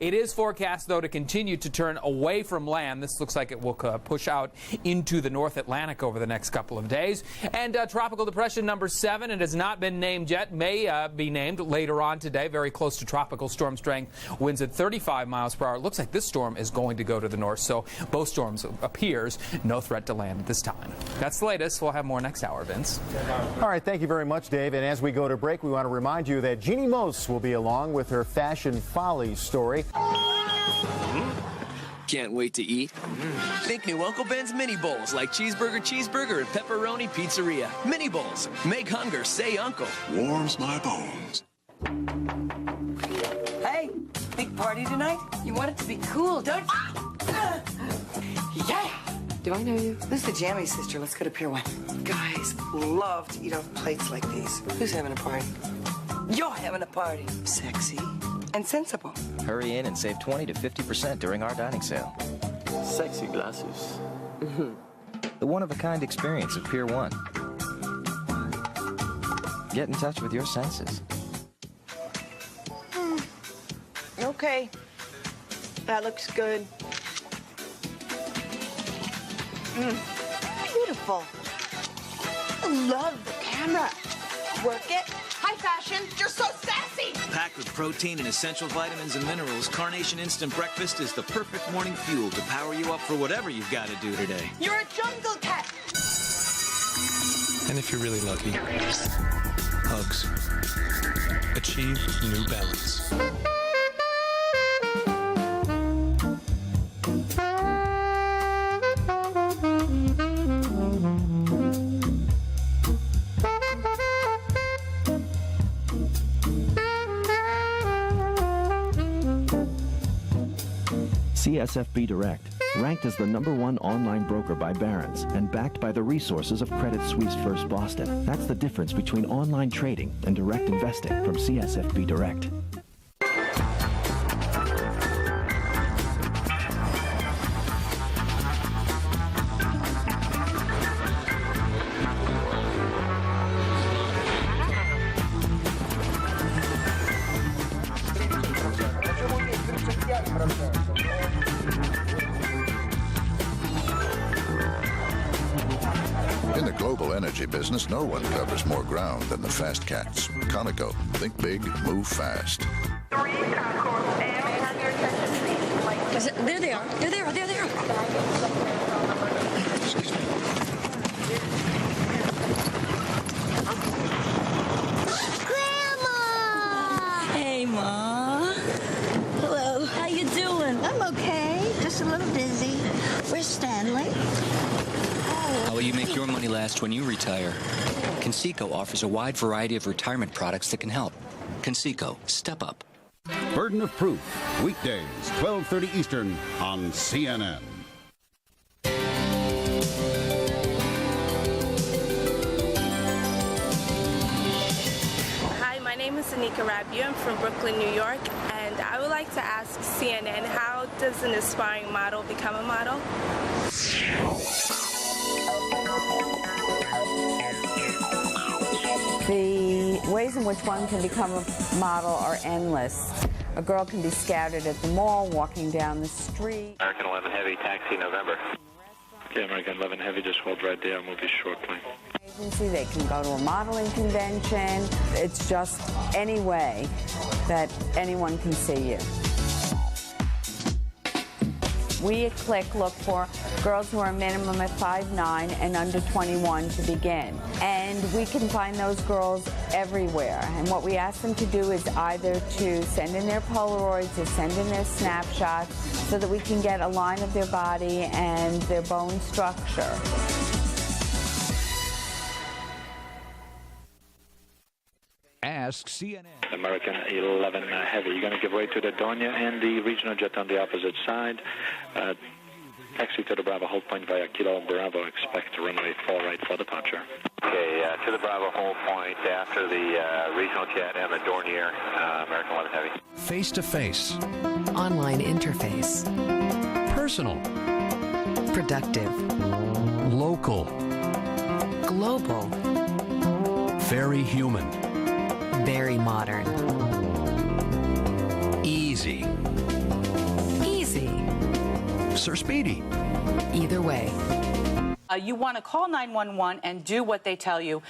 It is forecast, though, to continue to turn away from land. This looks like it will push out into the North Atlantic over the next couple of days. And tropical depression number 7, it has not been named yet, may be named later on today. Very close to tropical storm strength, winds at 35 miles per hour. It looks like this storm is going to go to the north, so both storms appears no threat to land at this time. That's the latest. We'll have more next hour, Vince. All right, thank you very much, Dave. And as we go to break, we want to remind you that Jeannie Mose will be along with her Fashion Follies story. Can't wait to eat. Think new Uncle Ben's Mini Bowls, like cheeseburger and pepperoni pizzeria. Mini Bowls. Make hunger say uncle. Warms my bones. Hey, big party tonight? You want it to be cool, don't you? Yeah! Do I know you? This is the Jammy sister. Let's go to Pier 1. Guys love to eat off plates like these. Who's having a party? You're having a party. Sexy and sensible. Hurry in and save 20 to 50% during our dining sale. Sexy glasses. The one-of-a-kind experience of Pier 1. Get in touch with your senses. Okay. That looks good. Beautiful. I love the camera. Work it. High fashion. You're so sassy. Packed with protein and essential vitamins and minerals, Carnation Instant Breakfast is the perfect morning fuel to power you up for whatever you've got to do today. You're a jungle cat. And if you're really lucky, hugs. Achieve New Balance. CSFB Direct, ranked as the #1 online broker by Barron's and backed by the resources of Credit Suisse First Boston. That's the difference between online trading and direct investing from CSFB Direct. In the global energy business, no one covers more ground than the fast cats. Conoco, think big, move fast. There they are. There they are. There they are. Excuse me. Grandma! Hey, Ma. Hello. How you doing? I'm okay. Just a little busy. Where's Stanley? How will you make your money last when you retire? Conseco offers a wide variety of retirement products that can help. Conseco, step up. Burden of Proof, weekdays, 12:30 Eastern on CNN. Hi, my name is Anika Rabiu. I'm from Brooklyn, New York, and I would like to ask CNN, how does an aspiring model become a model? The ways in which one can become a model are endless. A girl can be scouted at the mall, walking down the street. American 11 Heavy, taxi November. Okay, American 11 Heavy, just hold right there. I'll move you shortly. Agency, they can go to a modeling convention. It's just any way that anyone can see you. We at Click look for girls who are a minimum at 5'9" and under 21 to begin. And we can find those girls everywhere. And what we ask them to do is either to send in their Polaroids or send in their snapshots so that we can get a line of their body and their bone structure. Ask CNN. American 11 Heavy. You're going to give way to the Donia and the regional jet on the opposite side. Taxi to the Bravo, hold point via Kilo Bravo. Expect runway 4 right for departure. Okay, to the Bravo, hold point after the regional jet and the Dornier, American 11 Heavy. Face-to-face. Online interface. Personal. Productive. Local. Global. Very human. Very modern. Easy. Sir Speedy. Either way. You want to call 911 and do what they tell you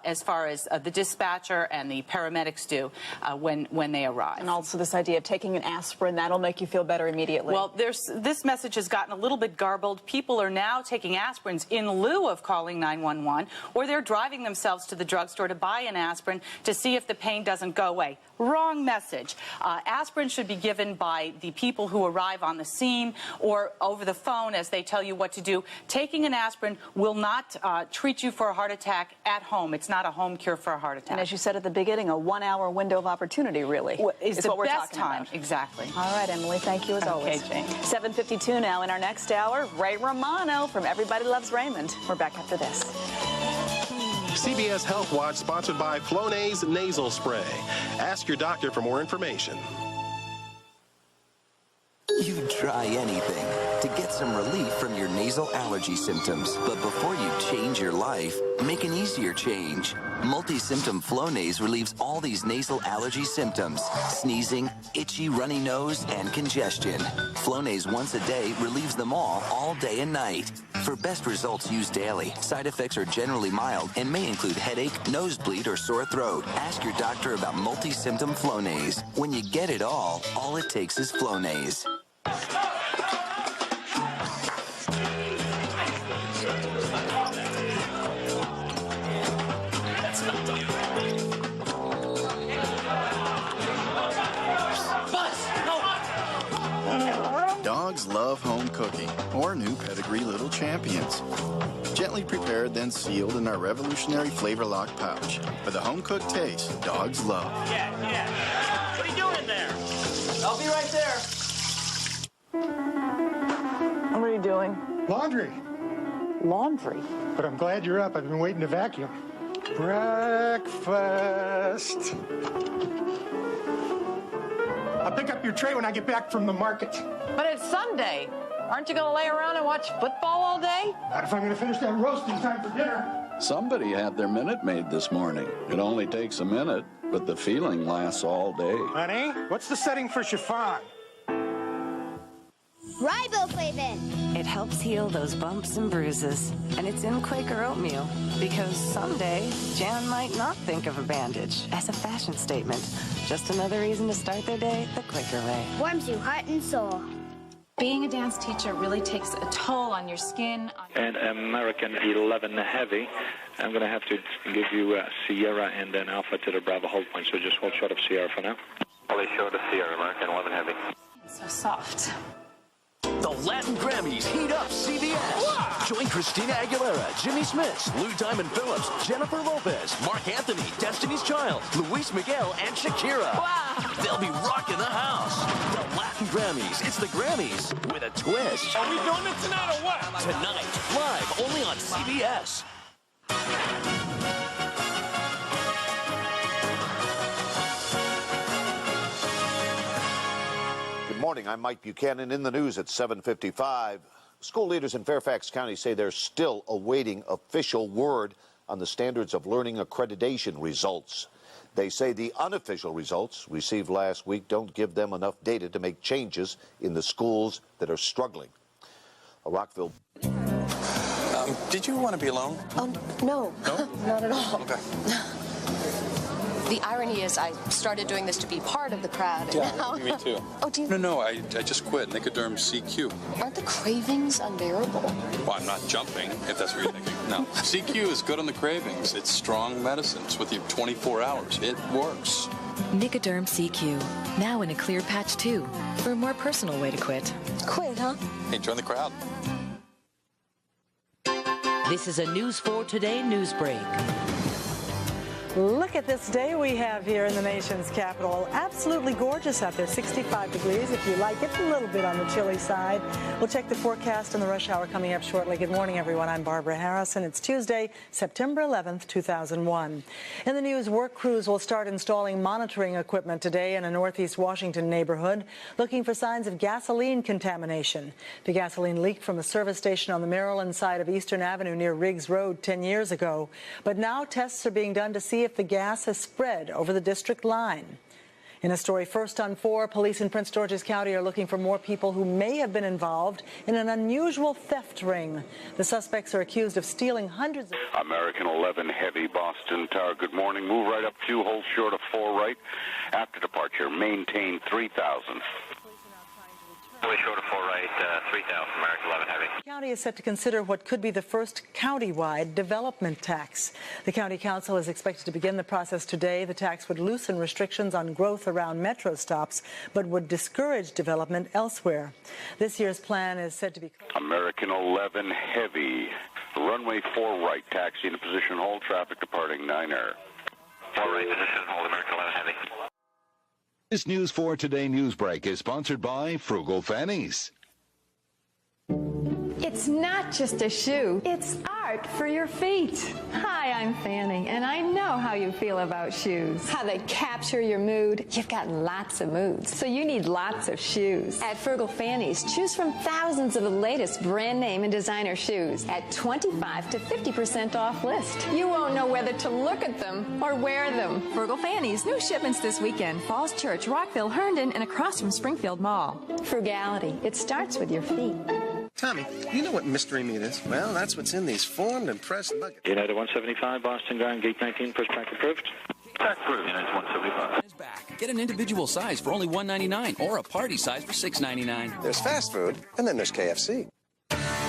as far as the dispatcher and the paramedics do when they arrive. And also this idea of taking an aspirin, that'll make you feel better immediately. Well, this message has gotten a little bit garbled. People are now taking aspirins in lieu of calling 911, or they're driving themselves to the drugstore to buy an aspirin to see if the pain doesn't go away. Wrong message. Aspirin should be given by the people who arrive on the scene or over the phone as they tell you what to do. Taking an aspirin will not treat you for a heart attack at home. It's not a home cure for a heart attack. And as you said at the beginning, a 1 hour window of opportunity, really, is what we're best talking time. about. Exactly. All right, Emily, thank you as always. Okay, Jane. 7:52 now. In our next hour, Ray Romano from Everybody Loves Raymond. We're back after this. CBS Health Watch, sponsored by Flonase Nasal Spray. Ask your doctor for more information. You'd try anything to get some relief from your nasal allergy symptoms. But before you change your life, make an easier change. Multi-symptom Flonase relieves all these nasal allergy symptoms: sneezing, itchy, runny nose, and congestion. Flonase once a day relieves them all day and night. For best results, use daily. Side effects are generally mild and may include headache, nosebleed, or sore throat. Ask your doctor about multi-symptom Flonase. When you get it all it takes is Flonase. Dogs love home cooking, or new pedigree little champions. Gently prepared, then sealed in our revolutionary flavor lock pouch. With a home-cooked taste dogs love. Yeah. What are you doing there? I'll be right there. What are you doing? Laundry. Laundry? But I'm glad you're up. I've been waiting to vacuum. Breakfast. I'll pick up your tray when I get back from the market. But it's Sunday. Aren't you going to lay around and watch football all day? Not if I'm going to finish that roast in time for dinner. Somebody had their Minute Maid this morning. It only takes a minute, but the feeling lasts all day. Honey, what's the setting for chiffon? Riboflavin. It helps heal those bumps and bruises. And it's in Quaker oatmeal. Because someday, Jan might not think of a bandage as a fashion statement. Just another reason to start their day the Quaker way. Warms you heart and soul. Being a dance teacher really takes a toll on your skin. And American 11 Heavy. I'm going to have to give you Sierra and then Alpha to the Bravo hold point. So just hold short of Sierra for now. Holly short of Sierra, American 11 Heavy. So soft. The Latin Grammys heat up CBS. Wow. Join Christina Aguilera, Jimmy Smith, Lou Diamond Phillips, Jennifer Lopez, Mark Anthony, Destiny's Child, Luis Miguel, and Shakira. Wow. They'll be rocking the house. The Latin Grammys. It's the Grammys with a twist. Are we doing it tonight or what? Tonight, live only on CBS. Good morning. I'm Mike Buchanan. In the news at 7:55. School leaders in Fairfax County say they're still awaiting official word on the standards of learning accreditation results. They say the unofficial results received last week don't give them enough data to make changes in the schools that are struggling. A Rockville. Did you want to be alone? No. No? Not at all. Okay. The irony is I started doing this to be part of the crowd. And Yeah, now... me too. Oh, do you... No, I just quit. Nicoderm CQ. Aren't the cravings unbearable? Well, I'm not jumping, if that's what you're thinking. No. CQ is good on the cravings. It's strong medicine. It's with you 24 hours. It works. Nicoderm CQ. Now in a clear patch, too. For a more personal way to quit. Quit, huh? Hey, join the crowd. This is a News 4 Today news break. Look at this day we have here in the nation's capital. Absolutely gorgeous out there, 65 degrees if you like it, a little bit on the chilly side. We'll check the forecast and the rush hour coming up shortly. Good morning, everyone. I'm Barbara Harrison. It's Tuesday, September 11th, 2001. In the news, work crews will start installing monitoring equipment today in a northeast Washington neighborhood, looking for signs of gasoline contamination. The gasoline leaked from a service station on the Maryland side of Eastern Avenue near Riggs Road 10 years ago. But now tests are being done to see if the gas has spread over the district line. In a story first on 4, police in Prince George's County are looking for more people who may have been involved in an unusual theft ring. The suspects are accused of stealing hundreds of... American 11 heavy, Boston Tower. Good morning. Move right up 2, hold short of 4 right. After departure, maintain 3,000. Short of 4 right, 3,000, American 11 heavy. The county is set to consider what could be the first county-wide development tax. The county council is expected to begin the process today. The tax would loosen restrictions on growth around metro stops, but would discourage development elsewhere. This year's plan is said to be... American 11 heavy, runway 4 right, taxi into position hold, traffic departing 9 air. 4 right, position hold, American 11 heavy. This News 4 Today news break is sponsored by Frugal Fannies. It's not just a shoe, it's art for your feet. Hi, I'm Fanny, and I know how you feel about shoes. How they capture your mood. You've got lots of moods, so you need lots of shoes. At Frugal Fannies, choose from thousands of the latest brand name and designer shoes at 25 to 50% off list. You won't know whether to look at them or wear them. Frugal Fannies, new shipments this weekend. Falls Church, Rockville, Herndon, and across from Springfield Mall. Frugality, it starts with your feet. Tommy, you know what mystery meat is? Well, that's what's in these formed and pressed nuggets. United 175, Boston Ground, gate 19, pushback approved. Back approved, United 175. Back. Get an individual size for only $1.99 or a party size for $6.99. There's fast food, and then there's KFC.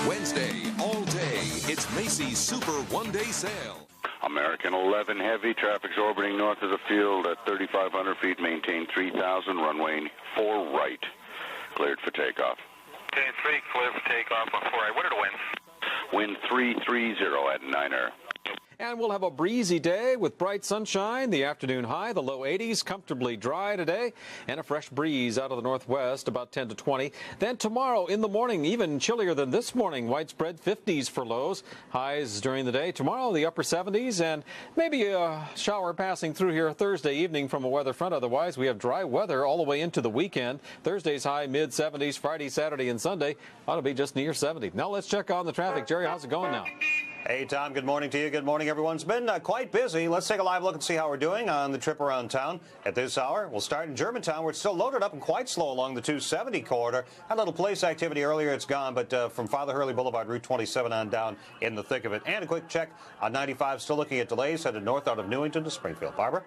Wednesday, all day, it's Macy's Super One-Day Sale. American 11 heavy, traffic's orbiting north of the field at 3,500 feet, maintain 3,000, runway 4 right, cleared for takeoff. 3, clear for takeoff on 4 right. What are the winds? Wind 330 at 9 air. And we'll have a breezy day with bright sunshine, the afternoon high, the low 80s, comfortably dry today, and a fresh breeze out of the northwest, about 10 to 20. Then tomorrow in the morning, even chillier than this morning, widespread 50s for lows, highs during the day. Tomorrow, the upper 70s, and maybe a shower passing through here Thursday evening from a weather front. Otherwise, we have dry weather all the way into the weekend. Thursday's high mid-70s, Friday, Saturday, and Sunday ought to be just near 70. Now let's check on the traffic. Jerry, how's it going now? Hey, Tom, good morning to you. Good morning, everyone. It's been quite busy. Let's take a live look and see how we're doing on the trip around town. At this hour, we'll start in Germantown, where it's still loaded up and quite slow along the 270 corridor. Had a little police activity earlier. It's gone, but from Father Hurley Boulevard, Route 27 on down in the thick of it. And a quick check on 95, still looking at delays, headed north out of Newington to Springfield. Barbara?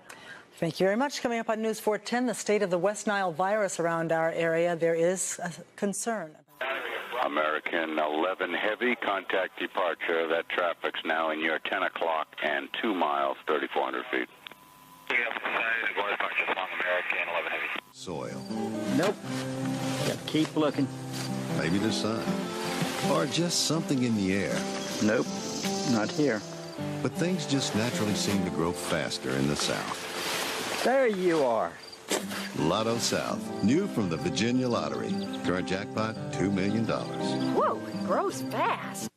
Thank you very much. Coming up on News 410, the state of the West Nile virus around our area. There is a concern. American 11 heavy, contact departure. That traffic's now in your 10 o'clock and 2 miles, 3,400 feet. American 11 heavy. Soil. Nope. Gotta keep looking. Maybe the sun. Or just something in the air. Nope. Not here. But things just naturally seem to grow faster in the South. There you are. Lotto South, new from the Virginia Lottery. Current jackpot, $2 million. Whoa, it grows fast.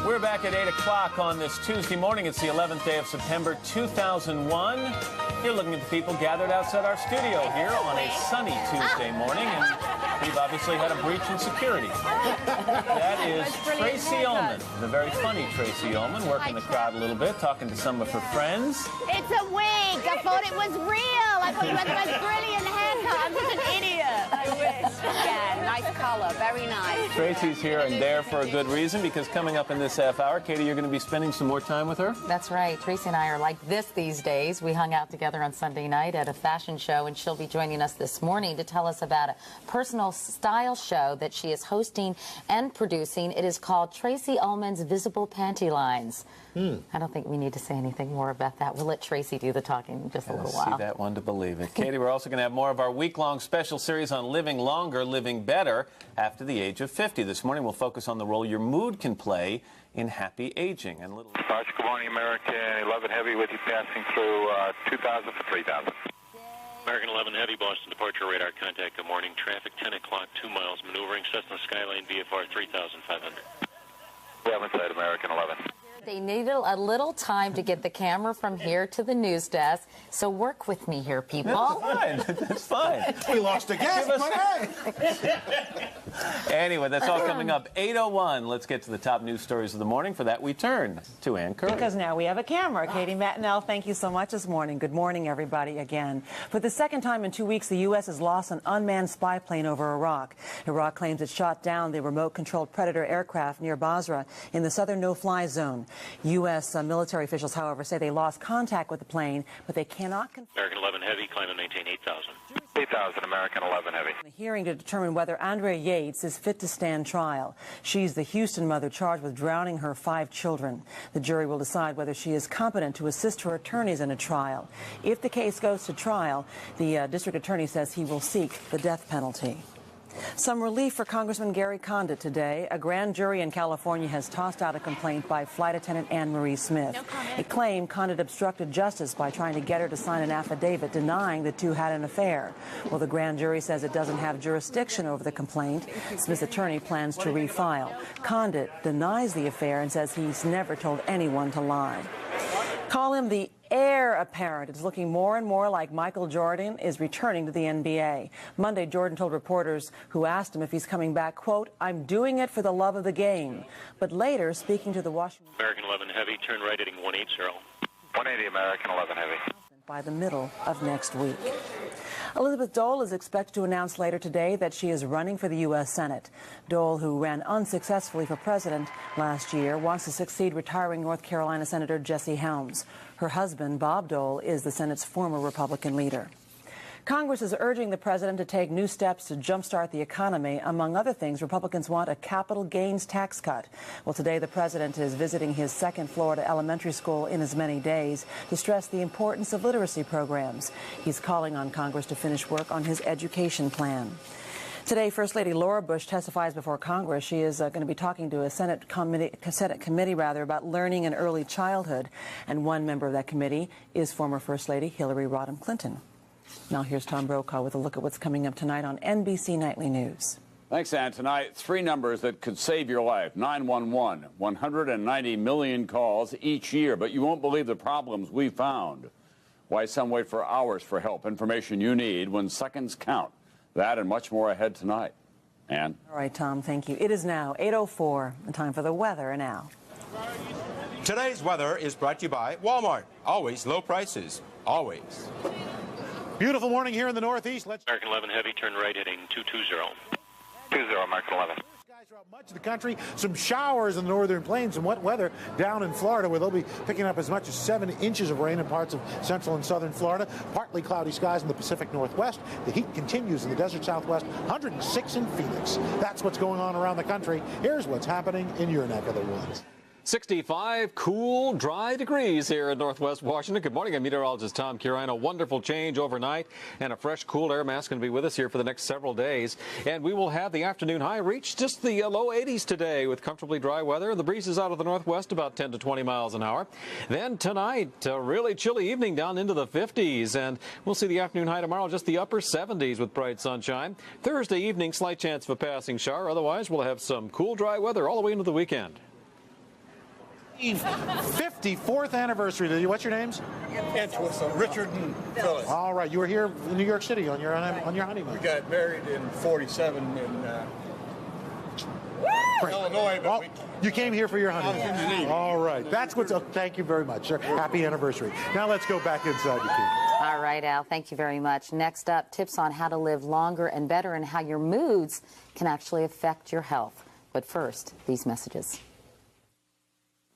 We're back at 8 o'clock on this Tuesday morning. It's the 11th day of September, 2001. You're looking at the people gathered outside our studio here on a sunny Tuesday morning, and we've obviously had a breach in security. That is Tracy Ullman, the very funny Tracy Ullman, working the crowd a little bit, talking to some of her friends. It's a wig. I thought it was real. I thought you had the most brilliant haircut. I'm just an idiot. I wish. Yeah, nice color. Very nice. Tracy's here and there for a good reason, because coming up in this half hour, Katie, you're going to be spending some more time with her? That's right. Tracy and I are like this these days. We hung out together on Sunday night at a fashion show, and she'll be joining us this morning to tell us about a personal style show that she is hosting and producing. It is called Tracy Ullman's Visible Panty Lines. I don't think we need to say anything more about that. We'll let Tracy do the talking in just a little while. See that one to believe it. Katie, we're also going to have more of our week-long special series on living longer, living better after the age of 50. This morning we'll focus on the role your mood can play in happy aging. And little. Good morning, American 11 heavy with you passing through 2,000 for 3,000. American 11 heavy, Boston departure radar contact. Good morning. Traffic 10 o'clock, 2 miles, maneuvering Cessna Skyline VFR 3,500. We have inside American 11. They needed a little time to get the camera from here to the news desk, so work with me here, people. That's fine. That's fine. We lost a guest, but hey. Anyway, that's all coming up. 8:01. Let's get to the top news stories of the morning. For that, we turn to Ann Curry. Because now we have a camera. Katie Mattinell, thank you so much this morning. Good morning, everybody, again. For the second time in 2 weeks, the U.S. has lost an unmanned spy plane over Iraq. Iraq claims it shot down the remote-controlled Predator aircraft near Basra in the southern no-fly zone. U.S. military officials, however, say they lost contact with the plane, but they cannot confirm. American 11 Heavy, climb and maintain 8,000. 8,000, American 11 Heavy. The hearing to determine whether Andrea Yates is fit to stand trial. She's the Houston mother charged with drowning her 5 children. The jury will decide whether she is competent to assist her attorneys in a trial. If the case goes to trial, the district attorney says he will seek the death penalty. Some relief for Congressman Gary Condit today. A grand jury in California has tossed out a complaint by Flight Attendant Anne Marie Smith. It claimed Condit obstructed justice by trying to get her to sign an affidavit denying the two had an affair. Well, the grand jury says it doesn't have jurisdiction over the complaint. Smith's attorney plans to refile. Condit denies the affair and says he's never told anyone to lie. Call him the heir apparent. It's looking more and more like Michael Jordan is returning to the NBA. Monday, Jordan told reporters who asked him if he's coming back, quote, "I'm doing it for the love of the game." But later, speaking to the Washington... American 11 Heavy, turn right heading 180. 180, American 11 Heavy. By the middle of next week. Elizabeth Dole is expected to announce later today that she is running for the U.S. Senate. Dole, who ran unsuccessfully for president last year, wants to succeed retiring North Carolina Senator Jesse Helms. Her husband, Bob Dole, is the Senate's former Republican leader. Congress is urging the president to take new steps to jumpstart the economy. Among other things, Republicans want a capital gains tax cut. Well, today the president is visiting his second Florida elementary school in as many days to stress the importance of literacy programs. He's calling on Congress to finish work on his education plan. Today, First Lady Laura Bush testifies before Congress. She is going to be talking to a Senate committee about learning in early childhood. And one member of that committee is former First Lady Hillary Rodham Clinton. Now here's Tom Brokaw with a look at what's coming up tonight on NBC Nightly News. Thanks, Ann. Tonight, 3 numbers that could save your life. 911, 190 million calls each year, but you won't believe the problems we found. Why some wait for hours for help, information you need when seconds count. That and much more ahead tonight. Ann? All right, Tom, thank you. It is now 8:04, the time for the weather, and now. Today's weather is brought to you by Walmart. Always low prices. Always. Beautiful morning here in the Northeast. American 11 Heavy, turn right heading 220. 20, American 11. Much of the country, some showers in the northern plains and wet weather down in Florida, where they'll be picking up as much as 7 inches of rain in parts of central and southern Florida. Partly cloudy skies in the Pacific Northwest. The heat continues in the desert Southwest. 106 in Phoenix. That's what's going on around the country. Here's what's happening in your neck of the woods. 65 cool, dry degrees here in Northwest Washington. Good morning. I'm meteorologist Tom Curine. A wonderful change overnight, and a fresh, cool air mass going to be with us here for the next several days. And we will have the afternoon high reach just the low 80s today with comfortably dry weather. The breezes out of the northwest about 10 to 20 miles an hour. Then tonight, a really chilly evening down into the 50s. And we'll see the afternoon high tomorrow just the upper 70s with bright sunshine. Thursday evening, slight chance of a passing shower. Otherwise, we'll have some cool, dry weather all the way into the weekend. 54th anniversary. What's your names? Richard and Phyllis. All right, you were here in New York City on your honeymoon. We got married in '47 in Illinois, but you came here for your honeymoon. All right, that's what's up. Thank you very much, sir. Happy anniversary. Now let's go back inside the key. All right, Al, thank you very much. Next up, tips on how to live longer and better and how your moods can actually affect your health. But first, these messages.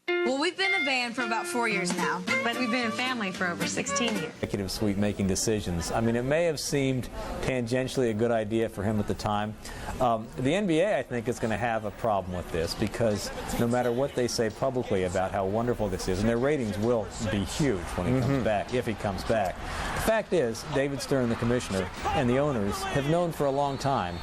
Well, we've been a band for about 4 years now, but we've been a family for over 16 years. Executive suite making decisions. I mean, it may have seemed tangentially a good idea for him at the time. The NBA, I think, is going to have a problem with this because no matter what they say publicly about how wonderful this is, and their ratings will be huge when he comes back, if he comes back. The fact is, David Stern, the commissioner, and the owners have known for a long time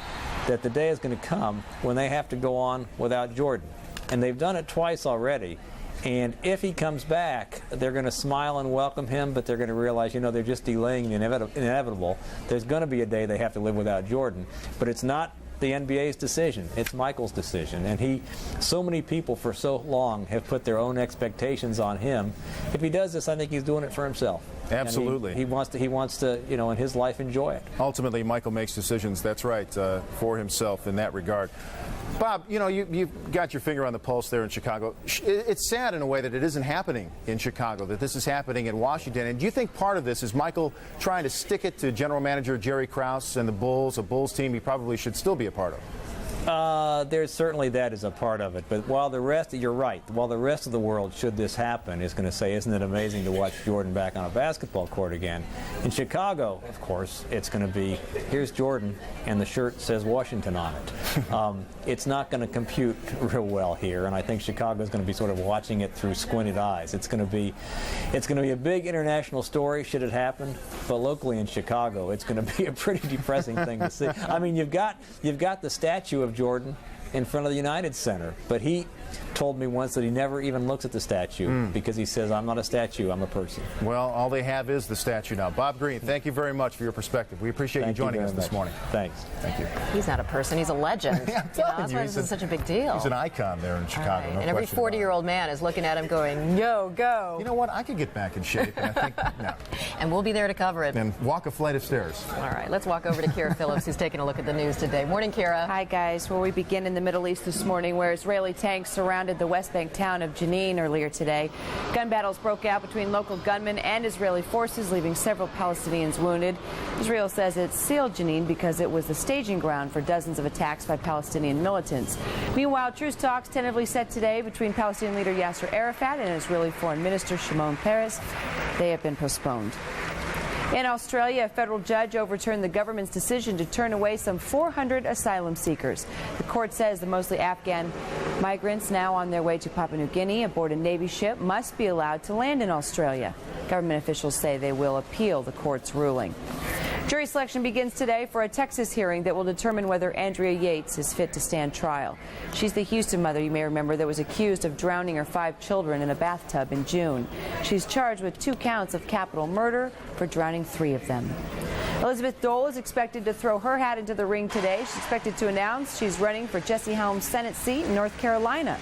that the day is going to come when they have to go on without Jordan. And they've done it twice already. And if he comes back, they're going to smile and welcome him, but they're going to realize, you know, they're just delaying the inevitable. There's going to be a day they have to live without Jordan. But it's not the NBA's decision. It's Michael's decision. And so many people for so long have put their own expectations on him. If he does this, I think he's doing it for himself. Absolutely. He wants to, in his life, enjoy it. Ultimately, Michael makes decisions, that's right, for himself in that regard. Bob, you've got your finger on the pulse there in Chicago. It's sad in a way that it isn't happening in Chicago, that this is happening in Washington. And do you think part of this is Michael trying to stick it to general manager Jerry Krause and the Bulls, a Bulls team he probably should still be a part of? There's certainly that is a part of it, but you're right, while the rest of the world, should this happen, is going to say, isn't it amazing to watch Jordan back on a basketball court again? In Chicago, of course, it's going to be, here's Jordan, and the shirt says Washington on it. It's not going to compute real well here, and I think Chicago is going to be sort of watching it through squinted eyes. It's going to be a big international story should it happen, but locally in Chicago, it's going to be a pretty depressing thing to see. I mean, you've got the statue of Jordan in front of the United Center, but he told me once that he never even looks at the statue because he says, I'm not a statue, I'm a person. Well, all they have is the statue now. Bob Green, thank you very much for your perspective. We appreciate you joining us this morning. Thanks. Thank you. He's not a person, he's a legend. Yeah, that's why this is such a big deal. He's an icon there in Chicago. Right. No and every 40-year-old man is looking at him going, yo, go. You know what? I could get back in shape, and I think, no. And we'll be there to cover it. And walk a flight of stairs. All right, let's walk over to Kira Phillips, who's taking a look at the news today. Morning, Kira. Hi, guys. Well, we begin in the Middle East this morning, where Israeli tanks surrounded the West Bank town of Jenin earlier today. Gun battles broke out between local gunmen and Israeli forces, leaving several Palestinians wounded. Israel says it sealed Jenin because it was the staging ground for dozens of attacks by Palestinian militants. Meanwhile, truce talks tentatively set today between Palestinian leader Yasser Arafat and Israeli Foreign Minister Shimon Peres. They have been postponed. In Australia, a federal judge overturned the government's decision to turn away some 400 asylum seekers. The court says the mostly Afghan migrants now on their way to Papua New Guinea aboard a Navy ship must be allowed to land in Australia. Government officials say they will appeal the court's ruling. Jury selection begins today for a Texas hearing that will determine whether Andrea Yates is fit to stand trial. She's the Houston mother, you may remember, that was accused of drowning her 5 children in a bathtub in June. She's charged with 2 counts of capital murder for drowning 3 of them. Elizabeth Dole is expected to throw her hat into the ring today. She's expected to announce she's running for Jesse Helms' Senate seat in North Carolina.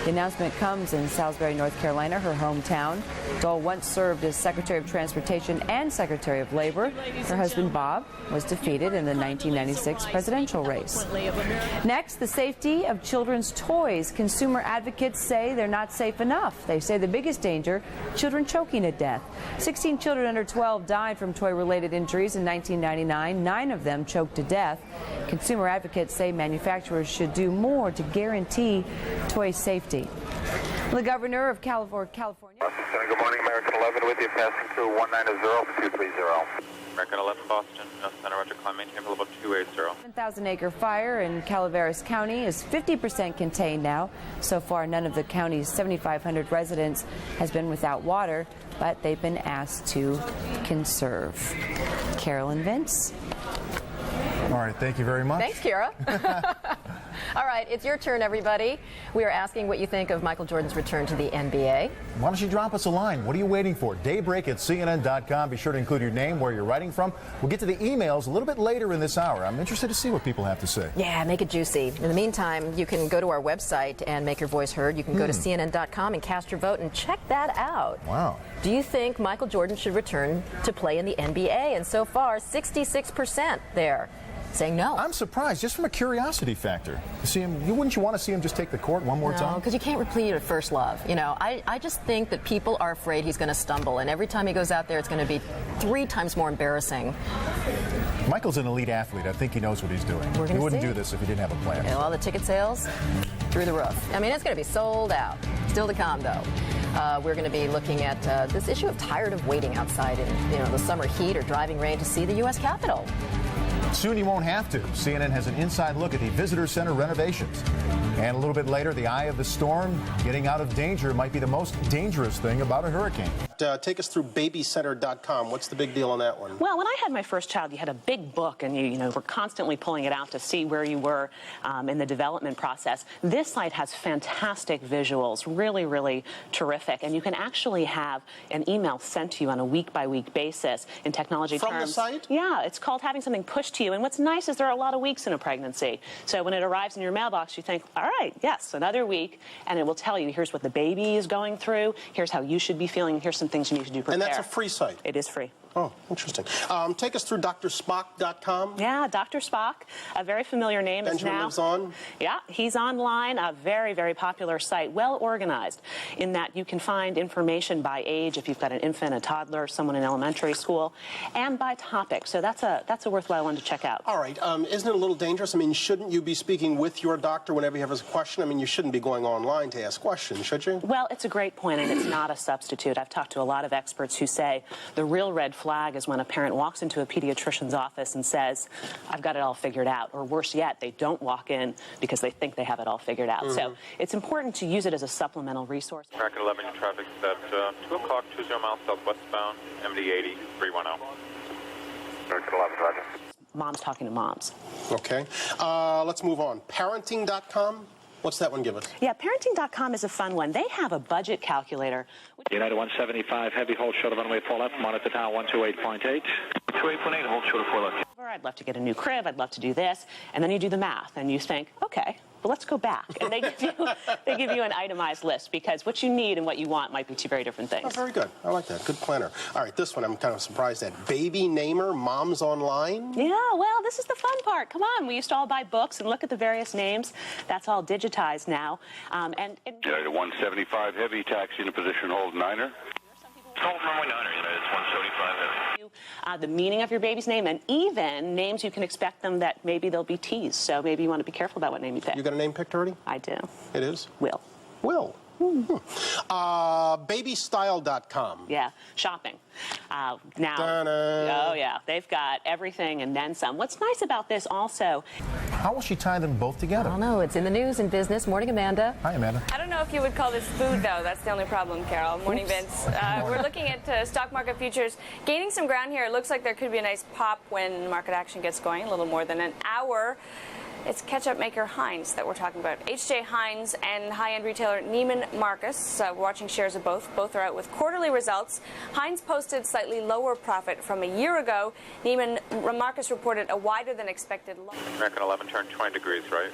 The announcement comes in Salisbury, North Carolina, her hometown. Dole once served as Secretary of Transportation and Secretary of Labor. Her husband, Bob, was defeated in the 1996 presidential race. Next, the safety of children's toys. Consumer advocates say they're not safe enough. They say the biggest danger, children choking to death. 16 children under 12 died from toy-related injuries in 1999. 9 of them choked to death. Consumer advocates say manufacturers should do more to guarantee toy safety. The governor of California. Good morning, American 11 with you, passing through 190-230. American 11 Boston, Center Roger, climb maintain level 280. 7,000-acre fire in Calaveras County is 50% contained now. So far, none of the county's 7,500 residents has been without water, but they've been asked to conserve. Carolyn Vince. All right, thank you very much. Thanks, Kira. All right, it's your turn, everybody. We are asking what you think of Michael Jordan's return to the NBA. Why don't you drop us a line? What are you waiting for? Daybreak@CNN.com. Be sure to include your name, where you're writing from. We'll get to the emails a little bit later in this hour. I'm interested to see what people have to say. Yeah, make it juicy. In the meantime, you can go to our website and make your voice heard. You can go to CNN.com and cast your vote and check that out. Wow. Do you think Michael Jordan should return to play in the NBA? And so far, 66% there saying no. I'm surprised, just from a curiosity factor. See him, wouldn't you want to see him just take the court one more time? No, because you can't repeat a first love. You know, I just think that people are afraid he's going to stumble, and every time he goes out there, it's going to be 3 times more embarrassing. Michael's an elite athlete. I think he knows what he's doing. He wouldn't do this if he didn't have a plan. You know, all the ticket sales through the roof. I mean, it's going to be sold out. Still to come, though. We're going to be looking at this issue of tired of waiting outside in the summer heat or driving rain to see the U.S. Capitol. Soon you won't have to. CNN has an inside look at the visitor center renovations. And a little bit later, the eye of the storm. Getting out of danger might be the most dangerous thing about a hurricane. Take us through babycenter.com. What's the big deal on that one? Well, when I had my first child, you had a big book, and you were constantly pulling it out to see where you were in the development process. This site has fantastic visuals, really, really terrific, and you can actually have an email sent to you on a week-by-week basis in technology terms. From the site? Yeah, it's called having something pushed to you, and what's nice is there are a lot of weeks in a pregnancy. So when it arrives in your mailbox, you think, all right, yes, another week, and it will tell you, here's what the baby is going through, here's how you should be feeling, here's some things you need to do to prepare. And that's a free site? It is free. Oh, interesting. Take us through drspock.com. Yeah, Dr. Spock, a very familiar name. Benjamin lives on? Yeah, he's online, a very, very popular site, well organized in that you can find information by age if you've got an infant, a toddler, someone in elementary school, and by topic. So that's a worthwhile one to check out. All right. Isn't it a little dangerous? I mean, shouldn't you be speaking with your doctor whenever you have a question? I mean, you shouldn't be going online to ask questions, should you? Well, it's a great point, and it's not a substitute. I've talked to a lot of experts who say the real red flag is when a parent walks into a pediatrician's office and says, I've got it all figured out. Or worse yet, they don't walk in because they think they have it all figured out. So it's important to use it as a supplemental resource. American 11 traffic at 2 o'clock, 20 miles southwestbound, MD 80, 310. American 11, Roger. Moms talking to moms. Okay. Let's move on. Parenting.com. What's that one give us? Yeah, parenting.com is a fun one. They have a budget calculator. United 175, heavy, hold short of runway 4 left, monitor tower 128.8. 28.8, hold short of 4 left. I'd love to get a new crib, I'd love to do this, and then you do the math, and you think, okay, well, let's go back. And they give you an itemized list, because what you need and what you want might be two very different things. Oh, very good. I like that. Good planner. All right, this one I'm kind of surprised at. Baby Namer, Moms Online? Yeah, well, this is the fun part. Come on, we used to all buy books and look at the various names. That's all digitized now. United 175 heavy, taxi in position, hold 9er. Hold runway 9er, United 175 heavy. The meaning of your baby's name, and even names you can expect them that maybe they'll be teased. So maybe you want to be careful about what name you pick. You got a name picked already? I do. It is? Will. Will. Babystyle.com. Yeah, shopping. Now, Ta-da. oh yeah, they've got everything and then some. What's nice about this also? How will she tie them both together? I don't know. It's in the news and business. Morning, Amanda. Hi, Amanda. I don't know if you would call this food, though. That's the only problem, Carol. Morning, Vince. We're looking at stock market futures gaining some ground here. It looks like there could be a nice pop when market action gets going, a little more than an hour. It's ketchup maker Heinz that we're talking about. H.J. Heinz and high-end retailer Neiman Marcus. We're watching shares of both. Both are out with quarterly results. Heinz posted slightly lower profit from a year ago. Neiman Marcus reported a wider than expected loss. American 11 turned 20 degrees, right?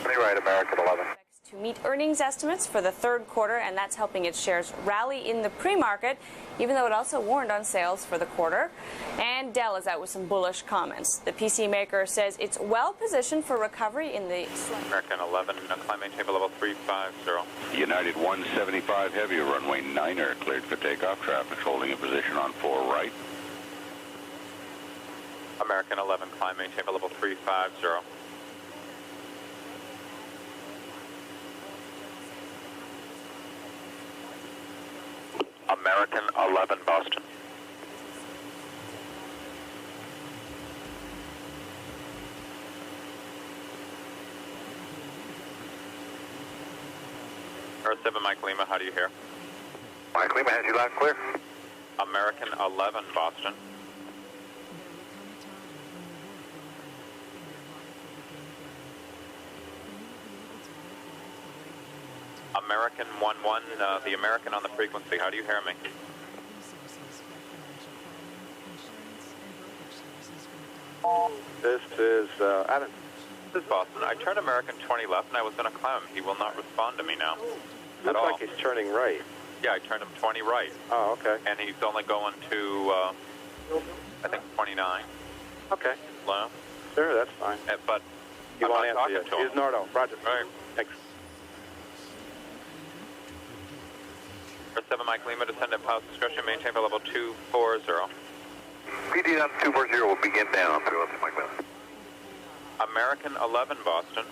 20 right, American 11. To meet earnings estimates for the third quarter, and that's helping its shares rally in the pre-market, even though it also warned on sales for the quarter. And Dell is out with some bullish comments. The PC maker says it's well positioned for recovery in the... American 11, climb maintain level 350. United 175 heavy, runway 9er, cleared for takeoff. Traffic holding a position on 4 right. American 11, climb maintain level 350. American 11, Boston. Earth 7, Mike Lima, how do you hear? Mike Lima has you loud and clear. American 11, Boston. American 11, the American on the frequency. How do you hear me? This is Adam. This is Boston. I turned American 20 left, and I was going to climb him. He will not respond to me now. Looks like he's turning right. Yeah, I turned him 20 right. Oh, okay. And he's only going to, I think, 29. Okay. Slow. Sure, that's fine. But you I'm not talking to him. He's Nardo. Roger. All right. Thanks. Earth 7, Mike Lima, descendant pilot discretion, maintain for level 240. PD down 240 will begin down through us, Mike Lima. American 11, Boston.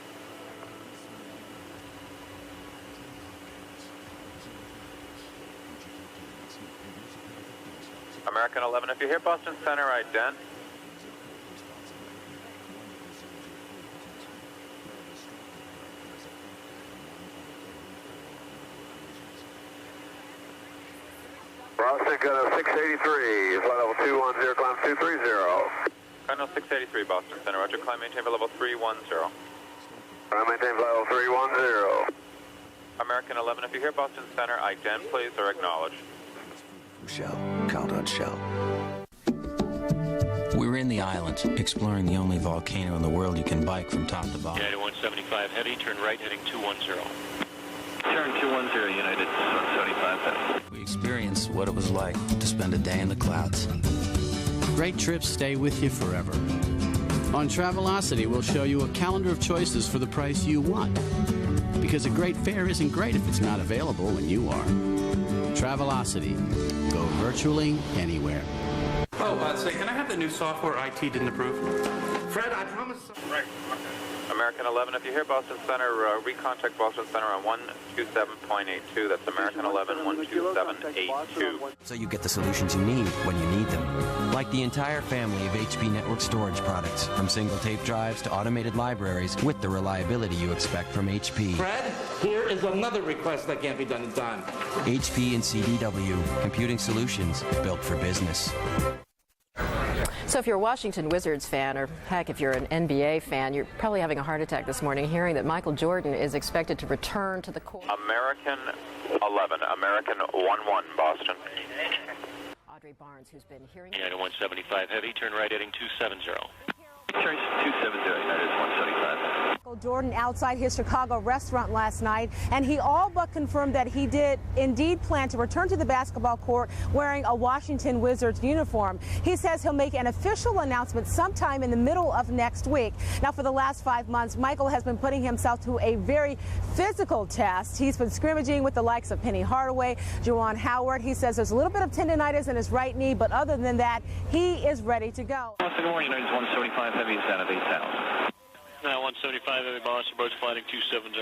American 11, if you're here, Boston Center, ident. America 683, flight level 210, climb 230. Cardinal 683, Boston Center, roger, climb maintain flight level 310. Climb maintain flight level 310. American 11, if you hear Boston Center, ident please or acknowledge. Shell, countdown shell. We were in the islands, exploring the only volcano in the world you can bike from top to bottom. United 175 heavy, turn right heading 210. Turn 210, United 175 heavy. We experienced what it was like to spend a day in the clouds. Great trips stay with you forever. On Travelocity, we'll show you a calendar of choices for the price you want. Because a great fare isn't great if it's not available when you are. Travelocity. Go virtually anywhere. Oh, say, can I have the new software IT didn't approve? Fred, I promise. Right. American 11, if you hear Boston Center, recontact Boston Center on 127.82. That's American 11, 127.82. So you get the solutions you need when you need them. Like the entire family of HP network storage products, from single tape drives to automated libraries, with the reliability you expect from HP. Fred, here is another request that can't be done in time. HP and CDW, computing solutions built for business. So if you're a Washington Wizards fan, or heck, if you're an NBA fan, you're probably having a heart attack this morning hearing that Michael Jordan is expected to return to the court. American 11, American 11, Boston. Audrey Barnes, who's been hearing... United 175 heavy, turn right heading 270. Turn 270, United 175. Michael Jordan outside his Chicago restaurant last night, and he all but confirmed that he did indeed plan to return to the basketball court wearing a Washington Wizards uniform. He says he'll make an official announcement sometime in the middle of next week. Now, for the last 5 months, Michael has been putting himself to a very physical test. He's been scrimmaging with the likes of Penny Hardaway, Juwan Howard. He says there's a little bit of tendonitis in his right knee, but other than that, he is ready to go. Good morning, United 175 heavy is down at 8,000. Now 175 heavy, Boston, approach flighting 270.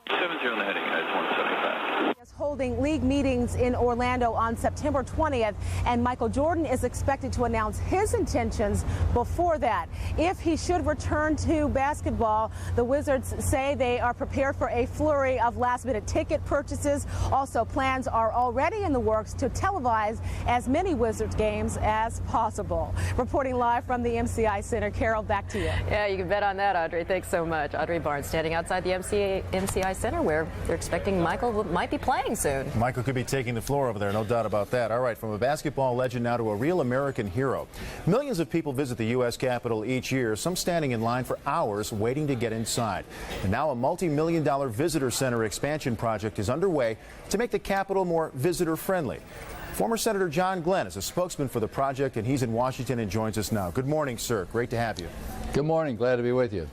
70 on the heading, United 175. Is holding league meetings in Orlando on September 20th, and Michael Jordan is expected to announce his intentions before that. If he should return to basketball, the Wizards say they are prepared for a flurry of last-minute ticket purchases. Also, plans are already in the works to televise as many Wizards games as possible. Reporting live from the MCI Center, Carol, back to you. Yeah, you can bet on that, Audrey. Thanks so much. Audrey Barnes standing outside the MCI Center, where they're expecting Michael might be playing soon. Michael could be taking the floor over there, no doubt about that. All right, from a basketball legend now to a real American hero. Millions of people visit the U.S. Capitol each year, some standing in line for hours waiting to get inside. And now a multi-million-dollar visitor center expansion project is underway to make the Capitol more visitor-friendly. Former Senator John Glenn is a spokesman for the project, and he's in Washington and joins us now. Good morning, sir. Great to have you. Good morning. Glad to be with you.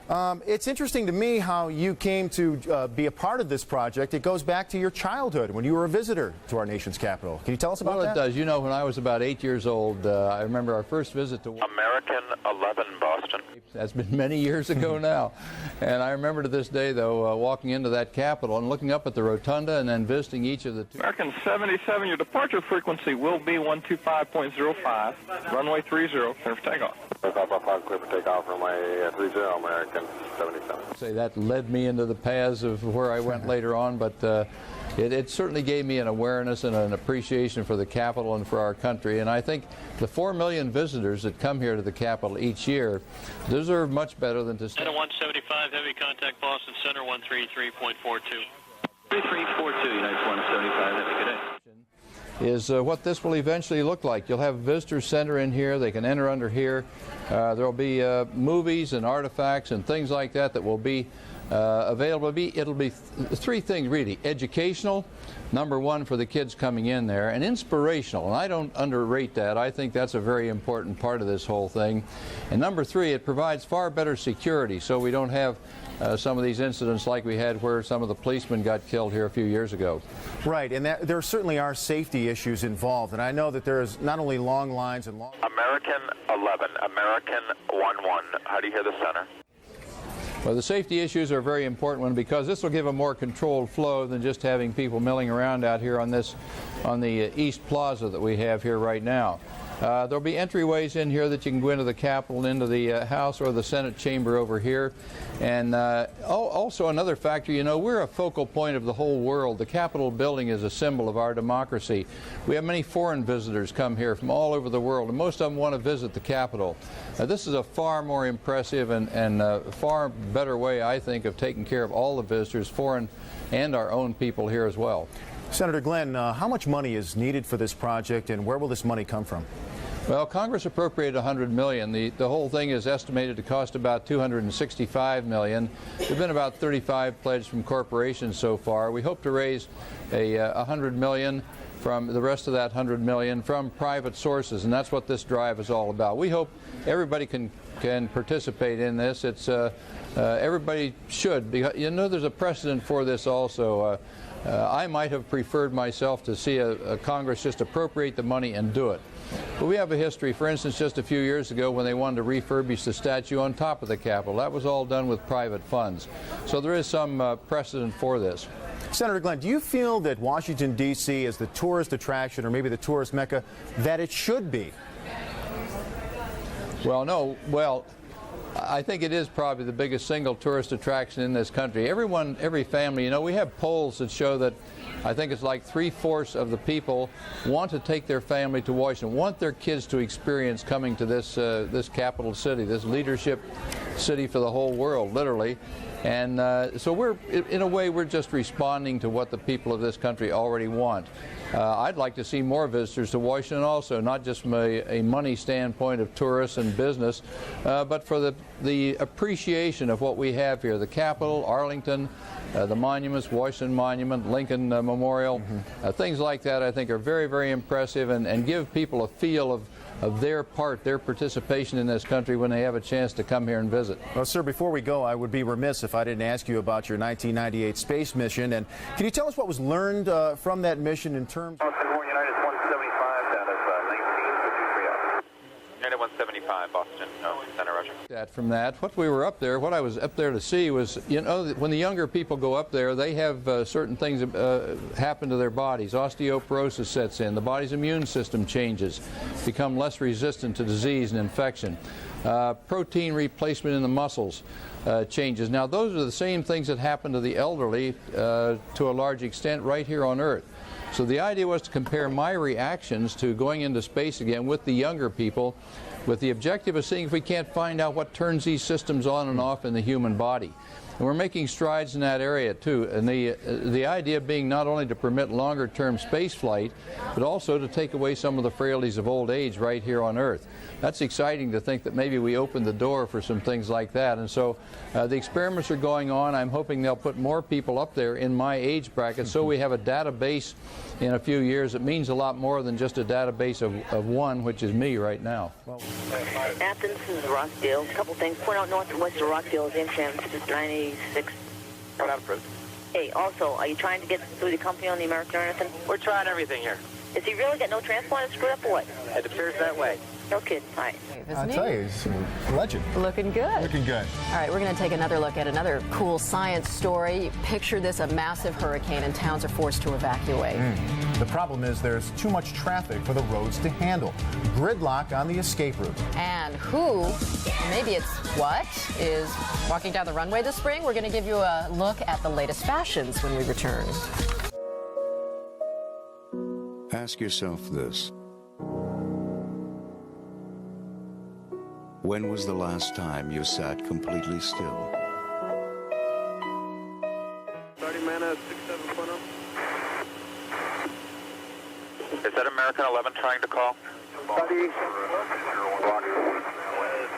It's interesting to me how you came to be a part of this project. It goes back to your childhood when you were a visitor to our nation's capital. Can you tell us about that? Well, it does. You know, when I was about 8 years old, I remember our first visit to American 11, Boston. That's been many years ago now. And I remember to this day, though, walking into that Capitol and looking up at the rotunda and then visiting each of the two. American 77, your departure frequency will be 125.05, runway 30, clear for takeoff. 555, clear for takeoff, runway 30, American 77. Say that led me into the paths of where I went later on, but it certainly gave me an awareness and an appreciation for the Capitol and for our country. And I think the 4 million visitors that come here to the Capitol each year deserve much better than to stay. 175 heavy, contact Boston Center 133.42. 3342, United 175 heavy, good day. Is what this will eventually look like. You'll have a visitor center in here. They can enter under here. There will be movies and artifacts and things like that that will be available. It'll be three things really: educational, number one, for the kids coming in there, and inspirational. And I don't underrate that. I think that's a very important part of this whole thing. And number three, it provides far better security, so we don't have some of these incidents like we had where some of the policemen got killed here a few years ago. Right, and there certainly are safety issues involved, and I know that there's not only long lines and long... American 11, American 11, how do you hear the center? Well, the safety issues are a very important one because this will give a more controlled flow than just having people milling around out here on the East Plaza that we have here right now. There'll be entryways in here that you can go into the Capitol, into the House or the Senate chamber over here. And also another factor, you know, we're a focal point of the whole world. The Capitol building is a symbol of our democracy. We have many foreign visitors come here from all over the world, and most of them want to visit the Capitol. This is a far more impressive and far better way, I think, of taking care of all the visitors, foreign and our own people here as well. Senator Glenn, how much money is needed for this project, and where will this money come from? Well, Congress appropriated $100 million. The whole thing is estimated to cost about $265 million. There have been about 35 pledged from corporations so far. We hope to raise $100 million from the rest of that $100 million from private sources, and that's what this drive is all about. We hope everybody can participate in this. It's everybody should, because you know there's a precedent for this also. I might have preferred myself to see a Congress just appropriate the money and do it. But we have a history. For instance, just a few years ago when they wanted to refurbish the statue on top of the Capitol, that was all done with private funds. So there is some precedent for this. Senator Glenn, do you feel that Washington, D.C. is the tourist attraction or maybe the tourist mecca that it should be? Well, no. Well, I think it is probably the biggest single tourist attraction in this country. Every family, you know, we have polls that show that I think it's like 3/4 of the people want to take their family to Washington, want their kids to experience coming to this capital city, this leadership city for the whole world, literally. And so we're, in a way, we're just responding to what the people of this country already want. I'd like to see more visitors to Washington also, not just from a money standpoint of tourists and business, but for the appreciation of what we have here, the Capitol, Arlington, the monuments, Washington Monument, Lincoln Memorial, things like that I think are very, very impressive and give people a feel of their part, their participation in this country when they have a chance to come here and visit. Well, sir, before we go, I would be remiss if I didn't ask you about your 1998 space mission. And can you tell us what was learned from that mission in terms of... Boston, United 175 down of 19, 175, Boston, Center, Roger. From that, what I was up there to see was, you know, when the younger people go up there, they have certain things happen to their bodies. Osteoporosis sets in. The body's immune system changes, become less resistant to disease and infection. Protein replacement in the muscles changes. Now, those are the same things that happen to the elderly to a large extent right here on Earth. So the idea was to compare my reactions to going into space again with the younger people, with the objective of seeing if we can't find out what turns these systems on and off in the human body. And we're making strides in that area too, and the idea being not only to permit longer-term space flight, but also to take away some of the frailties of old age right here on Earth. That's exciting to think that maybe we opened the door for some things like that. And so the experiments are going on. I'm hoping they'll put more people up there in my age bracket so we have a database in a few years. It means a lot more than just a database of one, which is me right now. Athens is Rockdale. A couple things. Point out north and west of Rockdale is in San Francisco 986. Not approved. Hey, also, are you trying to get through the company on the American or anything? We're trying everything here. Is he really got no transponder screwed up or what? It appears that way. No kidding. All right. I'll tell you, he's a legend. Looking good. Looking good. All right, we're going to take another look at another cool science story. Picture this, a massive hurricane and towns are forced to evacuate. The problem is there's too much traffic for the roads to handle. Gridlock on the escape route. And who, maybe it's what, is walking down the runway this spring? We're going to give you a look at the latest fashions when we return. Ask yourself this. When was the last time you sat completely still? 30 mana, 67.0. Is that American 11 trying to call? Buddy,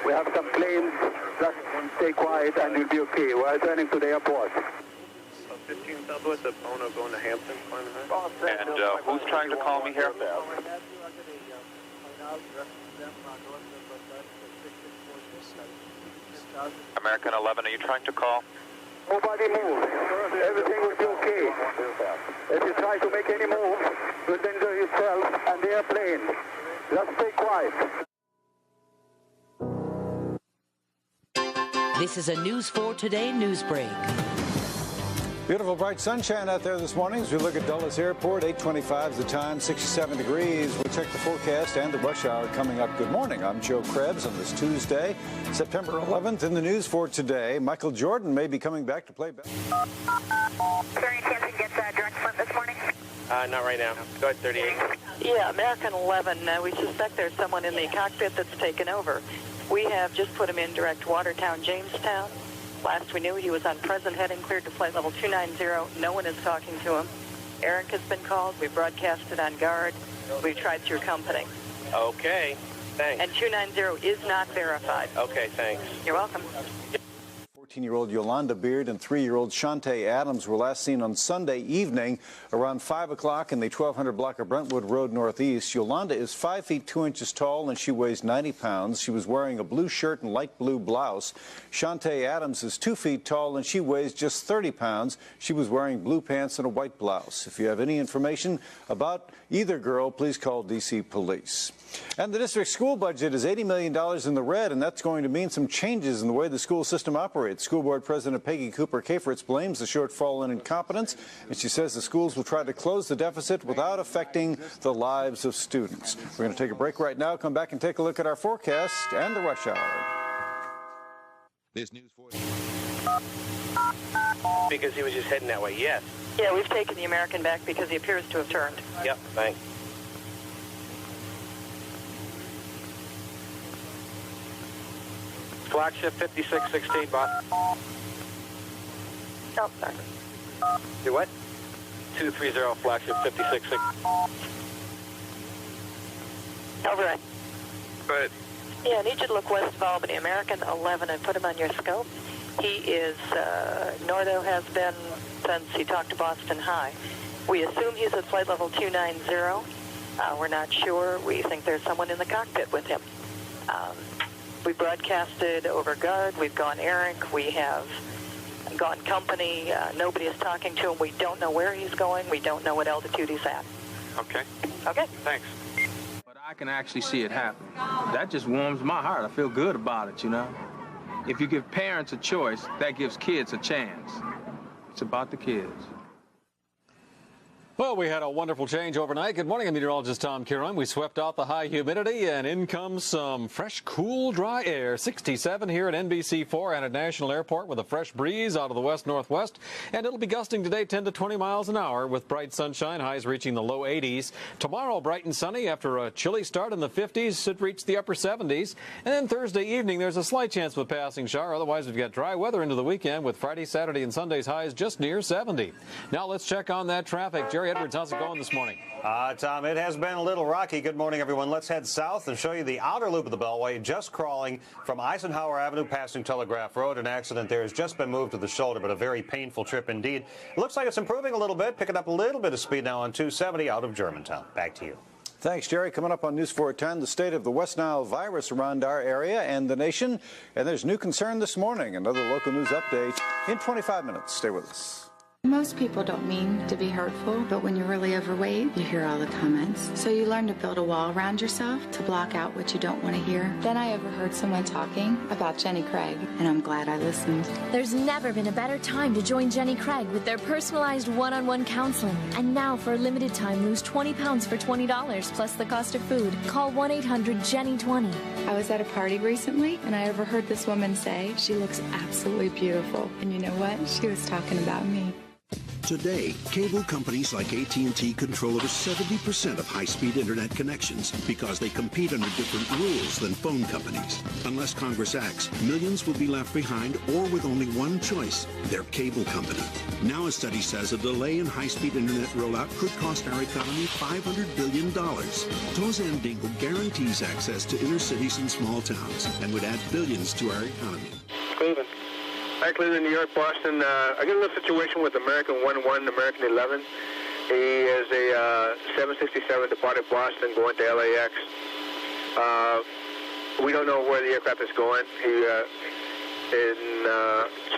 we have some planes. Just stay quiet and you'll be okay. We're turning to the airport. 15 Southwest of Bono going to Hampton. And who's trying to call me here? American 11, are you trying to call? Nobody move. Everything will be okay. If you try to make any move, you'll endanger yourself and the airplane. Just stay quiet. This is a News 4 Today news break. Beautiful bright sunshine out there this morning as we look at Dulles Airport. 8:25 is the time, 67 degrees. We'll check the forecast and the rush hour coming up. Good morning. I'm Joe Krebs on this Tuesday, September 11th. In the news for today, Michael Jordan may be coming back to play back. Is there any chance he gets direct flip this morning? Not right now. Go ahead, 38. Yeah, American 11. We suspect there's someone in the cockpit that's taken over. We have just put him in direct Watertown, Jamestown. Last we knew, he was on present heading, cleared to flight level 290. No one is talking to him. Eric has been called. We broadcasted on guard. We tried through company. Okay, thanks. And 290 is not verified. Okay, thanks. You're welcome. 14-year-old Yolanda Beard and 3-year-old Shantae Adams were last seen on Sunday evening around 5 o'clock in the 1200 block of Brentwood Road Northeast. Yolanda is 5 feet 2 inches tall and she weighs 90 pounds. She was wearing a blue shirt and light blue blouse. Shantae Adams is 2 feet tall and she weighs just 30 pounds. She was wearing blue pants and a white blouse. If you have any information about either girl, please call D.C. Police. And the district school budget is $80 million in the red, and that's going to mean some changes in the way the school system operates. School Board President Peggy Cooper-Kafertz blames the shortfall in incompetence, and she says the schools will try to close the deficit without affecting the lives of students. We're going to take a break right now, come back and take a look at our forecast and the rush hour. This news for because he was just heading that way, yes. Yeah, we've taken the American back because he appears to have turned. Yep, thanks. Flagship 5616, Bob. Oh, sorry. Do what? 230, flagship 5616. Override. Go ahead. Yeah, I need you to look west of Albany, American 11, and put him on your scope. He is, Nordo has been since he talked to Boston High. We assume he's at flight level 290. We're not sure. We think there's someone in the cockpit with him. We broadcasted over guard. We've gone Eric. We have gone company. Nobody is talking to him. We don't know where he's going. We don't know what altitude he's at. Okay. Okay. Thanks. But I can actually see it happen. That just warms my heart. I feel good about it, you know. If you give parents a choice, that gives kids a chance. It's about the kids. Well, we had a wonderful change overnight. Good morning, I'm meteorologist Tom Kieran. We swept out the high humidity, and in comes some fresh, cool, dry air. 67 here at NBC4 and at National Airport with a fresh breeze out of the west-northwest. And it'll be gusting today 10 to 20 miles an hour with bright sunshine, highs reaching the low 80s. Tomorrow, bright and sunny after a chilly start in the 50s, should reach the upper 70s. And then Thursday evening, there's a slight chance of a passing shower. Otherwise, we've got dry weather into the weekend with Friday, Saturday, and Sunday's highs just near 70. Now let's check on that traffic. Jerry Edwards, how's it going this morning? Tom, it has been a little rocky. Good morning, everyone. Let's head south and show you the outer loop of the Beltway, just crawling from Eisenhower Avenue passing Telegraph Road. An accident there has just been moved to the shoulder, but a very painful trip indeed. It looks like it's improving a little bit, picking up a little bit of speed now on 270 out of Germantown. Back to you. Thanks, Jerry. Coming up on News 4 at 10, the state of the West Nile virus around our area and the nation. And there's new concern this morning. Another local news update in 25 minutes. Stay with us. Most people don't mean to be hurtful, but when you're really overweight, you hear all the comments. So you learn to build a wall around yourself to block out what you don't want to hear. Then I overheard someone talking about Jenny Craig, and I'm glad I listened. There's never been a better time to join Jenny Craig with their personalized one-on-one counseling. And now, for a limited time, lose 20 pounds for $20 plus the cost of food. Call 1-800-JENNY20. I was at a party recently, and I overheard this woman say she looks absolutely beautiful. And you know what? She was talking about me. Today, cable companies like AT&T control over 70% of high-speed internet connections because they compete under different rules than phone companies. Unless Congress acts, millions will be left behind or with only one choice, their cable company. Now a study says a delay in high-speed internet rollout could cost our economy $500 billion. Tozan Dingle guarantees access to inner cities and small towns and would add billions to our economy. Cleveland. Hi, Cleveland, New York, Boston. I got a little situation with American 11, American 11. He is a 767 departed Boston going to LAX. We don't know where the aircraft is going. He is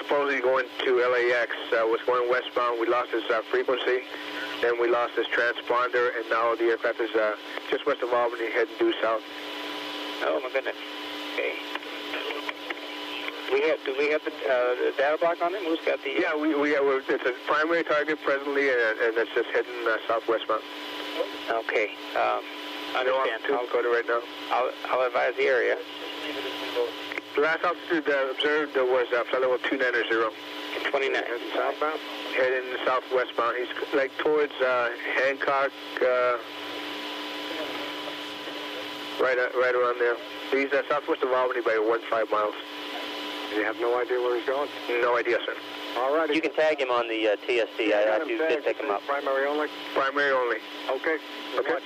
supposedly going to LAX. Was going westbound. We lost his frequency. Then we lost his transponder, and now the aircraft is just west of Albany, heading due south. Oh, my goodness. Okay. Do we have the data block on it? Who's got the... Yeah, it's a primary target presently, and it's just heading southwestbound. Okay. Understand. I'll go to right now. I'll advise the area. The last altitude observed was flight level 290. 29. Southbound? Heading southwestbound. He's like towards Hancock, right around there. He's southwest of Albany by 15 miles. You have no idea where he's going? No idea, sir. All right. You can tag him on the TSC. I did pick him up. Primary only? Primary only. Okay. Okay.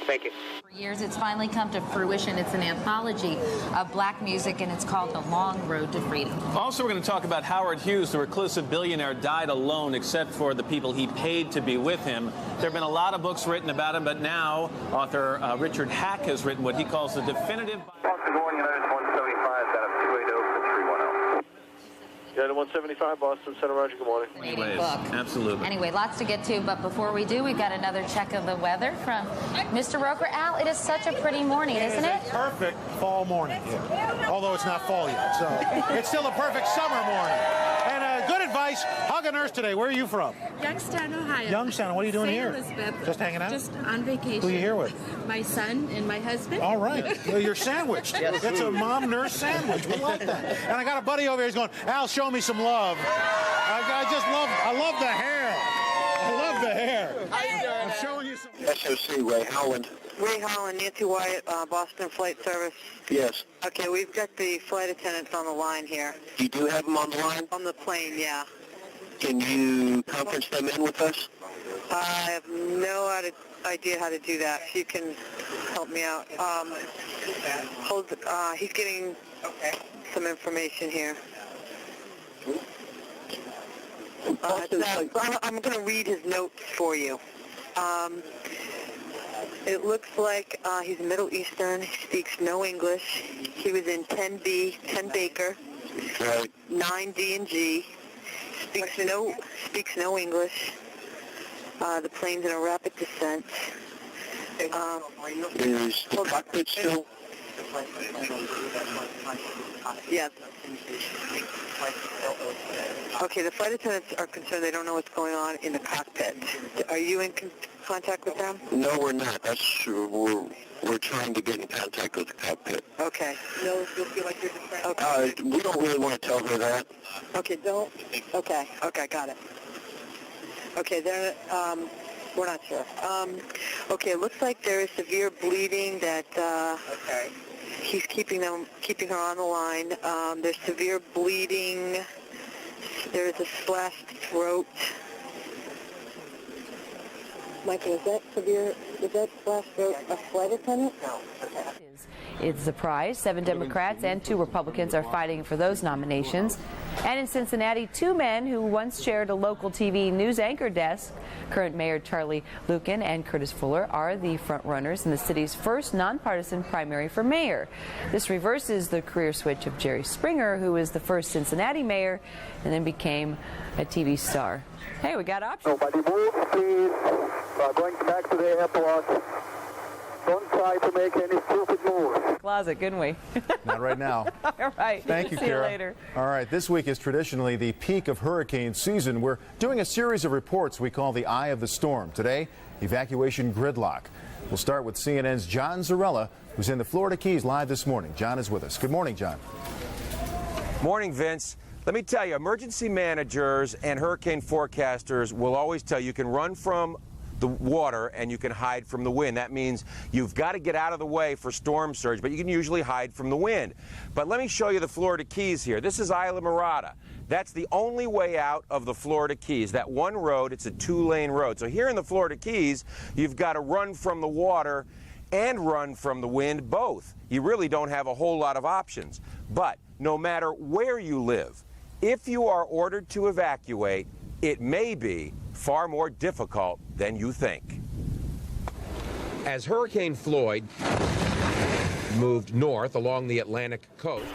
Thank you. For years, it's finally come to fruition. It's an anthology of black music, and it's called The Long Road to Freedom. Also, we're going to talk about Howard Hughes, the reclusive billionaire, died alone except for the people he paid to be with him. There have been a lot of books written about him, but now author Richard Hack has written what he calls the definitive... Boston going United 175 out of 280 for 310. United 175, Boston Center, Roger, good morning. Anyways, absolutely. Anyway, lots to get to, but before we do, we've got another check of the weather from Mr. Roker. Al, it is such a pretty morning, isn't it? Perfect fall morning, although it's not fall yet, so it's still a perfect summer morning. And good advice, hug a nurse today. Where are you from? Youngstown, Ohio. Youngstown, what are you doing here? Elizabeth. Just hanging out? Just on vacation. Who are you here with? My son and my husband. All right. Well, you're sandwiched. It's a mom-nurse sandwich. We like that. And I got a buddy over here who's going, Al, show me some love. I love the hair. I love the hair. I'm showing you some. SOC, Ray Howland. Ray Holland, Nancy Wyatt, Boston Flight Service. Yes. Okay, we've got the flight attendants on the line here. You do have them on the line? On the plane, yeah. Can you conference them in with us? I have no idea how to do that. If you can help me out. He's getting some information here. I'm going to read his notes for you. It looks like he's Middle Eastern. He speaks no English. He was in 10B, 10 Baker, 9D and G. Speaks no English. The plane's in a rapid descent. Is the cockpit still? Yes. Okay, the flight attendants are concerned they don't know what's going on in the cockpit. Are you in contact with them? No, we're not. We're trying to get in contact with the cockpit. Okay. No, you'll feel like you're distracted. Okay. We don't really want to tell her that. Okay, don't. Okay, got it. Okay, we're not sure. Okay, it looks like there is severe bleeding that he's keeping her on the line. There's severe bleeding. There's a slashed throat. Michael, is that severe? Is that slashed throat a flight attendant? No. It's a surprise. 7 Democrats and 2 Republicans are fighting for those nominations. And in Cincinnati, 2 men who once shared a local TV news anchor desk, current Mayor Charlie Luken and Curtis Fuller, are the frontrunners in the city's first nonpartisan primary for mayor. This reverses the career switch of Jerry Springer, who was the first Cincinnati mayor and then became a TV star. Hey, we got options. Nobody move, please. Going back to the airport. Don't try to make any stupid moves. Closet, couldn't we? Not right now. All right. Thank you, See Kara. you later. All right. This week is traditionally the peak of hurricane season. We're doing a series of reports we call the Eye of the Storm. Today, evacuation gridlock. We'll start with CNN's John Zarella, who's in the Florida Keys live this morning. John is with us. Good morning, John. Morning, Vince. Let me tell you, emergency managers and hurricane forecasters will always tell you can run from the water and you can hide from the wind. That means you've got to get out of the way for storm surge, but you can usually hide from the wind. But let me show you the Florida Keys here. This is Isla Mirada. That's the only way out of the Florida Keys. That one road, it's a 2-lane road. So here in the Florida Keys, you've got to run from the water and run from the wind, both. You really don't have a whole lot of options. But no matter where you live, if you are ordered to evacuate, it may be far more difficult than you think. As Hurricane Floyd moved north along the Atlantic coast.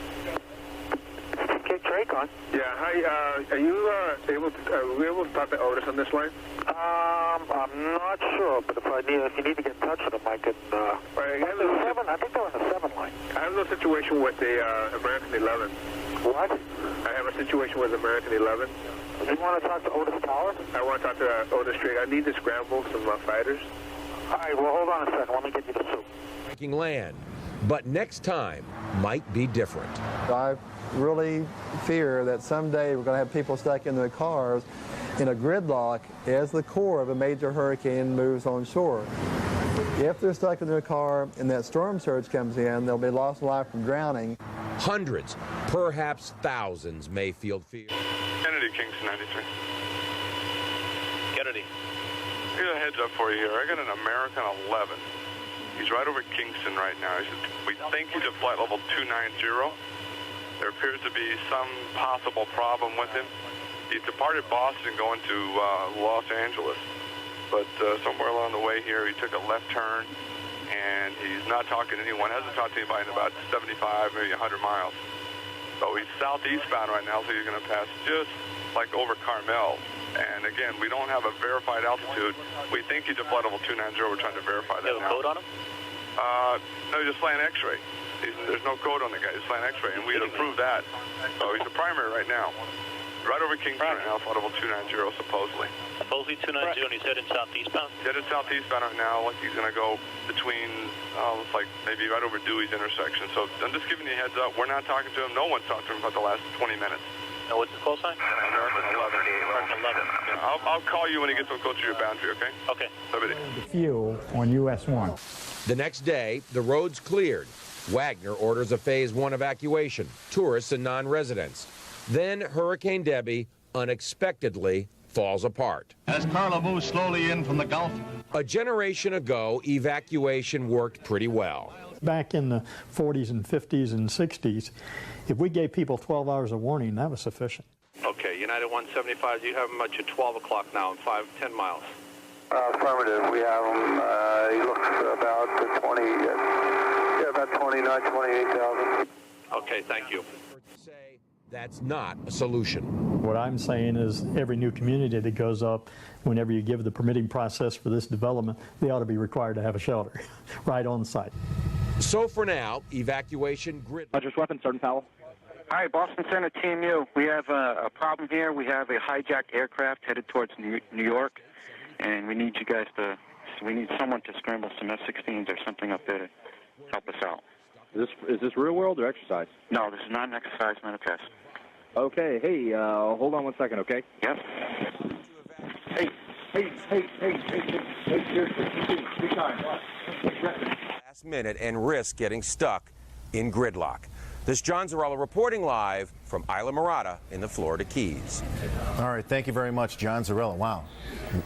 Okay, Drake on. Yeah, hi, are you able to talk to Otis on this line? I'm not sure, but if you need to get in touch with him, I can, I think they're on the 7 line. I have a little situation with the American 11. What? I have a situation with American 11. You want to talk to Otis Tower? I want to talk to Otis Street. I need to scramble some fighters. All right, well, hold on a second. Let me get you the soup. Breaking land. But next time might be different. I really fear that someday we're going to have people stuck in their cars in a gridlock as the core of a major hurricane moves on shore. If they're stuck in their car and that storm surge comes in, they'll be lost alive from drowning. Hundreds, perhaps thousands may feel fear. Kennedy, Kingston 93. Kennedy. I got a heads up for you here. I got an American 11. He's right over Kingston right now. We think he's at flight level 290. There appears to be some possible problem with him. He departed Boston going to Los Angeles, but somewhere along the way here he took a left turn, and he's not talking to anyone, hasn't talked to anybody in about 75, maybe 100 miles. So he's southeastbound right now, so he's going to pass just like over Carmel. And again, we don't have a verified altitude. We think he's at flight level 290. We're trying to verify that now. You have a code on him? No, he's just flying X-ray. There's no code on the guy. He's flying X-ray, and we had approved that. So he's a primary right now. Right over Kingston right now, flight level 290, supposedly. Supposedly 290, and he's headed southeastbound? He's headed southeastbound right now. Like he's going to go between, looks like maybe right over Dewey's intersection. So I'm just giving you a heads up. We're not talking to him. No one's talked to him about the last 20 minutes. Now, what's his call sign? American 11. American 11. Yeah, I'll call you when he gets so close to your boundary, okay? Okay. Fuel on US 1. The next day, the roads cleared. Wagner orders a Phase 1 evacuation, tourists and non-residents. Then Hurricane Debbie unexpectedly falls apart. As Carla moves slowly in from the Gulf. A generation ago, evacuation worked pretty well. Back in the 40s and 50s and 60s, if we gave people 12 hours of warning, that was sufficient. Okay, United 175, you have him at 12 o'clock now in 10 miles. Affirmative. We have him. He looks about 20, about 29, 28,000. Okay, thank you. That's not a solution. What I'm saying is every new community that goes up, whenever you give the permitting process for this development, they ought to be required to have a shelter right on site. So for now, evacuation grid. Roger, weapon, Sergeant Powell. Hi, Boston Center, Team U. We have a problem here. We have a hijacked aircraft headed towards New York, and we need you guys we need someone to scramble some F-16s or something up there to help us out. Is this real world or exercise? No, this is not an exercise, not a test. Okay, hey, hold on 1 second, okay? Yep. Hey, seriously, be kind. Last minute and risk getting stuck in gridlock. This is John Zarella reporting live from Isla Mirada in the Florida Keys. All right, thank you very much, John Zarella. Wow,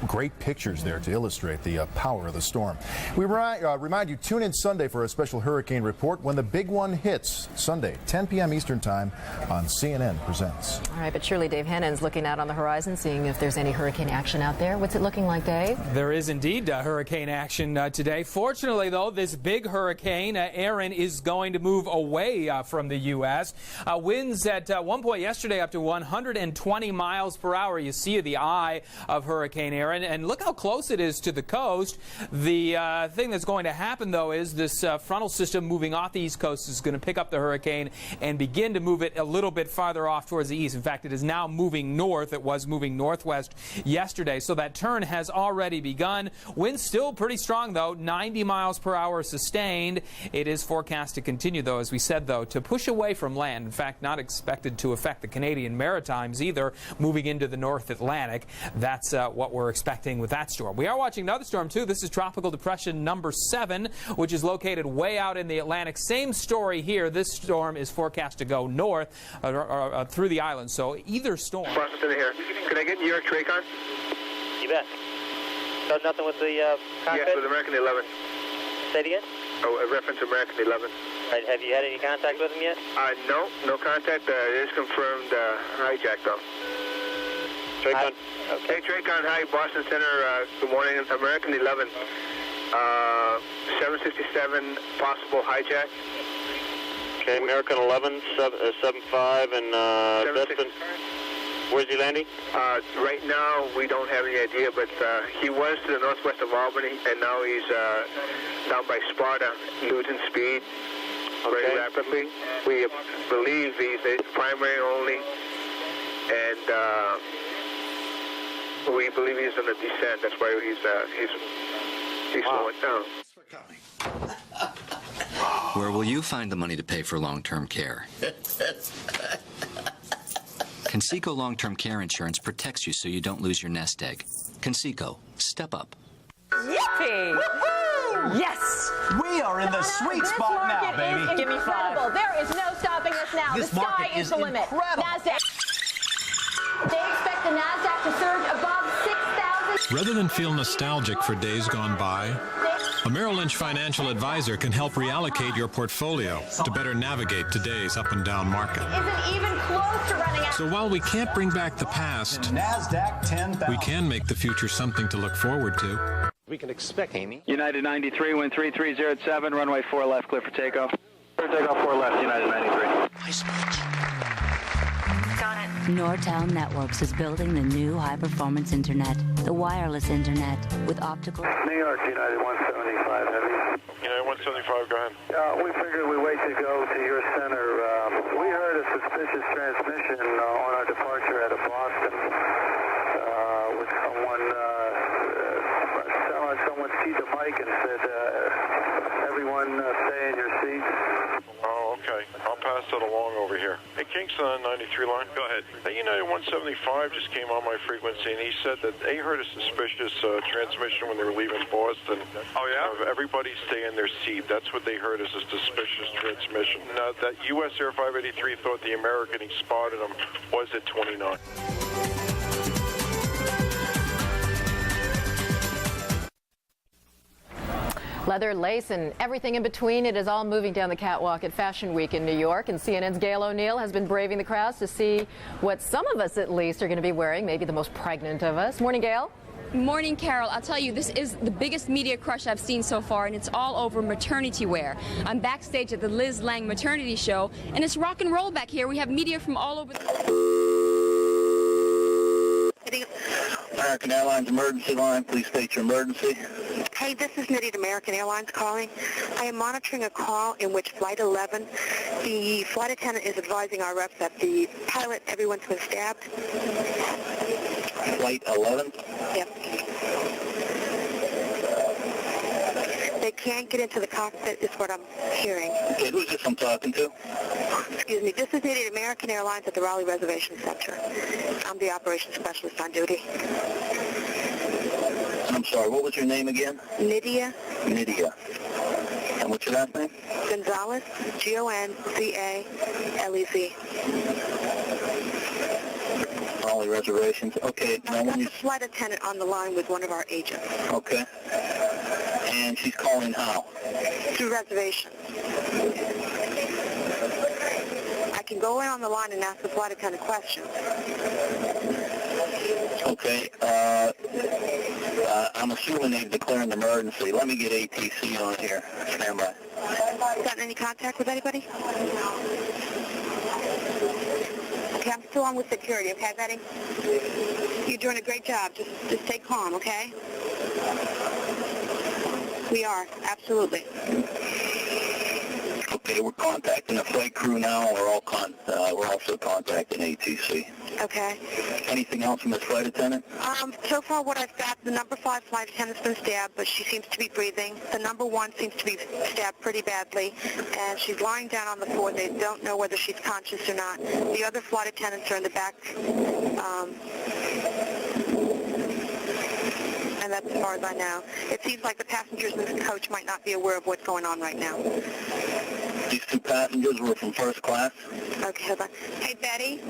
great pictures there to illustrate the power of the storm. We remind you, tune in Sunday for a special hurricane report when the big one hits. Sunday, 10 p.m. Eastern Time on CNN Presents. All right, but surely Dave Hennon's looking out on the horizon, seeing if there's any hurricane action out there. What's it looking like, Dave? There is indeed hurricane action today. Fortunately, though, this big hurricane, Aaron, is going to move away from the U.S. Winds at one point yesterday up to 120 miles per hour. You see the eye of Hurricane Aaron, and look how close it is to the coast. The thing that's going to happen, though, is this frontal system moving off the east coast is going to pick up the hurricane and begin to move it a little bit farther off towards the east. In fact, it is now moving north. It was moving northwest yesterday, so that turn has already begun. Winds still pretty strong, though, 90 miles per hour sustained. It is forecast to continue, though, as we said, though, to push away from land. In fact, not expected to affect the Canadian Maritimes either, moving into the North Atlantic. That's what we're expecting with that storm. We are watching another storm, too. This is Tropical Depression number 7, which is located way out in the Atlantic. Same story here. This storm is forecast to go north through the island. So either storm. Boston Center here. Can I get New York Tracon? You bet. So nothing with the cockpit? Yes, with American 11. Say it again? Oh, a reference to American 11. Right, have you had any contact with him yet? No contact. It is confirmed hijack, though. Tracon. Okay. Hey, Tracon, hi, Boston Center. Good morning. It's American 11. 767, possible hijack. Okay, American 11, 75, and Destin. Where's he landing? Right now, we don't have any idea, but he was to the northwest of Albany, and now he's down by Sparta, losing speed. very rapidly. We believe he's a primary only, and we believe he's in a descent. That's why he's slowing down. Where will you find the money to pay for long-term care? Conseco Long-Term Care Insurance protects you so you don't lose your nest egg. Conseco, step up. Yippee! Yes! We are in the sweet spot now, baby. Give me five. There is no stopping us now. This the sky market is the limit. incredible. NASDAQ. They expect the NASDAQ to surge above 6,000. Rather than feel nostalgic for days gone by, a Merrill Lynch financial advisor can help reallocate your portfolio to better navigate today's up and down market. Isn't even close to running out. So while we can't bring back the past, NASDAQ 10,000. we can make the future something to look forward to. We can expect, Amy. United 93, wind 33 at 7, runway 4 left, clear for takeoff. Clear takeoff 4 left, United 93. Nortel Networks is building the new high-performance internet, the wireless internet, with optical... New York, United 175, heavy. United 175, go ahead. We figured we wait to go to your center. We heard a suspicious transmission on our departure out of Boston with someone keyed the mic and said, everyone stay in your seats. Oh, okay. I'll pass that along over here. Hey, Kingston on 93 line. Go ahead. Hey, United 175 just came on my frequency, and he said that they heard a suspicious transmission when they were leaving Boston. Oh, yeah? Everybody stay in their seat. That's what they heard as a suspicious transmission. Now, that U.S. Air 583 thought the American he spotted him was at 29. Leather, lace, and everything in between. It is all moving down the catwalk at Fashion Week in New York. And CNN's Gail O'Neill has been braving the crowds to see what some of us, at least, are going to be wearing, maybe the most pregnant of us. Morning, Gail. Morning, Carol. I'll tell you, this is the biggest media crush I've seen so far, and it's all over maternity wear. I'm backstage at the Liz Lang maternity show, and it's rock and roll back here. We have media from all over American Airlines emergency line. Please state your emergency. Hey, this is Nitty at American Airlines calling. I am monitoring a call in which Flight 11, the flight attendant is advising our reps that the pilot, everyone's been stabbed. Flight 11? Yep. They can't get into the cockpit is what I'm hearing. Okay, who's this I'm talking to? Excuse me, this is Nitty at American Airlines at the Raleigh Reservation Center. I'm the operations specialist on duty. I'm sorry, what was your name again? Nydia. Nydia. And what's your last name? Gonzalez, Gonzalez. Raleigh Reservations. Okay. Now when you... flight attendant on the line with one of our agents. Okay. And she's calling how? Through reservations. I can go in on the line and ask the flight attendant questions. Okay. I'm assuming they've declared an emergency. Let me get ATC on here. Stand by. Got any contact with anybody? Okay, I'm still on with security, okay, Betty? You're doing a great job. Just stay calm, okay? We are, absolutely. Okay, we're contacting the flight crew now. We're also contacting ATC. Okay. Anything else from this flight attendant? So far what I've got, the number 5 flight attendant's been stabbed, but she seems to be breathing. The number 1 seems to be stabbed pretty badly, and she's lying down on the floor. They don't know whether she's conscious or not. The other flight attendants are in the back, and that's as far as I know. It seems like the passengers in the coach might not be aware of what's going on right now. These 2 passengers were from first class? Okay, hold on. Hey, Betty,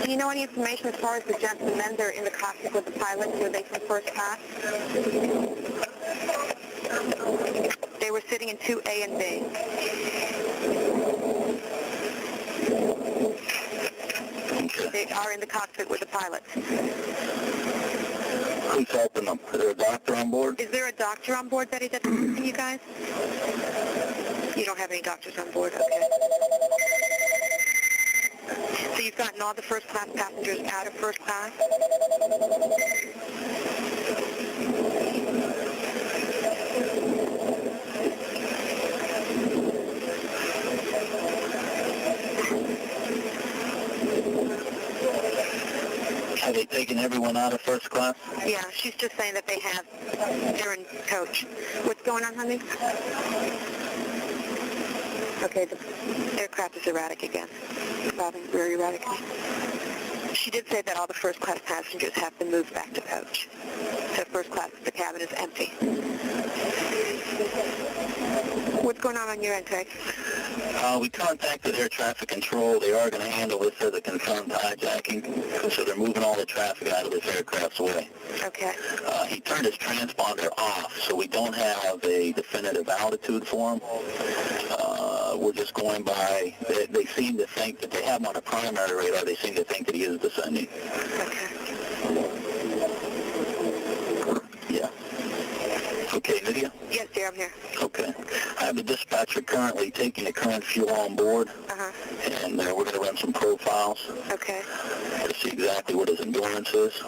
do you know any information as far as the gentlemen that are in the cockpit with the pilot? Were they from first class? They were sitting in 2A and B. They are in the cockpit with the pilots. Who's helping them? Is there a doctor on board? Is there a doctor on board, Betty, that's helping you guys? You don't have any doctors on board, okay. So you've gotten all the first class passengers out of first class? Have they taken everyone out of first class? Yeah, she's just saying that they have. They're in coach. What's going on, honey? Okay, the aircraft is erratic again. Bobbing very erratically. She did say that all the first class passengers have been moved back to coach. So first class, the cabin is empty. What's going on your end, Craig? We contacted air traffic control. They are going to handle this as a confirmed hijacking, so they're moving all the traffic out of this aircraft's way. Okay. He turned his transponder off, so we don't have a definitive altitude for him. We're just going by, they seem to think that they have him on a primary radar. They seem to think that he is descending. Okay. Yeah. Okay, Lydia? Yes, dear, I'm here. Okay. I have the dispatcher currently taking the current fuel on board, and we're going to run some profiles okay. to see exactly what his endurance is.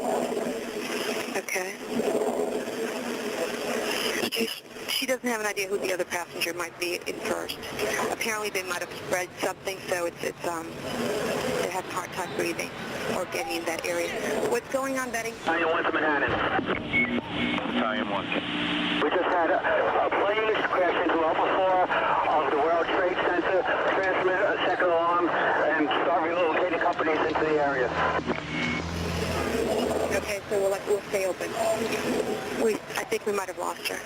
Okay. She doesn't have an idea who the other passenger might be in first. Apparently they might have spread something, so they have a hard time breathing or getting in that area. What's going on, Betty? Italian 1 to Manhattan. Italian 1. We just had a plane crash into Level 4 of the World Trade Center, transmit a second alarm, and start relocating companies into the area. Okay, so we'll stay open. I think we might have lost her.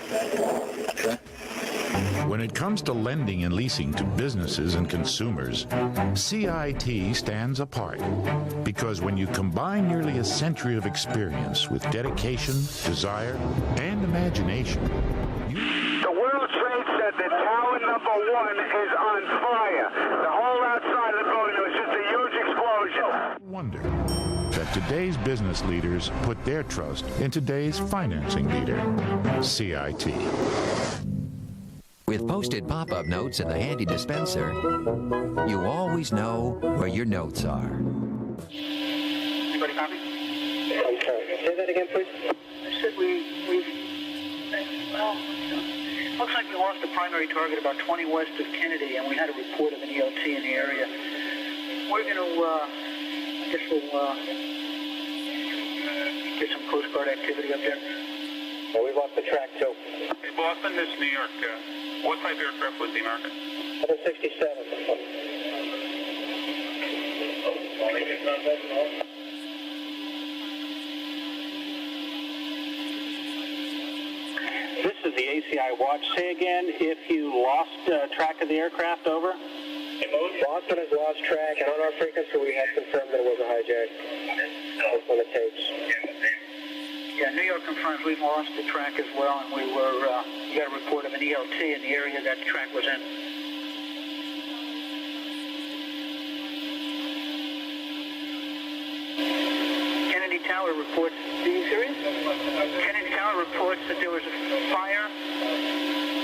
Okay. When it comes to lending and leasing to businesses and consumers, CIT stands apart because when you combine nearly a century of experience with dedication, desire, and imagination, The World Trade Center, tower number 1 is on fire. The whole outside of the building was just a huge explosion. wonder that today's business leaders put their trust in today's financing leader, CIT. With posted pop-up notes and the handy dispenser, you always know where your notes are. Anybody copy? I'm sorry. Say that again, please. I said looks like we lost the primary target about 20 west of Kennedy, and we had a report of an ELT in the area. We're going to, I guess we'll get some Coast Guard activity up there. Well, we lost the track, too. Boston, this is New York. What type of aircraft was the American? 767. This is the ACI watch. Say again, if you lost track of the aircraft, over? Boston has lost track, and on our frequency we have confirmed that it was a hijack. That's on the tapes. Yeah, New York confirms we've lost the track as well, and we got a report of an ELT in the area that track was in. Kennedy Tower reports, are you serious? Kennedy Tower reports that there was a fire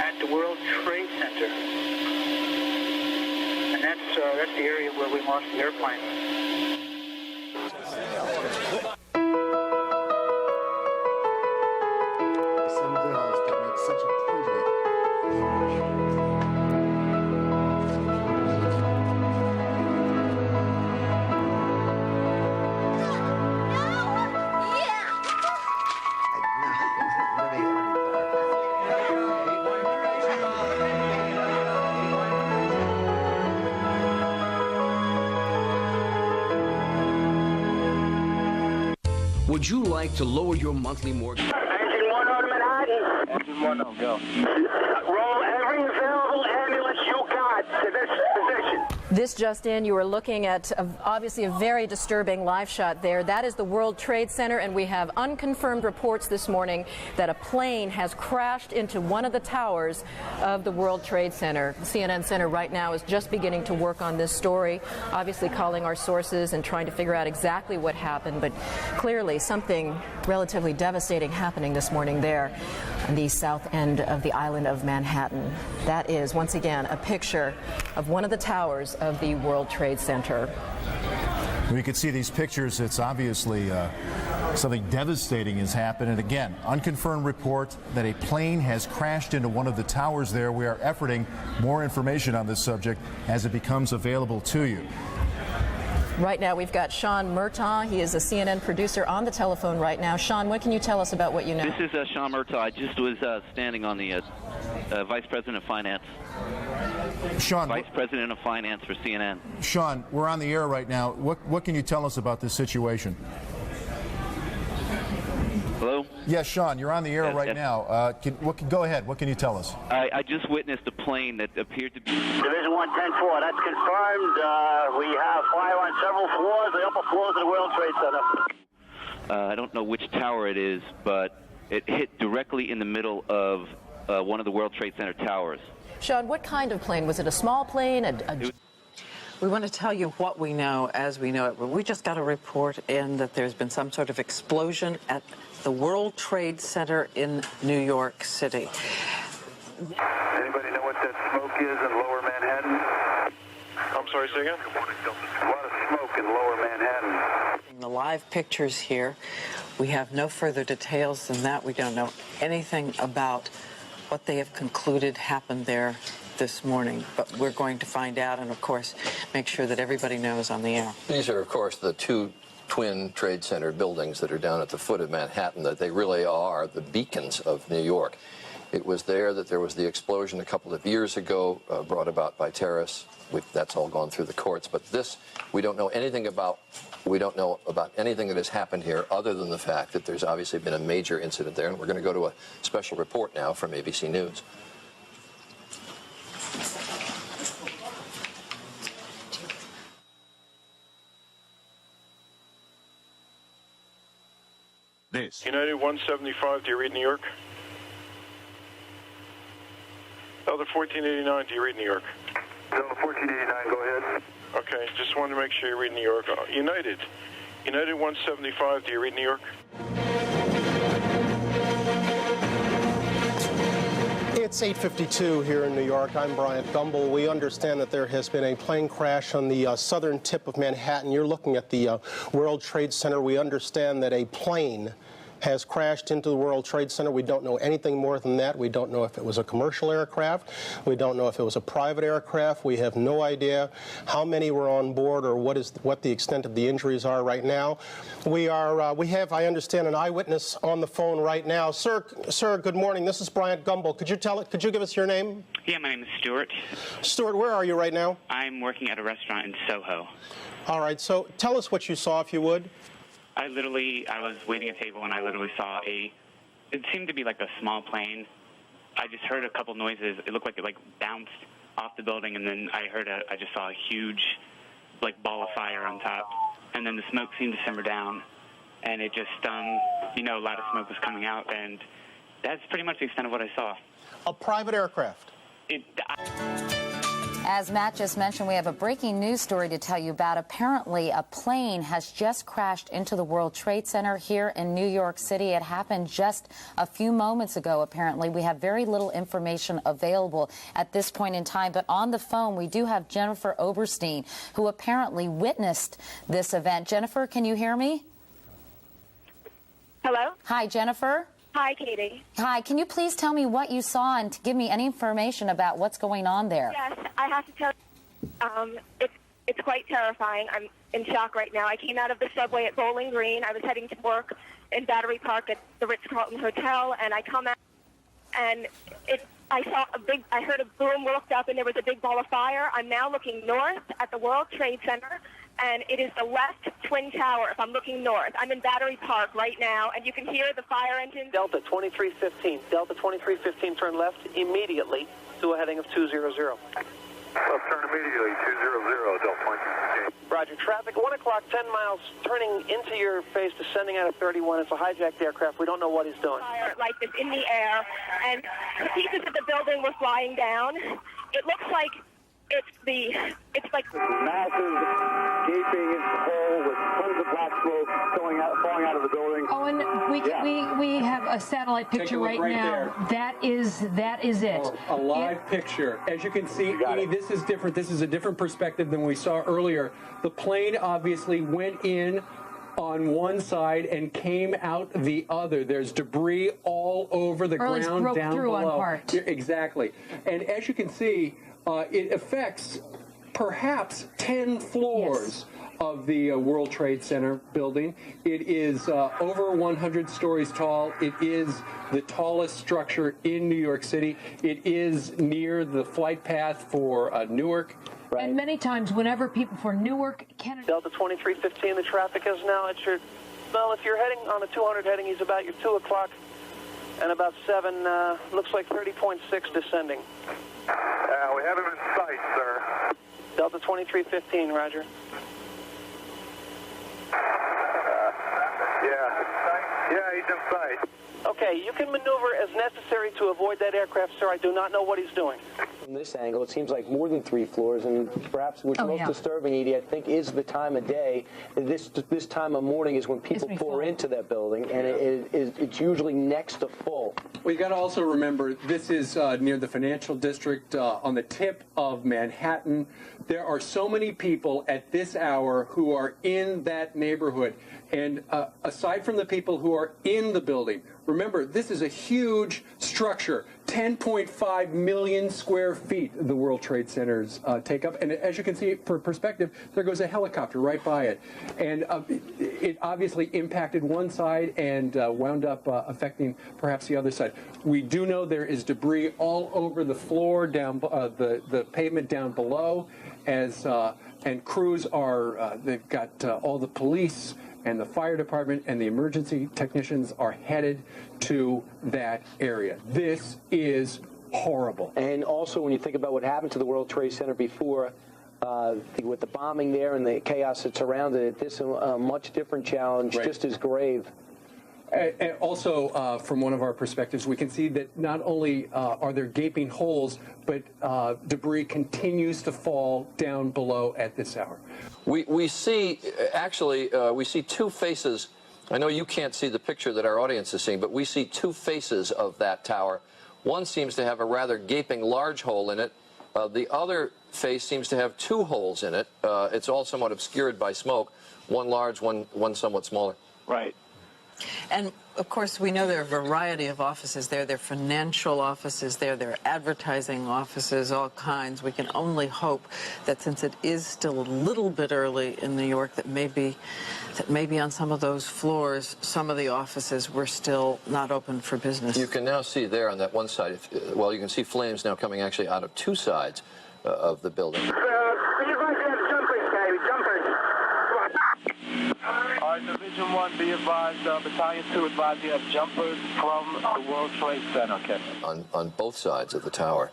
at the World Trade Center. And that's the area where we lost the airplane. Would you like to lower your monthly mortgage? Engine 1 on Manhattan. Engine 1 on, go. Roll every available ambulance you got to this position. This just in, you are looking at obviously a very disturbing live shot there. That is the World Trade Center, and we have unconfirmed reports this morning that a plane has crashed into one of the towers of the World Trade Center. The CNN Center right now is just beginning to work on this story, obviously calling our sources and trying to figure out exactly what happened, but clearly something relatively devastating happening this morning there on the south end of the island of Manhattan. That is, once again, a picture of one of the towers of the World Trade Center. We could see these pictures. It's obviously something devastating has happened. And again, unconfirmed report that a plane has crashed into one of the towers there. We are efforting more information on this subject as it becomes available to you. Right now, we've got Sean Murtaugh. He is a CNN producer on the telephone right now. Sean, what can you tell us about what you know? This is Sean Murtaugh. I just was standing on the Vice President of Finance. Sean, Vice President of Finance for CNN. Sean, we're on the air right now. What can you tell us about this situation? Hello? Yes, Sean, you're on the air right now. Go ahead. What can you tell us? I just witnessed a plane that appeared to be... Division 110-4, that's confirmed. We have fire on several floors, the upper floors of the World Trade Center. I don't know which tower it is, but it hit directly in the middle of one of the World Trade Center towers. Sean, what kind of plane? Was it a small plane? We want to tell you what we know as we know it. We just got a report in that there's been some sort of explosion at the World Trade Center in New York City. Anybody know what that smoke is in Lower Manhattan? I'm sorry, say again? A lot of smoke in Lower Manhattan. The live pictures here, we have no further details than that. We don't know anything about what they have concluded happened there this morning, but we're going to find out and, of course, make sure that everybody knows on the air. These are, of course, the two twin Trade Center buildings that are down at the foot of Manhattan, that they really are the beacons of New York. It was there that there was the explosion a couple of years ago brought about by terrorists. That's all gone through the courts, but this we don't know anything about. We don't know about anything that has happened here other than the fact that there's obviously been a major incident there, and we're going to go to a special report now from ABC News. This. United 175, do you read New York? Delta 1489, do you read New York? Delta 1489, go ahead. Okay, just wanted to make sure you read New York. United 175, do you read New York? It's 8:52 here in New York. I'm Bryant Gumbel. We understand that there has been a plane crash on the southern tip of Manhattan. You're looking at the World Trade Center. We understand that a plane has crashed into the World Trade Center. We don't know anything more than that. We don't know if it was a commercial aircraft. We don't know if it was a private aircraft. We have no idea how many were on board or what the extent of the injuries are right now. We have, I understand, an eyewitness on the phone right now. Sir, good morning. This is Bryant Gumbel. Could you give us your name? Yeah, my name is Stuart. Stuart, where are you right now? I'm working at a restaurant in Soho. All right, so tell us what you saw, if you would. I was waiting at a table and I literally saw it seemed to be like a small plane. I just heard a couple noises. It looked like it bounced off the building, and then I just saw a huge ball of fire on top. And then the smoke seemed to simmer down, and it just, a lot of smoke was coming out, and that's pretty much the extent of what I saw. A private aircraft? As Matt just mentioned, we have a breaking news story to tell you about. Apparently, a plane has just crashed into the World Trade Center here in New York City. It happened just a few moments ago, apparently. We have very little information available at this point in time. But on the phone, we do have Jennifer Oberstein, who apparently witnessed this event. Jennifer, can you hear me? Hello? Hi, Jennifer. Hi, Katie. Hi, can you please tell me what you saw and to give me any information about what's going on there? Yes, I have to tell you, it's quite terrifying. I'm in shock right now. I came out of the subway at Bowling Green. I was heading to work in Battery Park at the Ritz-Carlton Hotel, and I come out, and I heard a boom, looked up, and there was a big ball of fire. I'm now looking north at the World Trade Center, and it is the left twin tower if I'm looking north. I'm in Battery Park right now, and you can hear the fire engine. Delta 2315. Delta 2315, turn left immediately to a heading of 200. Left turn immediately, 200, Delta 2315. Roger. Traffic, 1 o'clock, 10 miles, turning into your face, descending out of 31. It's a hijacked aircraft. We don't know what he's doing. Fire like this in the air, and pieces of the building were flying down. It looks like it's like massive gaping hole with tons of black smoke falling out of the building. Owen, we have a satellite picture right now. There. That is it. A live picture. As you can see, Edie, this is different. This is a different perspective than we saw earlier. The plane obviously went in on one side and came out the other. There's debris all over the ground broke down through below. On part. Exactly. And as you can see, it affects perhaps 10 floors. of the World Trade Center building. It is over 100 stories tall. It is the tallest structure in New York City. It is near the flight path for Newark. Right. And many times, whenever people for Newark, Kennedy. Delta 2315, the traffic is now at your, well, if you're heading on the 200 heading, he's about your 2 o'clock and about 7, looks like 30.6 descending. We have him in sight, sir. Delta 2315, roger. Yeah, he's in sight. Okay, you can maneuver as necessary to avoid that aircraft, sir. I do not know what he's doing. From this angle, it seems like more than 3 floors, and perhaps what's most disturbing, Edie, I think, is the time of day. This time of morning is when people pour into that building, and it's usually next to full. Well, you got to also remember, this is near the financial district on the tip of Manhattan. There are so many people at this hour who are in that neighborhood. And aside from the people who are in the building, remember, this is a huge structure, 10.5 million square feet the World Trade Centers take up. And as you can see, for perspective, there goes a helicopter right by it. And it obviously impacted one side and wound up affecting perhaps the other side. We do know there is debris all over the floor, down the pavement down below, and crews are, they've got all the police and the fire department and the emergency technicians are headed to that area. This is horrible. And also, when you think about what happened to the World Trade Center before, with the bombing there and the chaos that surrounded it, this is a much different challenge, just as grave. And also, from one of our perspectives, we can see that not only are there gaping holes, but debris continues to fall down below at this hour. We see, actually, we see 2 faces. I know you can't see the picture that our audience is seeing, but we see 2 faces of that tower. One seems to have a rather gaping large hole in it. The other face seems to have 2 holes in it. It's all somewhat obscured by smoke, one large, one somewhat smaller. Right. And, of course, we know there are a variety of offices there. There are financial offices there. There are advertising offices, all kinds. We can only hope that since it is still a little bit early in New York, that maybe on some of those floors, some of the offices were still not open for business. You can now see there on that one side, well, you can see flames now coming actually out of 2 sides of the building. All right, Division 1, be advised, Battalion 2 advised you have jumpers from the World Trade Center, okay? On both sides of the tower.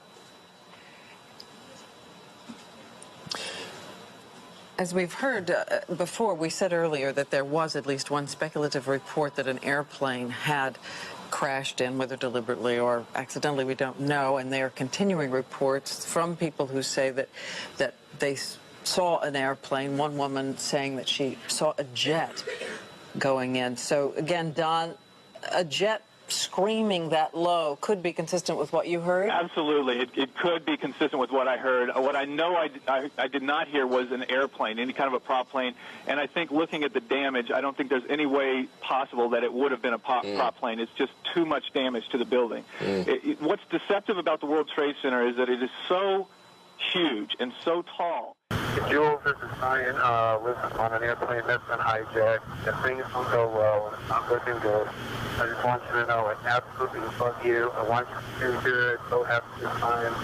As we've heard before, we said earlier that there was at least one speculative report that an airplane had crashed in, whether deliberately or accidentally, we don't know. And there are continuing reports from people who say that they saw an airplane, one woman saying that she saw a jet going in. So again, Don, a jet screaming that low could be consistent with what you heard? Absolutely. It could be consistent with what I heard. What I know I did not hear was an airplane, any kind of a prop plane. And I think looking at the damage, I don't think there's any way possible that it would have been a prop plane. It's just too much damage to the building. What's deceptive about the World Trade Center is that it is so huge and so tall. Jules, this is Ryan. Listen, on an airplane that's been hijacked, if things don't go well, it's not looking good. I just want you to know I absolutely love you. I want you to do good. So happy to time.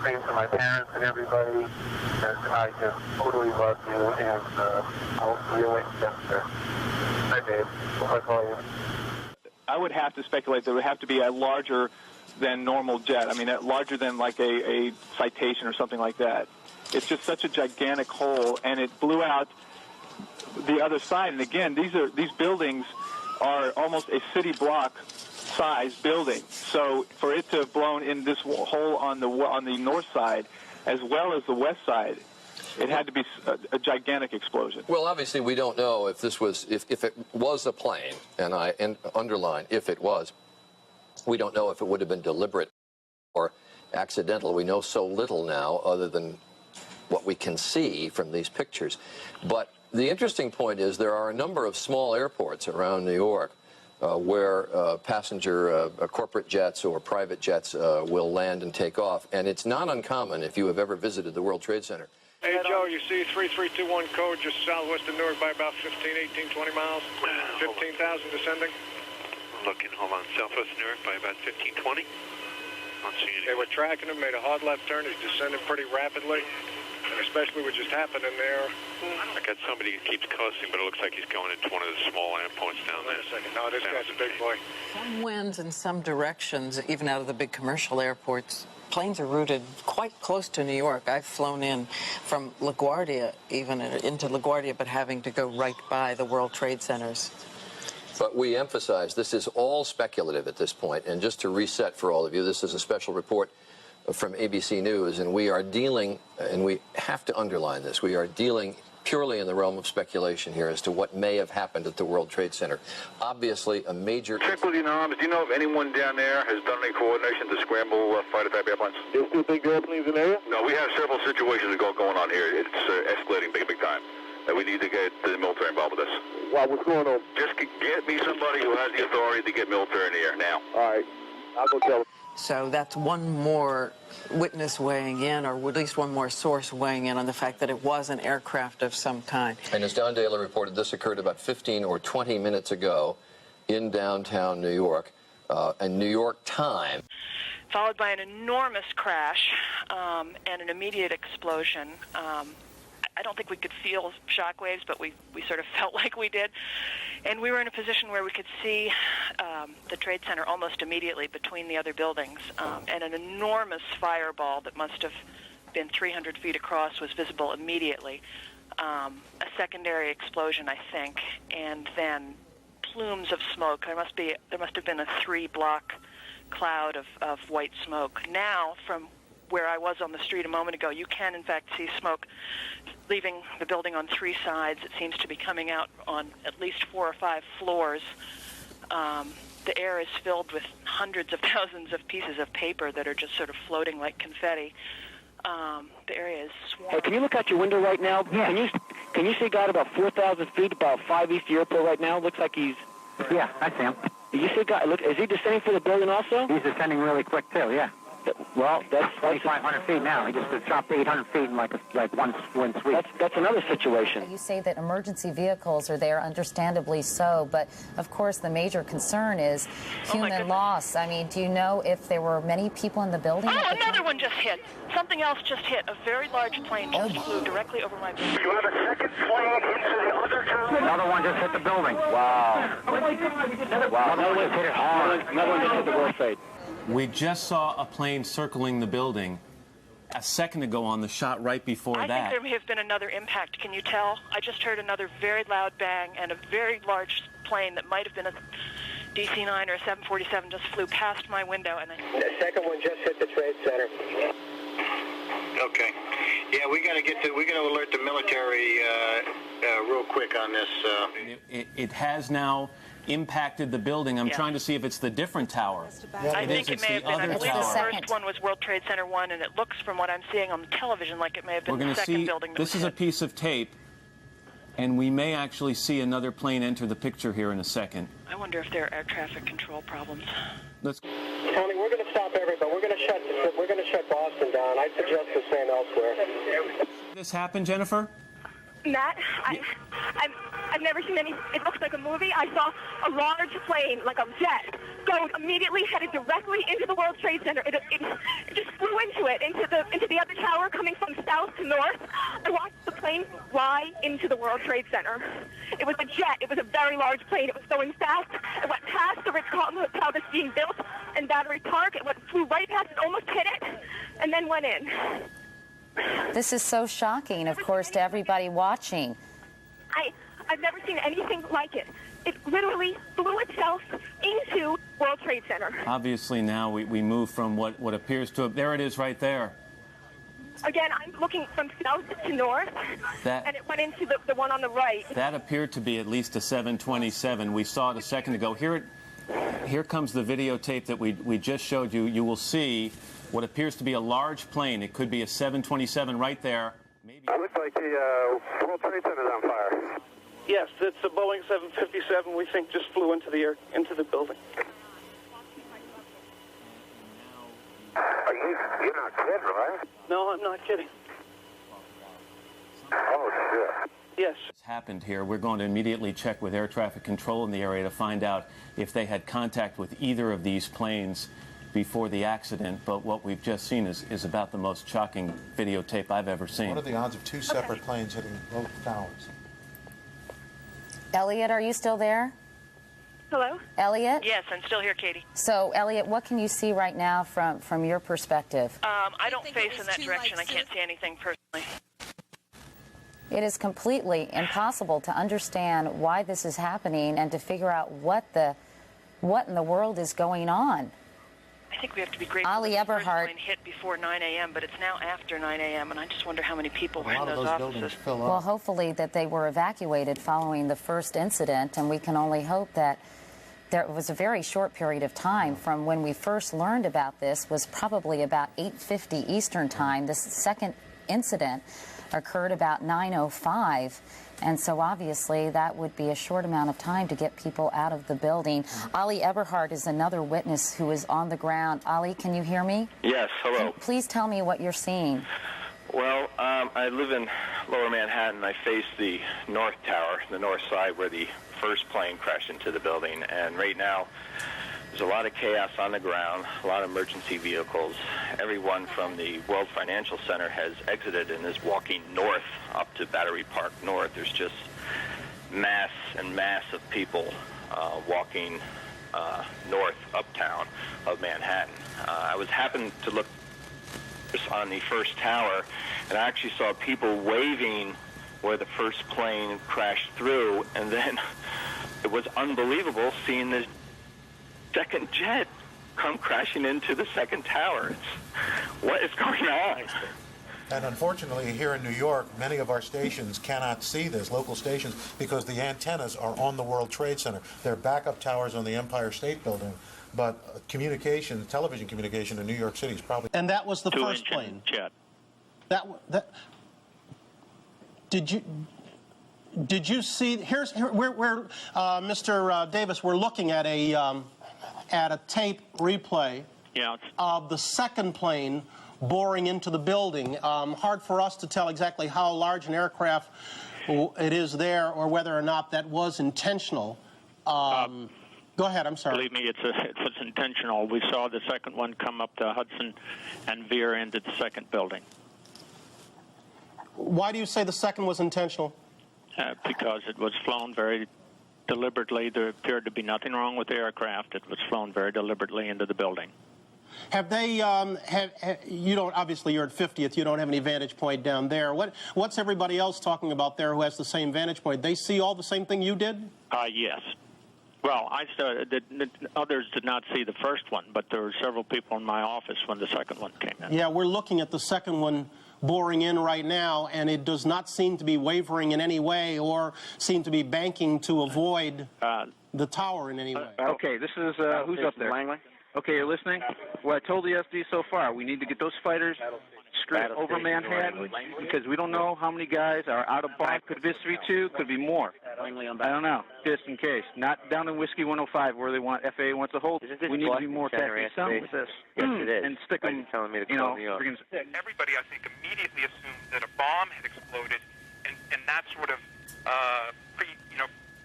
Same to my parents and everybody. And I just totally love you, and I'll see you later. Hi, Dave. I'll call you. I would have to speculate that it would have to be a larger than normal jet. I mean, larger than like a Citation or something like that. It's just such a gigantic hole, and it blew out the other side. And again, these buildings are almost a city block size building. So for it to have blown in this hole on the north side as well as the west side, it had to be a gigantic explosion. Well, obviously, we don't know if this was if it was a plane, and I underline if it was. We don't know if it would have been deliberate or accidental. We know so little now, other than what we can see from these pictures. But the interesting point is there are a number of small airports around New York where passenger corporate jets or private jets will land and take off. And it's not uncommon, if you have ever visited the World Trade Center, Hey, Joe, you see 3321 code just southwest of Newark by about 15, 18, 20 miles, 15,000 descending. Looking, hold on, southwest Newark by about 15, 20. Not seeing anything. They were tracking him, made a hard left turn. He's descending pretty rapidly, and especially what just happened in there. I got somebody who keeps cussing, but it looks like he's going into one of the small endpoints down there. No, this guy's a big boy. Some winds in some directions, even out of the big commercial airports. Planes are routed quite close to New York. I've flown in from LaGuardia, even into LaGuardia, but having to go right by the World Trade Centers. But we emphasize this is all speculative at this point. And just to reset for all of you, this is a special report from ABC News, and we are dealing, and we have to underline this, we are dealing purely in the realm of speculation here as to what may have happened at the World Trade Center. Obviously, a major... Check with your arms. Do you know if anyone down there has done any coordination to scramble fighter-type airplanes? You still think the airplanes in the area? No, we have several situations going on here. It's escalating big time. We need to get the military involved with this. Wow, what's going on? Just get me somebody who has the authority to get military in the air now. All right. I'll go tell them. So that's one more witness weighing in, or at least one more source weighing in on the fact that it was an aircraft of some kind. And as Don Daly reported, this occurred about 15 or 20 minutes ago in downtown New York, and New York time. Followed by an enormous crash and an immediate explosion. I don't think we could feel shockwaves, but we sort of felt like we did. And we were in a position where we could see the Trade Center almost immediately between the other buildings. And an enormous fireball that must have been 300 feet across was visible immediately. A secondary explosion, I think, and then plumes of smoke. There must have been a 3-block cloud of white smoke. Now, from where I was on the street a moment ago, you can, in fact, see smoke leaving the building on 3 sides. It seems to be coming out on at least 4 or 5 floors. The air is filled with hundreds of thousands of pieces of paper that are just sort of floating like confetti. The area is swarming. Hey, can you look out your window right now? Yeah. Can you see a guy at about 4,000 feet, about 5 east of the airport right now? Looks like he's... Yeah, I see him. You see a guy, look, is he descending for the building also? He's descending really quick, too, yeah. Well, that's 2,500 feet now. He just dropped 800 feet in like one sweep. That's another situation. You say that emergency vehicles are there, understandably so, but of course the major concern is human loss. I mean, do you know if there were many people in the building? Oh, another one just hit. Something else just hit. A very large plane just flew directly over my building. You have a second plane into the other tower. Another one just hit the building. Wow. Another one hit it hard. Another one just hit the World Trade. We just saw a plane circling the building a second ago on the shot right before that. I think there may have been another impact. Can you tell? I just heard another very loud bang, and a very large plane that might have been a DC-9 or a 747 just flew past my window. And the second one just hit the Trade Center. Okay. Yeah, we got to alert the military real quick on this. It has now impacted the building. I'm trying to see if it's the different tower. I think it may have been. I believe the first one was World Trade Center 1, and it looks, from what I'm seeing on the television, like it may have been the second building. This is a piece of tape, and we may actually see another plane enter the picture here in a second. I wonder if there are air traffic control problems. Tony, we're going to stop everybody. We're going to shut Boston down. I suggest the same elsewhere. This happened, Jennifer? Matt, I've never seen any. It looks like a movie. I saw a large plane, like a jet, go immediately headed directly into the World Trade Center. It just flew into it, into the other tower, coming from south to north. I watched the plane fly into the World Trade Center. It was a jet. It was a very large plane. It was going fast. It went past the Ritz-Carlton Hotel that's being built in Battery Park. It flew right past it, almost hit it, and then went in. This is so shocking, of course, to everybody watching. I've never seen anything like it. It literally flew itself into World Trade Center. Obviously now we move from what appears to... There it is right there. Again, I'm looking from south to north, and it went into the one on the right. That appeared to be at least a 727. We saw it a second ago. Here comes the videotape that we just showed you. You will see what appears to be a large plane. It could be a 727 right there. Maybe. It looks like the World Trade Center is on fire. Yes, it's a Boeing 757. We think just flew into the building. You're not kidding, right? No, I'm not kidding. Yes. Happened here. We're going to immediately check with air traffic control in the area to find out if they had contact with either of these planes before the accident. But what we've just seen is about the most shocking videotape I've ever seen. What are the odds of two separate planes hitting both towers? Elliot, are you still there? Hello? Elliot? Yes, I'm still here, Katie. So, Elliot, what can you see right now from your perspective? I don't face in that direction. I can't see anything personally. It is completely impossible to understand why this is happening and to figure out what in the world is going on. I think we have to be grateful Ali that the first Eberhard plane hit before 9 a.m., but it's now after 9 a.m., and I just wonder how many people were in those offices. Well, hopefully that they were evacuated following the first incident, and we can only hope that there was a very short period of time from when we first learned about this was probably about 8:50 Eastern Time. This second incident occurred about 9:05, and so obviously that would be a short amount of time to get people out of the building. Ali Eberhard is another witness who is on the ground. Ali, can you hear me? Yes, hello. Please tell me what you're seeing. Well, I live in Lower Manhattan. I face the north tower, the north side where the first plane crashed into the building, and right now there's a lot of chaos on the ground, a lot of emergency vehicles. Everyone from the World Financial Center has exited and is walking north up to Battery Park North. There's just mass and mass of people walking north uptown of Manhattan. I happened to look on the first tower, and I actually saw people waving where the first plane crashed through, and then it was unbelievable seeing this second jet come crashing into the second tower. What is going on? And unfortunately, here in New York, many of our stations cannot see this, local stations, because the antennas are on the World Trade Center. They're backup towers on the Empire State Building, but communication, television communication in New York City is probably... And that was the first plane? Jet. Did you see? We're Mr. Davis. We're looking at a tape replay of the second plane boring into the building. Hard for us to tell exactly how large an aircraft it is there, or whether or not that was intentional. Go ahead. I'm sorry. Believe me, it's intentional. We saw the second one come up to Hudson and veer into the second building. Why do you say the second was intentional? Because it was flown very deliberately. There appeared to be nothing wrong with the aircraft. It was flown very deliberately into the building. Have they? You don't. Obviously, you're at 50th. You don't have any vantage point down there. What's everybody else talking about there who has the same vantage point? They see all the same thing you did? Yes. Well, others did not see the first one, but there were several people in my office when the second one came in. Yeah, we're looking at the second one boring in right now, and it does not seem to be wavering in any way or seem to be banking to avoid the tower in any way. Okay, this is, who's up there? Langley. Okay, you're listening? What I told the SD so far, we need to get those fighters straight over Manhattan, because we don't know how many guys are out of bomb. Could be 3-2, could be more. I don't know, just in case. Not down in Whiskey 105 where they want, FAA wants to hold. We need to be more tactically sound with this. Yes, it is. And stick them, telling me to call New York. Everybody, I think, immediately assumed that a bomb had exploded, and that sort of,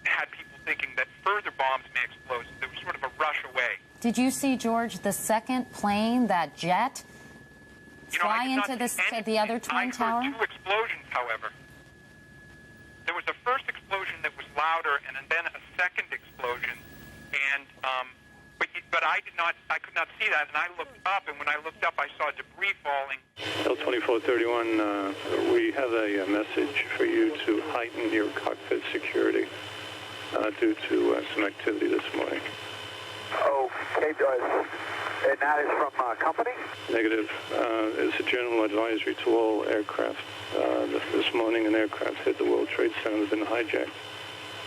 had people thinking that further bombs may explode. So there was sort of a rush away. Did you see, George, the second plane, that jet, fly into the other Twin Tower? I heard two explosions, however. There was a first explosion that was louder, and then a second explosion. And but I could not see that, and I looked up, and when I looked up, I saw debris falling. L2431, we have a message for you to heighten your cockpit security due to some activity this morning. Okay, and that is from company? Negative. It's a general advisory to all aircraft. This morning, an aircraft hit the World Trade Center and has been hijacked.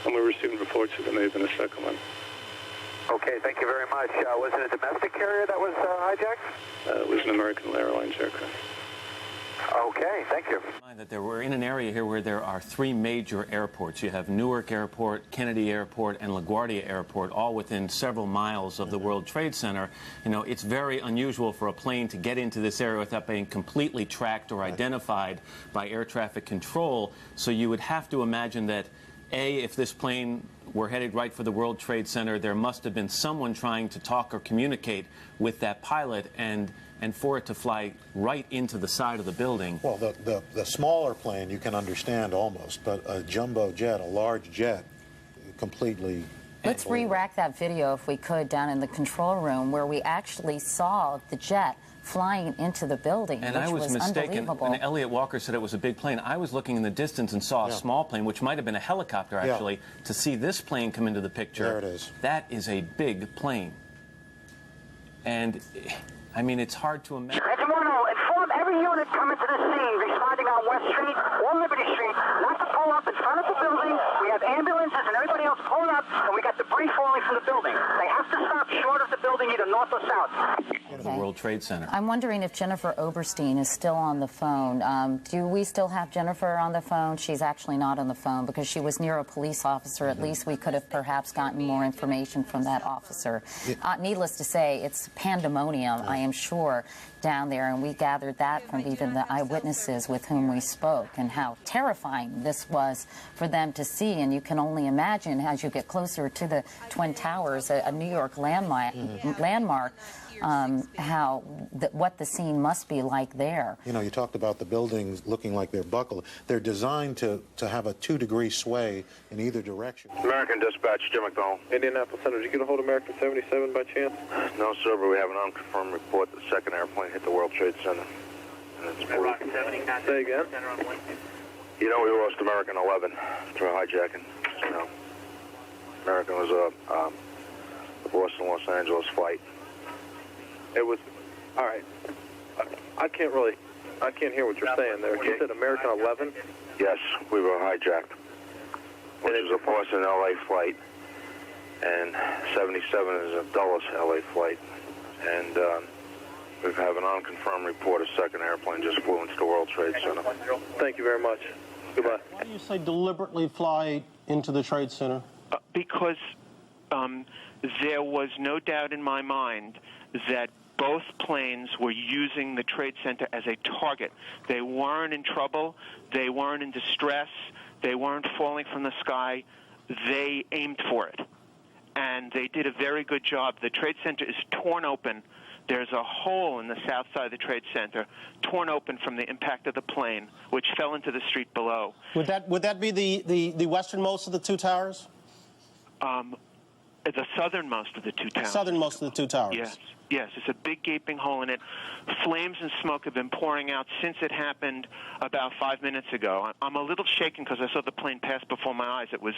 And we're receiving reports that there may have been a second one. Okay, thank you very much. Was it a domestic carrier that was hijacked? It was an American Airlines aircraft. Okay, thank you. That we're in an area here where there are 3 major airports. You have Newark Airport, Kennedy Airport, and LaGuardia Airport, all within several miles of the World Trade Center. You know, it's very unusual for a plane to get into this area without being completely tracked or identified by air traffic control. So you would have to imagine that, A, if this plane were headed right for the World Trade Center, there must have been someone trying to talk or communicate with that pilot, and for it to fly right into the side of the building. Well, the smaller plane you can understand almost, but a jumbo jet, a large jet, completely. Let's re-rack that video, if we could, down in the control room where we actually saw the jet flying into the building, and which I was mistaken. Unbelievable. And Elliot Walker said it was a big plane. I was looking in the distance and saw a small plane, which might have been a helicopter, actually. To see this plane come into the picture, there it is. That is a big plane. And I mean, it's hard to imagine. Inform every unit coming to the scene responding on West Street or Liberty Street not to pull up in front of the building. We have ambulances and everybody else pulling up, and we got debris falling from the building. They have to stop short of the building, either north or south. The World Trade Center. I'm wondering if Jennifer Oberstein is still on the phone. Do we still have Jennifer on the phone? She's actually not on the phone because she was near a police officer. At least we could have perhaps gotten more information from that officer. Needless to say, it's pandemonium, I am sure, down there, and we gathered that from even the eyewitnesses with whom we spoke, and how terrifying this was for them to see. And you can only imagine, as you get closer to the Twin Towers, a New York landmark, what the scene must be like there. You know, you talked about the buildings looking like they're buckled. They're designed to have a 2-degree sway in either direction. American Dispatch, Jim McDonald. Indianapolis Center, did you get a hold of American 77 by chance? No, sir, but we have an unconfirmed report that the second airplane hit the World Trade Center. American 70, say again? You know, we lost American 11 through hijacking. You know, American was a Boston-Los Angeles flight. It was, all right. I can't hear what you're saying there. You said American 11? Yes, we were hijacked, which is a Boston-LA flight, and 77 is a Dulles-LA flight, and we have an unconfirmed report a second airplane just flew into the World Trade Center. Thank you very much. Goodbye. Why do you say deliberately fly into the Trade Center? Because there was no doubt in my mind that both planes were using the Trade Center as a target. They weren't in trouble. They weren't in distress. They weren't falling from the sky. They aimed for it. And they did a very good job. The Trade Center is torn open. There's a hole in the south side of the Trade Center, torn open from the impact of the plane, which fell into the street below. Would that be the westernmost of the 2 towers? The southernmost of the 2 towers. Southernmost of the 2 towers. Yes, it's a big gaping hole in it. Flames and smoke have been pouring out since it happened about 5 minutes ago. I'm a little shaken because I saw the plane pass before my eyes. It was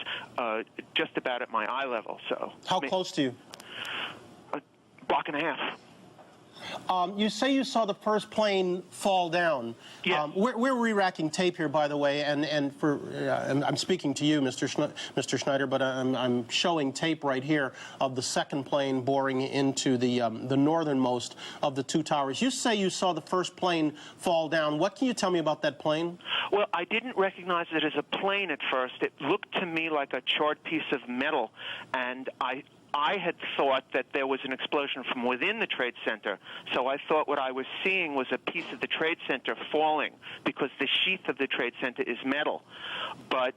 just about at my eye level. So how close to you? A block and a half. You say you saw the first plane fall down. Yeah. We're re-racking tape here, by the way, and I'm speaking to you, Mr. Schneider, but I'm showing tape right here of the second plane boring into the northernmost of the 2 towers. You say you saw the first plane fall down. What can you tell me about that plane? Well, I didn't recognize it as a plane at first. It looked to me like a charred piece of metal, and I had thought that there was an explosion from within the Trade Center, so I thought what I was seeing was a piece of the Trade Center falling because the sheath of the Trade Center is metal. But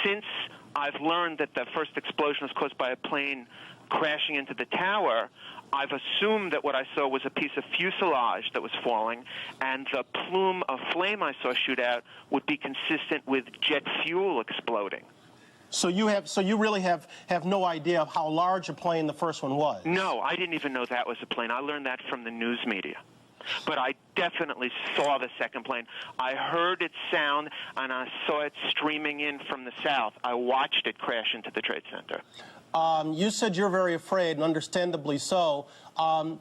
since I've learned that the first explosion was caused by a plane crashing into the tower, I've assumed that what I saw was a piece of fuselage that was falling, and the plume of flame I saw shoot out would be consistent with jet fuel exploding. So you really have no idea of how large a plane the first one was? No, I didn't even know that was a plane. I learned that from the news media. But I definitely saw the second plane. I heard it sound, and I saw it streaming in from the south. I watched it crash into the Trade Center. You said you're very afraid, and understandably so.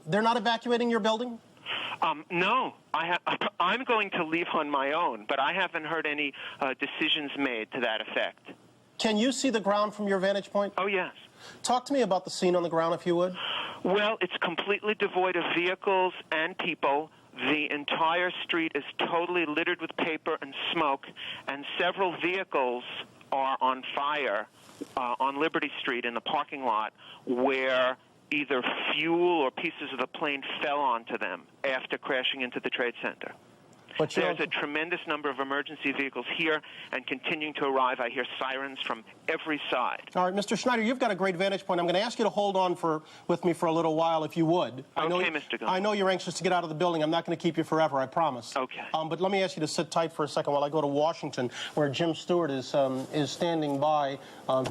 They're not evacuating your building? No. I'm going to leave on my own, but I haven't heard any decisions made to that effect. Can you see the ground from your vantage point? Oh, yes. Talk to me about the scene on the ground, if you would. Well, it's completely devoid of vehicles and people. The entire street is totally littered with paper and smoke, and several vehicles are on fire on Liberty Street in the parking lot where either fuel or pieces of the plane fell onto them after crashing into the Trade Center. There's a tremendous number of emergency vehicles here and continuing to arrive. I hear sirens from every side. All right, Mr. Schneider, you've got a great vantage point. I'm going to ask you to hold on with me for a little while, if you would. Okay, Mr. Gunn. I know you're anxious to get out of the building. I'm not going to keep you forever, I promise. Okay. But let me ask you to sit tight for a second while I go to Washington, where Jim Stewart is standing by.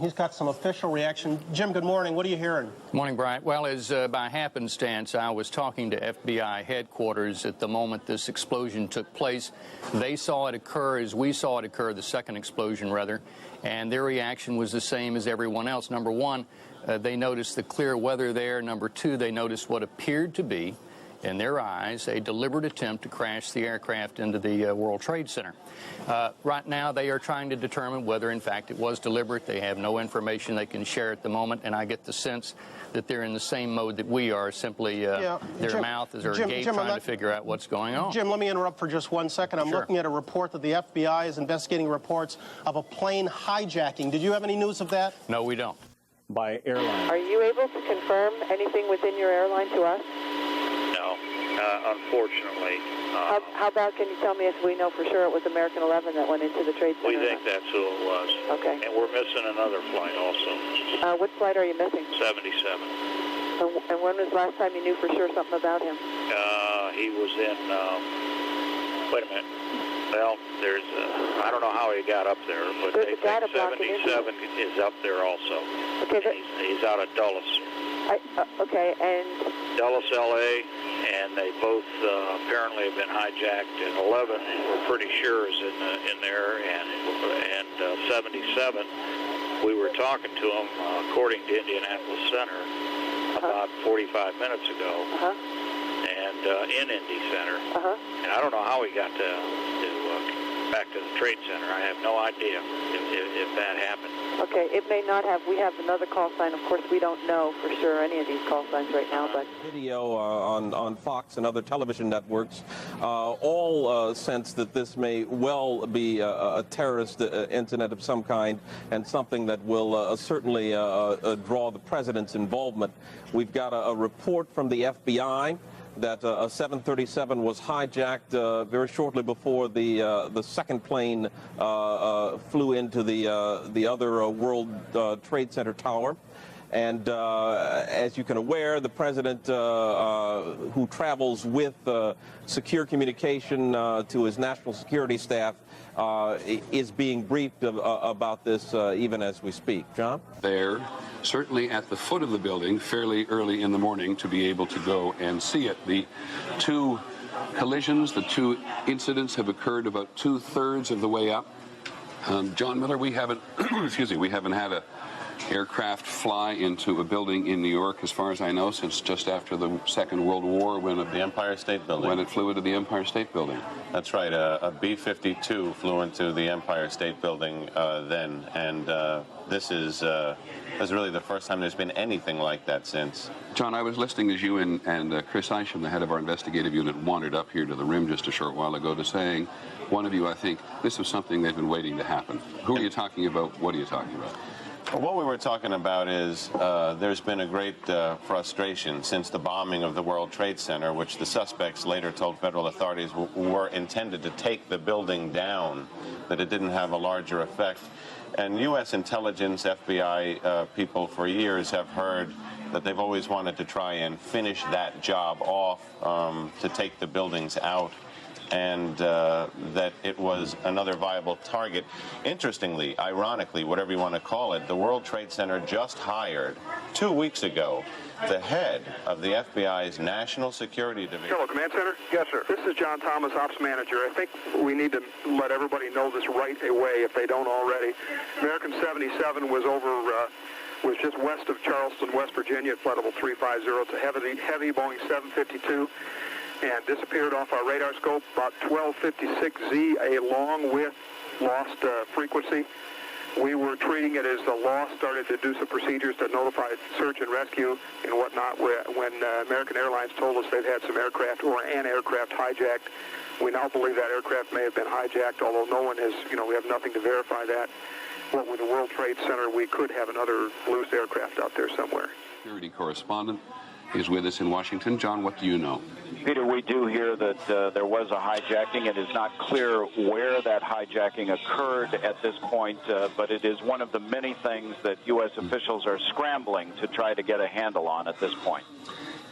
He's got some official reaction. Jim, good morning. What are you hearing? Good morning, Brian. Well, as by happenstance, I was talking to FBI headquarters at the moment this explosion took place. They saw it occur as we saw it occur, the second explosion, rather, and their reaction was the same as everyone else. Number one, they noticed the clear weather there. Number two, they noticed what appeared to be, in their eyes, a deliberate attempt to crash the aircraft into the World Trade Center. Right now, they are trying to determine whether, in fact, it was deliberate. They have no information they can share at the moment, and I get the sense that they're in the same mode that we are, simply their mouth is agape trying to figure out what's going on. Jim, let me interrupt for just 1 second. I'm looking at a report that the FBI is investigating reports of a plane hijacking. Did you have any news of that? No, we don't. By airline. Are you able to confirm anything within your airline to us? No, unfortunately. How about, can you tell me if we know for sure it was American 11 that went into the Trade Center? We think that's who it was. Okay. And we're missing another flight also. What flight are you missing? 77. And when was the last time you knew for sure something about him? He was in, wait a minute. Well, there's, I don't know how he got up there, but they think 77 is up there also. Okay. He's out of Dulles. Okay, and Dulles, L.A., and they both apparently have been hijacked. And 11, we're pretty sure is in there, and 77. We were talking to him, according to Indianapolis Center, about 45 minutes ago, and in Indy Center. And I don't know how he got back to the Trade Center. I have no idea if that happened. Okay, it may not have. We have another call sign. Of course, we don't know for sure any of these call signs right now, but video on Fox and other television networks all sense that this may well be a terrorist incident of some kind, and something that will certainly draw the president's involvement. We've got a report from the FBI that a 737 was hijacked very shortly before the second plane flew into the other World Trade Center tower. And as you can aware, the president, who travels with secure communication to his national security staff, is being briefed about this even as we speak. John? There, certainly at the foot of the building, fairly early in the morning, to be able to go and see it. The two collisions, the two incidents have occurred about 2/3 of the way up. John Miller, we haven't, excuse me, we haven't had a aircraft fly into a building in New York, as far as I know, since just after the Second World War, when the Empire State Building. When it flew into the Empire State Building. That's right. A B-52 flew into the Empire State Building then, and this is really the first time there's been anything like that since. John, I was listening as you and Chris Isham, the head of our investigative unit, wandered up here to the rim just a short while ago to saying, one of you, I think, this was something they've been waiting to happen. Who are you talking about? What are you talking about? What we were talking about is there's been a great frustration since the bombing of the World Trade Center, which the suspects later told federal authorities were intended to take the building down, that it didn't have a larger effect. And U.S. intelligence, FBI people for years have heard that they've always wanted to try and finish that job off, to take the buildings out, and that it was another viable target. Interestingly, ironically, whatever you want to call it, the World Trade Center just hired 2 weeks ago the head of the FBI's National Security Division. Hello, Command Center? Yes, sir. This is John Thomas, Ops Manager. I think we need to let everybody know this right away if they don't already. American 77 was was just west of Charleston, West Virginia at flight level 350. It's a heavy Boeing 752. And disappeared off our radar scope about 1256Z, along with lost frequency. we were treating it as the law started to do some procedures to notify search and rescue and whatnot. When American Airlines told us they'd had some aircraft or an aircraft hijacked, we now believe that aircraft may have been hijacked, although no one has, we have nothing to verify that. What with the World Trade Center, we could have another loose aircraft out there somewhere. Security correspondent is with us in Washington. John, what do you know? Peter, we do hear that there was a hijacking. It is not clear where that hijacking occurred at this point, but it is one of the many things that U.S. officials are scrambling to try to get a handle on at this point.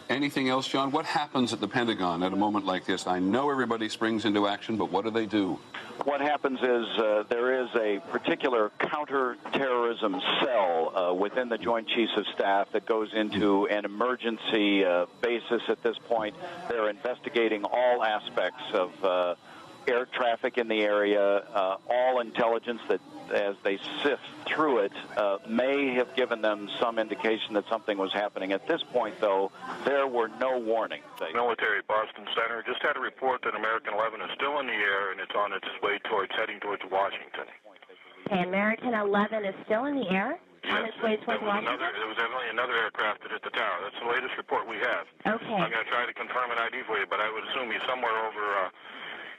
Anything else, John? What happens at the Pentagon at a moment like this? I know everybody springs into action, but what do? What happens is there is a particular counterterrorism cell within the Joint Chiefs of Staff that goes into an emergency basis at this point. They're investigating all aspects of air traffic in the area, all intelligence that, as they sift through it, may have given them some indication that something was happening. At this point, though, there were no warnings. Military Boston Center just had a report that American 11 is still in the air and it's on its way heading towards Washington. Okay, American 11 is still in the air? Yes. On its way towards Washington? There was evidently another aircraft that hit the tower. That's the latest report we have. Okay. I'm going to try to confirm an ID for you, but I would assume he's somewhere over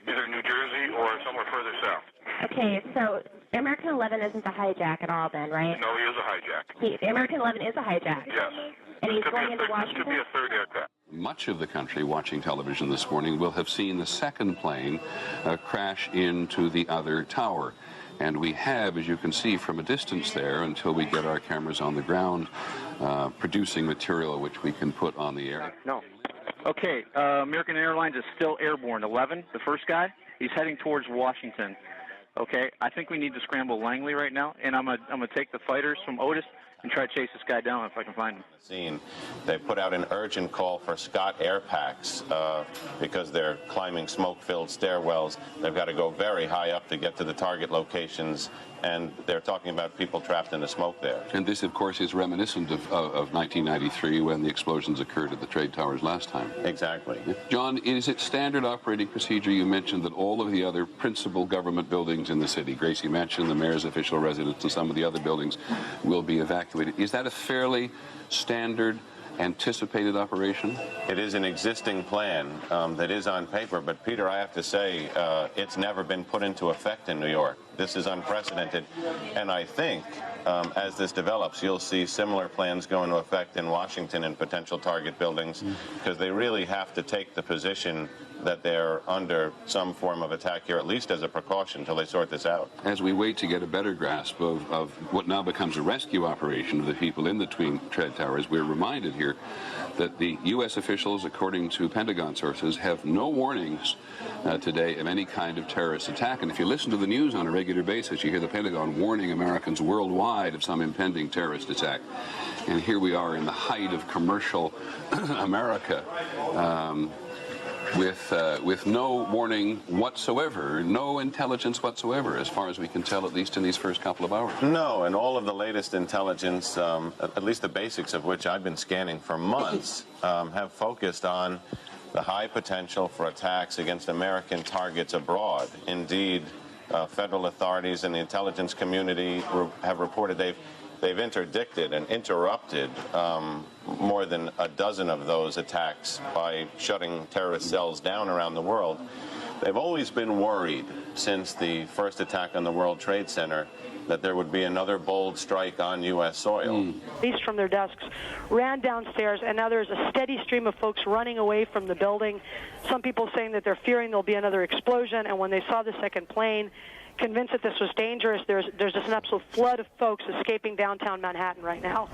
either New Jersey or somewhere further south. Okay, so American 11 isn't a hijack at all then, right? No, he is a hijack. American 11 is a hijack? Yes. And he's going into Washington? This could be a third aircraft. Much of the country watching television this morning will have seen the second plane crash into the other tower. And we have, as you can see from a distance there, until we get our cameras on the ground, producing material which we can put on the air. No. Okay, American Airlines is still airborne. 11, the first guy, he's heading towards Washington. Okay, I think we need to scramble Langley right now, and I'm gonna take the fighters from Otis and try to chase this guy down if I can find him. They put out an urgent call for Scott air packs because they're climbing smoke-filled stairwells. They've got to go very high up to get to the target locations, and they're talking about people trapped in the smoke there. And this, of course, is reminiscent of 1993 when the explosions occurred at the trade towers last time. Exactly. John, is it standard operating procedure? You mentioned that all of the other principal government buildings in the city, Gracie Mansion, the mayor's official residence, and some of the other buildings will be evacuated. Is that a fairly standard anticipated operation? It is an existing plan that is on paper, but Peter, I have to say, it's never been put into effect in New York. This is unprecedented, and I think as this develops, you'll see similar plans go into effect in Washington and potential target buildings, because they really have to take the position that they're under some form of attack here, at least as a precaution, until they sort this out. As we wait to get a better grasp of what now becomes a rescue operation of the people in the twin trade towers, we're reminded here that the U.S. officials, according to Pentagon sources, have no warnings today of any kind of terrorist attack. And if you listen to the news on a regular basis, you hear the Pentagon warning Americans worldwide of some impending terrorist attack. And here we are in the height of commercial America. With no warning whatsoever, no intelligence whatsoever, as far as we can tell, at least in these first couple of hours. No, and all of the latest intelligence, at least the basics of which I've been scanning for months, have focused on the high potential for attacks against American targets abroad. Indeed, federal authorities and the intelligence community have reported they've interdicted and interrupted more than a dozen of those attacks by shutting terrorist cells down around the world. They've always been worried since the first attack on the World Trade Center that there would be another bold strike on U.S. soil. Police from their desks ran downstairs, and now there's a steady stream of folks running away from the building. Some people saying that they're fearing there'll be another explosion, and when they saw the second plane, convinced that this was dangerous, there's just an absolute flood of folks escaping downtown Manhattan right now.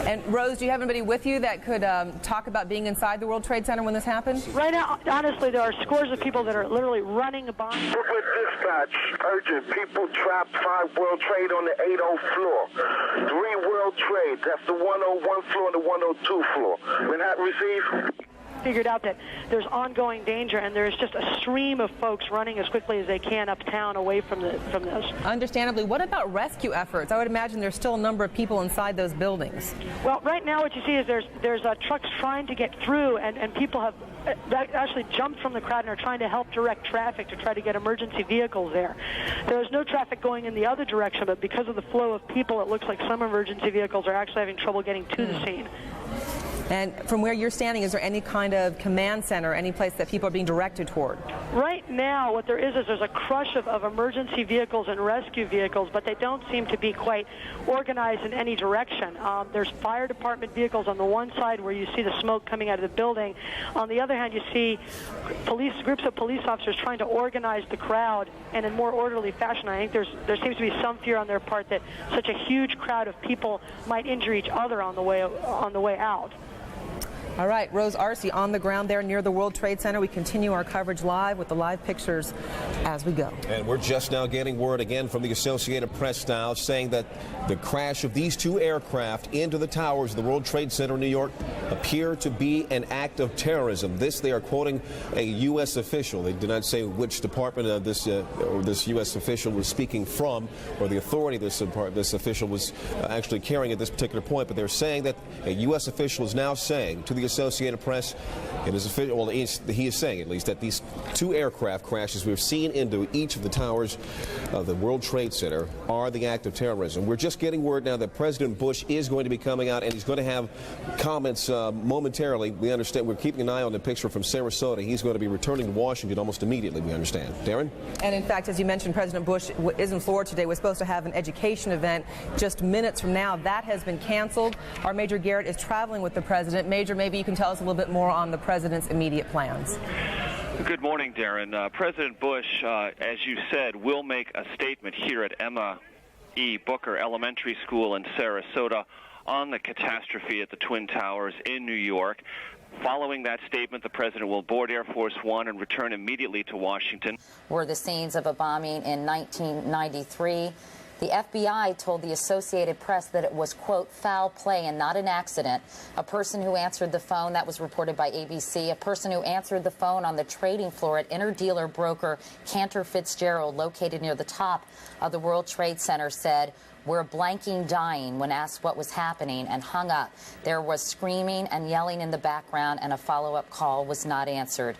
And Rose, do you have anybody with you that could talk about being inside the World Trade Center when this happened? Right now, honestly, there are scores of people that are literally running by. With dispatch, urgent, people trapped 5 World Trade on the 80 floor. 3 World Trade, that's the 101 floor and the 102 floor. Manhattan received? figured out that there's ongoing danger, and there's just a stream of folks running as quickly as they can uptown away from this. Understandably, what about rescue efforts? I would imagine there's still a number of people inside those buildings. Well, right now what you see is there's trucks trying to get through, and people have actually jumped from the crowd and are trying to help direct traffic to try to get emergency vehicles there. There is no traffic going in the other direction, but because of the flow of people, it looks like some emergency vehicles are actually having trouble getting to the scene. And from where you're standing, is there any kind of command center, any place that people are being directed toward? Right now, what there is there's a crush of emergency vehicles and rescue vehicles, but they don't seem to be quite organized in any direction. There's fire department vehicles on the one side where you see the smoke coming out of the building. On the other hand, you see groups of police officers trying to organize the crowd in a more orderly fashion. I think there seems to be some fear on their part that such a huge crowd of people might injure each other on the way out. All right, Rose Arce on the ground there near the World Trade Center. We continue our coverage live with the live pictures as we go. And we're just now getting word again from the Associated Press now saying that the crash of these two aircraft into the towers of the World Trade Center in New York appear to be an act of terrorism. This, they are quoting a U.S. official. They did not say which department of this U.S. official was speaking from, or the authority this official was actually carrying at this particular point, but they're saying that a U.S. official is now saying to the Associated Press, it is official, well, he is saying at least that these two aircraft crashes we've seen into each of the towers of the World Trade Center are the act of terrorism. We're just getting word now that President Bush is going to be coming out, and he's going to have comments momentarily. We understand, we're keeping an eye on the picture from Sarasota. He's going to be returning to Washington almost immediately, we understand. Darren? And in fact, as you mentioned, President Bush is in Florida today. We're supposed to have an education event just minutes from now. That has been canceled. Our Major Garrett is traveling with the president. Major, maybe you can tell us a little bit more on the president's immediate plans. Good morning, Darren. President Bush, as you said, will make a statement here at Emma E. Booker Elementary School in Sarasota on the catastrophe at the Twin Towers in New York. Following that statement, the president will board Air Force One and return immediately to Washington. Were the scenes of a bombing in 1993. The FBI told the Associated Press that it was, quote, foul play and not an accident. A person who answered the phone, that was reported by ABC, a person who answered the phone on the trading floor at interdealer broker Cantor Fitzgerald, located near the top of the World Trade Center, said, "We're blanking dying," when asked what was happening, and hung up. There was screaming and yelling in the background, and a follow-up call was not answered.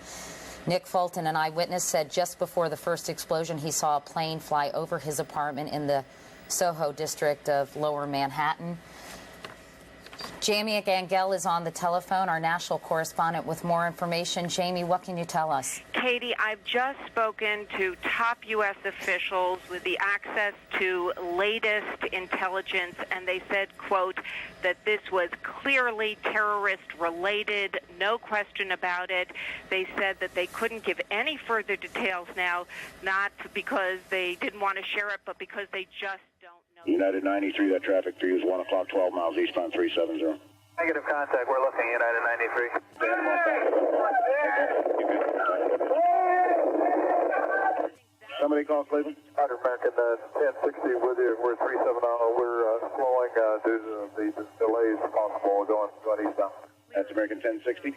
Nick Fulton, an eyewitness, said just before the first explosion he saw a plane fly over his apartment in the Soho district of Lower Manhattan. Jamie Gangel is on the telephone, our national correspondent, with more information. Jamie, what can you tell us? Katie, I've just spoken to top U.S. officials with the access to latest intelligence, and they said, quote, that this was clearly terrorist-related, no question about it. They said that they couldn't give any further details now, not because they didn't want to share it, but because they just don't know. United 93, that traffic through is 1 o'clock, 12 miles eastbound 370. Negative contact, we're looking United 93. Somebody call Cleveland? Roger, American 1060 with you. We're 370. We're slowing due to the delays possible going eastbound. That's American 1060.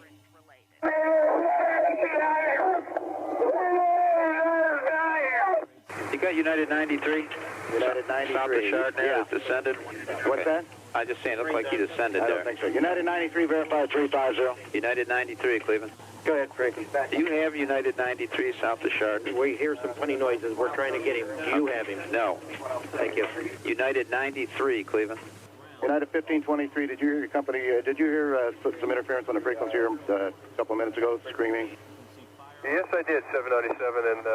You got United 93? United 93. South of Chardonnay, Yeah. descended. What's that? I just saying, it looked like he descended I there. don't think so. United 93, verified 350. United 93, Cleveland. Go ahead, Frankie. Do you have United 93 south of Chardonnay? We hear some funny noises. We're trying to get him. Do you have him? No. Thank you. United 93, Cleveland. United 1523, did you hear your company, did you hear some interference on the frequency here a couple of minutes ago, screaming? Yes, I did, 797, and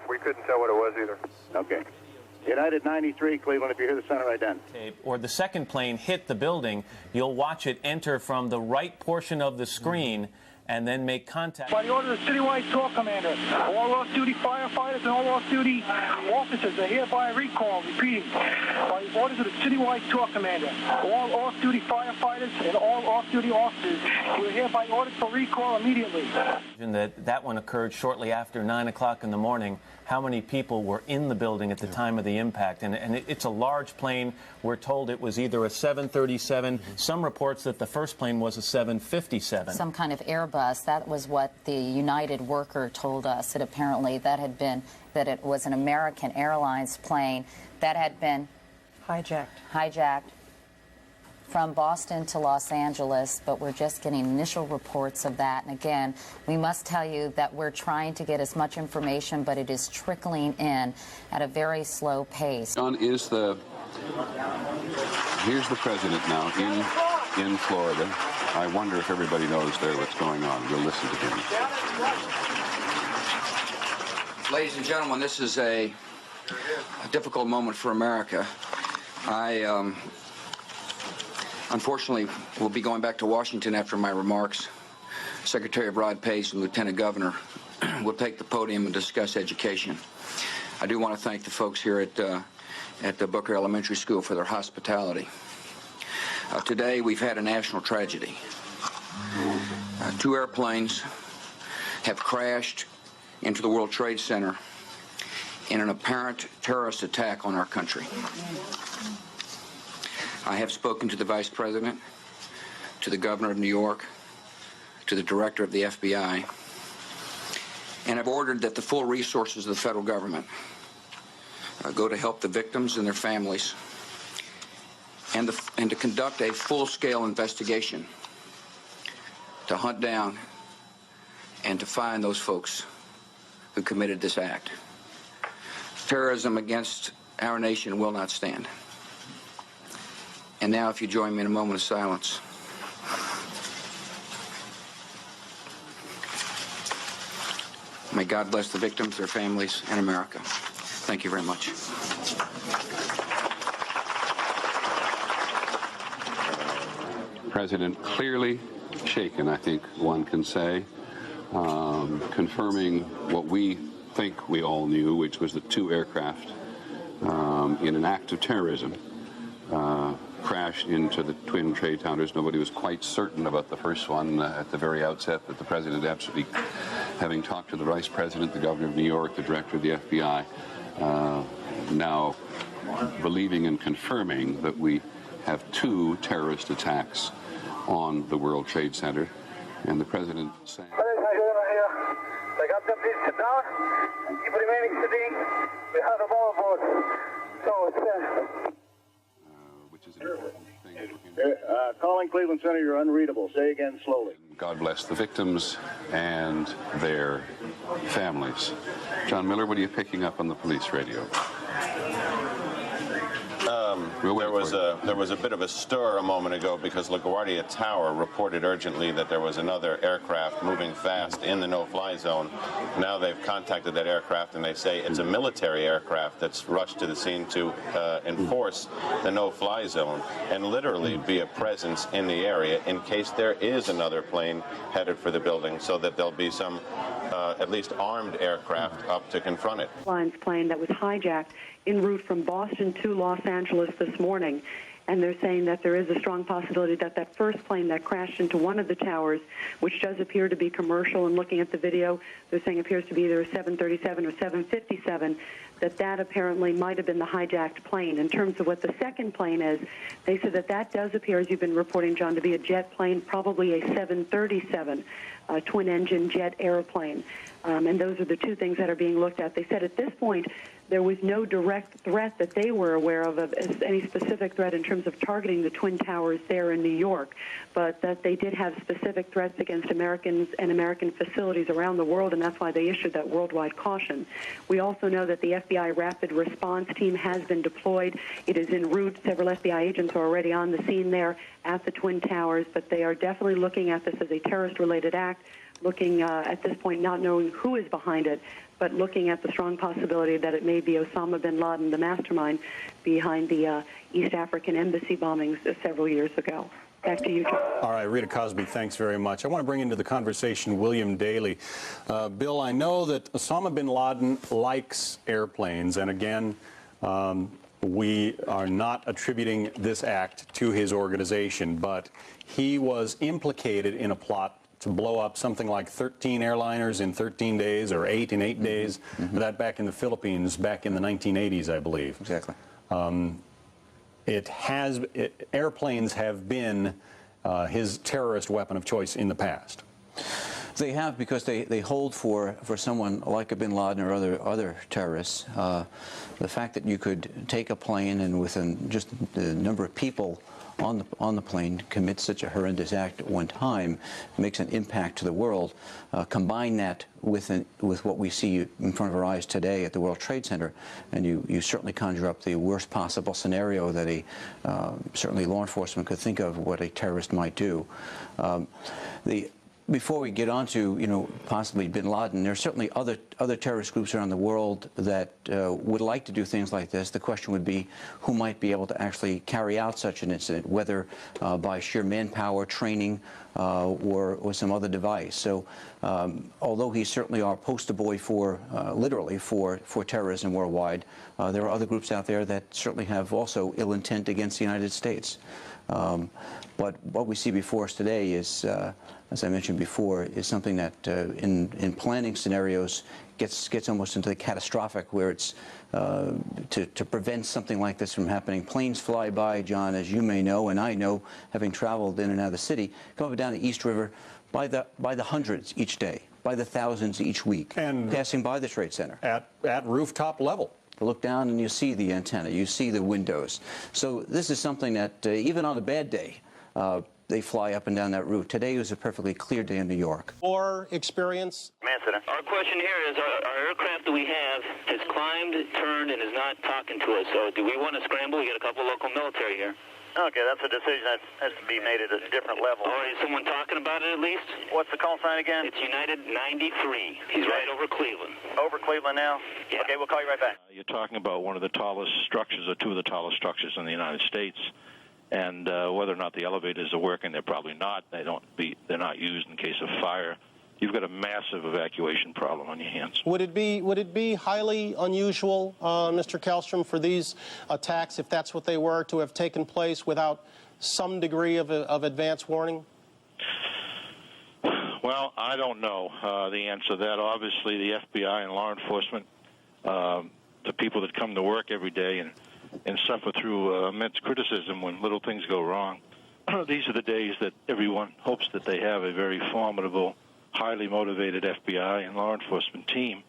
we couldn't tell what it was either. Okay. United 93, Cleveland, if you hear the center ident. Or the second plane hit the building, you'll watch it enter from the right portion of the screen and then make contact. By the order of the citywide tour commander, all off-duty firefighters and all off-duty officers are hereby recalled. Repeating, by the orders of the citywide tour commander, all off-duty firefighters and all off-duty officers, you are hereby ordered for recall immediately. That one occurred shortly after 9 o'clock in the morning. how many people were in the building at the time of the impact. And it's a large plane. We're told it was either a 737. Some reports that the first plane was a 757. Some kind of Airbus. That was what the United worker told us. That apparently that it was an American Airlines plane that had been hijacked from Boston to Los Angeles, but we're just getting initial reports of that. And again, we must tell you that we're trying to get as much information, but it is trickling in at a very slow pace. Here's the president now in Florida. I wonder if everybody knows there what's going on. We'll listen to him. Ladies and gentlemen, this is a difficult moment for America. I unfortunately will be going back to Washington after my remarks. Secretary Rod Pace and Lieutenant Governor will take the podium and discuss education. I do want to thank the folks here at the Booker Elementary School for their hospitality. Today we've had a national tragedy. 2 airplanes have crashed into the World Trade Center in an apparent terrorist attack on our country. I have spoken to the Vice President, to the Governor of New York, to the Director of the FBI, and have ordered that the full resources of the federal government go to help the victims and their families, and to conduct a full-scale investigation to hunt down and to find those folks who committed this act. Terrorism against our nation will not stand. And now, if you join me in a moment of silence. May God bless the victims, their families, and America. Thank you very much. President clearly shaken, I think one can say, confirming what we think we all knew, which was that 2 aircraft in an act of terrorism crashed into the twin trade towers. Nobody was quite certain about the first one at the very outset, but the president absolutely, having talked to the vice president, the governor of New York, the director of the FBI, now believing and confirming that we have 2 terrorist attacks on the World Trade Center, and the president saying, they got them please sit down, keep remaining sitting, we have them all aboard. So it's which is an important thing. calling Cleveland Center, you're unreadable. Say again slowly. God bless the victims and their families. John Miller, what are you picking up on the police radio? There was a bit of a stir a moment ago because LaGuardia Tower reported urgently that there was another aircraft moving fast in the no-fly zone. Now they've contacted that aircraft and they say it's a military aircraft that's rushed to the scene to enforce the no-fly zone and literally be a presence in the area in case there is another plane headed for the building, so that there'll be some at least armed aircraft up to confront it. Plane that was hijacked en route from Boston to Los Angeles this morning. And they're saying that there is a strong possibility that that first plane that crashed into one of the towers, which does appear to be commercial, and looking at the video, they're saying appears to be either a 737 or 757, that apparently might have been the hijacked plane. In terms of what the second plane is, they said that does appear, as you've been reporting, John, to be a jet plane, probably a 737, twin-engine jet airplane. And those are the 2 things that are being looked at. They said at this point there was no direct threat that they were aware of as any specific threat in terms of targeting the Twin Towers there in New York, but that they did have specific threats against Americans and American facilities around the world, and that's why they issued that worldwide caution. We also know that the FBI Rapid Response Team has been deployed. It is en route. Several FBI agents are already on the scene there at the Twin Towers, but they are definitely looking at this as a terrorist-related act, looking at this point not knowing who is behind it, but looking at the strong possibility that it may be Osama bin Laden, the mastermind behind the East African embassy bombings several years ago. Back to you, John. All right, Rita Cosby, thanks very much. I want to bring into the conversation William Daly. Bill, I know that Osama bin Laden likes airplanes, and again, we are not attributing this act to his organization, but he was implicated in a plot to blow up something like 13 airliners in 13 days or 8 in 8 days. That back in the Philippines back in the 1980s, I believe. Exactly. Airplanes have been his terrorist weapon of choice in the past. They have, because they hold for someone like a bin Laden or other terrorists. The fact that you could take a plane and within just the number of people on the plane commit such a horrendous act at one time makes an impact to the world. Combine that with what we see in front of our eyes today at the World Trade Center, and you certainly conjure up the worst possible scenario that certainly law enforcement could think of what a terrorist might do. Before we get on to, possibly bin Laden, there are certainly other terrorist groups around the world that would like to do things like this. The question would be who might be able to actually carry out such an incident, whether by sheer manpower, training, or some other device. So although he's certainly our poster boy literally for terrorism worldwide, there are other groups out there that certainly have also ill intent against the United States. But what we see before us today is, as I mentioned before, is something that in planning scenarios gets almost into the catastrophic, where it's to prevent something like this from happening. Planes fly by, John, as you may know, and I know, having traveled in and out of the city, come up and down the East River by the hundreds each day, by the thousands each week, and passing by the Trade Center. At rooftop level. Look down and you see the antenna, you see the windows. So this is something that even on a bad day, they fly up and down that route. Today was a perfectly clear day in New York. Or experience? Our question here is our aircraft that we have has climbed, turned, and is not talking to us. So do we want to scramble? We got a couple local military here. Okay, that's a decision that has to be made at a different level. All right, is someone talking about it at least? What's the call sign again? It's United 93. He's right over Cleveland. Over Cleveland now? Yeah. Okay, we'll call you right back. You're talking about one of the tallest structures, or two of the tallest structures in the United States. And whether or not the elevators are working, they're probably not. They're not used in case of fire. You've got a massive evacuation problem on your hands. Would it be highly unusual, Mr. Kallstrom, for these attacks, if that's what they were, to have taken place without some degree of advance warning? Well, I don't know the answer to that. Obviously, the FBI and law enforcement, the people that come to work every day and suffer through immense criticism when little things go wrong, these are the days that everyone hopes that they have a very formidable, highly motivated FBI and law enforcement team.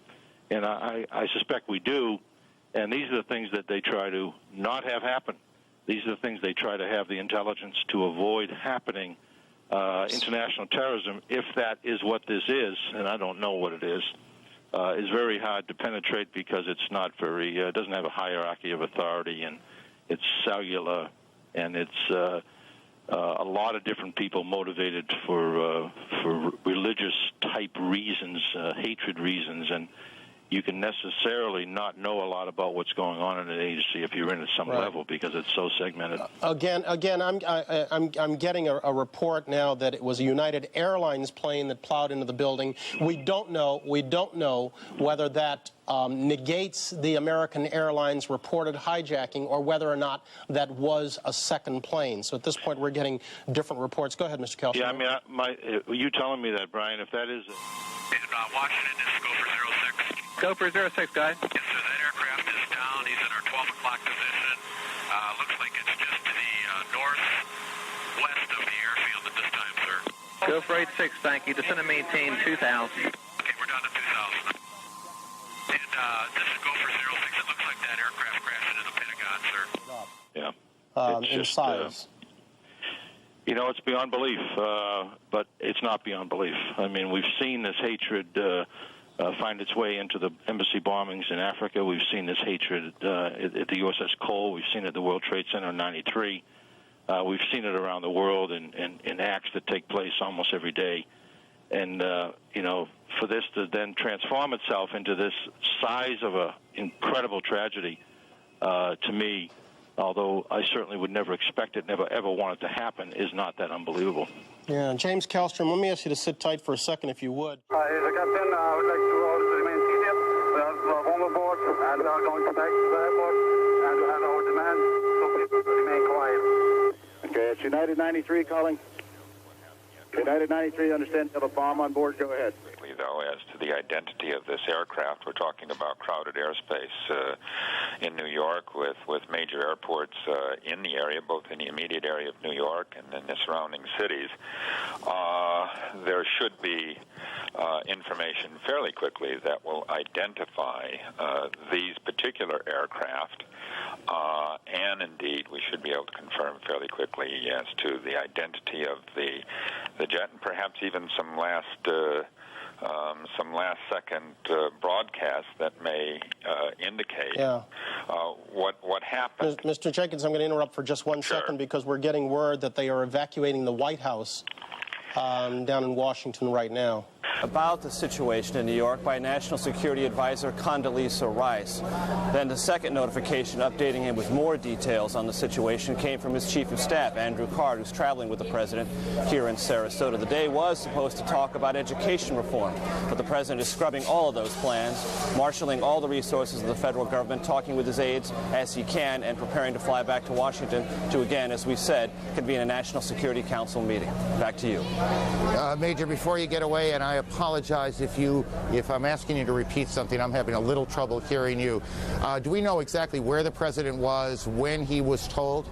And I suspect we do. And these are the things that they try to not have happen. These are the things they try to have the intelligence to avoid happening. International terrorism, if that is what this is, and I don't know what it is very hard to penetrate because it's not very, it doesn't have a hierarchy of authority, and it's cellular, and it's a lot of different people motivated for religious type reasons, hatred reasons, and you can necessarily not know a lot about what's going on in an agency if you're in at some level, because it's so segmented. Again, I'm getting a report now that it was a United Airlines plane that plowed into the building. We don't know whether that negates the American Airlines reported hijacking, or whether or not that was a second plane. So at this point, we're getting different reports. Go ahead, Mr. Kallstrom. Yeah, I mean, you telling me that, Brian? If that is Washington, this is Gopher 06. Gopher 06, guy. Yes, sir, that aircraft is down. He's in our 12 o'clock position. Looks like it's just to the northwest of the airfield at this time, sir. Gopher 86, thank you. Descend and maintain 2,000. Okay, we're down to 2,000. And this is Gopher 06. It looks like that aircraft crashed into the Pentagon, sir. Yeah. In size. You know, it's beyond belief, but it's not beyond belief. I mean, we've seen this hatred find its way into the embassy bombings in Africa. We've seen this hatred at the USS Cole. We've seen it at the World Trade Center in '93. We've seen it around the world in acts that take place almost every day. And, you know, for this to then transform itself into this size of an incredible tragedy, to me, although I certainly would never expect it, never ever want it to happen, is not that unbelievable. Yeah, James Kallstrom, let me ask you to sit tight for a second, if you would. Here's the captain. I would like to order to remain seated. We have bomb aboard, and we are going to back to the airport, and we have our demand, so please remain quiet. Okay, it's United 93 calling. United 93, understand you have a bomb on board. Go ahead. Though, as to the identity of this aircraft, we're talking about crowded airspace in New York with major airports in the area, both in the immediate area of New York and in the surrounding cities. There should be information fairly quickly that will identify these particular aircraft, and indeed we should be able to confirm fairly quickly as to the identity of the jet, and perhaps even some last-second broadcasts that may indicate what happened. Mr. Jenkins, I'm going to interrupt for just one second because we're getting word that they are evacuating the White House down in Washington right now. About the situation in New York by National Security Advisor Condoleezza Rice. Then the second notification updating him with more details on the situation came from his Chief of Staff, Andrew Card, who's traveling with the President here in Sarasota. The day was supposed to talk about education reform, but the President is scrubbing all of those plans, marshaling all the resources of the federal government, talking with his aides as he can, and preparing to fly back to Washington to, again, as we said, convene a National Security Council meeting. Back to you. Major, before you get away, and I apologize if I'm asking you to repeat something. I'm having a little trouble hearing you. Do we know exactly where the President was when he was told?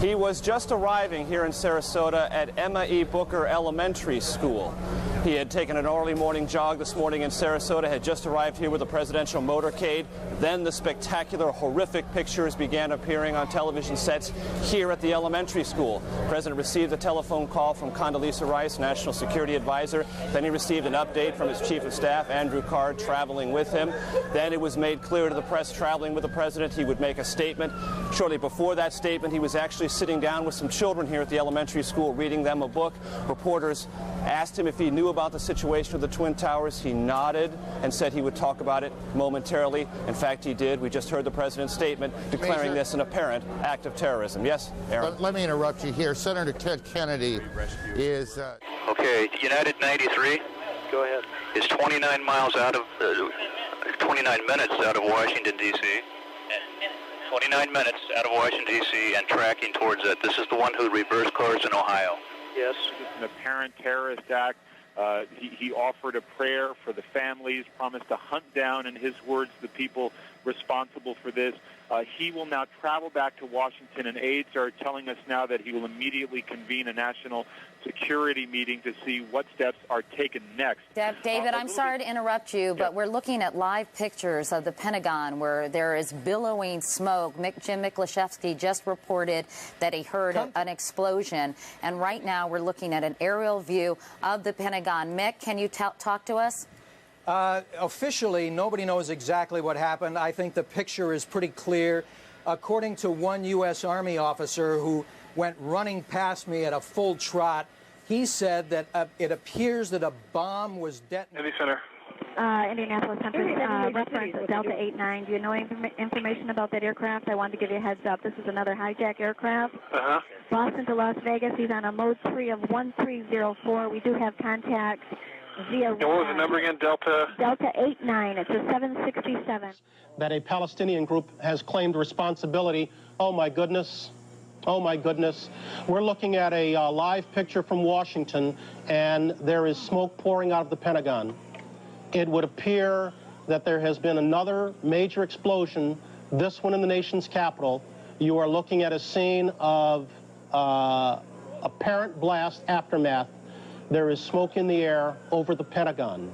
He was just arriving here in Sarasota at Emma E. Booker Elementary School. He had taken an early morning jog this morning in Sarasota, had just arrived here with a presidential motorcade. Then the spectacular, horrific pictures began appearing on television sets here at the elementary school. The President received a telephone call from Condoleezza Rice, National Security Advisor. Then he received an update from his Chief of Staff, Andrew Card, traveling with him. Then it was made clear to the press, traveling with the President, he would make a statement. Shortly before that statement, he was actually sitting down with some children here at the elementary school, reading them a book. Reporters asked him if he knew about the situation with the Twin Towers. He nodded and said he would talk about it momentarily. In fact, he did. We just heard the President's statement declaring Major, this an apparent act of terrorism. Yes, Aaron? Let me interrupt you here. Senator Ted Kennedy is... Okay, United 93. Go ahead. Is 29 miles out of... 29 minutes out of Washington, D.C. 29 minutes out of Washington, D.C. and tracking towards it. This is the one who reversed course in Ohio. Yes. It's an apparent terrorist act. He offered a prayer for the families, promised to hunt down, in his words, the people responsible for this. He will now travel back to Washington, and aides are telling us now that he will immediately convene a national security meeting to see what steps are taken next. David, I'm sorry to interrupt you, but we're looking at live pictures of the Pentagon where there is billowing smoke. Jim Miklashevsky just reported that he heard an explosion, and right now we're looking at an aerial view of the Pentagon. Mick, can you talk to us? Officially, nobody knows exactly what happened. I think the picture is pretty clear. According to one U.S. Army officer who went running past me at a full trot, he said that it appears that a bomb was detonated. Navy Center. Indianapolis Central, reference Delta 89. Do you know information about that aircraft? I wanted to give you a heads up. This is another hijack aircraft. Boston to Las Vegas. He's on a mode 3 of 1304. We do have contact via... And what was the number again? Delta 89. It's a 767. That a Palestinian group has claimed responsibility. Oh, my goodness. Oh, my goodness. We're looking at a live picture from Washington, and there is smoke pouring out of the Pentagon. It would appear that there has been another major explosion, this one in the nation's capital. You are looking at a scene of apparent blast aftermath. There is smoke in the air over the Pentagon.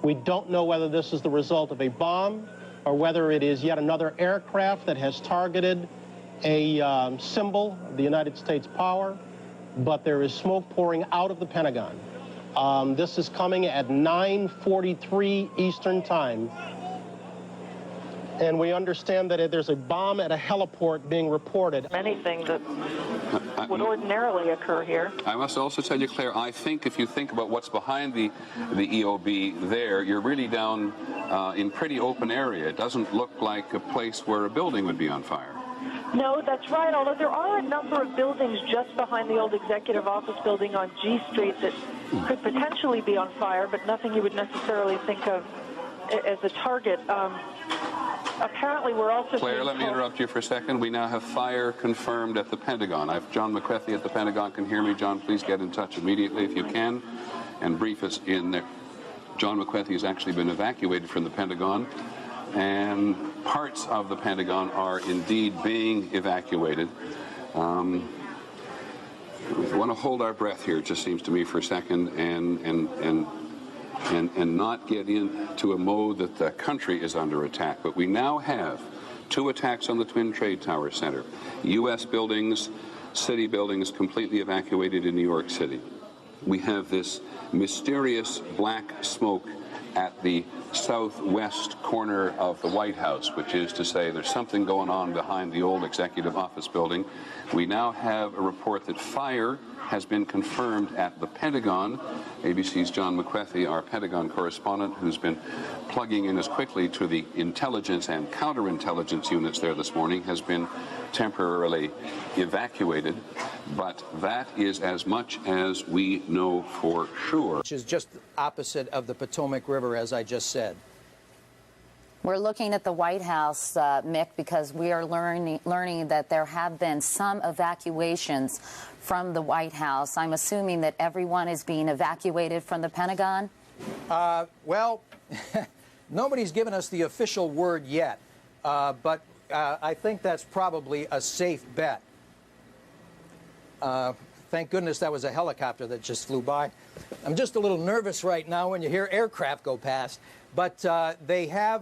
We don't know whether this is the result of a bomb or whether it is yet another aircraft that has targeted a symbol of the United States power, but there is smoke pouring out of the Pentagon. This is coming at 9:43 Eastern Time. And we understand that there's a bomb at a heliport being reported. Anything that would ordinarily occur here. I must also tell you, Claire, I think if you think about what's behind the EOB there, you're really down in pretty open area. It doesn't look like a place where a building would be on fire. No, that's right, although there are a number of buildings just behind the old executive office building on G Street that could potentially be on fire, but nothing you would necessarily think of as a target. apparently we're also Claire, let me interrupt you for a second. We now have fire confirmed at the Pentagon. John McCarthy at the Pentagon can hear me. John, please get in touch immediately if you can and brief us in there. John McCarthy has actually been evacuated from the Pentagon, and parts of the Pentagon are indeed being evacuated. We want to hold our breath here, it just seems to me, for a second, and not get into a mode that the country is under attack. But we now have 2 attacks on the Twin Trade Tower Center. U.S. buildings, city buildings completely evacuated in New York City. We have this mysterious black smoke at the southwest corner of the White House, which is to say there's something going on behind the old executive office building. We now have a report that fire has been confirmed at the Pentagon. ABC's John McCarthy, our Pentagon correspondent, who's been plugging in as quickly to the intelligence and counterintelligence units there this morning, has been temporarily evacuated. But that is as much as we know for sure. Which is just opposite of the Potomac River, as I just said. We're looking at the White House, Mick, because we are learning that there have been some evacuations from the White House. I'm assuming that everyone is being evacuated from the Pentagon? Well, nobody's given us the official word yet, but I think that's probably a safe bet. Thank goodness that was a helicopter that just flew by. I'm just a little nervous right now when you hear aircraft go past. But they have,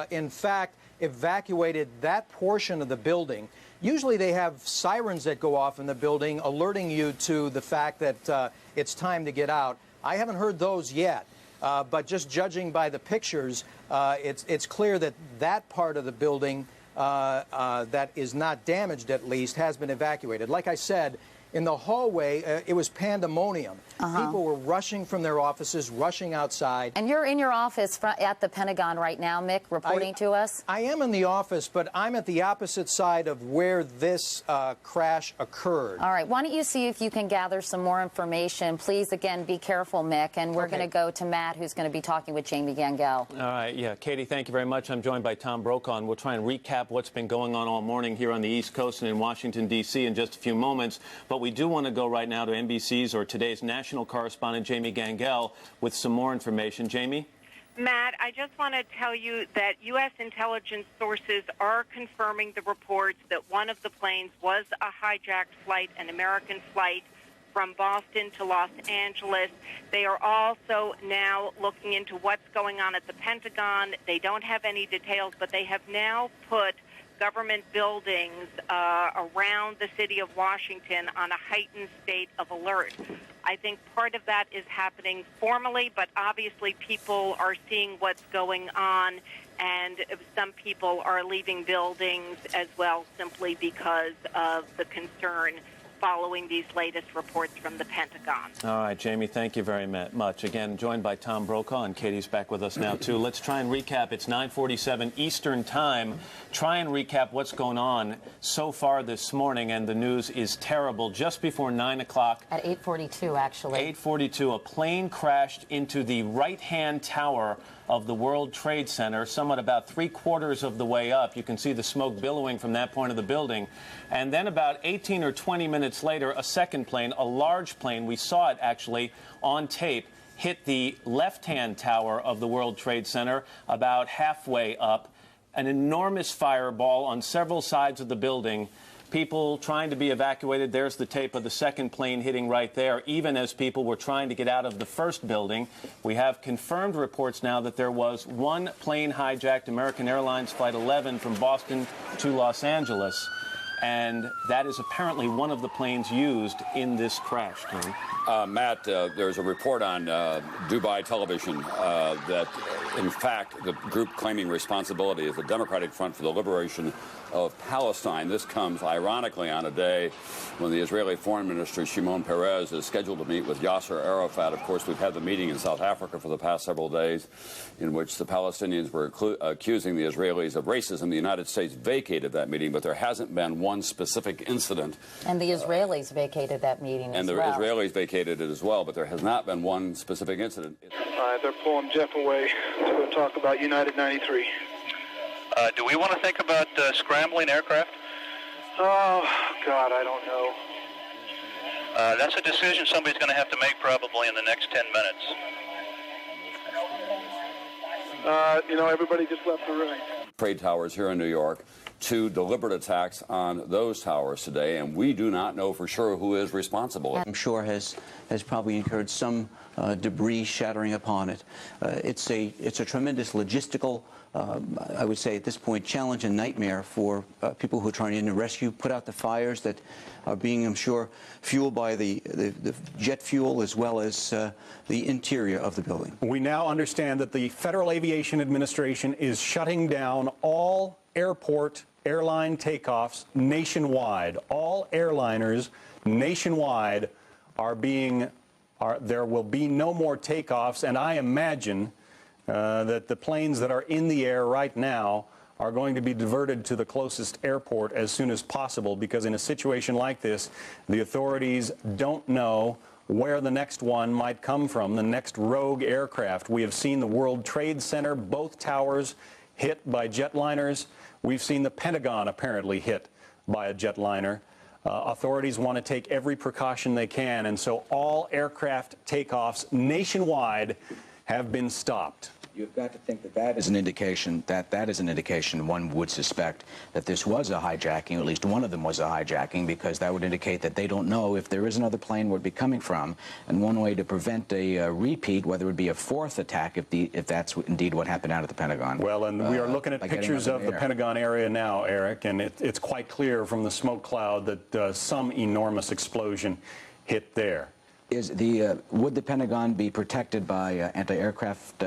in fact, evacuated that portion of the building. Usually they have sirens that go off in the building alerting you to the fact that it's time to get out. I haven't heard those yet. But just judging by the pictures, it's clear that that part of the building that is not damaged, at least, has been evacuated. Like I said, in the hallway, it was pandemonium. People were rushing from their offices, rushing outside. And you're in your office at the Pentagon right now, Mick, reporting to us? I am in the office, but I'm at the opposite side of where this crash occurred. All right. Why don't you see if you can gather some more information? Please, again, be careful, Mick. And we're going to go to Matt, who's going to be talking with Jamie Gangel. All right. Yeah. Katie, thank you very much. I'm joined by Tom Brokaw, and we'll try and recap what's been going on all morning here on the East Coast and in Washington, D.C. in just a few moments. But we do want to go right now to NBC's or today's national correspondent, Jamie Gangel, with some more information. Jamie? Matt, I just want to tell you that U.S. intelligence sources are confirming the reports that one of the planes was a hijacked flight, an American flight from Boston to Los Angeles. They are also now looking into what's going on at the Pentagon. They don't have any details, but they have now put government buildings around the city of Washington on a heightened state of alert. I think part of that is happening formally, but obviously people are seeing what's going on, and some people are leaving buildings as well simply because of the concern following these latest reports from the Pentagon. All right, Jamie, thank you very much. Again, joined by Tom Brokaw, and Katie's back with us now, too. Let's try and recap. It's 9:47 Eastern Time. Try and recap what's going on so far this morning, and the news is terrible. Just before 9 o'clock. At 8:42, actually. 8:42, a plane crashed into the right-hand tower of the World Trade Center, somewhat about 3/4 of the way up. You can see the smoke billowing from that point of the building. And then about 18 or 20 minutes later, a second plane, a large plane, we saw it actually on tape, hit the left-hand tower of the World Trade Center about halfway up. An enormous fireball on several sides of the building. People trying to be evacuated. There's the tape of the second plane hitting right there, even as people were trying to get out of the first building. We have confirmed reports now that there was one plane hijacked, American Airlines Flight 11 from Boston to Los Angeles. And that is apparently one of the planes used in this crash, Matt, there's a report on Dubai television that, in fact, the group claiming responsibility is the Democratic Front for the Liberation of Palestine. This comes, ironically, on a day when the Israeli Foreign Minister, Shimon Peres, is scheduled to meet with Yasser Arafat. Of course, we've had the meeting in South Africa for the past several days in which the Palestinians were accusing the Israelis of racism. The United States vacated that meeting, but there hasn't been one specific incident. And the Israelis vacated that meeting as well. And the Israelis vacated it as well, but there has not been one specific incident. They're pulling Jeff away to go talk about United 93. Do we want to think about scrambling aircraft? Oh, God, I don't know. That's a decision somebody's going to have to make probably in the next 10 minutes. Everybody just left the room. Trade towers here in New York, 2 deliberate attacks on those towers today, and we do not know for sure who is responsible. I'm sure has probably incurred some debris shattering upon it. It's a tremendous logistical, I would say at this point, challenge and nightmare for people who are trying to rescue, put out the fires that are being, I'm sure, fueled by the jet fuel as well as the interior of the building. We now understand that the Federal Aviation Administration is shutting down all airline takeoffs nationwide. All airliners nationwide there will be no more takeoffs, and I imagine that the planes that are in the air right now are going to be diverted to the closest airport as soon as possible, because in a situation like this, the authorities don't know where the next one might come from, the next rogue aircraft. We have seen the World Trade Center, both towers hit by jetliners. We've seen the Pentagon apparently hit by a jetliner. Authorities want to take every precaution they can, and so all aircraft takeoffs nationwide have been stopped. You've got to think that that is an indication one would suspect that this was a hijacking, or at least one of them was a hijacking, because that would indicate that they don't know if there is another plane where it would be coming from. And one way to prevent a repeat, whether it would be a fourth attack, if that's indeed what happened out at the Pentagon. Well, and we are looking at pictures of the Pentagon area now, Eric, and it's quite clear from the smoke cloud that some enormous explosion hit there. Would the Pentagon be protected by anti-aircraft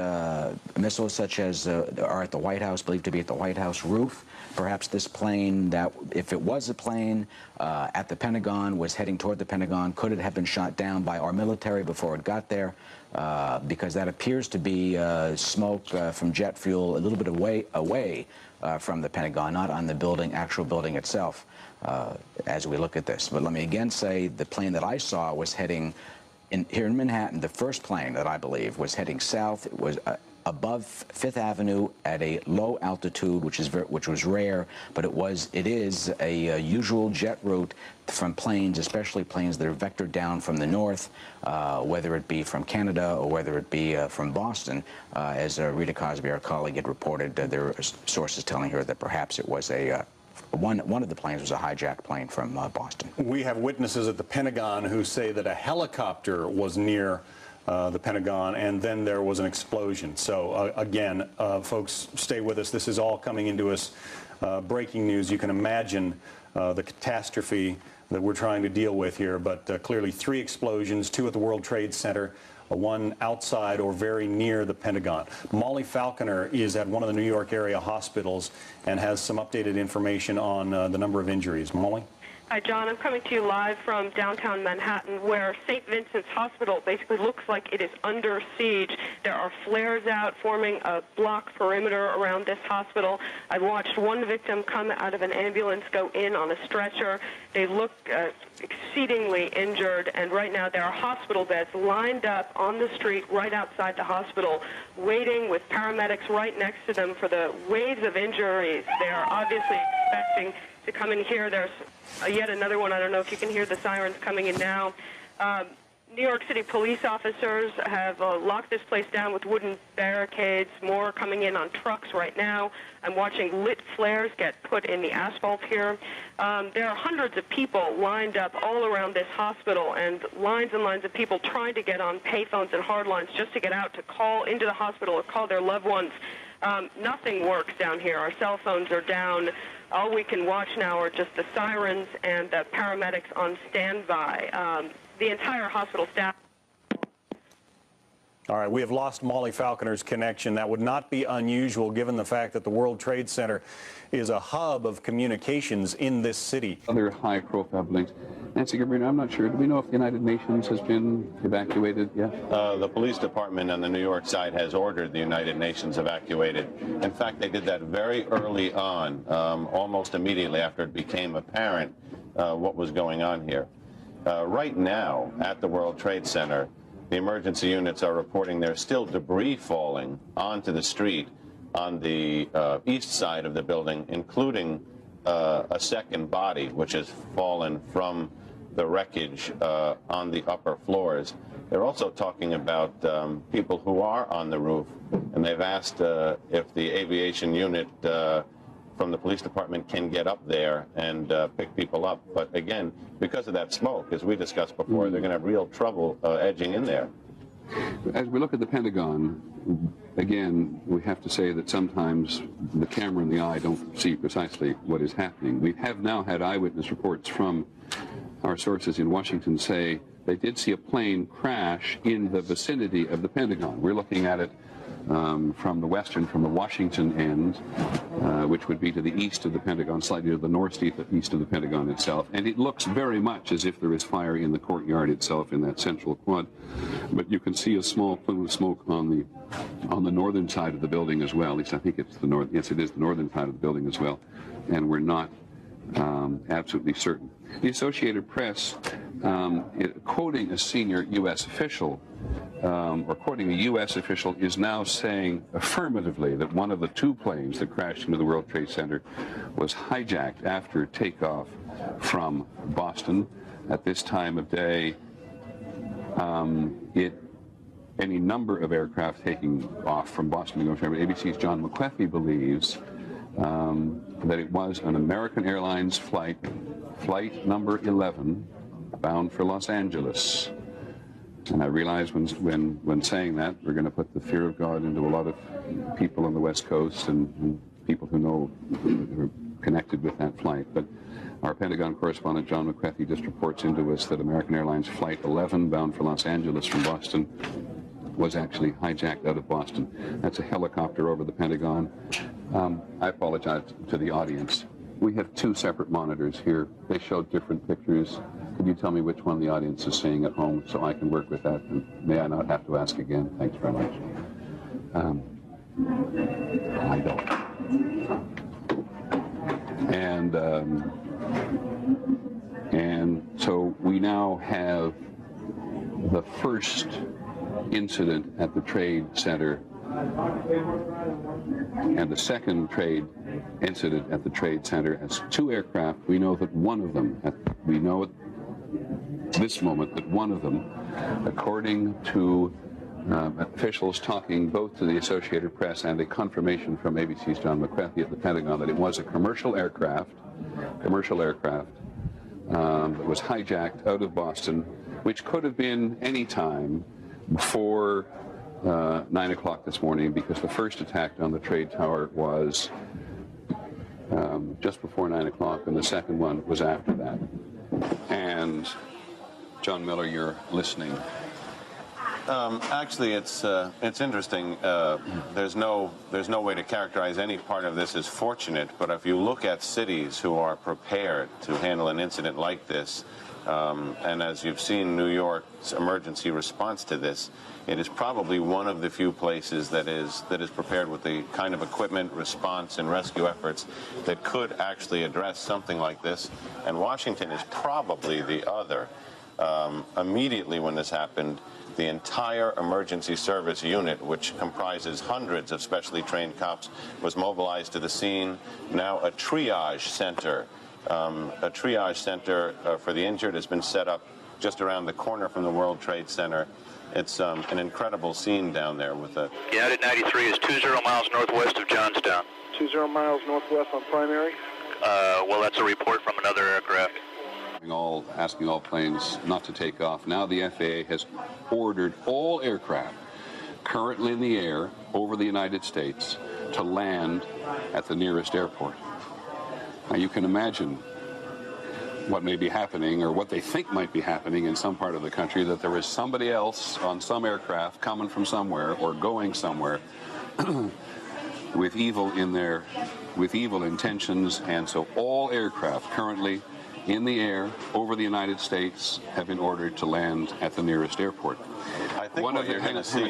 missiles such as are at the White House, believed to be at the White House roof? Perhaps this plane, that if it was a plane at the Pentagon, was heading toward the Pentagon, could it have been shot down by our military before it got there? Because that appears to be smoke from jet fuel a little bit away from the Pentagon, not on the actual building itself, as we look at this. But let me again say the plane that I saw was heading here in Manhattan. The first plane that I believe was heading south. It was above Fifth Avenue at a low altitude, which was rare, but it is a usual jet route from planes, especially planes that are vectored down from the north, whether it be from Canada or whether it be from Boston. As Rita Cosby, our colleague, had reported, there are sources telling her that perhaps it was one of the planes was a hijacked plane from Boston. We have witnesses at the Pentagon who say that a helicopter was near the Pentagon, and then there was an explosion. So again, folks, stay with us. This is all coming into us. Breaking news. You can imagine the catastrophe that we're trying to deal with here, but clearly 3 explosions, 2 at the World Trade Center, 1 outside or very near the Pentagon. Molly Falconer is at one of the New York area hospitals and has some updated information on the number of injuries. Molly? Hi, John. I'm coming to you live from downtown Manhattan, where St. Vincent's Hospital basically looks like it is under siege. There are flares out forming a block perimeter around this hospital. I've watched one victim come out of an ambulance, go in on a stretcher. They look exceedingly injured, and right now there are hospital beds lined up on the street right outside the hospital, waiting with paramedics right next to them for the waves of injuries. They are obviously expecting to come in here. There's yet another one. I don't know if you can hear the sirens coming in now. New York City police officers have locked this place down with wooden barricades. More coming in on trucks right now. I'm watching lit flares get put in the asphalt here. There are hundreds of people lined up all around this hospital, and lines of people trying to get on payphones and hard lines just to get out to call into the hospital or call their loved ones. Nothing works down here. Our cell phones are down. All we can watch now are just the sirens and the paramedics on standby. The entire hospital staff. All right, we have lost Molly Falconer's connection. That would not be unusual given the fact that the World Trade Center is a hub of communications in this city. Other high-profile buildings. Nancy Gabriel, I'm not sure. Do we know if the United Nations has been evacuated yet? The police department on the New York side has ordered the United Nations evacuated. In fact, they did that very early on, almost immediately after it became apparent what was going on here. Right now, at the World Trade Center, the emergency units are reporting there's still debris falling onto the street on the east side of the building, including a second body, which has fallen from the wreckage on the upper floors. They're also talking about people who are on the roof, and they've asked if the aviation unit from the police department can get up there and pick people up. But again, because of that smoke, as we discussed before, they're going to have real trouble edging in there. As we look at the Pentagon, again, we have to say that sometimes the camera and the eye don't see precisely what is happening. We have now had eyewitness reports from our sources in Washington say they did see a plane crash in the vicinity of the Pentagon. We're looking at it from the Washington end, which would be to the east of the Pentagon, slightly to the northeast of the Pentagon itself. And it looks very much as if there is fire in the courtyard itself in that central quad. But you can see a small plume of smoke on the northern side of the building as well. At least I think it's the north. Yes, it is the northern side of the building as well. And we're not absolutely certain. The Associated Press, quoting a senior U.S. official, or quoting a U.S. official, is now saying affirmatively that one of the two planes that crashed into the World Trade Center was hijacked after takeoff from Boston. At this time of day, any number of aircraft taking off from Boston to go to ABC's John McCarthy believes that it was an American Airlines flight number 11, bound for Los Angeles. And I realize when saying that, we're going to put the fear of God into a lot of people on the West Coast and people who know who are connected with that flight. But our Pentagon correspondent John McCarthy just reports into us that American Airlines Flight 11, bound for Los Angeles from Boston, was actually hijacked out of Boston. That's a helicopter over the Pentagon. I apologize to the audience. We have two separate monitors here. They show different pictures. Could you tell me which one the audience is seeing at home so I can work with that? And may I not have to ask again? Thanks very much. I don't. And so we now have the first incident at the Trade Center and the second trade incident at the Trade Center as two aircraft. We know that one of them, we know at this moment that one of them, according to officials talking both to the Associated Press and a confirmation from ABC's John McCarthy at the Pentagon, that it was a commercial aircraft that was hijacked out of Boston, which could have been any time before 9 o'clock this morning, because the first attack on the Trade Tower was just before 9 o'clock, and the second one was after that. And John Miller, you're listening. Actually, it's interesting. There's no way to characterize any part of this as fortunate, but if you look at cities who are prepared to handle an incident like this, and as you've seen New York's emergency response to this, it is probably one of the few places that is prepared with the kind of equipment, response, and rescue efforts that could actually address something like this. And Washington is probably the other. Immediately when this happened, the entire emergency service unit, which comprises hundreds of specially trained cops, was mobilized to the scene. Now a triage center for the injured has been set up just around the corner from the World Trade Center. It's an incredible scene down there with a... United 93 is 20 miles northwest of Johnstown. 20 miles northwest on primary? Well, that's a report from another aircraft. Asking all planes not to take off. Now the FAA has ordered all aircraft currently in the air over the United States to land at the nearest airport. Now you can imagine what may be happening, or what they think might be happening in some part of the country, that there is somebody else on some aircraft coming from somewhere or going somewhere with evil intentions. And so all aircraft currently in the air over the United States have been ordered to land at the nearest airport. I think what you're going to see... I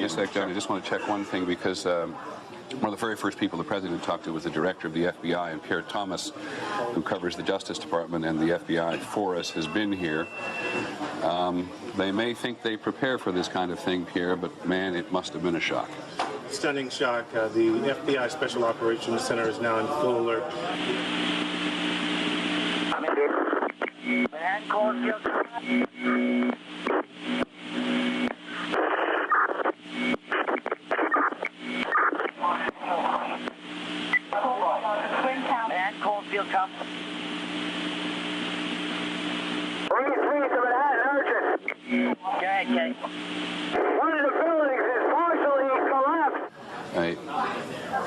just want to check one thing, because one of the very first people the President talked to was the director of the FBI, and Pierre Thomas, who covers the Justice Department and the FBI for us, has been here. They may think they prepare for this kind of thing, Pierre, but man, it must have been a shock. stunning shock. The FBI Special Operations Center is now in full alert. One of the buildings is partially collapsed.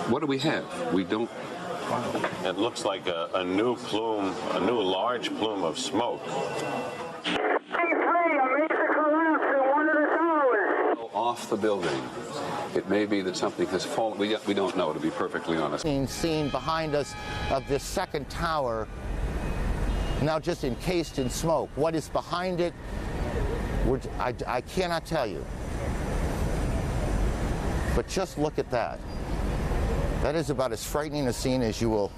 What do we have? We don't. It looks like a new plume, a new large plume of smoke. Off the building. It may be that something has fallen. We don't know, to be perfectly honest. Scene behind us of this second tower, now just encased in smoke. What is behind it, I cannot tell you. But just look at that. That is about as frightening a scene as you will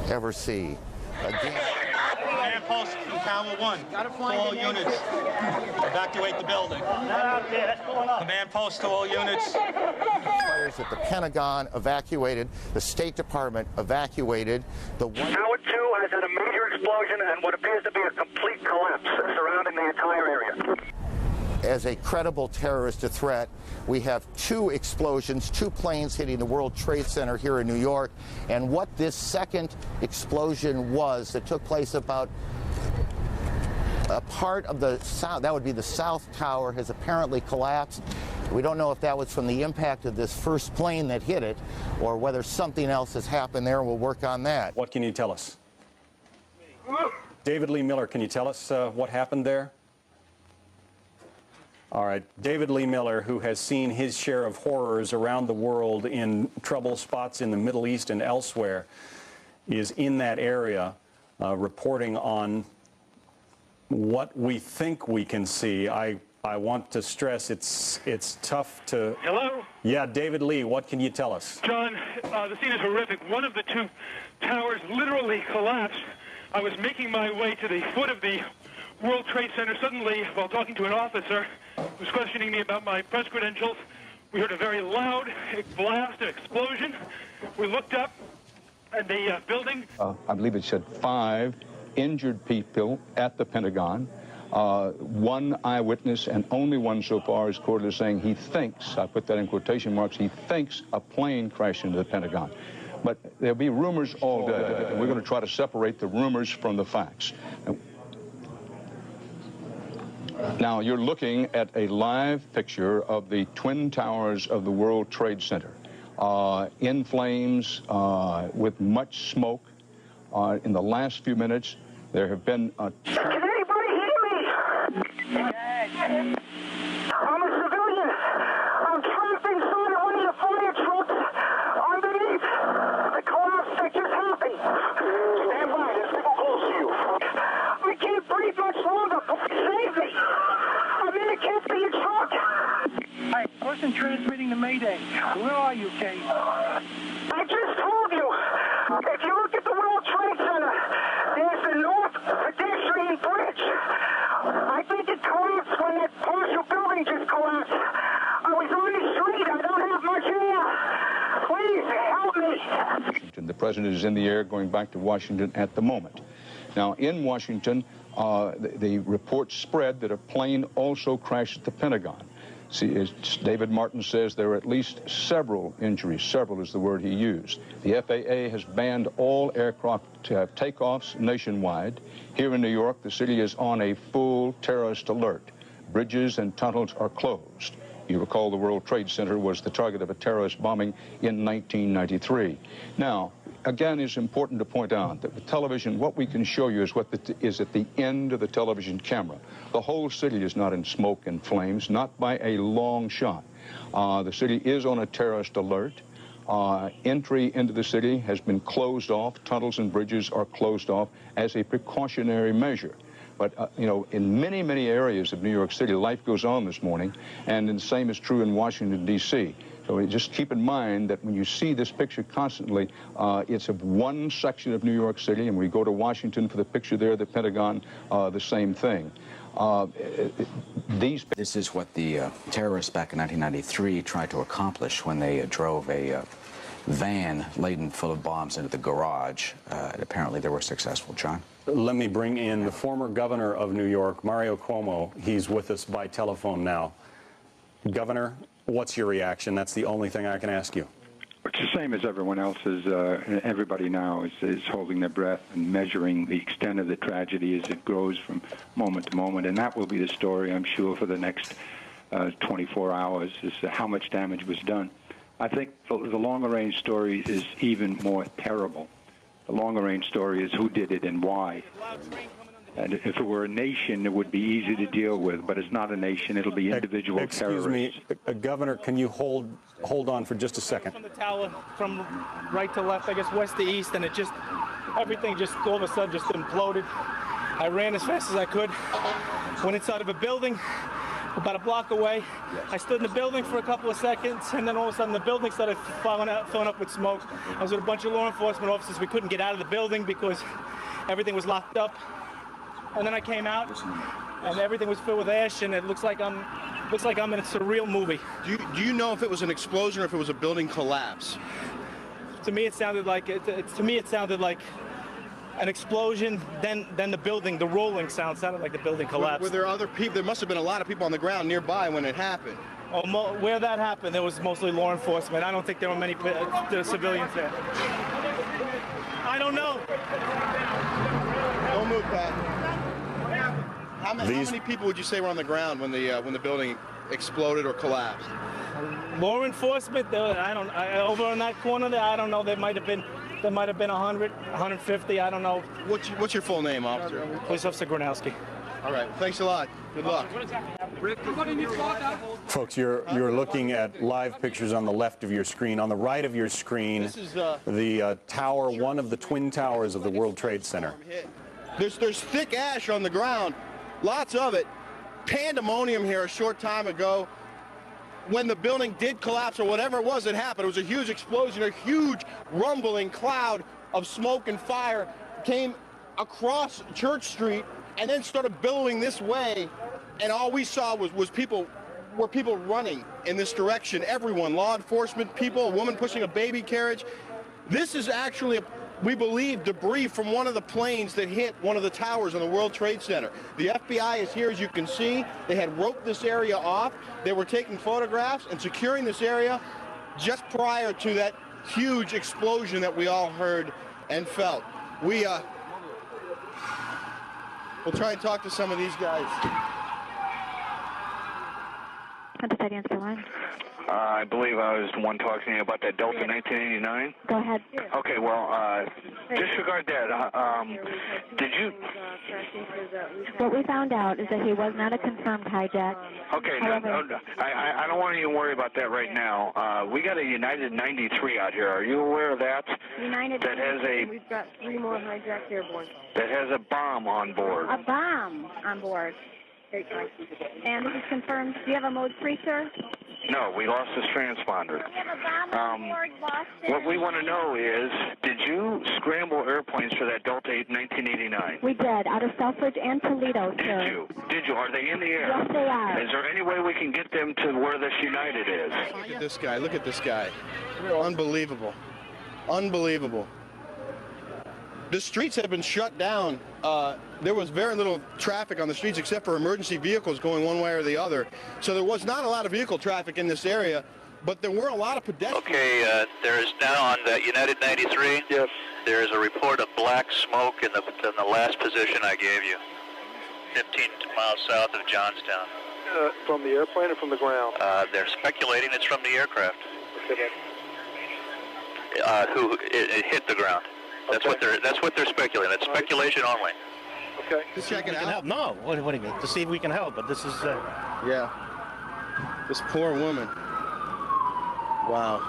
ever see. Again. Command post from Tower 1. To all units, evacuate the building. Command post to all units. Fires at the Pentagon evacuated. The State Department evacuated. The Tower 2 has had a major explosion and what appears to be a complete collapse surrounding the entire area. As a credible terrorist threat, we have 2 explosions, 2 planes hitting the World Trade Center here in New York. And what this second explosion was that took place about a part of the south, that would be the South Tower, has apparently collapsed. We don't know if that was from the impact of this first plane that hit it or whether something else has happened there. We'll work on that. What can you tell us? David Lee Miller, can you tell us what happened there? All right, David Lee Miller, who has seen his share of horrors around the world in trouble spots in the Middle East and elsewhere, is in that area reporting on what we think we can see. I want to stress it's tough to... Hello? Yeah, David Lee, what can you tell us? John, the scene is horrific. One of the 2 towers literally collapsed. I was making my way to the foot of the World Trade Center. Suddenly, while talking to an officer who was questioning me about my press credentials, we heard a very loud blast, an explosion. We looked up, and the building... I believe it said 5 injured people at the Pentagon. 1 eyewitness, and only one so far, is quoted as saying he thinks, I put that in quotation marks, he thinks a plane crashed into the Pentagon. But there'll be rumors all day, and we're going to try to separate the rumors from the facts. Now, you're looking at a live picture of the Twin Towers of the World Trade Center, in flames, with much smoke. In the last few minutes, there have been... Can anybody hear me? I'm a civilian. I'm trapped inside one of the fire trucks underneath. The collapse that just happened. Stand by, there's people close to you. I can't breathe much longer. Save me. I'm in a can't-be truck. Hi, person transmitting the Mayday. Where are you, Kate? I just told you. If you look at the World Trade Center, there's the North Pedestrian Bridge. I think it collapsed when that partial building just collapsed. I was on the street. I don't have much air. Please help me. The president is in the air going back to Washington at the moment. Now, in Washington, the reports spread that a plane also crashed at the Pentagon. See, as David Martin says, there are at least several injuries. Several is the word he used. The FAA has banned all aircraft takeoffs nationwide. Here in New York, the city is on a full terrorist alert. Bridges and tunnels are closed. You recall the World Trade Center was the target of a terrorist bombing in 1993. Now, again, it's important to point out that with television, what we can show you is what is at the end of the television camera. The whole city is not in smoke and flames, not by a long shot. The city is on a terrorist alert. Entry into the city has been closed off. Tunnels and bridges are closed off as a precautionary measure. But, you know, in many, many areas of New York City, life goes on this morning, and the same is true in Washington, D.C. So just keep in mind that when you see this picture constantly, it's of one section of New York City, and we go to Washington for the picture there, the Pentagon, the same thing. This is what the terrorists back in 1993 tried to accomplish when they drove a van laden full of bombs into the garage. Apparently they were successful. John? Let me bring in the former governor of New York, Mario Cuomo. He's with us by telephone now. Governor, what's your reaction? That's the only thing I can ask you. It's the same as everyone else is. Everybody now is holding their breath and measuring the extent of the tragedy as it grows from moment to moment. And that will be the story, I'm sure, for the next 24 hours, is how much damage was done. I think the longer-range story is even more terrible. The longer-range story is who did it and why. And if it were a nation, it would be easy to deal with, but it's not a nation. It'll be individual terrorists. Excuse me, Governor, can you hold on for just a second? From the tower, from right to left, I guess west to east, and everything just all of a sudden just imploded. I ran as fast as I could, went inside of a building about a block away. I stood in the building for a couple of seconds, and then all of a sudden the building started filling up with smoke. I was with a bunch of law enforcement officers. We couldn't get out of the building because everything was locked up. And then I came out, and everything was filled with ash, and it looks like I'm in a surreal movie. Do you know if it was an explosion or if it was a building collapse? To me, it sounded like an explosion. Then the building, the rolling sound sounded like the building collapsed. Were there other people? There must have been a lot of people on the ground nearby when it happened. Oh, where that happened, there was mostly law enforcement. I don't think there were many civilians there. I don't know. Don't move, Pat. How many people would you say were on the ground when the building exploded or collapsed? Law enforcement, over in that corner there, I don't know. There might have been 100, 150. I don't know. What's your full name, officer? Police Officer Gronowski. All right. Thanks a lot. Good luck. Folks, you're looking at live pictures on the left of your screen. On the right of your screen, the tower, one of the twin towers of the World Trade Center. There's thick ash on the ground, lots of it. Pandemonium here a short time ago. When the building did collapse or whatever it was that happened, it was a huge explosion, a huge rumbling cloud of smoke and fire came across Church Street and then started billowing this way, and all we saw was people running in this direction. Everyone, law enforcement, people, a woman pushing a baby carriage. This is actually, we believe, debris from one of the planes that hit one of the towers on the World Trade Center. The FBI is here, as you can see. They had roped this area off. They were taking photographs and securing this area just prior to that huge explosion that we all heard and felt. We'll try and talk to some of these guys. I believe I was the one talking to you about that Delta 1989. Go ahead. Okay, well, disregard that. Did you... What we found out is that he was not a confirmed hijack. Okay, I don't want you to worry about that right now. We got a United 93 out here. Are you aware of that? United that has a... We've got 3 more hijacked airborne. That has a bomb on board. A bomb on board. And this is confirmed. Do you have a mode 3, sir? No, we lost this transponder. We have a bomb on board, Boston. What we want to know is, did you scramble airplanes for that Delta 1989? We did, out of Selfridge and Toledo, sir. Did you? Did you? Are they in the air? Yes, they are. Is there any way we can get them to where this United is? Look at this guy. Look at this guy. Unbelievable. Unbelievable. The streets have been shut down. There was very little traffic on the streets except for emergency vehicles going one way or the other. So there was not a lot of vehicle traffic in this area, but there were a lot of pedestrians. Okay, there is now on that United 93. Yes. There is a report of black smoke in the last position I gave you, 15 miles south of Johnstown. From the airplane or from the ground? They're speculating it's from the aircraft. Okay. It hit the ground. That's Okay. what they're speculating. It's speculation only. Okay. Just check it out. Help. No, what do you mean? To see if we can help, but this is... Yeah. This poor woman. Wow.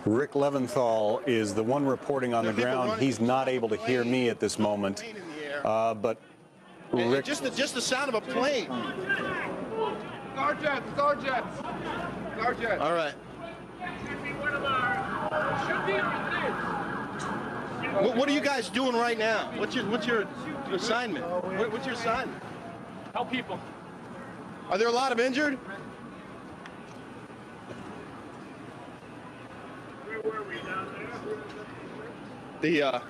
Rick Leventhal is the one reporting on the ground. He's not able to hear me at this moment. But Rick... Just the sound of a plane. Guard jets. All right. What are you guys doing right now? What's your assignment? What's your assignment? Help people. Are there a lot of injured? The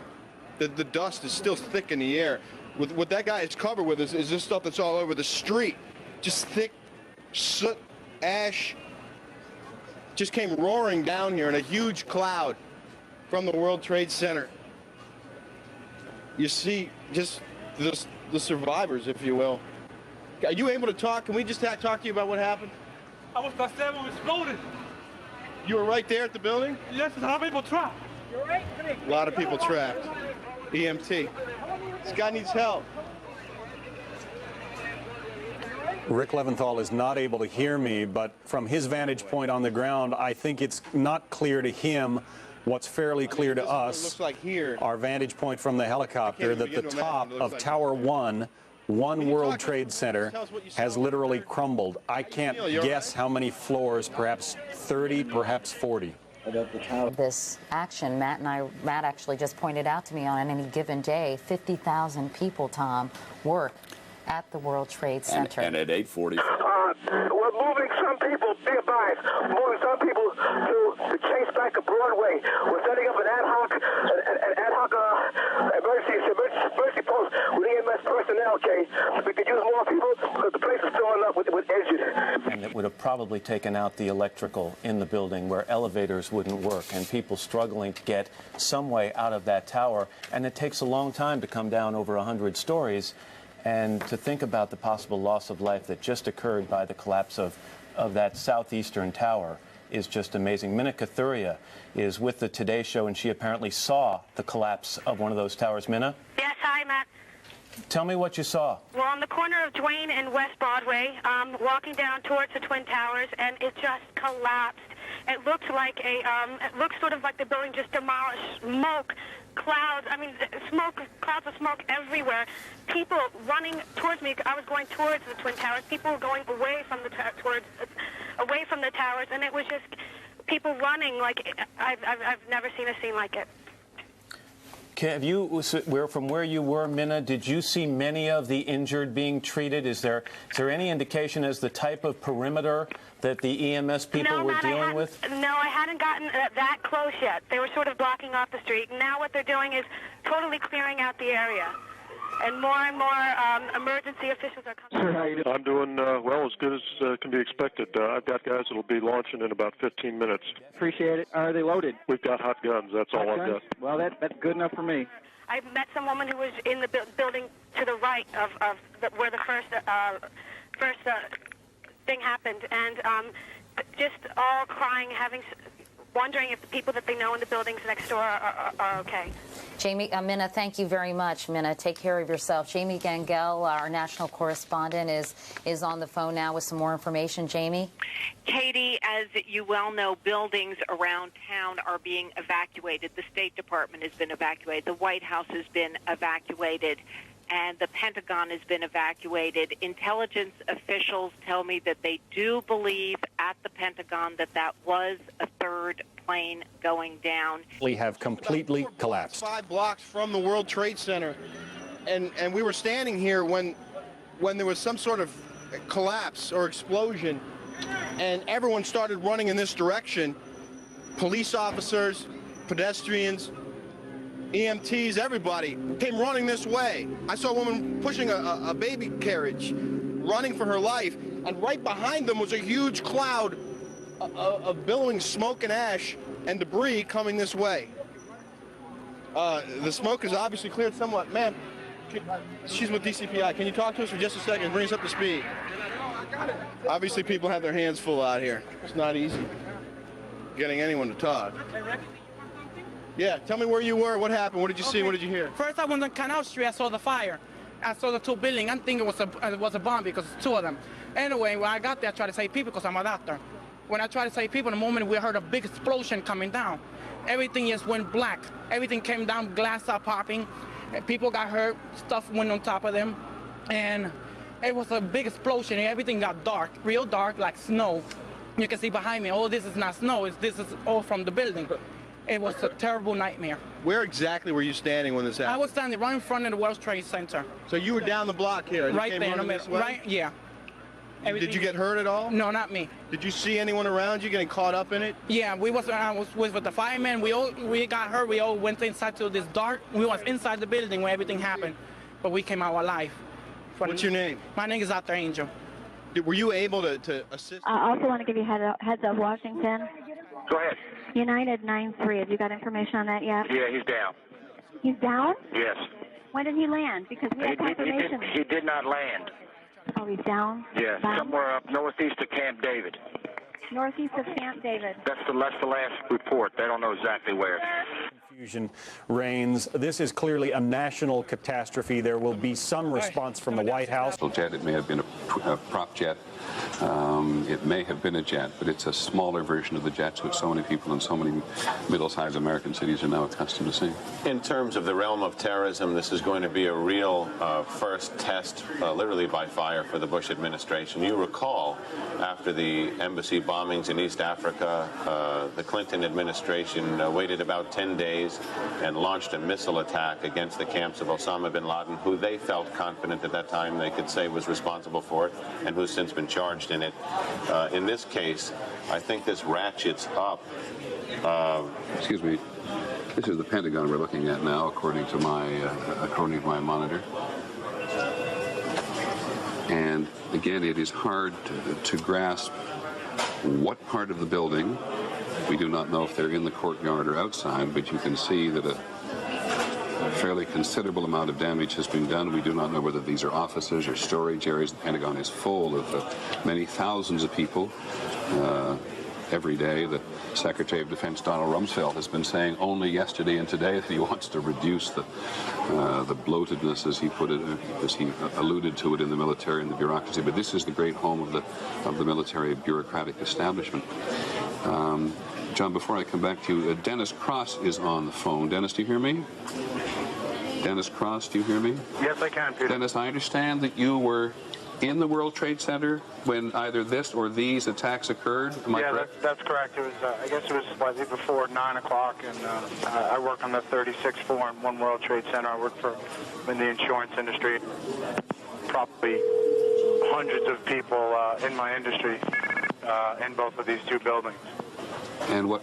dust is still thick in the air. What that guy is covered with is this stuff that's all over the street. Just thick soot, ash. Just came roaring down here in a huge cloud from the World Trade Center. You see just the survivors, if you will. Are you able to talk? Can we just talk to you about what happened? I was there when it exploded. You were right there at the building? Yes, there's a lot of people trapped. You're right. A lot of people trapped. EMT. This guy needs help. Rick Leventhal is not able to hear me, but from his vantage point on the ground, I think it's not clear to him what's fairly clear to us. Looks like here. Our vantage point from the helicopter, that the top of Tower 1, One World Trade Center, has literally crumbled. I can't guess how many floors, perhaps 30, perhaps 40. This action, Matt actually just pointed out to me, on any given day, 50,000 people, Tom, work at the World Trade Center. And at 8:40. We're moving some people, be advised, moving some people to Chase back to Broadway. We're setting up an ad hoc emergency post with EMS personnel, okay? We could use more people because the place is filling up with injured. And it would have probably taken out the electrical in the building where elevators wouldn't work and people struggling to get some way out of that tower. And it takes a long time to come down over 100 stories. And to think about the possible loss of life that just occurred by the collapse of that southeastern tower is just amazing. Minna Kathuria is with the Today Show, and she apparently saw the collapse of one of those towers. Minna? Yes, hi, Matt. Tell me what you saw. Well, on the corner of Duane and West Broadway, walking down towards the Twin Towers, and it just collapsed. It looked like it looks sort of like the building just demolished. Smoke, clouds, clouds of smoke everywhere. People running towards me. I was going towards the Twin Towers. People were going away from the towers, and it was just people running like I've never seen a scene like it. Have you, from where you were, Minna, did you see many of the injured being treated? Is there any indication as the type of perimeter that the EMS people were dealing with? No, I hadn't gotten that close yet. They were sort of blocking off the street. Now what they're doing is totally clearing out the area. And more emergency officials are coming. Sir, how you doing? I'm doing well, as good as can be expected. I've got guys that will be launching in about 15 minutes. Appreciate it. Are they loaded? We've got hot guns. That's all I've got. Well, that's good enough for me. I met some woman who was in the building to the right of where the first thing happened, and just all crying, wondering if the people that they know in the buildings next door are okay. Jamie, Minna, thank you very much. Minna, take care of yourself. Jamie Gangel, our national correspondent, is on the phone now with some more information. Jamie? Katie, as you well know, buildings around town are being evacuated. The State Department has been evacuated. The White House has been evacuated. And the Pentagon has been evacuated. Intelligence officials tell me that they do believe at the Pentagon that was a third plane going down. We have completely collapsed. 5 blocks from the World Trade Center, and we were standing here when there was some sort of collapse or explosion, and everyone started running in this direction. Police officers, pedestrians, EMTs, everybody came running this way. I saw a woman pushing a baby carriage, running for her life, and right behind them was a huge cloud of billowing smoke and ash and debris coming this way. The smoke is obviously cleared somewhat. Ma'am, she's with DCPI. Can you talk to us for just a second and bring us up to speed? Obviously, people have their hands full out here. It's not easy getting anyone to talk. Yeah, tell me where you were, what happened, what did you see, what did you hear? First I went on Canal Street, I saw the fire. I saw the 2 buildings. I think it was a bomb because it's 2 of them. Anyway, when I got there, I tried to save people because I'm a doctor. When I tried to save people, the moment we heard a big explosion coming down, everything just went black. Everything came down, glass started popping, people got hurt, stuff went on top of them, and it was a big explosion, and everything got dark, real dark, like snow. You can see behind me, oh, this is not snow, this is all from the building. It was a terrible nightmare. Where exactly were you standing when this happened? I was standing right in front of the World Trade Center. So you were down the block here? And Right you came there in the running this middle. way? Right, yeah. Did you get hurt at all? No, not me. Did you see anyone around you getting caught up in it? Yeah, I was with the firemen. We got hurt. We all went inside to this dark. We was inside the building where everything happened, but we came out alive. What's your name? My name is Dr. Angel. Were you able to assist? I also want to give you heads up, Washington. Go ahead. United 9-3. Have you got information on that yet? Yeah, he's down. He's down? Yes. When did he land? Because we have confirmation. He did not land. Oh, he's down? Yeah, Down? somewhere up northeast of Camp David. Northeast of Camp David. That's the last report. They don't know exactly where. Confusion reigns. This is clearly a national catastrophe. There will be some response from the White House. Jet, it may have been a prop jet. It may have been a jet, but it's a smaller version of the jets which so many people in so many middle-sized American cities are now accustomed to seeing. In terms of the realm of terrorism, this is going to be a real first test, literally by fire, for the Bush administration. You recall, after the embassy bombings in East Africa, the Clinton administration waited about 10 days and launched a missile attack against the camps of Osama bin Laden, who they felt confident at that time they could say was responsible for it, and who's since been charged in it. In this case, I think this ratchets up. Excuse me. This is the Pentagon we're looking at now, according to my monitor. And again, it is hard to grasp what part of the building. We do not know if they're in the courtyard or outside, but you can see that a fairly considerable amount of damage has been done. We do not know whether these are offices or storage areas. The Pentagon is full of many thousands of people every day. The Secretary of Defense, Donald Rumsfeld, has been saying only yesterday and today that he wants to reduce the bloatedness, as he put it, as he alluded to it, in the military and the bureaucracy. But this is the great home of the military bureaucratic establishment. John, before I come back to you, Dennis Cross is on the phone. Dennis, do you hear me? Dennis Cross, do you hear me? Yes, I can, Peter. Dennis, I understand that you were in the World Trade Center when either this or these attacks occurred. Am I correct? That's correct. It was, I guess it was slightly before 9 o'clock, and I work on the 36th floor in One World Trade Center. I work in the insurance industry. Probably hundreds of people in my industry in both of these two buildings. And what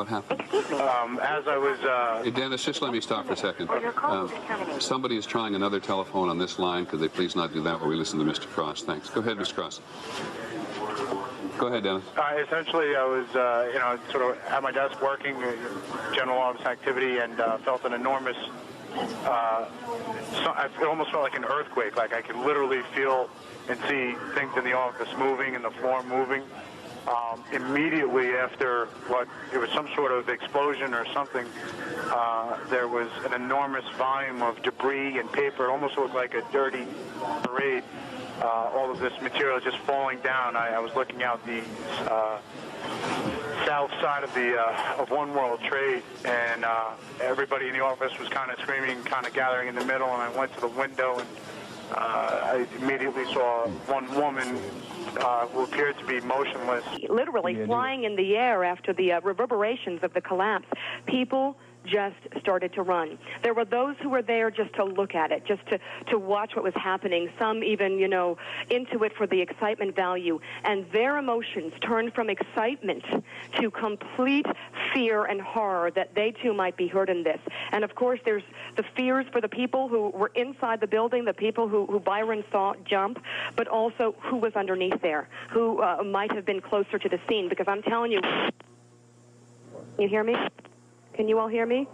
happened? As I was... Hey, Dennis, just let me stop for a second. Somebody is trying another telephone on this line. Could they please not do that while we listen to Mr. Cross? Thanks. Go ahead, Mr. Cross. Go ahead, Dennis. Essentially, I was, sort of at my desk working, general office activity, and felt an enormous... it almost felt like an earthquake. Like I could literally feel and see things in the office moving and the floor moving. Immediately after it was some sort of explosion or something, there was an enormous volume of debris and paper. It almost looked like a dirty parade. All of this material just falling down. I was looking out the south side of One World Trade, and everybody in the office was kind of screaming, kind of gathering in the middle, and I went to the window, and I immediately saw one woman who appeared to be motionless. Literally flying in the air after the reverberations of the collapse. People just started to run. There were those who were there just to look at it, just to watch what was happening. Some even, into it for the excitement value. And their emotions turned from excitement to complete fear and horror that they too might be hurt in this. And of course, there's the fears for the people who were inside the building, the people who Byron saw jump, but also who was underneath there, who might have been closer to the scene. Because I'm telling you, you hear me? Can you all hear me?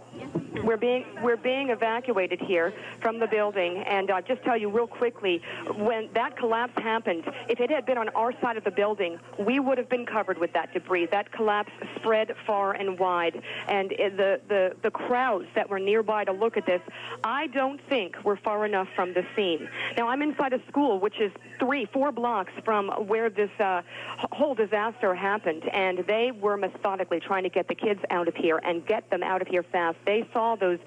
We're being evacuated here from the building, and I'll just tell you real quickly, when that collapse happened, if it had been on our side of the building, we would have been covered with that debris. That collapse spread far and wide, and the crowds that were nearby to look at this, I don't think were far enough from the scene. Now, I'm inside a school, which is 3-4 blocks from where this whole disaster happened, and they were methodically trying to get the kids out of here and get them out of here fast. They saw the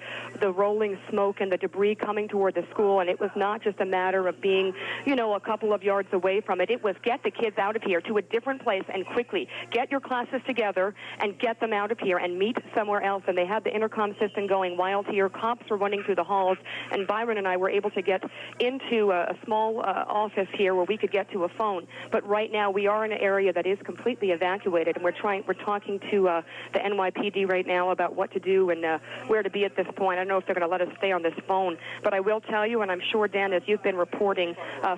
rolling smoke and the debris coming toward the school, and it was not just a matter of being, you know, a couple of yards away from it. It was get the kids out of here to a different place and quickly. Get your classes together and get them out of here and meet somewhere else. And they had the intercom system going wild here. Cops were running through the halls, and Byron and I were able to get into a small office here where we could get to a phone. But right now we are in an area that is completely evacuated, and we're talking to the NYPD right now about what to do and where to be at this point. I don't know if they're going to let us stay on this phone, but I will tell you, and I'm sure, Dan, as you've been reporting,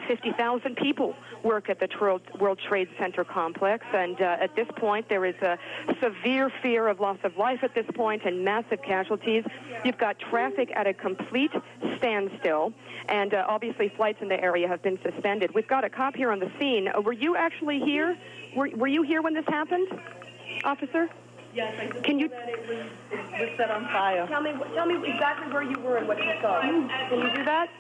50,000 people work at the World Trade Center complex, and at this point there is a severe fear of loss of life at this point and massive casualties. You've got traffic at a complete standstill, and obviously flights in the area have been suspended. We've got a cop here on the scene. Were you actually here? Were you here when this happened, officer? Yes, I just Can you that it was set on fire. tell me exactly where you were and what you saw? Can you do that?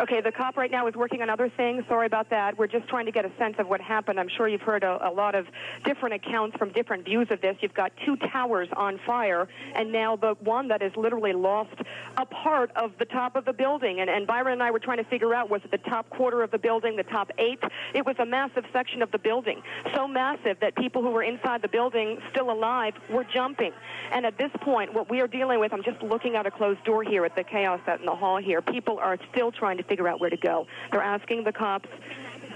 Okay, the cop right now is working on other things. Sorry about that. We're just trying to get a sense of what happened. I'm sure you've heard a lot of different accounts from different views of this. You've got 2 towers on fire, and now the one that has literally lost a part of the top of the building. And Byron and I were trying to figure out, was it the top quarter of the building, the top 8? It was a massive section of the building, so massive that people who were inside the building still alive were jumping. And at this point, what we are dealing with, I'm just looking out a closed door here at the chaos out in the hall here. People are still trying to figure out where to go. They're asking the cops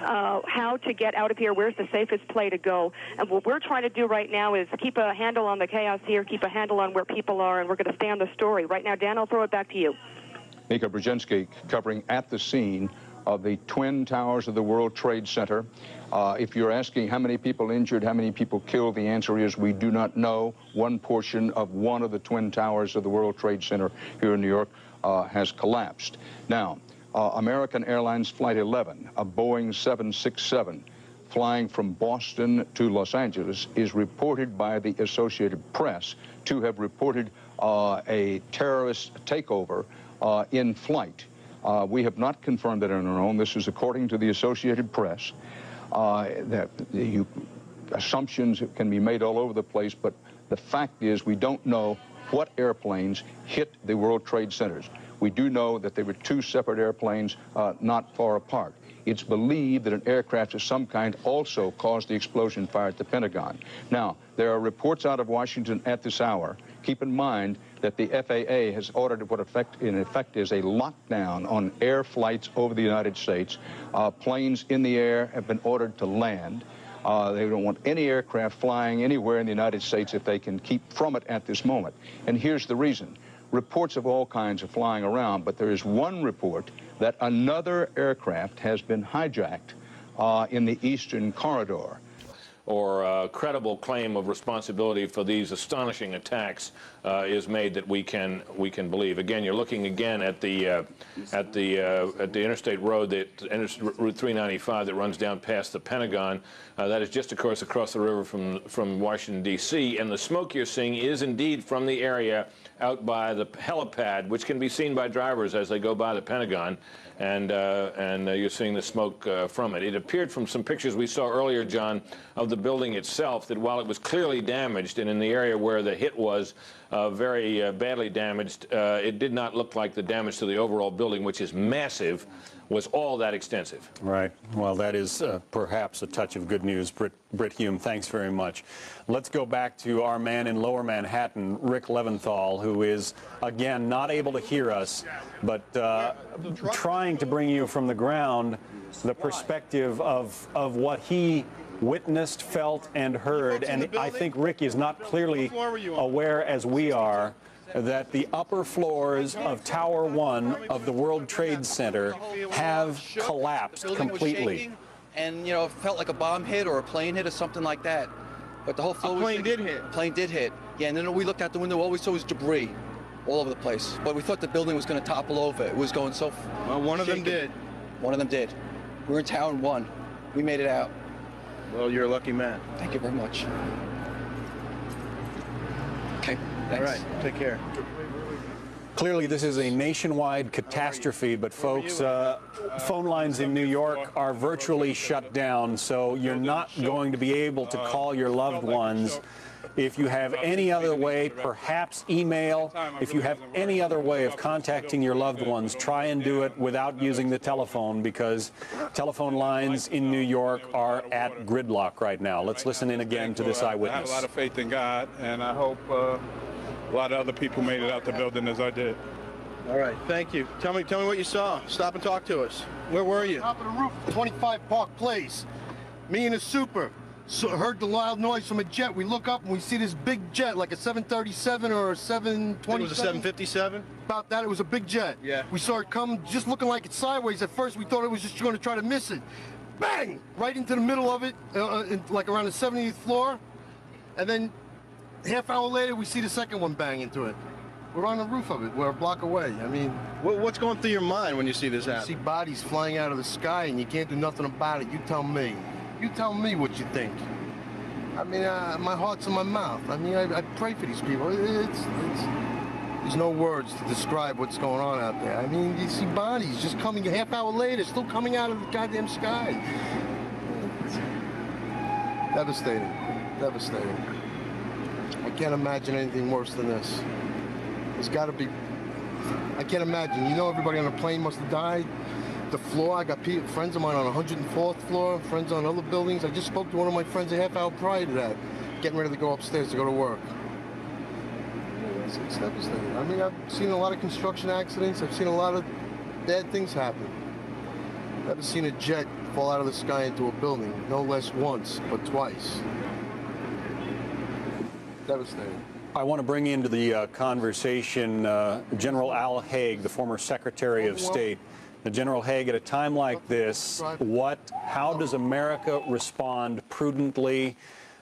how to get out of here, where's the safest place to go. And what we're trying to do right now is keep a handle on the chaos here, keep a handle on where people are, and we're going to stay on the story. Right now, Dan, I'll throw it back to you. Mika Brzezinski covering at the scene of the Twin Towers of the World Trade Center. If you're asking how many people injured, how many people killed, the answer is we do not know. One portion of one of the Twin Towers of the World Trade Center here in New York has collapsed. Now, American Airlines Flight 11, a Boeing 767, flying from Boston to Los Angeles, is reported by the Associated Press to have reported a terrorist takeover in flight. We have not confirmed that on our own. This is according to the Associated Press. Assumptions can be made all over the place, but the fact is we don't know what airplanes hit the World Trade Centers. We do know that there were 2 separate airplanes not far apart. It's believed that an aircraft of some kind also caused the explosion fire at the Pentagon. Now, there are reports out of Washington at this hour. Keep in mind that the FAA has ordered what in effect is a lockdown on air flights over the United States. Planes in the air have been ordered to land. They don't want any aircraft flying anywhere in the United States if they can keep from it at this moment. And here's the reason. Reports of all kinds are flying around, but there is one report that another aircraft has been hijacked in the Eastern Corridor. Or a credible claim of responsibility for these astonishing attacks is made that we can believe. Again, you're looking again at the interstate road, Route 395 that runs down past the Pentagon. That is just, of course, across the river from Washington, D.C. And the smoke you're seeing is indeed from the area out by the helipad, which can be seen by drivers as they go by the Pentagon. And you're seeing the smoke from it. It appeared from some pictures we saw earlier, John, of the building itself, that while it was clearly damaged, and in the area where the hit was very badly damaged, it did not look like the damage to the overall building, which is massive, was all that extensive. Right. Well, that is perhaps a touch of good news. Britt Hume, thanks very much. Let's go back to our man in Lower Manhattan, Rick Leventhal, who is, again, not able to hear us, but trying to bring you from the ground the perspective of what he witnessed, felt, and heard. And I think Rick is not clearly aware, as we are, that the upper floors of Tower 1 of the World Trade Center have collapsed completely. And, you know, it felt like a bomb hit or a plane hit or something like that. But the whole floor plane did hit. Plane did hit. Yeah, and then we looked out the window, all we saw was debris all over the place. But we thought the building was going to topple over. It was going so... Well, one of them did. One of them did. We were in Tower 1. We made it out. Well, you're a lucky man. Thank you very much. Okay, thanks. All right, take care. Clearly, this is a nationwide catastrophe, but folks, phone lines in New York are virtually shut down, so you're not going to be able to call your loved ones If you have any other way, perhaps email. If you have any other way of contacting your loved ones, try and do it without using the telephone, because telephone lines in New York are at gridlock right now. Let's listen in again to this eyewitness. I have a lot of faith in God, and I hope a lot of other people made it out the building as I did. All right, thank you. Tell me what you saw. Stop and talk to us. Where were you? Top of the roof, 25 Park Place. Me and a super. So heard the loud noise from a jet. We look up and we see this big jet, like a 737 or a 727. It was a 757? About that, it was a big jet. Yeah. We saw it come, just looking like it's sideways. At first, we thought it was just going to try to miss it. Bang! Right into the middle of it, like around the 70th floor. And then, half hour later, we see the second one bang into it. We're on the roof of it. We're a block away. I mean, what's going through your mind when you see this happen? You see bodies flying out of the sky, and you can't do nothing about it. You tell me. You tell me what you think. I mean, my heart's in my mouth. I mean, I pray for these people. There's no words to describe what's going on out there. I mean, you see bodies just coming a half hour later, still coming out of the goddamn sky. It's devastating. Devastating. I can't imagine anything worse than this. There's got to be. I can't imagine. You know, everybody on the plane must have died. The floor, I got friends of mine on 104th floor, friends on other buildings. I just spoke to one of my friends a half hour prior to that, getting ready to go upstairs to go to work. It's devastating. I mean, I've seen a lot of construction accidents. I've seen a lot of bad things happen. I've never seen a jet fall out of the sky into a building, no less once, but twice. Devastating. I want to bring into the conversation General Al Haig, the former Secretary of State. General Haig, at a time like this, how does America respond prudently,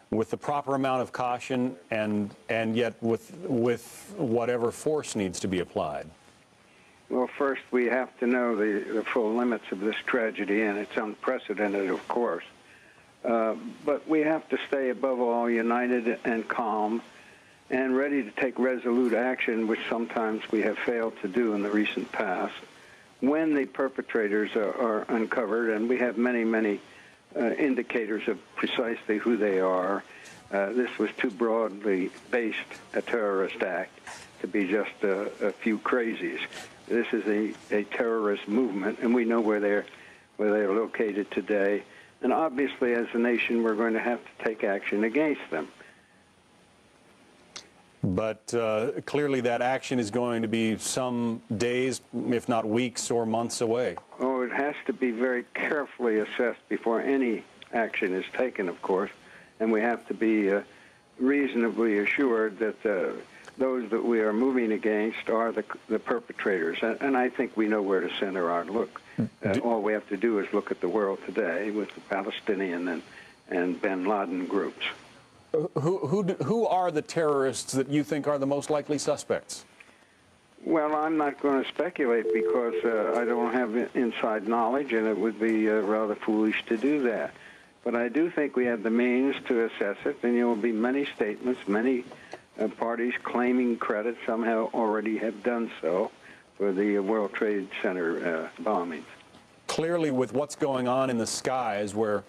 with the proper amount of caution, and yet with whatever force needs to be applied? Well, first we have to know the full limits of this tragedy, and it's unprecedented, of course. But we have to stay above all united and calm and ready to take resolute action, which sometimes we have failed to do in the recent past, when the perpetrators are uncovered, and we have many, many indicators of precisely who they are. This was too broadly based a terrorist act to be just a few crazies. This is a terrorist movement, and we know where they're located today. And obviously, as a nation, we're going to have to take action against them. But clearly that action is going to be some days, if not weeks or months away. Oh, it has to be very carefully assessed before any action is taken, of course. And we have to be reasonably assured that those that we are moving against are the perpetrators. And I think we know where to center our look. All we have to do is look at the world today with the Palestinian and bin Laden groups. Who are the terrorists that you think are the most likely suspects? Well, I'm not going to speculate because I don't have inside knowledge, and it would be rather foolish to do that. But I do think we have the means to assess it, and there will be many statements, many parties claiming credit, somehow already have done so, for the World Trade Center bombings. Clearly, with what's going on in the skies, where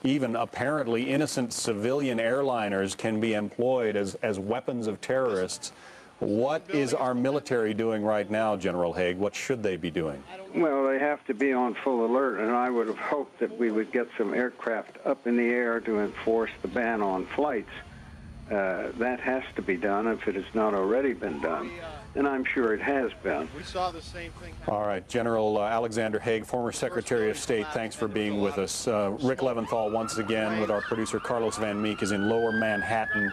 even apparently innocent civilian airliners can be employed as weapons of terrorists, what is our military doing right now, General Haig? What should they be doing? Well, they have to be on full alert, and I would have hoped that we would get some aircraft up in the air to enforce the ban on flights. That has to be done if it has not already been done, and I'm sure it has been. We saw the same thing. All right, General Alexander Haig, former Secretary of State, thanks for being with us. Rick Leventhal once again with our producer Carlos Van Meek is in Lower Manhattan.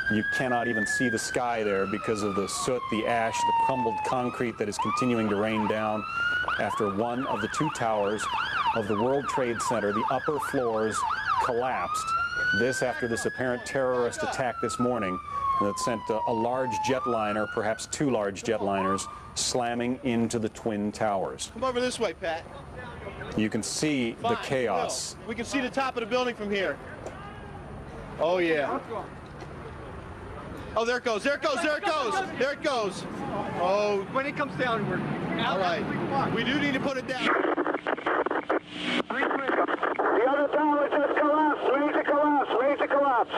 You cannot even see the sky there because of the soot, the ash, the crumbled concrete that is continuing to rain down after one of the two towers of the World Trade Center, the upper floors, collapsed. This after this apparent terrorist attack this morning that sent a large jetliner, perhaps two large jetliners, slamming into the Twin Towers. Come over this way, Pat. You can see the chaos. We can see the top of the building from here. Oh, yeah. Oh, there it goes, there it goes, there it goes, there it goes. Oh. When it comes down, we're out. All right. We do need to put it down. The other the tower just collapsed. Major collapse. Major collapse.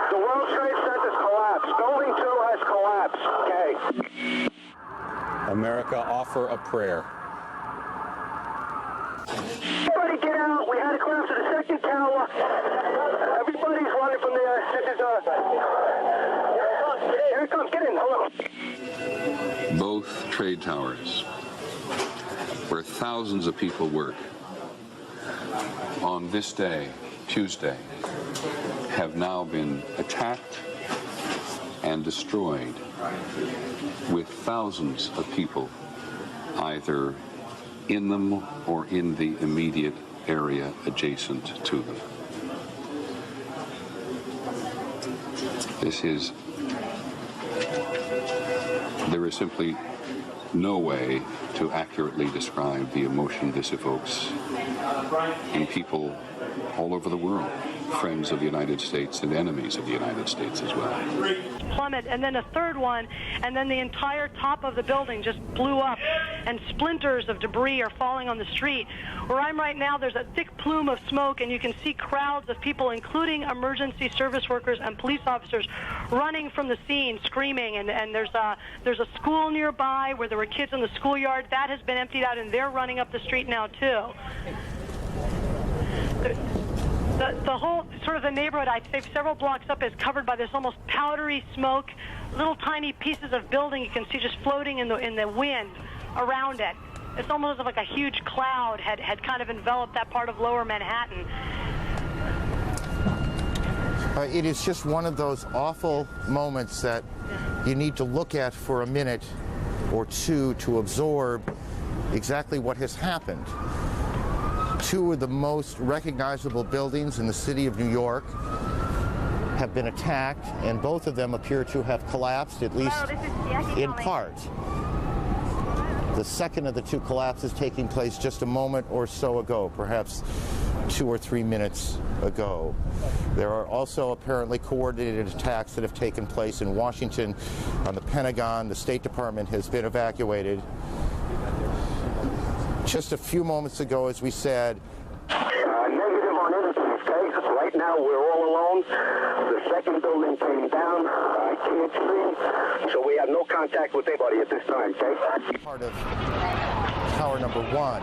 The World Trade Center's collapsed. Building 2 has collapsed. Okay. America, offer a prayer. Everybody get out. We had to collapse to the second tower. Everybody's running from there. Here it comes. Get in. Hold on. Both trade towers, where thousands of people work, on this day, Tuesday, have now been attacked and destroyed, with thousands of people either in them or in the immediate area adjacent to them. There is simply no way to accurately describe the emotion this evokes in people all over the world, friends of the United States and enemies of the United States as well. Plummet, and then a third one, and then the entire top of the building just blew up, and splinters of debris are falling on the street. Where I'm right now, there's a thick plume of smoke, and you can see crowds of people, including emergency service workers and police officers, running from the scene, screaming. And there's a school nearby where there were kids in the schoolyard. That has been emptied out, and they're running up the street now too. The whole sort of the neighborhood, I'd say several blocks up, is covered by this almost powdery smoke. Little tiny pieces of building you can see just floating in the wind around it. It's almost like a huge cloud had kind of enveloped that part of lower Manhattan. It is just one of those awful moments that you need to look at for a minute or two to absorb exactly what has happened. Two of the most recognizable buildings in the city of New York have been attacked, and both of them appear to have collapsed, at least in part. The second of the two collapses taking place just a moment or so ago, perhaps 2 or 3 minutes ago. There are also apparently coordinated attacks that have taken place in Washington on the Pentagon. The State Department has been evacuated. Just a few moments ago, as we said, Negative on anything, okay? Right now, we're all alone. The second building came down. I can't see. So we have no contact with anybody at this time, okay? Part of tower number 1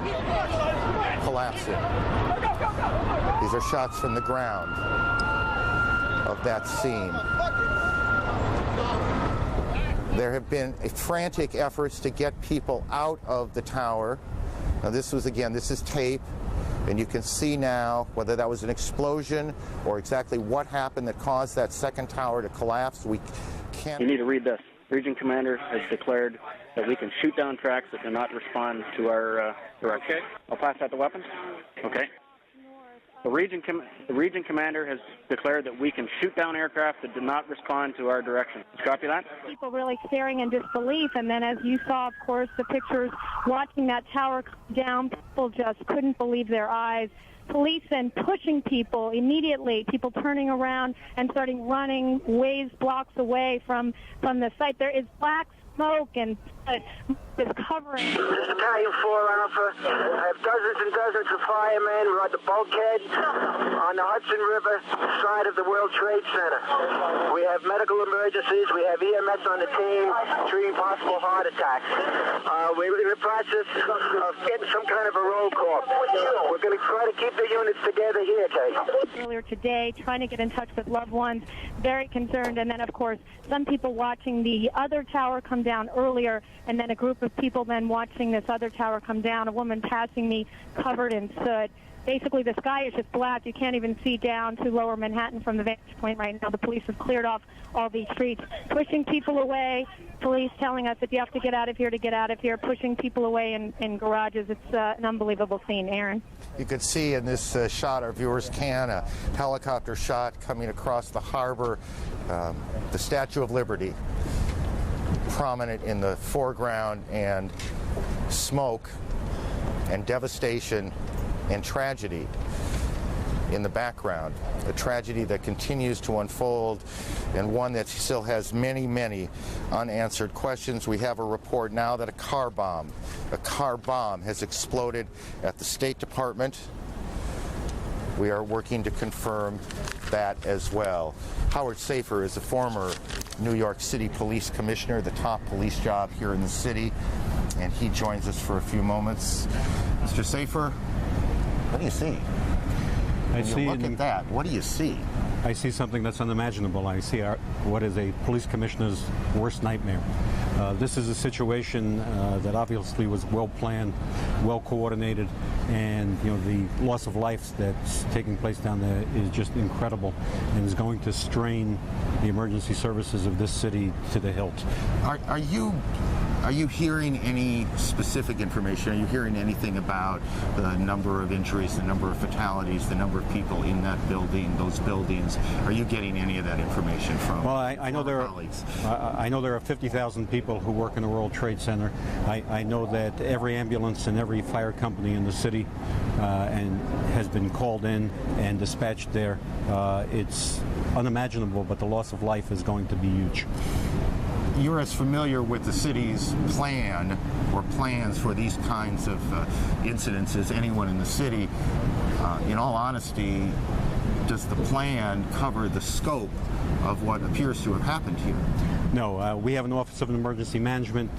collapsing. These are shots from the ground of that scene. There have been frantic efforts to get people out of the tower. Now this is tape, and you can see now whether that was an explosion or exactly what happened that caused that second tower to collapse. We can't. You need to read this. Region Commander has declared that we can shoot down tracks that do not respond to our direction. Okay. I'll pass that to weapons. Okay. The Region Commander has declared that we can shoot down aircraft that do not respond to our direction. Copy that? People really staring in disbelief, and then as you saw, of course, the pictures watching that tower come down, people just couldn't believe their eyes. Police then pushing people immediately, people turning around and starting running ways, blocks away from the site. There is black smoke and is covering. This is Battalion 4 Alpha. I have dozens and dozens of firemen. We're at the bulkhead on the Hudson River side of the World Trade Center. We have medical emergencies. We have EMS on the team treating possible heart attacks. We're in the process of getting some kind of a roll call. We're going to try to keep the units together here, Kate. Earlier today, trying to get in touch with loved ones, very concerned. And then, of course, some people watching the other tower come down earlier, and then a group of people then watching this other tower come down, a woman passing me covered in soot. Basically, the sky is just black. You can't even see down to lower Manhattan from the vantage point right now. The police have cleared off all these streets, pushing people away. Police telling us that you have to get out of here to get out of here, pushing people away in garages. It's an unbelievable scene. Aaron? You can see in this shot, our viewers can, a helicopter shot coming across the harbor, the Statue of Liberty. prominent in the foreground, and smoke and devastation and tragedy in the background. A tragedy that continues to unfold, and one that still has many, many unanswered questions. We have a report now that a car bomb has exploded at the State Department. We are working to confirm that as well. Howard Safer is a former New York City Police Commissioner, the top police job here in the city, and he joins us for a few moments. Mr. Safer, what do you see? Look at that. What do you see? I see something that's unimaginable. I see what is a police commissioner's worst nightmare. This is a situation that obviously was well planned, well coordinated, and the loss of life that's taking place down there is just incredible, and is going to strain the emergency services of this city to the hilt. Are you hearing any specific information? Are you hearing anything about the number of injuries, the number of fatalities, the number of people in that building, those buildings? Are you getting any of that information from? Well, I know there are 50,000 people who work in the World Trade Center. I know that every ambulance and every fire company in the city and has been called in and dispatched there. It's unimaginable, but the loss of life is going to be huge. You're as familiar with the city's plan or plans for these kinds of incidents as anyone in the city. In all honesty, does the plan cover the scope of what appears to have happened here? No, we have an Office of Emergency Management.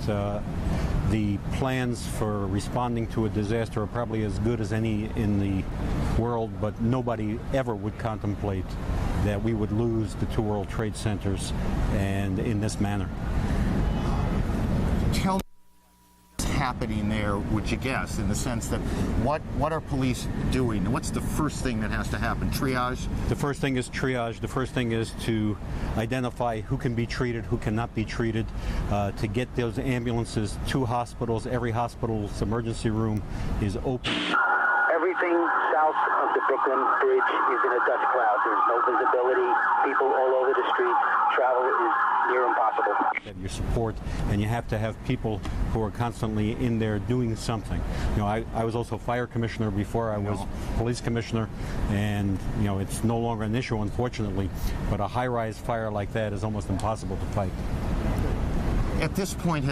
The plans for responding to a disaster are probably as good as any in the world, but nobody ever would contemplate that we would lose the two World Trade Centers and in this manner. Tell me what's happening there, would you guess, in the sense that what are police doing? What's the first thing that has to happen? Triage? The first thing is triage. The first thing is to identify who can be treated, who cannot be treated, to get those ambulances to hospitals. Every hospital's emergency room is open. Everything south of the Brooklyn Bridge is in a dust cloud. There's no visibility. People all over the streets. Travel is near impossible. Have your support, and you have to have people who are constantly in there doing something. I was also fire commissioner before I was police commissioner, and it's no longer an issue, unfortunately, but a high-rise fire like that is almost impossible to fight. At this point,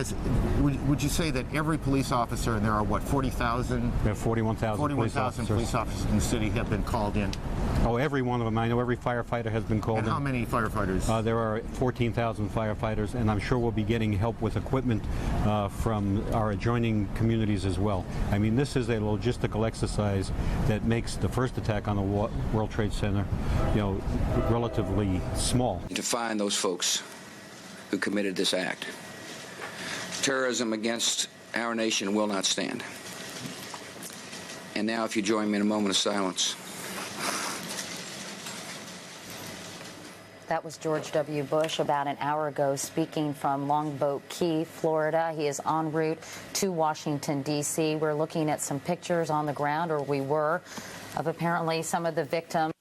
would you say that every police officer, and there are what, 40,000? There are 41,000 police officers in the city have been called in? Oh, every one of them. I know every firefighter has been called in. And how many firefighters? There are 14,000 firefighters, and I'm sure we'll be getting help with equipment from our adjoining communities as well. I mean, this is a logistical exercise that makes the first attack on the World Trade Center, relatively small. To find those folks who committed this act. Terrorism against our nation will not stand. And now, if you join me in a moment of silence. That was George W. Bush about an hour ago speaking from Longboat Key, Florida. He is en route to Washington, D.C. We're looking at some pictures on the ground, or we were, of apparently some of the victims.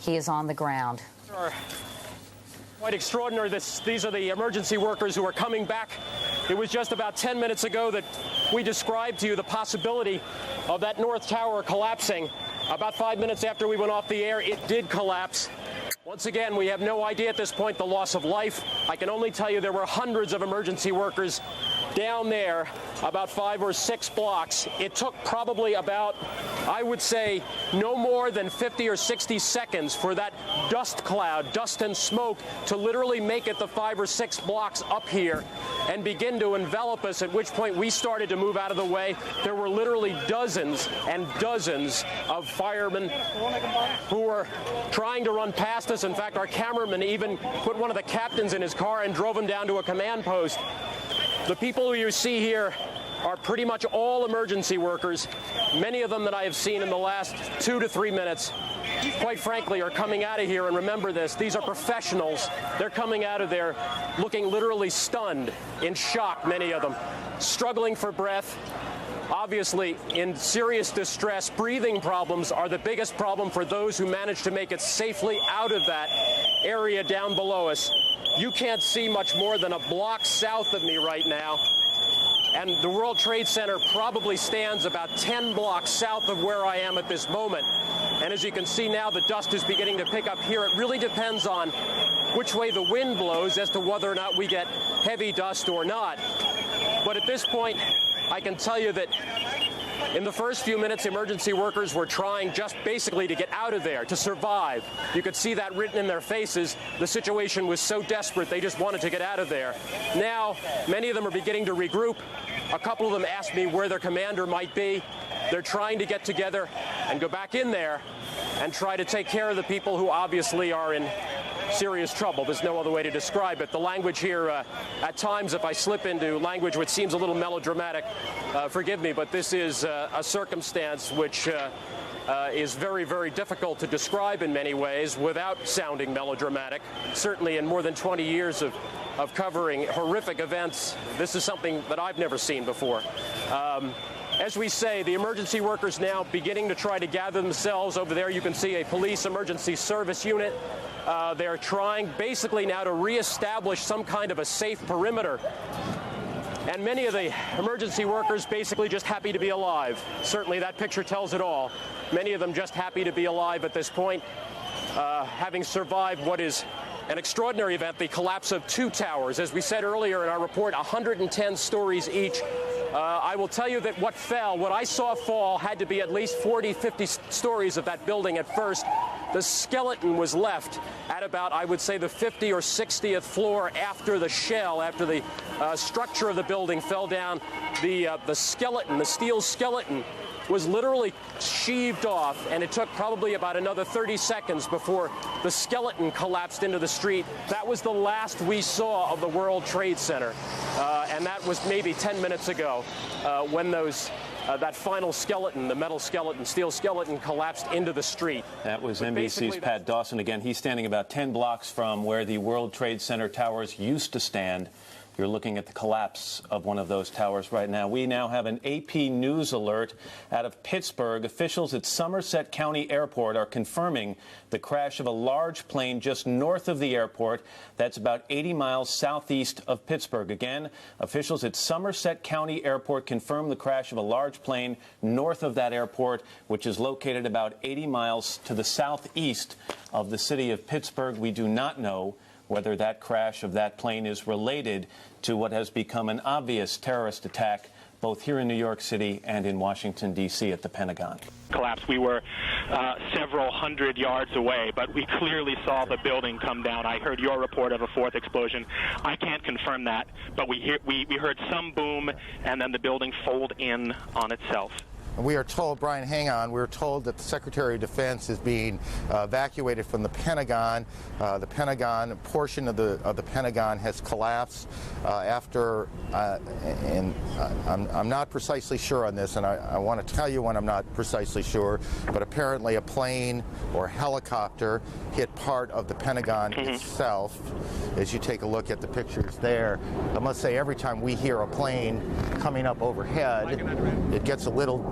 He is on the ground. Quite extraordinary. These are the emergency workers who are coming back. It was just about 10 minutes ago that we described to you the possibility of that North Tower collapsing. About 5 minutes after we went off the air, it did collapse. Once again, we have no idea at this point the loss of life. I can only tell you there were hundreds of emergency workers down there, about 5 or 6 blocks. It took probably about, I would say, no more than 50 or 60 seconds for that dust cloud, dust and smoke, to literally make it the 5 or 6 blocks up here and begin to envelop us, at which point we started to move out of the way. There were literally dozens and dozens of firemen who were trying to run past us. In fact, our cameraman even put one of the captains in his car and drove him down to a command post. The people who you see here are pretty much all emergency workers. Many of them that I have seen in the last 2 to 3 minutes, quite frankly, are coming out of here. And remember this, these are professionals. They're coming out of there looking literally stunned, in shock, many of them, struggling for breath, obviously in serious distress. Breathing problems are the biggest problem for those who manage to make it safely out of that area down below us. You can't see much more than a block south of me right now. And the World Trade Center probably stands about 10 blocks south of where I am at this moment. And as you can see now, the dust is beginning to pick up here. It really depends on which way the wind blows as to whether or not we get heavy dust or not. But at this point, I can tell you that in the first few minutes, emergency workers were trying just basically to get out of there, to survive. You could see that written in their faces. The situation was so desperate, they just wanted to get out of there. Now, many of them are beginning to regroup. A couple of them asked me where their commander might be. They're trying to get together and go back in there and try to take care of the people who obviously are in serious trouble. There's no other way to describe it. The language here, at times, if I slip into language which seems a little melodramatic, forgive me, but this is a circumstance which is very, very difficult to describe in many ways without sounding melodramatic. Certainly in more than 20 years of covering horrific events, this is something that I've never seen before. As we say, the emergency workers now beginning to try to gather themselves. Over there you can see a police emergency service unit. They're trying basically now to reestablish some kind of a safe perimeter. And many of the emergency workers basically just happy to be alive. Certainly that picture tells it all. Many of them just happy to be alive at this point, having survived what is an extraordinary event, the collapse of 2 towers. As we said earlier in our report, 110 stories each. I will tell you that what I saw fall had to be at least 40, 50 stories of that building at first. The skeleton was left at about, I would say, the 50 or 60th floor after the shell, after the structure of the building fell down. The skeleton, the steel skeleton, was literally sheaved off, and it took probably about another 30 seconds before the skeleton collapsed into the street. That was the last we saw of the World Trade Center, and that was maybe 10 minutes ago when that final skeleton, the metal skeleton, steel skeleton, collapsed into the street. That was NBC's Pat Dawson again. He's standing about 10 blocks from where the World Trade Center towers used to stand. You're looking at the collapse of one of those towers right now. We now have an AP News alert out of Pittsburgh. Officials at Somerset County Airport are confirming the crash of a large plane just north of the airport. That's about 80 miles southeast of Pittsburgh. Again, officials at Somerset County Airport confirm the crash of a large plane north of that airport, which is located about 80 miles to the southeast of the city of Pittsburgh. We do not know whether that crash of that plane is related to what has become an obvious terrorist attack both here in New York City and in Washington, D.C. at the Pentagon. Collapse. We were several hundred yards away, but we clearly saw the building come down. I heard your report of a 4th explosion. I can't confirm that, but we heard some boom, and then the building fold in on itself. We are told, Brian, hang on, we're told that the Secretary of Defense is being evacuated from the Pentagon. The Pentagon, portion of the Pentagon has collapsed after, and I'm not precisely sure on this, and I want to tell you when I'm not precisely sure, but apparently a plane or helicopter hit part of the Pentagon itself. As you take a look at the pictures there, I must say every time we hear a plane coming up overhead, it gets a little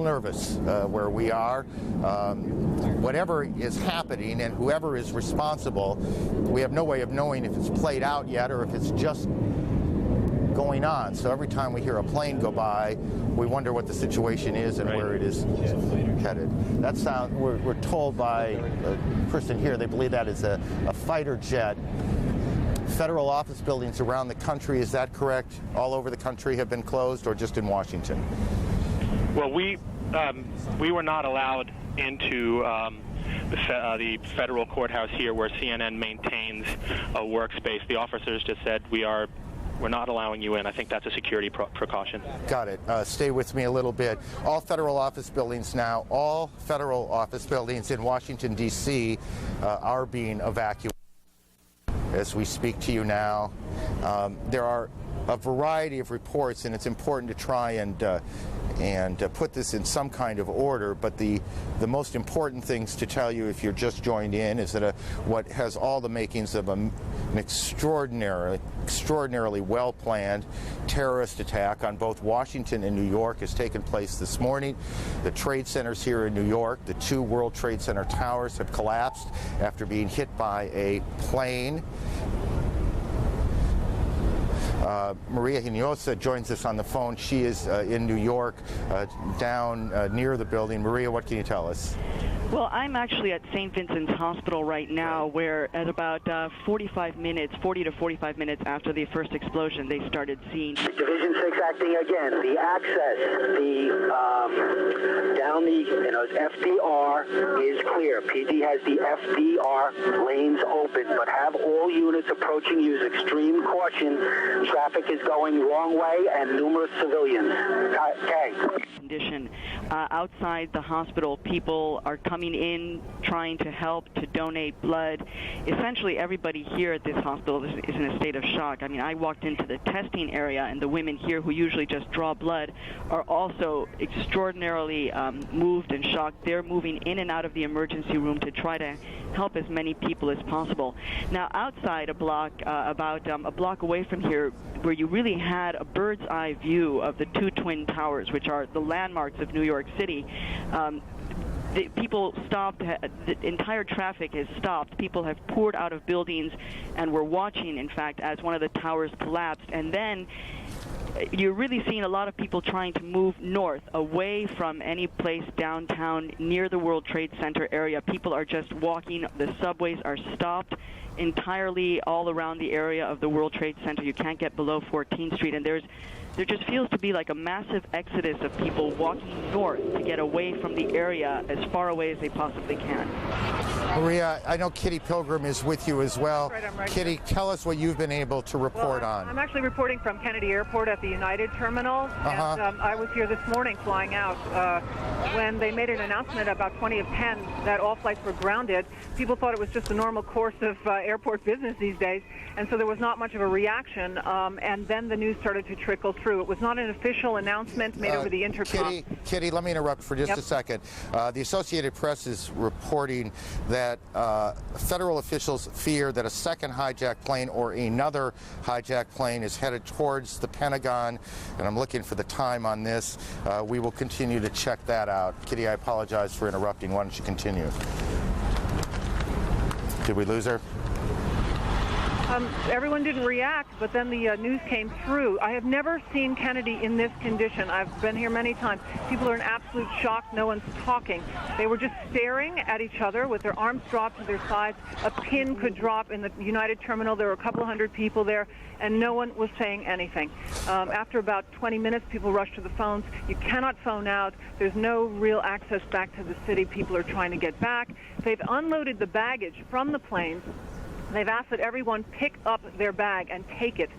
nervous where we are. Whatever is happening and whoever is responsible, we have no way of knowing if it's played out yet or if it's just going on. So every time we hear a plane go by, we wonder what the situation is and where it is headed. That sound, we're told by a person here, they believe that is a fighter jet. Federal office buildings around the country, is that correct? All over the country have been closed, or just in Washington? Well, we were not allowed into the federal courthouse here, where CNN maintains a workspace. The officers just said we're not allowing you in. I think that's a security precaution. Got it. Stay with me a little bit. All federal office buildings now, all federal office buildings in Washington, D.C. Are being evacuated as we speak to you now. There are a variety of reports, and it's important to try and put this in some kind of order, but the most important things to tell you if you're just joined in is that what has all the makings of an extraordinarily well-planned terrorist attack on both Washington and New York has taken place this morning. The trade centers here in New York, the 2 World Trade Center towers have collapsed after being hit by a plane. Maria Hinojosa joins us on the phone. She is in New York, down near the building. Maria, what can you tell us? Well, I'm actually at St. Vincent's Hospital right now, where at about 40 to 45 minutes after the first explosion, they started seeing. Division 6 acting again. The access, down the FDR is clear. PD has the FDR lanes open, but have all units approaching use extreme caution. Traffic is going wrong way and numerous civilians. Okay. Condition. Outside the hospital, people are coming in trying to help, to donate blood. Essentially, everybody here at this hospital is in a state of shock. I mean, I walked into the testing area, and the women here who usually just draw blood are also extraordinarily moved and shocked. They're moving in and out of the emergency room to try to help as many people as possible. Now, outside a block, about a block away from here, where you really had a bird's eye view of the 2 twin towers, which are the landmarks of New York City, the people stopped. The entire traffic has stopped. People have poured out of buildings and were watching, in fact, as one of the towers collapsed. And then you're really seeing a lot of people trying to move north, away from any place downtown near the World Trade Center area. People are just walking. The subways are stopped entirely all around the area of the World Trade Center. You can't get below 14th Street, and there just feels to be like a massive exodus of people walking north to get away from the area as far away as they possibly can. Maria, I know Kitty Pilgrim is with you as well. Right, I'm right Kitty, here. tell us what you've been able to report on. I'm actually reporting from Kennedy Airport at the United Terminal, and I was here this morning flying out when they made an announcement about 20 of 10 that all flights were grounded. People thought it was just the normal course of airport business these days, and so there was not much of a reaction, and then the news started to trickle through. It was not an official announcement made over the intercom. Kitty, let me interrupt for just a second. The Associated Press is reporting that federal officials fear that a second hijacked plane or another hijacked plane is headed towards the Pentagon, and I'm looking for the time on this. We will continue to check that out. Kitty, I apologize for interrupting. Why don't you continue? Did we lose her? Everyone didn't react, but then the news came through. I have never seen Kennedy in this condition. I've been here many times. People are in absolute shock. No one's talking. They were just staring at each other with their arms dropped to their sides. A pin could drop in the United Terminal. There were a couple hundred people there, and no one was saying anything. After about 20 minutes, people rushed to the phones. You cannot phone out. There's no real access back to the city. People are trying to get back. They've unloaded the baggage from the planes. They've asked that everyone pick up their bag and take it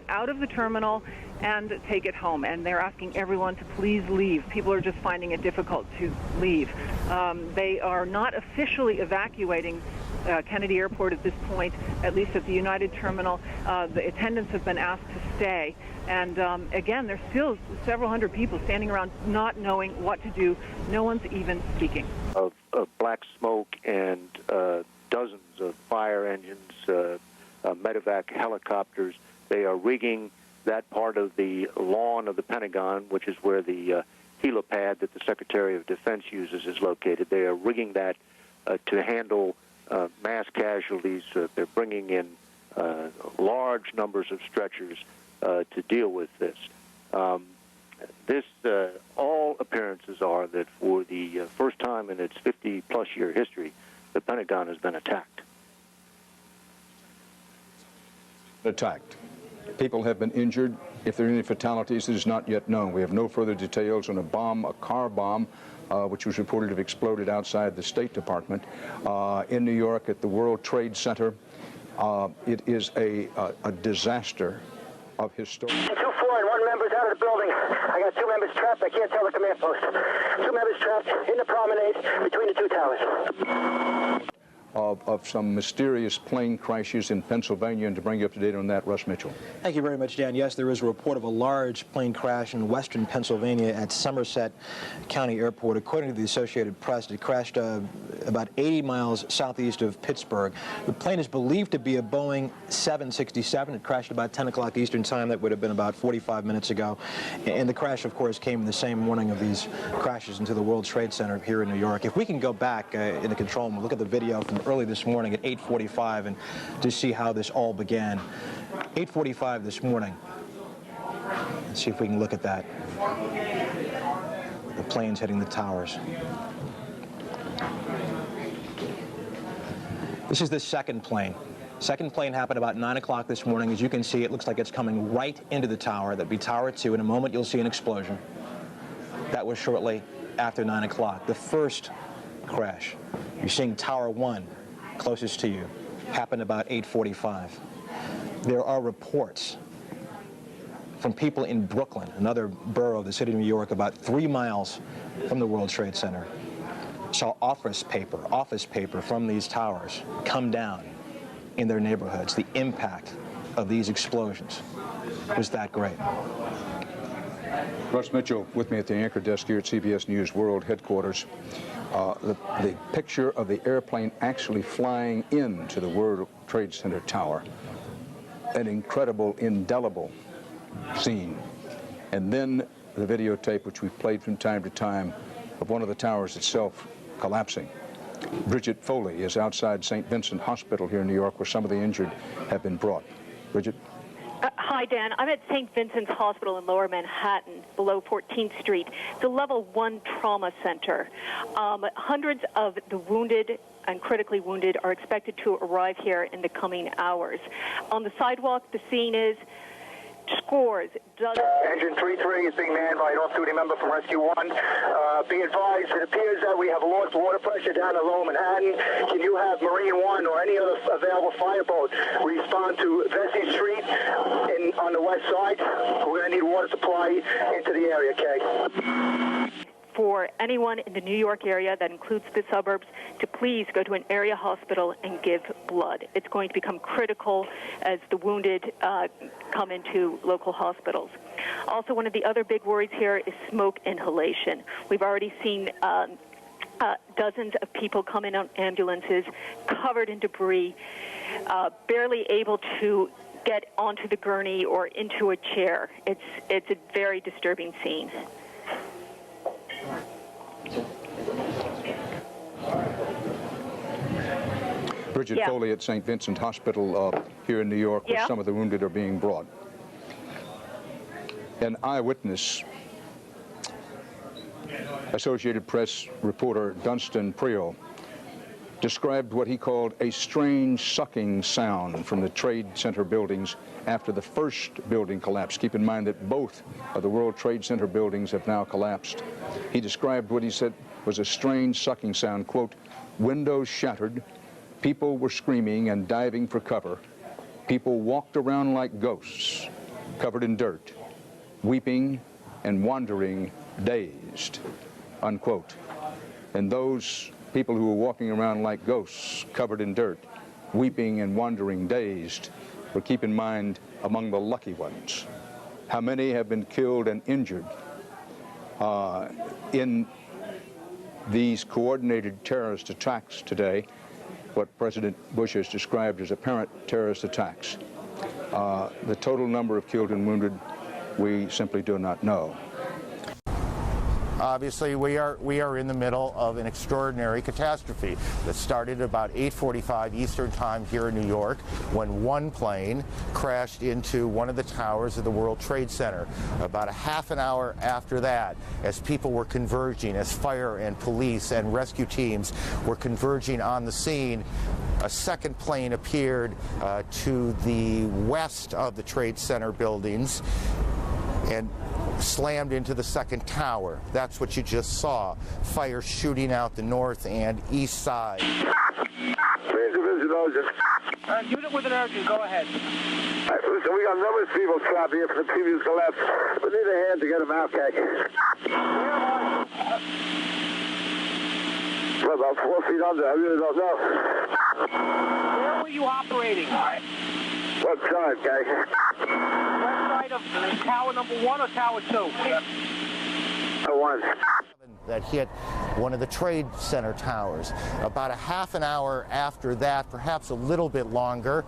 out of the terminal and take it home. And they're asking everyone to please leave. People are just finding it difficult to leave. They are not officially evacuating Kennedy Airport at this point, at least at the United Terminal. The attendants have been asked to stay. And again, there's still several hundred people standing around not knowing what to do. No one's even speaking. Of black smoke and dozens of fire engines, medevac helicopters. They are rigging that part of the lawn of the Pentagon, which is where the helipad that the Secretary of Defense uses is located. They are rigging that to handle mass casualties. They're bringing in large numbers of stretchers to deal with this. All appearances are that for the first time in its 50-plus year history, the Pentagon has been attacked. Attacked. People have been injured. If there are any fatalities, it is not yet known. We have no further details on a car bomb, which was reported to have exploded outside the State Department in New York at the World Trade Center. It is a disaster of historic. 2-4 and one member's out of the building. I got 2 members trapped. I can't tell the command post. 2 members trapped in the promenade between the 2 towers. of some mysterious plane crashes in Pennsylvania. And to bring you up to date on that, Russ Mitchell. Thank you very much, Dan. Yes, there is a report of a large plane crash in western Pennsylvania at Somerset County Airport. According to the Associated Press, it crashed about 80 miles southeast of Pittsburgh. The plane is believed to be a Boeing 767. It crashed about 10 o'clock Eastern time. That would have been about 45 minutes ago. And the crash, of course, came in the same morning of these crashes into the World Trade Center here in New York. If we can go back in the control room, look at the video from early this morning at 8:45 and to see how this all began. 8:45 this morning. Let's see if we can look at that. The planes hitting the towers. This is the second plane. Second plane happened about 9 o'clock this morning. As you can see, it looks like it's coming right into the tower. That'd be Tower 2. In a moment, you'll see an explosion. That was shortly after 9 o'clock. The first crash, you're seeing Tower 1, closest to you, happened about 8:45. There are reports from people in Brooklyn, another borough of the city of New York, about 3 miles from the World Trade Center, saw office paper from these towers come down in their neighborhoods. The impact of these explosions was that great. Russ Mitchell with me at the anchor desk here at CBS News World Headquarters. The picture of the airplane actually flying into the World Trade Center tower. An incredible, indelible scene. And then the videotape, which we've played from time to time, of one of the towers itself collapsing. Bridget Foley is outside St. Vincent Hospital here in New York, where some of the injured have been brought. Bridget? Hi, Dan. I'm at St. Vincent's Hospital in Lower Manhattan, below 14th Street. It's a level 1 trauma center. Hundreds of the wounded and critically wounded are expected to arrive here in the coming hours. On the sidewalk, the scene is scores, dozens. Engine 33 is being manned by an off-duty member from Rescue 1. Be advised, it appears that we have lost water pressure down in Lower Manhattan. Can you have Marine 1 or any other available fireboat respond to Vesey Street on the west side? We're going to need water supply into the area, okay? For anyone in the New York area, that includes the suburbs, to please go to an area hospital and give blood. It's going to become critical as the wounded come into local hospitals. Also, one of the other big worries here is smoke inhalation. We've already seen dozens of people come in on ambulances, covered in debris, barely able to get onto the gurney or into a chair. It's a very disturbing scene. Bridget Foley at St. Vincent Hospital here in New York, where some of the wounded are being brought. An eyewitness, Associated Press reporter Dunstan Priel, described what he called a strange sucking sound from the Trade Center buildings after the first building collapsed. Keep in mind that both of the World Trade Center buildings have now collapsed. He described what he said was a strange sucking sound, quote, windows shattered, people were screaming and diving for cover, people walked around like ghosts, covered in dirt, weeping and wandering, dazed, unquote. And those people who were walking around like ghosts, covered in dirt, weeping and wandering, dazed, were, keep in mind, among the lucky ones. How many have been killed and injured in these coordinated terrorist attacks today, what President Bush has described as apparent terrorist attacks? The total number of killed and wounded, we simply do not know. Obviously, we are in the middle of an extraordinary catastrophe that started about 8:45 Eastern Time here in New York when one plane crashed into one of the towers of the World Trade Center. About a half an hour after that, as people were converging, as fire and police and rescue teams were converging on the scene, a second plane appeared to the west of the Trade Center buildings and slammed into the second tower. That's what you just saw. Fire shooting out the north and east side. Unit with an urgent, go ahead. Listen, we got numerous people trapped here from the previous collapse. We need a hand to get them out, okay? We're about 4 feet under. I really don't know. Where were you operating? What side, guys? West side of tower number 1 or tower 2? One. That hit one of the Trade Center towers. About a half an hour after that, perhaps a little bit longer,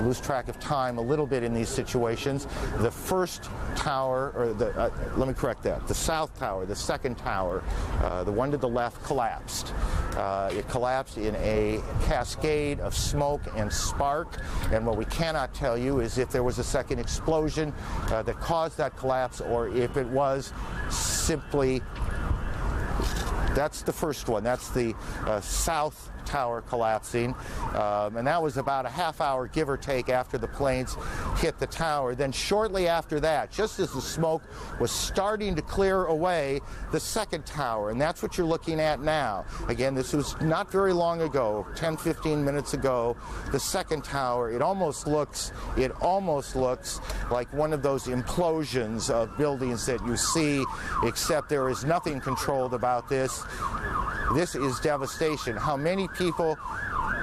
lose track of time a little bit in these situations, the first tower, or let me correct that, the south tower, the second tower, the one to the left, collapsed. It collapsed in a cascade of smoke and spark, and what we cannot tell you is if there was a second explosion that caused that collapse, or if it was simply, that's the first one, that's the south tower collapsing, and that was about a half hour, give or take, after the planes hit the tower. Then shortly after that, just as the smoke was starting to clear away, the second tower, and that's what you're looking at now. Again, this was not very long ago, 10-15 minutes ago. The second tower, it almost looks like one of those implosions of buildings that you see, except there is nothing controlled about this. This is devastation. How many people?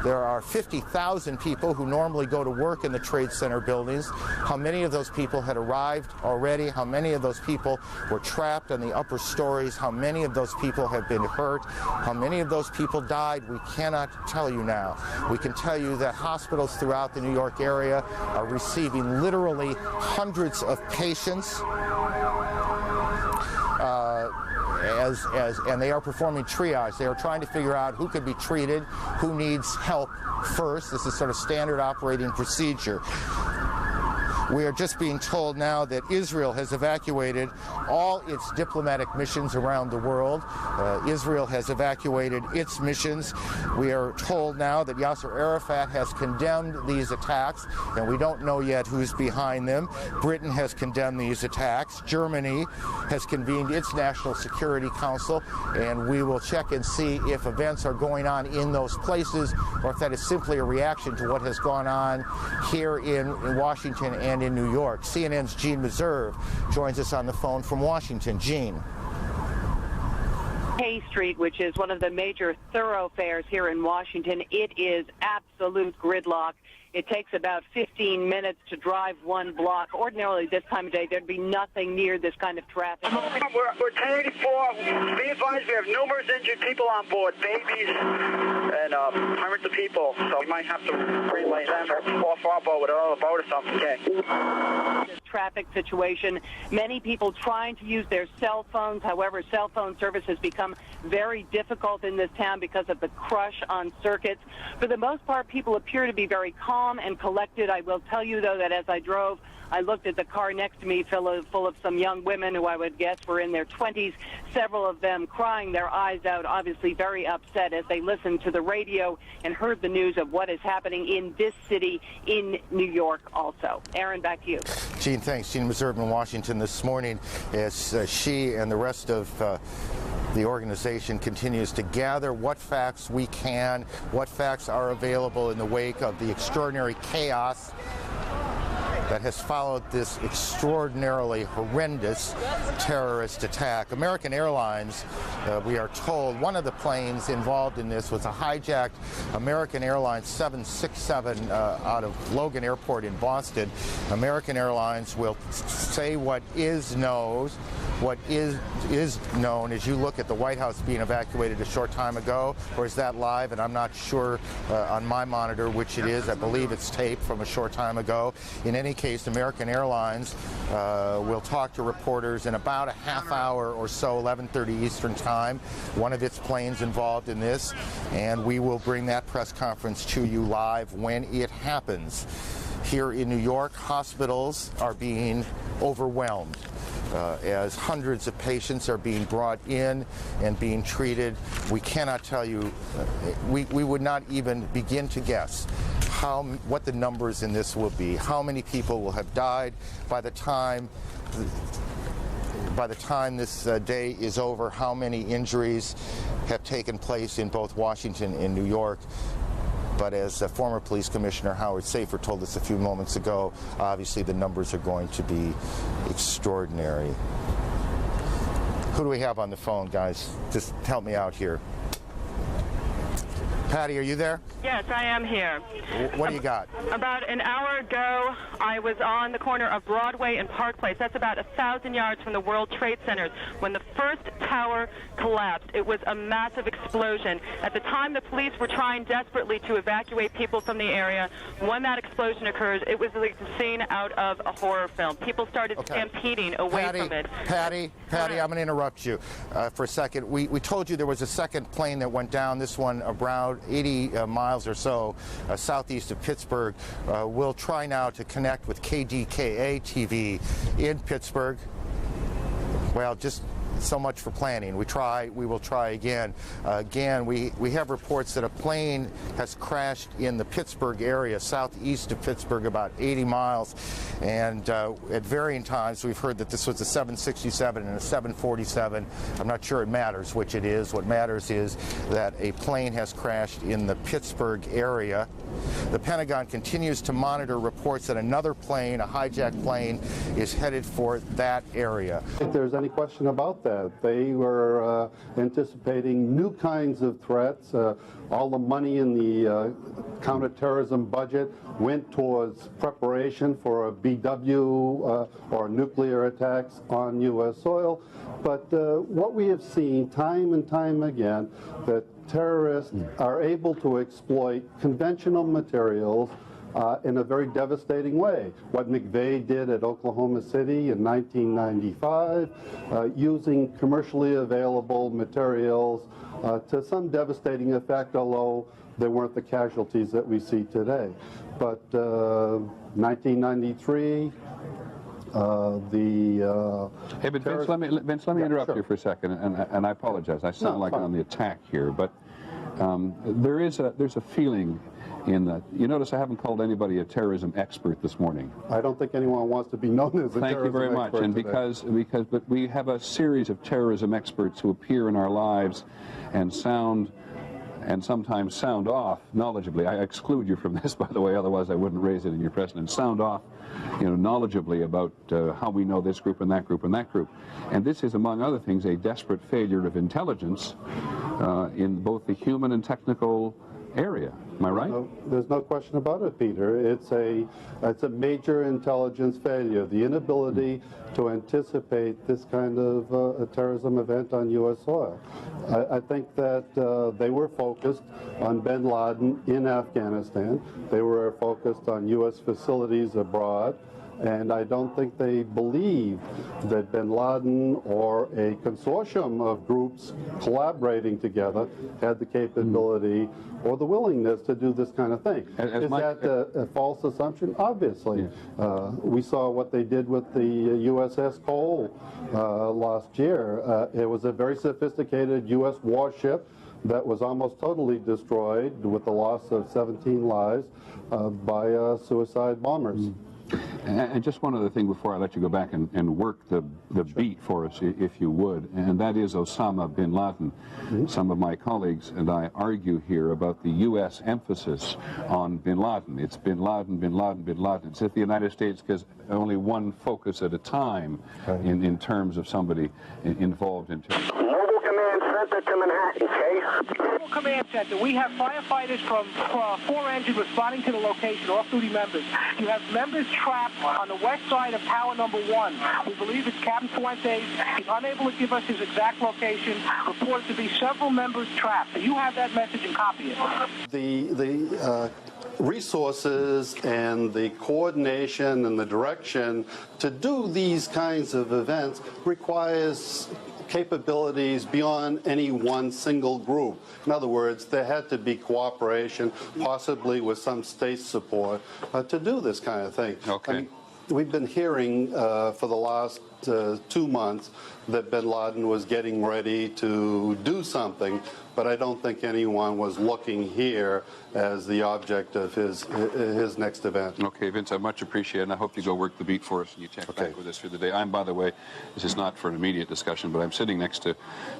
There are 50,000 people who normally go to work in the Trade Center buildings. How many of those people had arrived already? How many of those people were trapped in the upper stories? How many of those people have been hurt? How many of those people died? We cannot tell you now. We can tell you that hospitals throughout the New York area are receiving literally hundreds of patients. And they are performing triage. They are trying to figure out who could be treated, who needs help first. This is sort of standard operating procedure. We are just being told now that Israel has evacuated all its diplomatic missions around the world. Israel has evacuated its missions. We are told now that Yasser Arafat has condemned these attacks, and we don't know yet who's behind them. Britain has condemned these attacks. Germany has convened its National Security Council, and we will check and see if events are going on in those places, or if that is simply a reaction to what has gone on here in Washington and in New York. CNN's Gene Meserve joins us on the phone from Washington. Gene. Hay Street, which is one of the major thoroughfares here in Washington, it is absolute gridlock. It takes about 15 minutes to drive one block. Ordinarily, this time of day, there'd be nothing near this kind of traffic. We're 1084. Be advised, we have numerous injured people on board, babies and hundreds of people. So we might have to relay them or off our boat with another boat or something. Okay. This traffic situation, many people trying to use their cell phones. However, cell phone service has become very difficult in this town because of the crush on circuits. For the most part, people appear to be very calm and collected. I will tell you, though, that as I drove, I looked at the car next to me full of some young women who I would guess were in their 20s, several of them crying their eyes out, obviously very upset as they listened to the radio and heard the news of what is happening in this city in New York also. Aaron, back to you. Gene, thanks. Gene Meserve in Washington this morning as she and the rest of the organization continues to gather what facts we can, what facts are available in the wake of the extraordinary chaos that has followed this extraordinarily horrendous terrorist attack. American Airlines, we are told, one of the planes involved in this was a hijacked American Airlines 767 out of Logan Airport in Boston. American Airlines will say what is known. What is known as you look at the White House being evacuated a short time ago, or is that live? And I'm not sure on my monitor which it is. I believe it's taped from a short time ago. In any case, American Airlines will talk to reporters in about a half hour or so, 11:30 Eastern Time. One of its planes involved in this, and we will bring that press conference to you live when it happens. Here in New York, hospitals are being overwhelmed. As hundreds of patients are being brought in and being treated. We cannot tell you, we would not even begin to guess what the numbers in this will be, how many people will have died by the time this day is over, how many injuries have taken place in both Washington and New York. But as former police commissioner Howard Safer told us a few moments ago, obviously the numbers are going to be extraordinary. Who do we have on the phone, guys? Just help me out here. Patty, are you there? Yes, I am here. What do you got? About an hour ago, I was on the corner of Broadway and Park Place. That's about 1,000 yards from the World Trade Center. When the first tower collapsed, it was a massive explosion. At the time, the police were trying desperately to evacuate people from the area. When that explosion occurred, it was like the scene out of a horror film. People started stampeding away from it. Patty, I'm going to interrupt you for a second. We told you there was a second plane that went down, this one around 80 miles or so southeast of Pittsburgh. We'll try now to connect with KDKA TV in Pittsburgh. Well, just so much for planning. We will try again. Again, we have reports that a plane has crashed in the Pittsburgh area, southeast of Pittsburgh, about 80 miles. And at varying times, we've heard that this was a 767 and a 747. I'm not sure it matters which it is. What matters is that a plane has crashed in the Pittsburgh area. The Pentagon continues to monitor reports that another plane, a hijacked plane, is headed for that area. If there's any question about that, they were anticipating new kinds of threats. All the money in the counterterrorism budget went towards preparation for a BW or nuclear attacks on U.S. soil. But what we have seen time and time again, that terrorists are able to exploit conventional materials in a very devastating way. What McVeigh did at Oklahoma City in 1995, using commercially available materials to some devastating effect, although they weren't the casualties that we see today. But 1993, Hey, but Vince, let me interrupt you for a second, and I apologize. I sound like on the attack here, but there's a feeling in that. You notice I haven't called anybody a terrorism expert this morning. I don't think anyone wants to be known as a terrorism expert. Thank you very much. And but we have a series of terrorism experts who appear in our lives and sometimes sound off knowledgeably. I exclude you from this, by the way, otherwise I wouldn't raise it in your presence. Sound off, knowledgeably about how we know this group and that group and that group. And this is, among other things, a desperate failure of intelligence in both the human and technical area. Am I right? There's no question about it, Peter. It's a major intelligence failure. The inability to anticipate this kind of a terrorism event on U.S. soil. I think that they were focused on bin Laden in Afghanistan. They were focused on U.S. facilities abroad. And I don't think they believe that bin Laden or a consortium of groups collaborating together had the capability or the willingness to do this kind of thing. Is that a false assumption? Obviously. Yeah. We saw what they did with the USS Cole last year. It was a very sophisticated U.S. warship that was almost totally destroyed with the loss of 17 lives by suicide bombers. And just one other thing before I let you go back and work the beat for us, if you would, and that is Osama bin Laden. Some of my colleagues and I argue here about the U.S. emphasis on bin Laden. It's bin Laden, bin Laden, bin Laden. It's if the United States gets only one focus at a time in terms of somebody involved in terrorism. Mobile Command Center to Manhattan, Chase. Mobile Command Center. We have firefighters from 4 engines responding to the location, off-duty members. You have members trapped on the west side of tower number 1. We believe it's Captain Fuentes. He's unable to give us his exact location. Reported to be several members trapped. You have that message and copy it. The resources and the coordination and the direction to do these kinds of events requires capabilities beyond any one single group. In other words, there had to be cooperation, possibly with some state support, to do this kind of thing. Okay. I mean, we've been hearing for the last 2 months that bin Laden was getting ready to do something, but I don't think anyone was looking here as the object of his next event. Okay, Vince, I much appreciate it, and I hope you go work the beat for us and you check back with us through the day. I'm, by the way, this is not for an immediate discussion, but I'm sitting next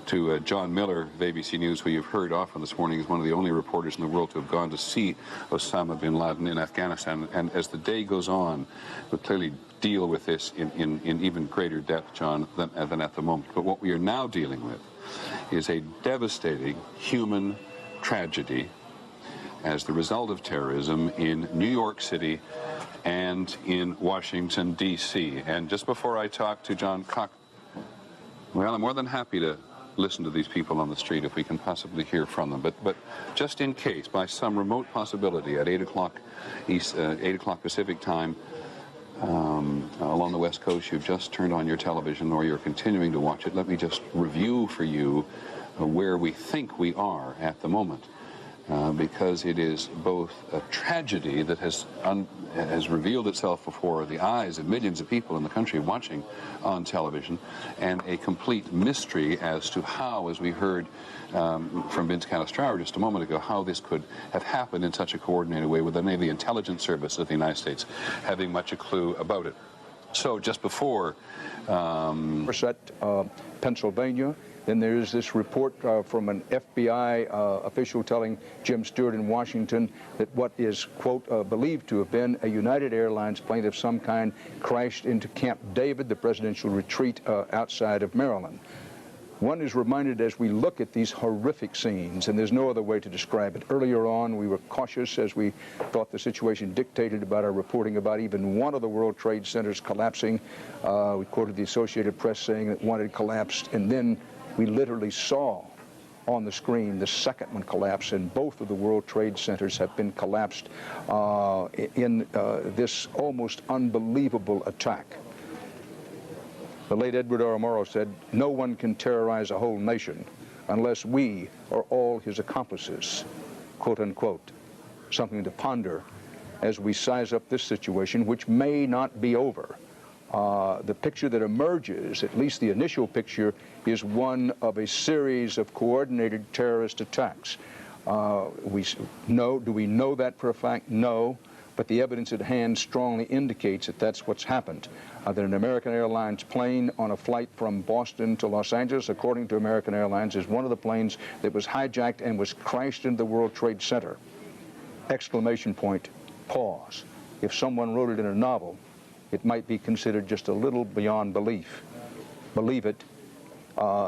to John Miller of ABC News, who you've heard often this morning is one of the only reporters in the world to have gone to see Osama bin Laden in Afghanistan. And as the day goes on, we'll clearly deal with this in even greater depth, John, than at the moment. But what we are now dealing with is a devastating human tragedy as the result of terrorism in New York City and in Washington, D.C. And just before I talk to John Cox, well, I'm more than happy to listen to these people on the street if we can possibly hear from them. But just in case, by some remote possibility, at 8 o'clock East, 8 o'clock Pacific time, along the West Coast, you've just turned on your television or you're continuing to watch it, let me just review for you where we think we are at the moment. Because it is both a tragedy that has revealed itself before the eyes of millions of people in the country watching on television, and a complete mystery as to how, as we heard from Vince Canistraro just a moment ago, how this could have happened in such a coordinated way with any of the intelligence service of the United States having much a clue about it. So just before... Pennsylvania. Then there's this report from an FBI official telling Jim Stewart in Washington that what is, quote, believed to have been a United Airlines plane of some kind crashed into Camp David, the presidential retreat outside of Maryland. One is reminded as we look at these horrific scenes, and there's no other way to describe it. Earlier on, we were cautious as we thought the situation dictated about our reporting about even one of the World Trade Centers collapsing. We quoted the Associated Press saying that one had collapsed, and then we literally saw on the screen the second one collapse, and both of the World Trade Centers have been collapsed in this almost unbelievable attack. The late Edward R. Murrow said, "No one can terrorize a whole nation unless we are all his accomplices," quote unquote. Something to ponder as we size up this situation, which may not be over. The picture that emerges, at least the initial picture, is one of a series of coordinated terrorist attacks. Do we know that for a fact? No. But the evidence at hand strongly indicates that that's what's happened. That an American Airlines plane on a flight from Boston to Los Angeles, according to American Airlines, is one of the planes that was hijacked and was crashed into the World Trade Center. Exclamation point, pause. If someone wrote it in a novel, it might be considered just a little beyond belief. Believe it.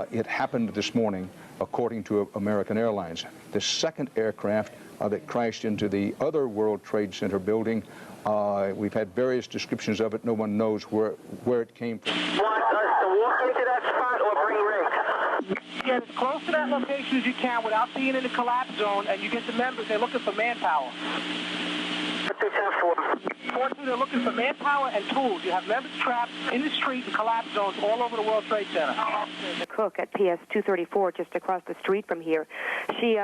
It happened this morning, according to American Airlines. The second aircraft that crashed into the other World Trade Center building, we've had various descriptions of it. No one knows where it came from. Want us to walk into that spot or bring rigs? Get as close to that location as you can without being in the collapse zone, and you get the members. They're looking for manpower. What's this out for? Fortunately, they're looking for manpower and tools. You have members trapped in the street and collapse zones all over the World Trade Center. The cook at PS 234, just across the street from here. She,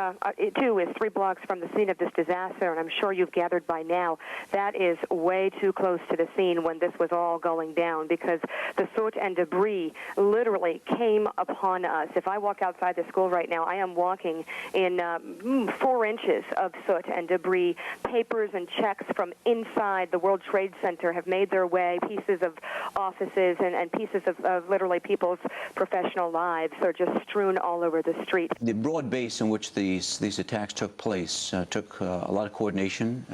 too, is 3 blocks from the scene of this disaster, and I'm sure you've gathered by now that is way too close to the scene when this was all going down, because the soot and debris literally came upon us. If I walk outside the school right now, I am walking in 4 inches of soot and debris. Papers and checks from inside the World Trade Center have made their way. Pieces of offices and pieces of literally people's professional lives are just strewn all over the street. The broad base in which these attacks took place took a lot of coordination.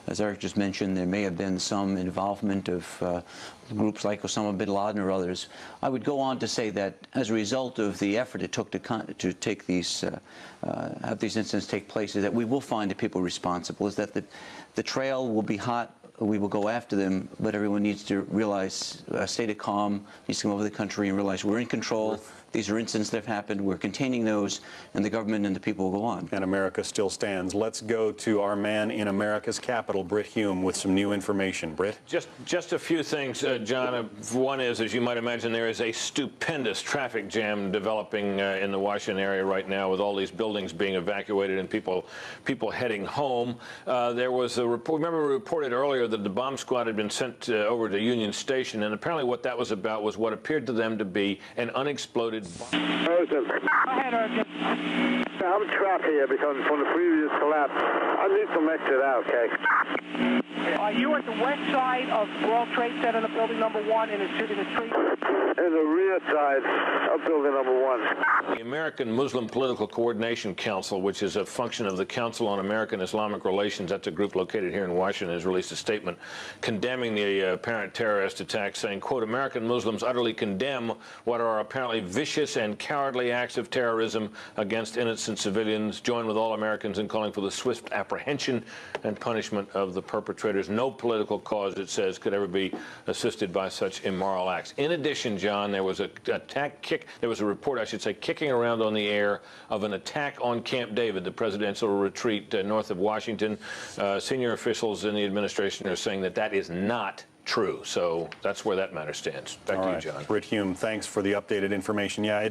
As Eric just mentioned, there may have been some involvement of groups like Osama bin Laden or others. I would go on to say that as a result of the effort it took to take these, have these incidents take place, is that we will find the people responsible, is that the trail will be hot, we will go after them, but everyone needs to realize, a state of calm, needs to come over the country and realize we're in control. These are incidents that have happened. We're containing those, and the government and the people will go on. And America still stands. Let's go to our man in America's capital, Britt Hume, with some new information. Britt? Just a few things, John. One is, as you might imagine, there is a stupendous traffic jam developing in the Washington area right now, with all these buildings being evacuated and people heading home. There was a report. Remember, we reported earlier that the bomb squad had been sent over to Union Station, and apparently what that was about was what appeared to them to be an unexploded bomb. Urgent. Go ahead, Urgent. I'm trapped here because from the previous collapse. I need some exit out, okay? Are you at the west side of World Trade Center, the building number 1 in the street? In the rear side of building number 1. The American Muslim Political Coordination Council, which is a function of the Council on American Islamic Relations, that's a group located here in Washington, has released a statement condemning the apparent terrorist attack, saying, quote, American Muslims utterly condemn what are apparently vicious and cowardly acts of terrorism against innocent innocent civilians. Join with all Americans in calling for the swift apprehension and punishment of the perpetrators. No political cause, it says, could ever be assisted by such immoral acts. In addition, John, there was a report, I should say, kicking around on the air of an attack on Camp David, the presidential retreat north of Washington. Senior officials in the administration are saying that that is not true. So that's where that matter stands. Back to you, John. Britt Hume, thanks for the updated information. Yeah,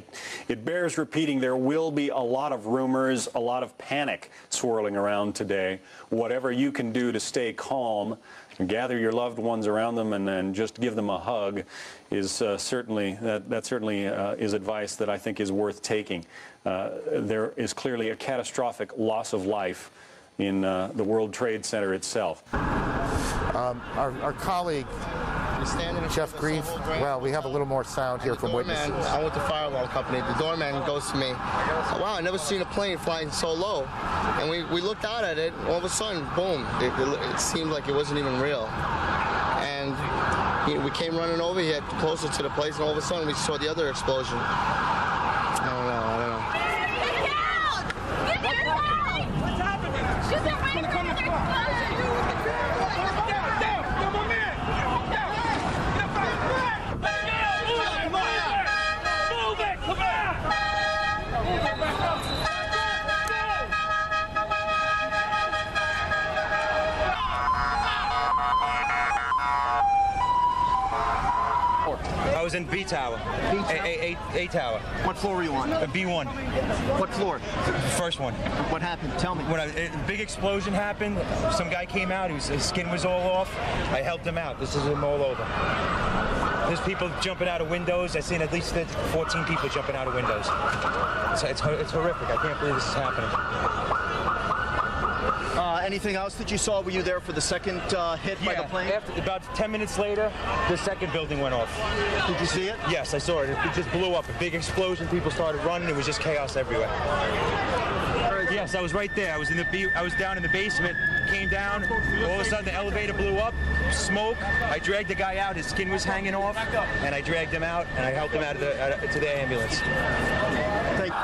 it bears repeating. There will be a lot of rumors, a lot of panic swirling around today. Whatever you can do to stay calm, gather your loved ones around them, and then just give them a hug is certainly is advice that I think is worth taking. There is clearly a catastrophic loss of life in the World Trade Center itself. Our colleague, Jeff Greenfield, well, we have a little more sound here from witnesses. I'm with the fire alarm company. The doorman goes to me, wow, I never seen a plane flying so low. And we looked out at it, all of a sudden, boom, it seemed like it wasn't even real. And we came running over here closer to the place, and all of a sudden we saw the other explosion. I don't know. I was in B tower. A tower. What floor were you on? B1. What floor? First one. What happened? Tell me. When a big explosion happened, some guy came out. His skin was all off. I helped him out. This is him all over. There's people jumping out of windows. I've seen at least 14 people jumping out of windows. It's horrific. I can't believe this is happening. Anything else that you saw? Were you there for the second hit by the plane? About 10 minutes later, the second building went off. Did you see it? Yes, I saw it. It just blew up. A big explosion. People started running. It was just chaos everywhere. Yes, I was right there. I was down in the basement. Came down. All of a sudden, the elevator blew up. Smoke. I dragged the guy out. His skin was hanging off, and I dragged him out, and I helped him out to the ambulance. Thank you.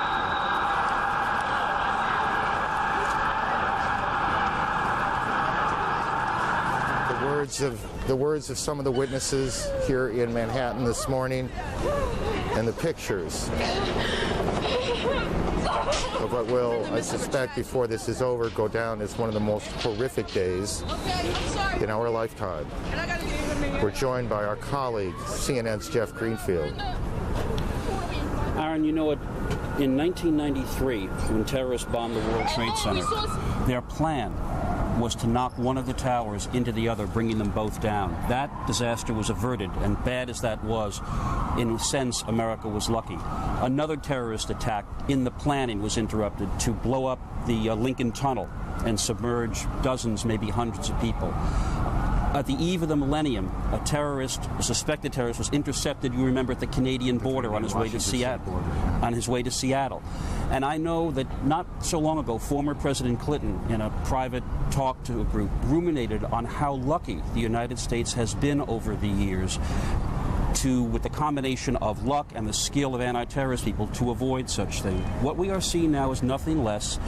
The words of some of the witnesses here in Manhattan this morning, and the pictures of what will, I suspect, before this is over, go down as one of the most horrific days in our lifetime. We're joined by our colleague, CNN's Jeff Greenfield. Aaron, you know what? In 1993, when terrorists bombed the World Trade Center, their plan was to knock one of the towers into the other, bringing them both down. That disaster was averted, and bad as that was, in a sense, America was lucky. Another terrorist attack in the planning was interrupted to blow up the Lincoln Tunnel and submerge dozens, maybe hundreds of people. At the eve of the millennium, a suspected terrorist, was intercepted, you remember, at the Canadian border on his way to Seattle. And I know that not so long ago, former President Clinton, in a private talk to a group, ruminated on how lucky the United States has been over the years with the combination of luck and the skill of anti-terrorist people to avoid such things. What we are seeing now is nothing less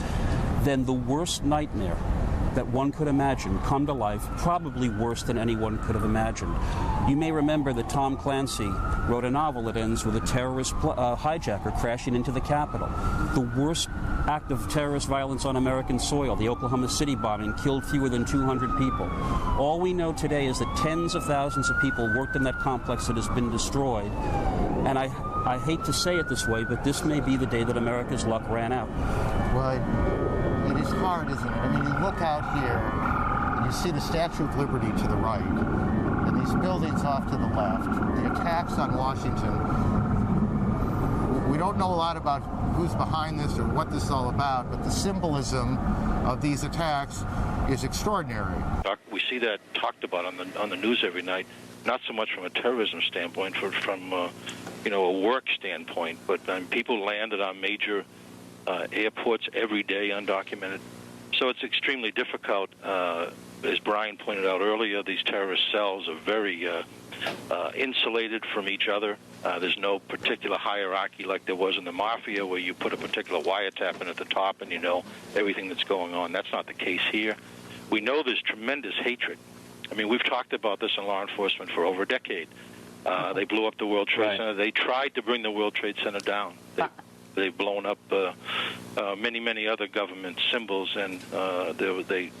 than the worst nightmare that one could imagine come to life, probably worse than anyone could have imagined. You may remember that Tom Clancy wrote a novel that ends with a terrorist hijacker crashing into the Capitol. The worst act of terrorist violence on American soil, the Oklahoma City bombing, killed fewer than 200 people. All we know today is that tens of thousands of people worked in that complex that has been destroyed. And I hate to say it this way, but this may be the day that America's luck ran out. Well, it is hard, isn't it? I mean, you look out here and you see the Statue of Liberty to the right and these buildings off to the left, the attacks on Washington. We don't know a lot about who's behind this or what this is all about, but the symbolism of these attacks is extraordinary. We see that talked about on the news every night, not so much from a terrorism standpoint, from a work standpoint, but people landed on major airports every day, undocumented. So it's extremely difficult as Brian pointed out earlier, these terrorist cells are very insulated from each other. There's no particular hierarchy like there was in the Mafia where you put a particular wiretap in at the top and you know everything that's going on. That's not the case here. We know there's tremendous hatred. I mean, we've talked about this in law enforcement for over a decade. They blew up the World Trade Center. They tried to bring the World Trade Center down. They've blown up many other government symbols, and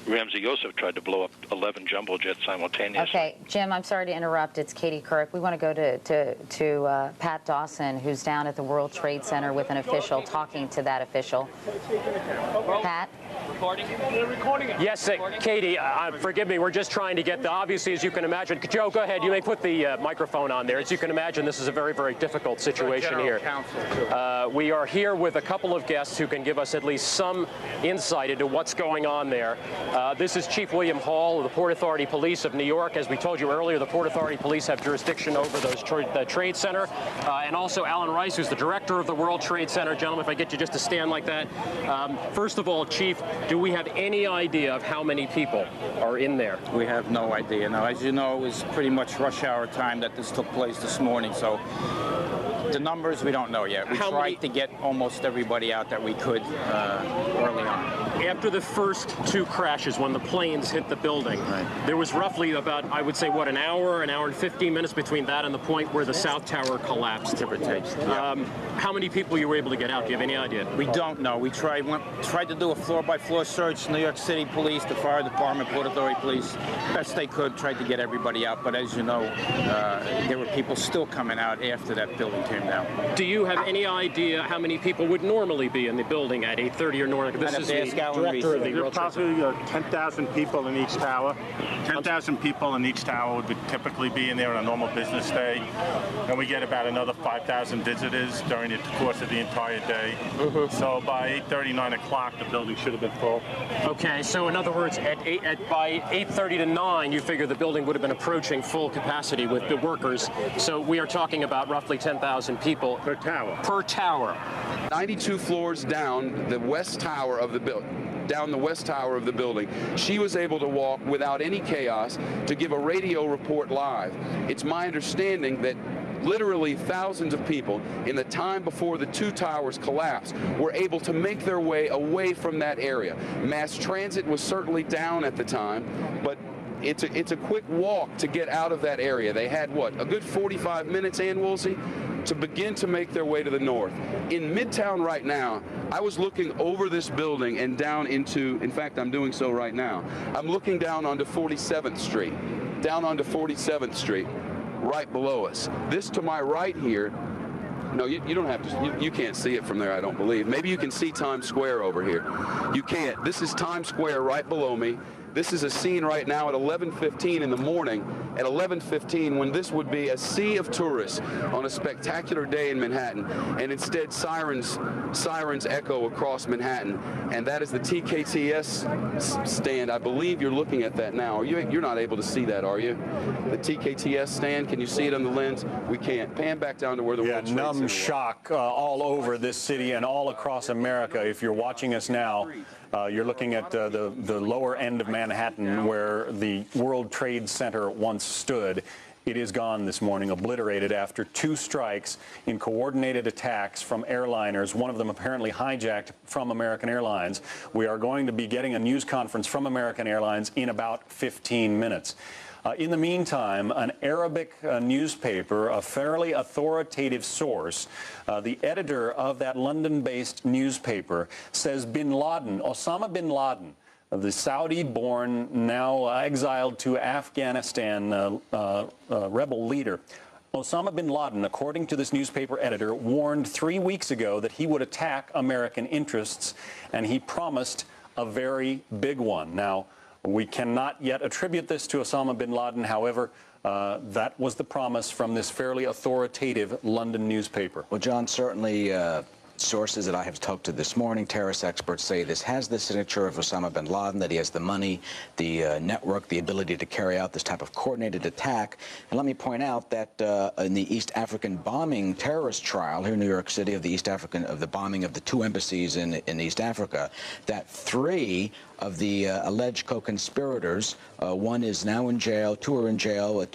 Ramsey Youssef tried to blow up 11 jumbo jets simultaneously. Okay, Jim, I'm sorry to interrupt. It's Katie Couric. We want to go to Pat Dawson, who's down at the World Trade Center with an official, talking to that official. Pat? Recording? Yes, Katie, forgive me, we're just trying to get the, obviously, as you can imagine, Joe, go ahead, you may put the microphone on there. As you can imagine, this is a very, very difficult situation here. We are here with a couple of guests who can give us at least some insight into what's going on there. This is Chief William Hall of the Port Authority Police of New York. As we told you earlier, the Port Authority Police have jurisdiction over the Trade Center. And also Alan Rice, who's the director of the World Trade Center. Gentlemen, if I get you just to stand like that. First of all, Chief, do we have any idea of how many people are in there? We have no idea. Now, as you know, it was pretty much rush hour time that this took place this morning, so the numbers we don't know yet. We tried to get almost everybody out that we could early on. After the first two crashes, when the planes hit the building, there was roughly about, I would say, what, an hour and 15 minutes between that and the point where the South Tower collapsed. How many people you were able to get out? Do you have any idea? We don't know. We tried to do a floor-by-floor search. New York City Police, the Fire Department, Port Authority Police, best they could, tried to get everybody out. But as you know, there were people still coming out after that building came down. Do you have any idea how many people would normally be in the building at 8:30 or north? This is the director of the World Trade Center. There are probably 10,000 people in each tower. 10,000 people in each tower would typically be in there on a normal business day. And we get about another 5,000 visitors during the course of the entire day. So by 8:30, 9 o'clock, the building should have been full. Okay, so in other words, by 8:30 to 9, you figure the building would have been approaching full capacity with the workers. So we are talking about roughly 10,000 people. Per tower. Per tower. 92 floors down the west tower of the building. Down the west tower of the building. She was able to walk without any chaos to give a radio report live. It's my understanding that literally thousands of people in the time before the two towers collapsed were able to make their way away from that area. Mass transit was certainly down at the time, but it's a quick walk to get out of that area. They had, what, a good 45 minutes, Ann Woolsey, to begin to make their way to the north. In Midtown right now, I was looking over this building and down into, in fact, I'm doing so right now. I'm looking down onto 47th Street, right below us. This to my right here, no, you don't have to, you can't see it from there, I don't believe. Maybe you can see Times Square over here. You can't. This is Times Square right below me. This is a scene right now at 11:15 in the morning, at 11:15 when this would be a sea of tourists on a spectacular day in Manhattan, and instead sirens echo across Manhattan, and that is the TKTS stand. I believe you're looking at that now. You're not able to see that, are you? The TKTS stand, can you see it on the lens? We can't. Pan back down to where the World Trade Center was. Shock all over this city and all across America. If you're watching us now, you're looking at the lower end of Manhattan where the World Trade Center once stood. It is gone this morning, obliterated after two strikes in coordinated attacks from airliners, one of them apparently hijacked from American Airlines. We are going to be getting a news conference from American Airlines in about 15 minutes. In the meantime, an Arabic newspaper, a fairly authoritative source, the editor of that London-based newspaper, says Osama bin Laden, the Saudi-born, now exiled to Afghanistan rebel leader, Osama bin Laden, according to this newspaper editor, warned 3 weeks ago that he would attack American interests, and he promised a very big one. Now, we cannot yet attribute this to Osama bin Laden. However, that was the promise from this fairly authoritative London newspaper. Well, John, certainly Sources that I have talked to this morning, terrorist experts say this has the signature of Osama bin Laden, that he has the money, the network, the ability to carry out this type of coordinated attack. And let me point out that in the East African bombing terrorist trial here in New York City of the bombing of the 2 embassies in East Africa, that 3 of the alleged co-conspirators, one is now in jail, 2 are in jail,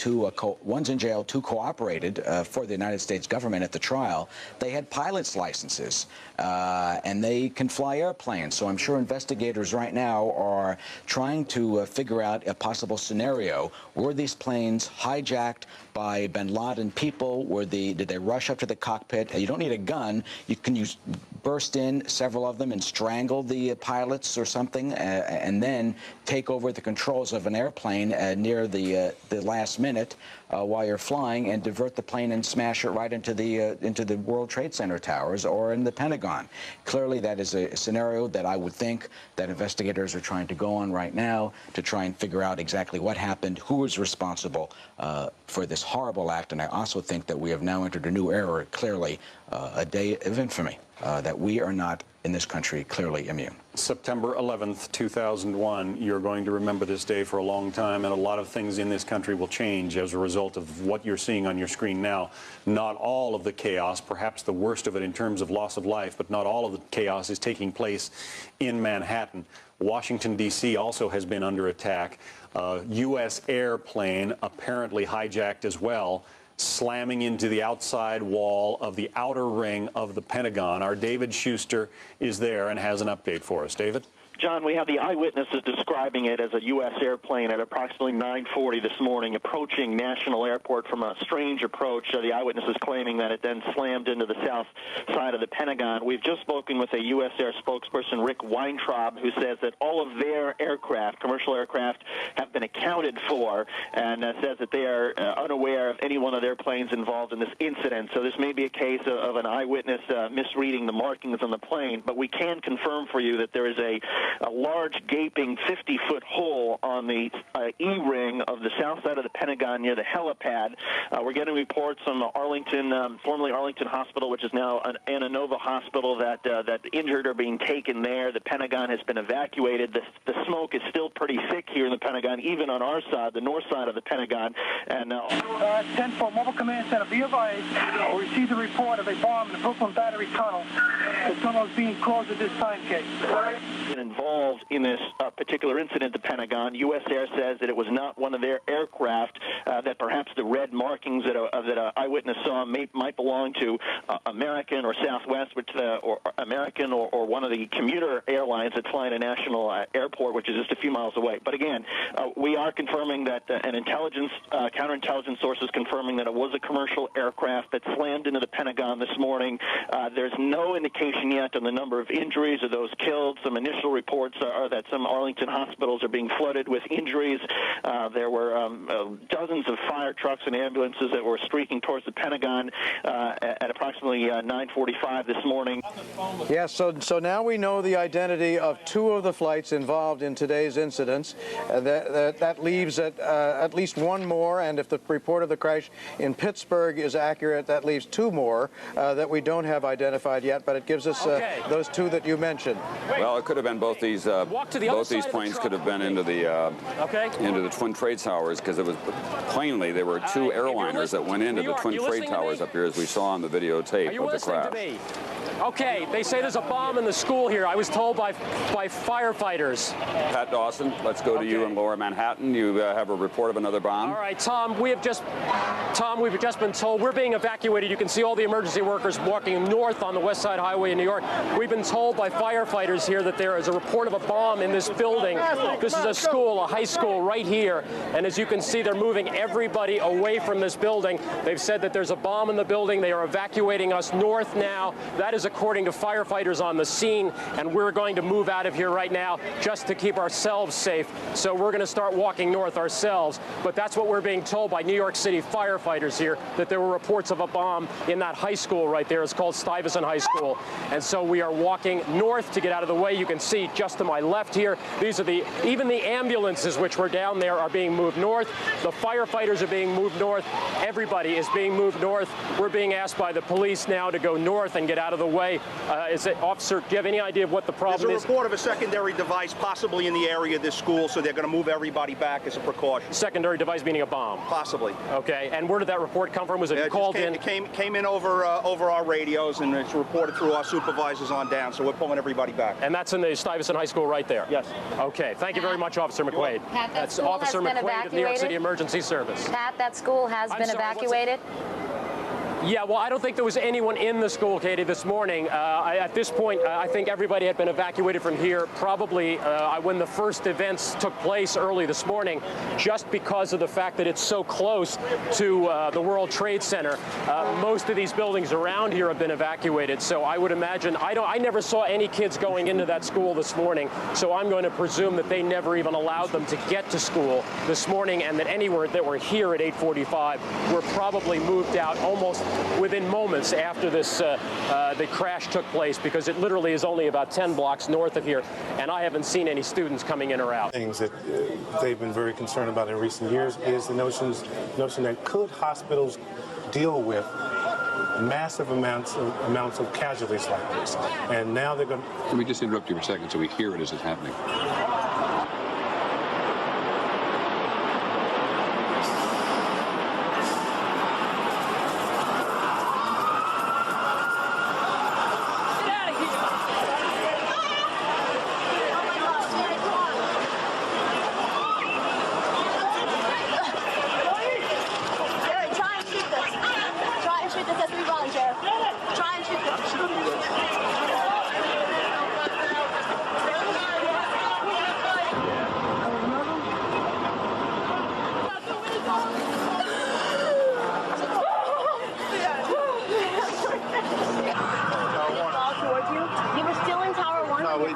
one's in jail, 2 cooperated for the United States government at the trial. They had pilot's licenses, and they can fly airplanes. So I'm sure investigators right now are trying to figure out a possible scenario. Were these planes hijacked by bin Laden people? Did they rush up to the cockpit? You don't need a gun. You can burst in, several of them, and strangle the pilots or something, and then take over the controls of an airplane near the last minute while you're flying, and divert the plane and smash it right into the World Trade Center towers or in the Pentagon. Clearly, that is a scenario that I would think that investigators are trying to go on right now to try and figure out exactly what happened, who was responsible for this horrible act. And I also think that we have now entered a new era, clearly a day of infamy, that we are not in this country clearly immune. September 11th, 2001, you're going to remember this day for a long time, and a lot of things in this country will change as a result of what you're seeing on your screen now. Not all of the chaos, perhaps the worst of it in terms of loss of life, but not all of the chaos is taking place in Manhattan. Washington, D.C. also has been under attack. U.S. airplane apparently hijacked as well, slamming into the outside wall of the outer ring of the Pentagon. Our David Schuster is there and has an update for us. David? John, we have the eyewitnesses describing it as a U.S. airplane at approximately 9:40 this morning approaching National Airport from a strange approach. The eyewitnesses claiming that it then slammed into the south side of the Pentagon. We've just spoken with a U.S. Air spokesperson, Rick Weintraub, who says that all of their aircraft, commercial aircraft, have been accounted for, and says that they are unaware of any one of their planes involved in this incident. So this may be a case of an eyewitness misreading the markings on the plane, but we can confirm for you that there is a large gaping 50-foot hole on the E-ring of the south side of the Pentagon near the helipad. We're getting reports from Arlington, formerly Arlington Hospital, which is now an Ananova Hospital, that injured are being taken there. The Pentagon has been evacuated. The smoke is still pretty thick here in the Pentagon, even on our side, the north side of the Pentagon. And 10-4 Mobile Command Center, be advised, we received a report of a bomb in the Brooklyn Battery Tunnel. The tunnel is being closed at this time, Kate. Involved in this particular incident, the Pentagon. U.S. Air says that it was not one of their aircraft, that perhaps the red markings that an eyewitness saw might belong to American or Southwest, or American or one of the commuter airlines that fly in a national airport, which is just a few miles away. But again, we are confirming that an counterintelligence source is confirming that it was a commercial aircraft that slammed into the Pentagon this morning. There's no indication yet on the number of injuries or those killed. Some initial reports are that some Arlington hospitals are being flooded with injuries. There were dozens of fire trucks and ambulances that were streaking towards the Pentagon at approximately 9:45 this morning. Yes, so now we know the identity of 2 of the flights involved in today's incidents. That leaves at least 1 more, and if the report of the crash in Pittsburgh is accurate, that leaves 2 more that we don't have identified yet, but it gives us those 2 that you mentioned. Well, it could have been both these planes could have been into the Twin Trade Towers, because it was plainly there were 2 airliners that went into the Twin Trade Towers up here, as we saw on the videotape of the crash. Okay, they say there's a bomb in the school here. I was told by firefighters. Pat Dawson, let's go to you in Lower Manhattan. You have a report of another bomb. All right, Tom, we've just been told we're being evacuated. You can see all the emergency workers walking north on the West Side Highway in New York. We've been told by firefighters here that there is a report of a bomb in this building. This is a school, a high school right here. And as you can see, they're moving everybody away from this building. They've said that there's a bomb in the building. They are evacuating us north now. That is according to firefighters on the scene, and we're going to move out of here right now just to keep ourselves safe. So we're going to start walking north ourselves, but that's what we're being told by New York City firefighters here, that there were reports of a bomb in that high school right there. It's called Stuyvesant High School. And so we are walking north to get out of the way. You can see just to my left here, these are even the ambulances which were down there are being moved north. The firefighters are being moved north. Everybody is being moved north. We're being asked by the police now to go north and get out of the way. way. Officer, do you have any idea of what the problem There's is? a report of a secondary device possibly in the area of this school, so they're going to move everybody back as a precaution. Secondary device meaning a bomb? Possibly. Okay, and where did that report come from? Was it called in? It came in over our radios, and it's reported through our supervisors on down, so we're pulling everybody back. And that's in the Stuyvesant High School right there? Yes. Okay, thank you very much, Officer McQuaid. Pat, that's Officer McQuaid of New York City Emergency Service. Pat, that school has been evacuated? Yeah, well, I don't think there was anyone in the school, Katie, this morning. At this point, I think everybody had been evacuated from here probably when the first events took place early this morning, just because of the fact that it's so close to the World Trade Center. Most of these buildings around here have been evacuated, so I would imagine, I never saw any kids going into that school this morning, so I'm going to presume that they never even allowed them to get to school this morning, and that anywhere that were here at 8:45 were probably moved out almost within moments after this the crash took place, because it literally is only about 10 blocks north of here, and I haven't seen any students coming in or out. Things that they've been very concerned about in recent years is the notion that could hospitals deal with massive amounts of casualties like this, and now they're going to... Let me just interrupt you for a second so we hear it as it's happening.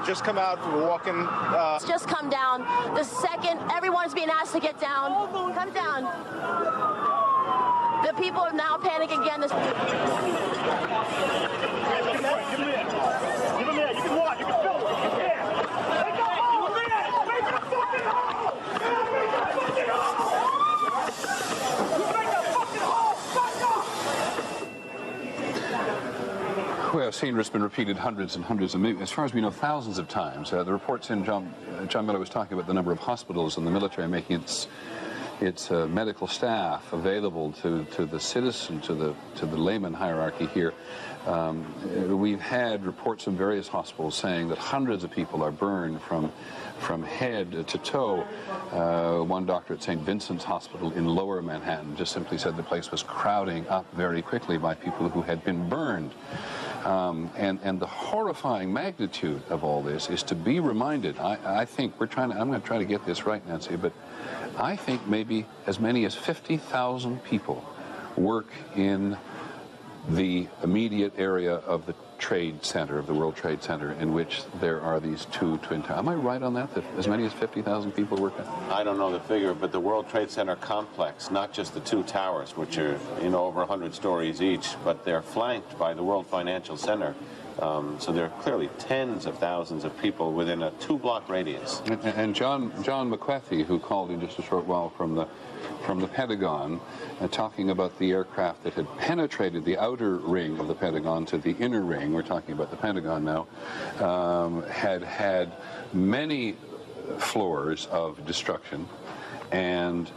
Just come out, we're walking. It's just come down. The second everyone's being asked to get down, come down. The people are now panicking again. Give him in. You can walk. You can fill it. Yeah. Make a hole. Make a fucking hole. Make a fucking hole. Make a fucking hole. Fuck off. Well, scene has been repeated hundreds and hundreds of, as far as we know, thousands of times. The reports in John Miller was talking about the number of hospitals and the military making its medical staff available to the citizen, to the layman hierarchy here. We've had reports from various hospitals saying that hundreds of people are burned from head to toe. One doctor at St. Vincent's Hospital in Lower Manhattan just simply said the place was crowding up very quickly by people who had been burned. And the horrifying magnitude of all this is to be reminded. I think I'm going to try to get this right, Nancy, but I think maybe as many as 50,000 people work in the immediate area of the Trade Center, of the World Trade Center, in which there are these two twin towers. Am I right on that as many as 50,000 people work at? I don't know the figure, but the World Trade Center complex, not just the two towers, which are, over 100 stories each, but they're flanked by the World Financial Center. So there are clearly tens of thousands of people within a 2-block radius. And John McQuathy, who called in just a short while from the Pentagon, talking about the aircraft that had penetrated the outer ring of the Pentagon to the inner ring, we're talking about the Pentagon now, had many floors of destruction and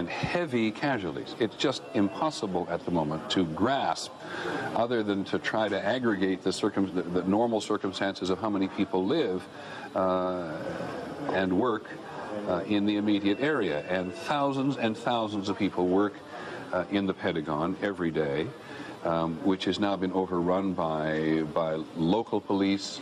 heavy casualties. It's just impossible at the moment to grasp, other than to try to aggregate the normal circumstances of how many people live and work in the immediate area. And thousands of people work in the Pentagon every day, which has now been overrun by local police,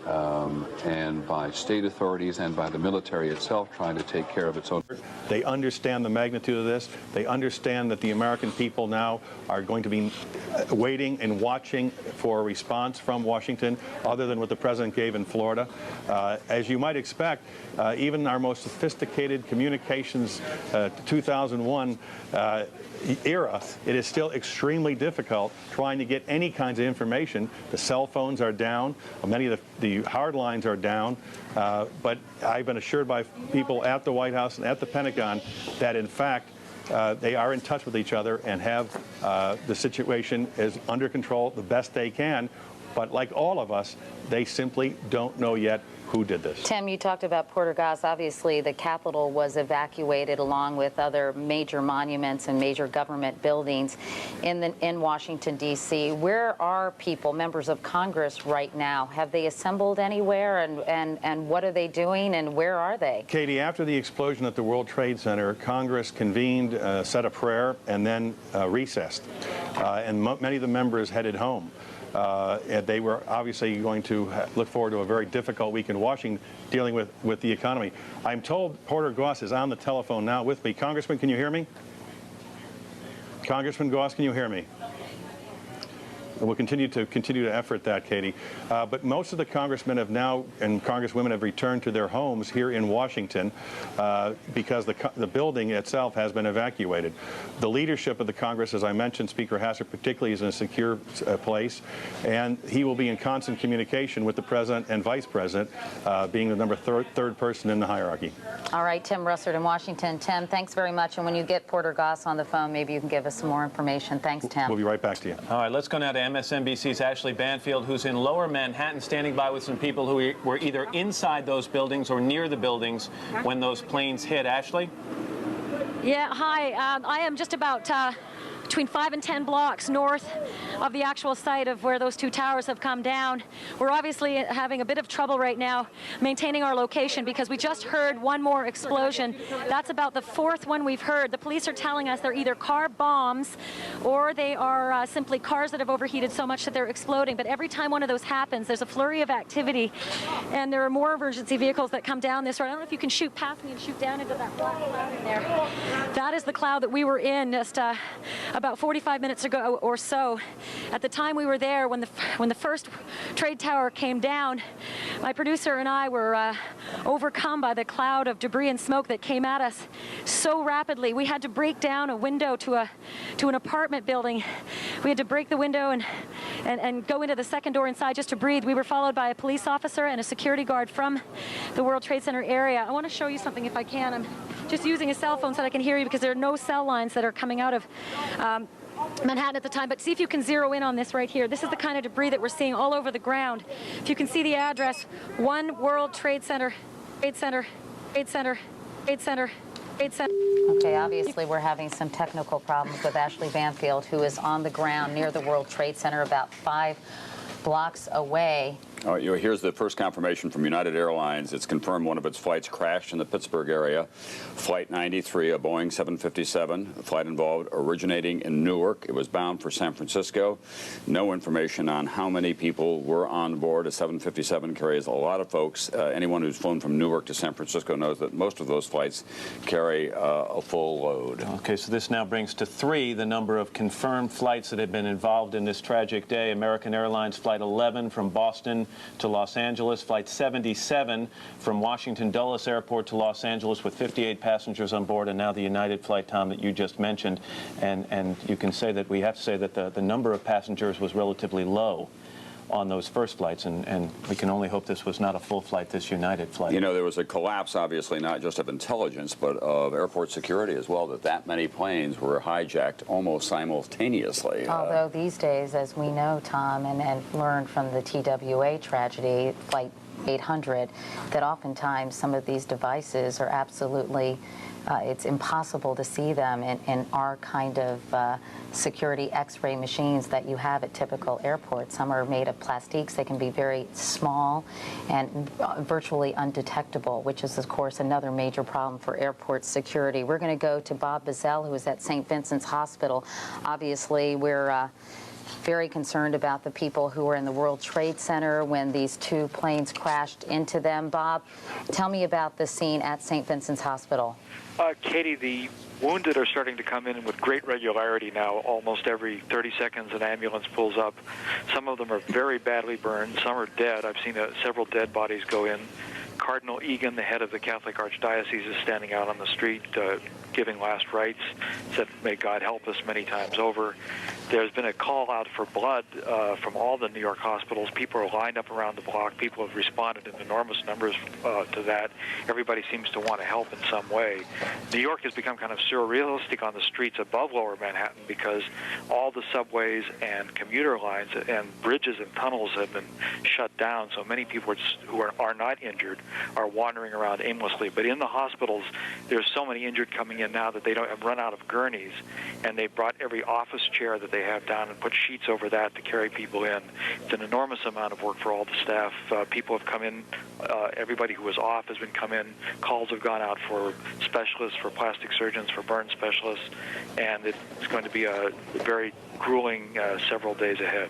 and by state authorities and by the military itself trying to take care of its own. They understand the magnitude of this. They understand that the American people now are going to be waiting and watching for a response from Washington other than what the president gave in Florida. As you might expect, even our most sophisticated communications 2001 era, it is still extremely difficult trying to get any kinds of information. The cell phones are down. Many of the hard lines are down. But I've been assured by people at the White House and at the Pentagon that, in fact, they are in touch with each other and have the situation is under control the best they can. But like all of us, they simply don't know yet who did this. Tim, you talked about Porter Goss. Obviously, the Capitol was evacuated along with other major monuments and major government buildings in Washington, D.C. Where are people, members of Congress, right now? Have they assembled anywhere, and what are they doing, and where are they? Katie, after the explosion at the World Trade Center, Congress convened, said a prayer, and then recessed. And many of the members headed home. And they were obviously going to look forward to a very difficult week in Washington dealing with the economy. I'm told Porter Goss is on the telephone now with me. Congressman, can you hear me? Congressman Goss, can you hear me? We'll continue to effort that, Katie. But most of the congressmen have now, and congresswomen have returned to their homes here in Washington because the building itself has been evacuated. The leadership of the Congress, as I mentioned, Speaker Hassert particularly, is in a secure place, and he will be in constant communication with the president and vice president, being the number third person in the hierarchy. All right, Tim Russert in Washington. Tim, thanks very much. And when you get Porter Goss on the phone, maybe you can give us some more information. Thanks, Tim. We'll be right back to you. All right, let's go now to MSNBC's Ashley Banfield, who's in Lower Manhattan, standing by with some people who were either inside those buildings or near the buildings when those planes hit. Ashley? Yeah, hi. I am just about between 5 and 10 blocks north of the actual site of where those two towers have come down. We're obviously having a bit of trouble right now maintaining our location because we just heard one more explosion. That's about the fourth one we've heard. The police are telling us they're either car bombs or they are simply cars that have overheated so much that they're exploding. But every time one of those happens, there's a flurry of activity, and there are more emergency vehicles that come down this road. I don't know if you can shoot past me and shoot down into that black cloud in there. That is the cloud that we were in just about 45 minutes ago or so. At the time we were there, when the first trade tower came down, my producer and I were overcome by the cloud of debris and smoke that came at us so rapidly. We had to break down a window to an apartment building. We had to break the window and go into the second door inside just to breathe. We were followed by a police officer and a security guard from the World Trade Center area. I want to show you something if I can. I'm just using a cell phone so that I can hear you because there are no cell lines that are coming out of Manhattan at the time, but see if you can zero in on this right here. This is the kind of debris that we're seeing all over the ground. If you can see the address, 1 World Trade Center, Trade Center, Trade Center, Trade Center, Trade Center. Okay, obviously we're having some technical problems with Ashley Banfield, who is on the ground near the World Trade Center about 5 blocks away. All right, here's the first confirmation from United Airlines. It's confirmed one of its flights crashed in the Pittsburgh area. Flight 93, a Boeing 757, a flight involved originating in Newark. It was bound for San Francisco. No information on how many people were on board. A 757 carries a lot of folks. Anyone who's flown from Newark to San Francisco knows that most of those flights carry a full load. Okay, so this now brings to 3 the number of confirmed flights that have been involved in this tragic day. American Airlines Flight 11 from Boston to Los Angeles, Flight 77 from Washington Dulles Airport to Los Angeles with 58 passengers on board, and now the United flight, Tom, that you just mentioned. And you can say that we have to say that the number of passengers was relatively low on those first flights, and we can only hope this was not a full flight, this United flight. You know, there was a collapse, obviously, not just of intelligence, but of airport security as well, that many planes were hijacked almost simultaneously. Although these days, as we know, Tom, and learned from the TWA tragedy, Flight 800, that oftentimes some of these devices are absolutely it's impossible to see them in our kind of security X-ray machines that you have at typical airports. Some are made of plastiques. They can be very small and virtually undetectable, which is, of course, another major problem for airport security. We're going to go to Bob Bazell, who is at St. Vincent's Hospital. Obviously, we're very concerned about the people who were in the World Trade Center when these 2 planes crashed into them. Bob, tell me about the scene at St. Vincent's Hospital. Katie, the wounded are starting to come in with great regularity now. Almost every 30 seconds an ambulance pulls up. Some of them are very badly burned. Some are dead. I've seen several dead bodies go in. Cardinal Egan, the head of the Catholic Archdiocese, is standing out on the street giving last rites, said, "May God help us," many times over. There's been a call out for blood from all the New York hospitals. People are lined up around the block. People have responded in enormous numbers to that. Everybody seems to want to help in some way. New York has become kind of surrealistic on the streets above Lower Manhattan because all the subways and commuter lines and bridges and tunnels have been shut down, so many people who are not injured are wandering around aimlessly. But in the hospitals, there's so many injured coming in now that they don't have run out of gurneys, and they brought every office chair that they have down and put sheets over that to carry people in. It's an enormous amount of work for all the staff. People have come in. Everybody who was off has been come in. Calls have gone out for specialists, for plastic surgeons, for burn specialists, and it's going to be a very grueling several days ahead.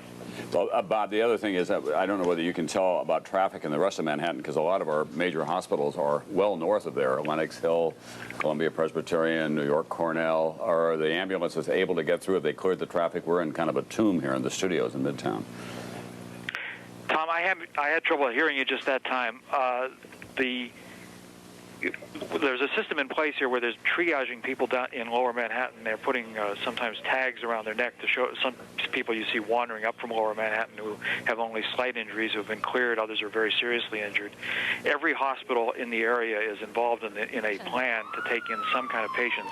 Well, Bob, the other thing is that I don't know whether you can tell about traffic in the rest of Manhattan, because a lot of our major hospitals are well north of there. Lenox Hill, Columbia Presbyterian, New York Cornell. Are the ambulances able to get through? Have they cleared the traffic? We're in kind of a tomb here in the studios in Midtown. Tom, I had trouble hearing you just that time. There's a system in place here where there's triaging people down in Lower Manhattan. They're putting sometimes tags around their neck to show some people you see wandering up from Lower Manhattan who have only slight injuries, who have been cleared. Others are very seriously injured. Every hospital in the area is involved in a plan to take in some kind of patients.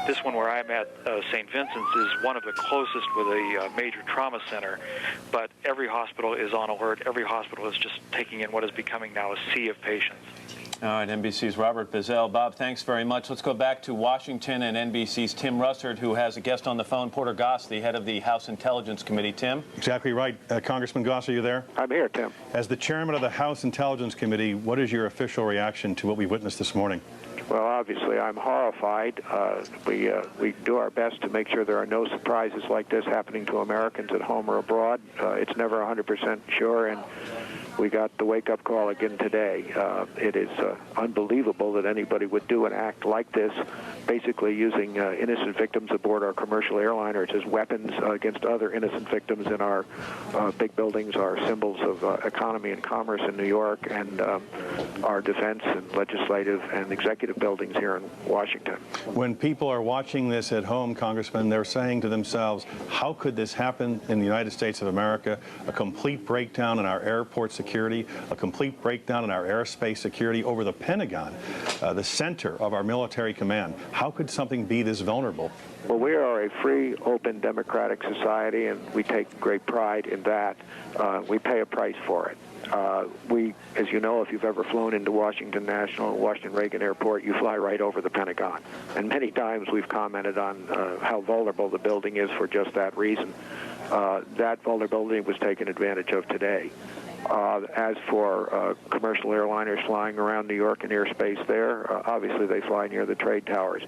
This one where I'm at, St. Vincent's, is one of the closest with a major trauma center. But every hospital is on alert. Every hospital is just taking in what is becoming now a sea of patients. All right, NBC's Robert Bazell. Bob, thanks very much. Let's go back to Washington and NBC's Tim Russert, who has a guest on the phone, Porter Goss, the head of the House Intelligence Committee. Tim? Exactly right. Congressman Goss, are you there? I'm here, Tim. As the chairman of the House Intelligence Committee, what is your official reaction to what we witnessed this morning? Well, obviously, I'm horrified. We do our best to make sure there are no surprises like this happening to Americans at home or abroad. It's never 100% sure, and we got the wake-up call again today. It is unbelievable that anybody would do an act like this, basically using innocent victims aboard our commercial airliners as weapons against other innocent victims in our big buildings, our symbols of economy and commerce in New York, and our defense and legislative and executive buildings here in Washington. When people are watching this at home, Congressman, they're saying to themselves, how could this happen in the United States of America? A complete breakdown in our airport security, a complete breakdown in our airspace security over the Pentagon, the center of our military command. How could something be this vulnerable? Well, we are a free, open, democratic society, and we take great pride in that. We pay a price for it. We, as you know, if you've ever flown into Washington National, Washington Reagan Airport, you fly right over the Pentagon. And many times we've commented on how vulnerable the building is for just that reason. That vulnerability was taken advantage of today. As for commercial airliners flying around New York and airspace there, obviously they fly near the trade towers.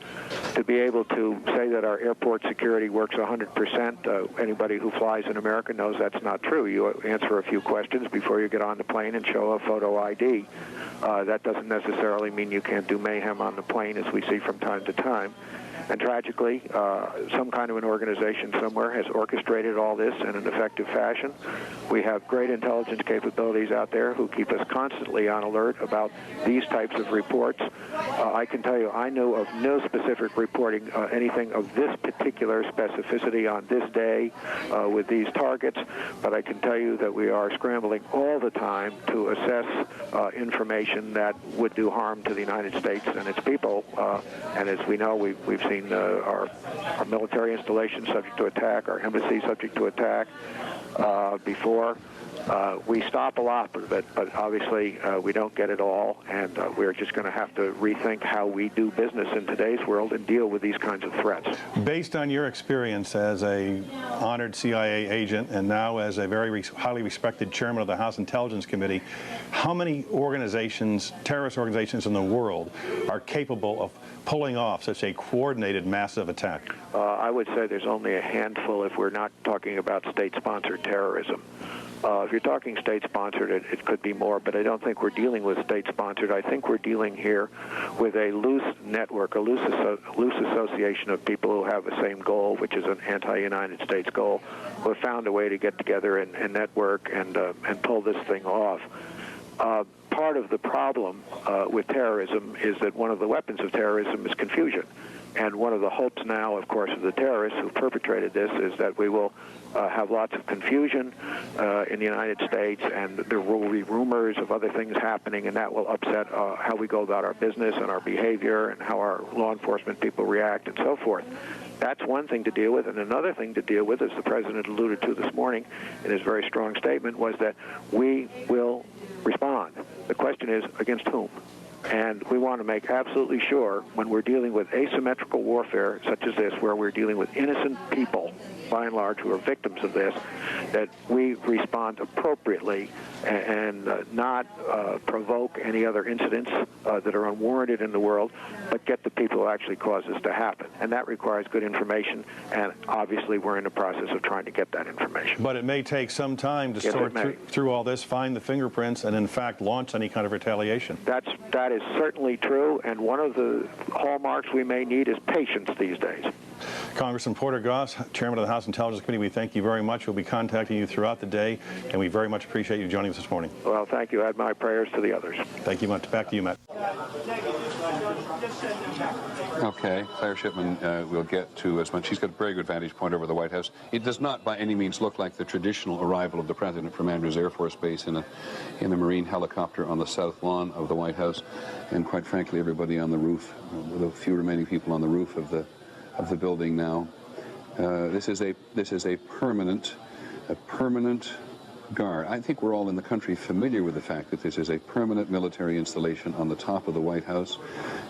To be able to say that our airport security works 100%, anybody who flies in America knows that's not true. You answer a few questions before you get on the plane and show a photo ID. That doesn't necessarily mean you can't do mayhem on the plane, as we see from time to time. And tragically, some kind of an organization somewhere has orchestrated all this in an effective fashion. We have great intelligence capabilities out there who keep us constantly on alert about these types of reports. I can tell you I knew of no specific reporting anything of this particular specificity on this day with these targets, but I can tell you that we are scrambling all the time to assess information that would do harm to the United States and its people. And as we know, we've seen our military installations subject to attack, our embassy subject to attack before. We stop a lot of it, but obviously we don't get it all, and we're just going to have to rethink how we do business in today's world and deal with these kinds of threats. Based on your experience as a honored CIA agent and now as a very highly respected chairman of the House Intelligence Committee, how many organizations, terrorist organizations in the world, are capable of pulling off such a coordinated massive attack? I would say there's only a handful if we're not talking about state-sponsored terrorism. If you're talking state-sponsored, it could be more, but I don't think we're dealing with state-sponsored. I think we're dealing here with a loose network, a loose association of people who have the same goal, which is an anti-United States goal, who have found a way to get together and network and pull this thing off. part of the problem with terrorism is that one of the weapons of terrorism is confusion. And one of the hopes now, of course, of the terrorists who perpetrated this is that we will have lots of confusion in the United States, and there will be rumors of other things happening, and that will upset how we go about our business and our behavior and how our law enforcement people react and so forth. That's one thing to deal with. And another thing to deal with, as the President alluded to this morning in his very strong statement, was that we will respond. The question is, against whom? And we want to make absolutely sure when we're dealing with asymmetrical warfare such as this, where we're dealing with innocent people, by and large, who are victims of this, that we respond appropriately and not provoke any other incidents that are unwarranted in the world, but get the people who actually caused this to happen. And that requires good information, and obviously we're in the process of trying to get that information. But it may take some time to sort through all this, find the fingerprints, and in fact launch any kind of retaliation. That is certainly true, and one of the hallmarks we may need is patience these days. Congressman Porter Goss, Chairman of the House Intelligence Committee, we thank you very much. We'll be contacting you throughout the day, and we very much appreciate you joining us this morning. Well, thank you. Add my prayers to the others. Thank you much. Back to you, Matt. Okay, Claire Shipman will get to as much. She's got a very good vantage point over the White House. It does not by any means look like the traditional arrival of the President from Andrews Air Force Base in a Marine helicopter on the south lawn of the White House. And quite frankly, everybody on the roof, with a few remaining people on the roof of the building now. This is a permanent guard. I think we're all in the country familiar with the fact that this is a permanent military installation on the top of the White House,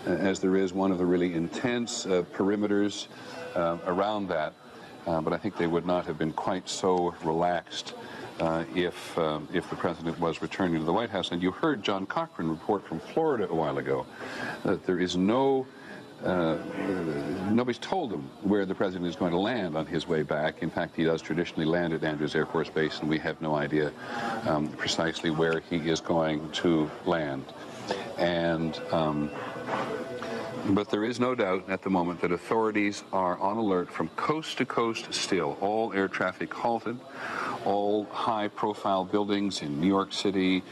as there is one of the really intense perimeters around that. But I think they would not have been quite so relaxed if the President was returning to the White House. And you heard John Cochran report from Florida a while ago that there is nobody's told him where the President is going to land on his way back. In fact, he does traditionally land at Andrews Air Force Base, and we have no idea precisely where he is going to land. And but there is no doubt at the moment that authorities are on alert from coast to coast still. All air traffic halted. All high-profile buildings in New York City,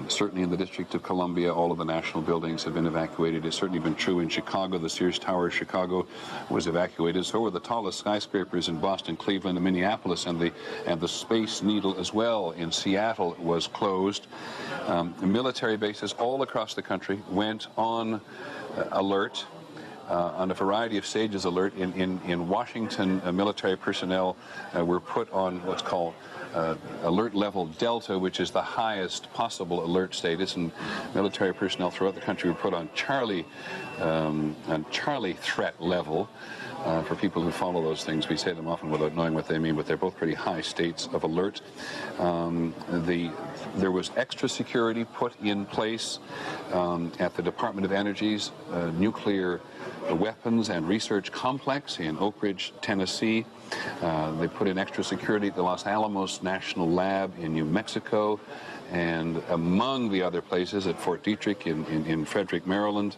certainly in the District of Columbia, all of the national buildings have been evacuated. It's certainly been true in Chicago. The Sears Tower of Chicago was evacuated. So were the tallest skyscrapers in Boston, Cleveland, and Minneapolis, and the Space Needle as well in Seattle was closed. Military bases all across the country went on alert. On a variety of stages alert. In Washington, military personnel were put on what's called alert level Delta, which is the highest possible alert status, and military personnel throughout the country were put on Charlie threat level. For people who follow those things, we say them often without knowing what they mean, but they're both pretty high states of alert. There was extra security put in place at the Department of Energy's nuclear weapons and research complex in Oak Ridge, Tennessee. They put in extra security at the Los Alamos National Lab in New Mexico, and among the other places at Fort Detrick in Frederick, Maryland.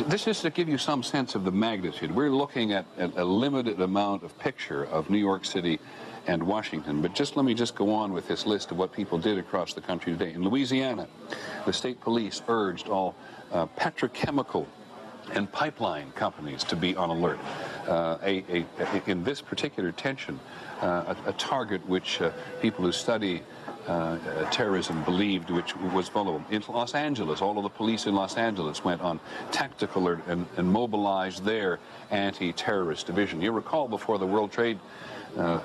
This is to give you some sense of the magnitude. We're looking at a limited amount of picture of New York City and Washington, but let me go on with this list of what people did across the country today. In Louisiana, the state police urged all petrochemical and pipeline companies to be on alert. In this particular tension, a target which people who study terrorism believed which was vulnerable. In Los Angeles, all of the police in Los Angeles went on tactical alert and mobilized their anti-terrorist division. You recall before the World Trade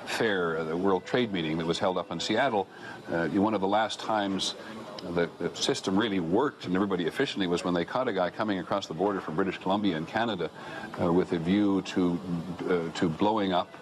Fair, the World Trade meeting that was held up in Seattle, one of the last times the system really worked and everybody efficiently was when they caught a guy coming across the border from British Columbia and Canada with a view to blowing up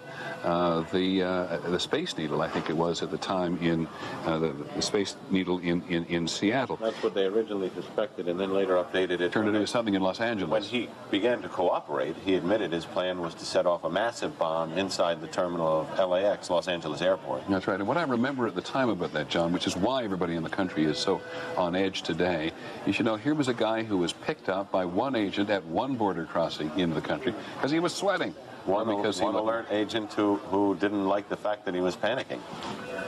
the Space Needle, I think it was at the time, in the Space Needle in Seattle. That's what they originally suspected, and then later updated it. Turned it into something in Los Angeles. When he began to cooperate, he admitted his plan was to set off a massive bomb inside the terminal of LAX, Los Angeles Airport. That's right. And what I remember at the time about that, John, which is why everybody in the country is so on edge today, is, here was a guy who was picked up by one agent at one border crossing in the country because he was sweating. One alert agent who didn't like the fact that he was panicking.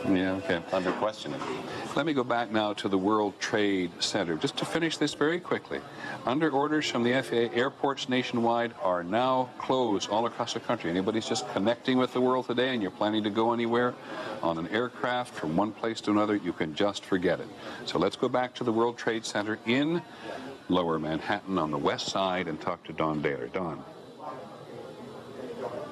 Yeah, okay. Under questioning. Let me go back now to the World Trade Center. Just to finish this very quickly. Under orders from the FAA, airports nationwide are now closed all across the country. Anybody's just connecting with the world today and you're planning to go anywhere on an aircraft from one place to another, you can just forget it. So let's go back to the World Trade Center in Lower Manhattan on the west side and talk to Don Baylor. Don.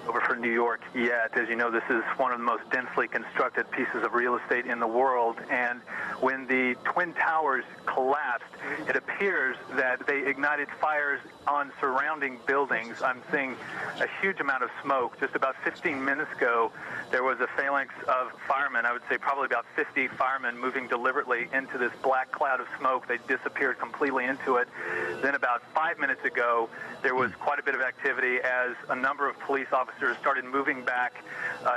Over for New York yet. As you know, this is one of the most densely constructed pieces of real estate in the world, and when the Twin Towers collapsed, it appears that they ignited fires on surrounding buildings. I'm seeing a huge amount of smoke. Just about 15 minutes ago, there was a phalanx of firemen, I would say probably about 50 firemen, moving deliberately into this black cloud of smoke. They disappeared completely into it. Then about 5 minutes ago, there was quite a bit of activity as a number of police officers started moving back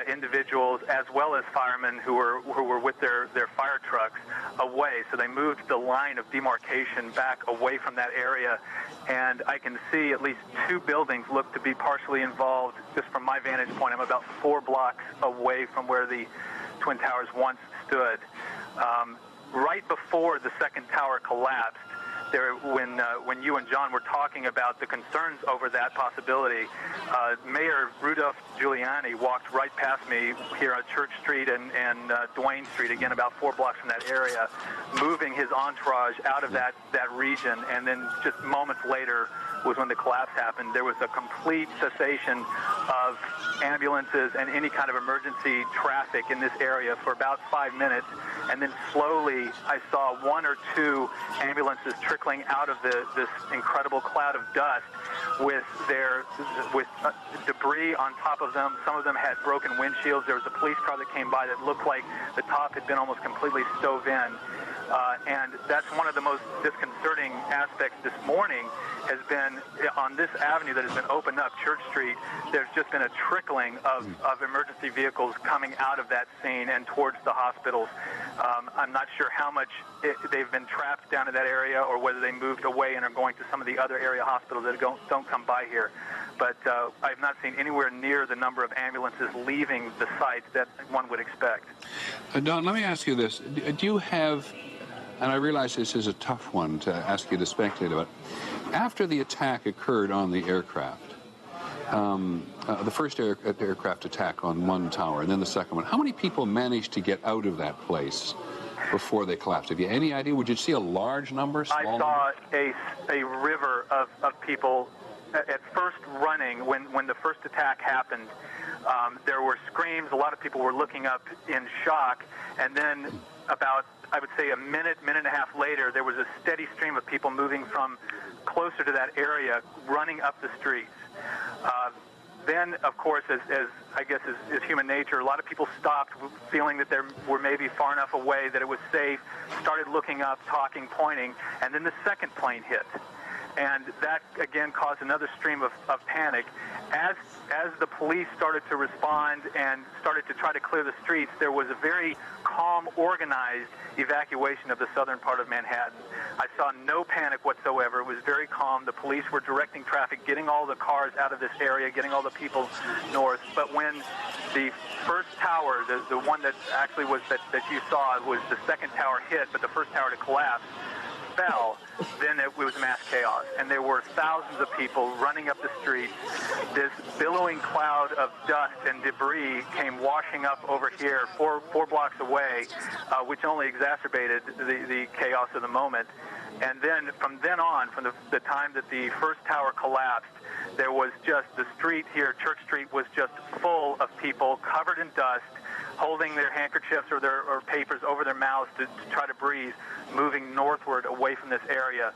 individuals as well as firemen who were with their fire trucks away. So they moved the line of demarcation back away from that area, and I can see at least 2 buildings look to be partially involved. Just from my vantage point, I'm about 4 blocks away from where the Twin Towers once stood. Right before the second tower collapsed, when you and John were talking about the concerns over that possibility, Mayor Rudolph Giuliani walked right past me here on Church Street and Duane Street, again about 4 blocks from that area, moving his entourage out of that region, and then just moments later was when the collapse happened. There was a complete cessation of ambulances and any kind of emergency traffic in this area for about 5 minutes, and then slowly I saw 1 or 2 ambulances trickling out of this incredible cloud of dust with debris on top of them. Some of them had broken windshields. There was a police car that came by that looked like the top had been almost completely stove in. And that's one of the most disconcerting aspects this morning has been on this avenue that has been opened up, Church Street, there's just been a trickling of emergency vehicles coming out of that scene and towards the hospitals. I'm not sure how much they've been trapped down in that area or whether they moved away and are going to some of the other area hospitals that don't come by here. But I've not seen anywhere near the number of ambulances leaving the site that one would expect. Don, let me ask you this. Do you have, and I realize this is a tough one to ask you to speculate about, after the attack occurred on the aircraft, the first aircraft attack on one tower and then the second one, how many people managed to get out of that place before they collapsed? Have you any idea? Would you see a large number, small number? I saw a river of people at first running when the first attack happened. There were screams. A lot of people were looking up in shock. And then about, I would say, a minute and a half later, there was a steady stream of people moving from closer to that area, running up the streets. Then, of course, as I guess is human nature, a lot of people stopped, feeling that they were maybe far enough away that it was safe, started looking up, talking, pointing, and then the second plane hit. And that, again, caused another stream of panic. As the police started to respond and started to try to clear the streets, there was a very calm, organized evacuation of the southern part of Manhattan. I saw no panic whatsoever. It was very calm. The police were directing traffic, getting all the cars out of this area, getting all the people north. But when the first tower, the one that actually was that you saw, was the second tower hit, but the first tower to collapse, fell, then it was mass chaos. And there were thousands of people running up the streets. This billowing cloud of dust and debris came washing up over here, four blocks away, which only exacerbated the chaos of the moment. And then from then on, from the time that the first tower collapsed, there was just the street here, Church Street, was just full of people covered in dust, holding their handkerchiefs or papers over their mouths to try to breathe, moving northward away from this area.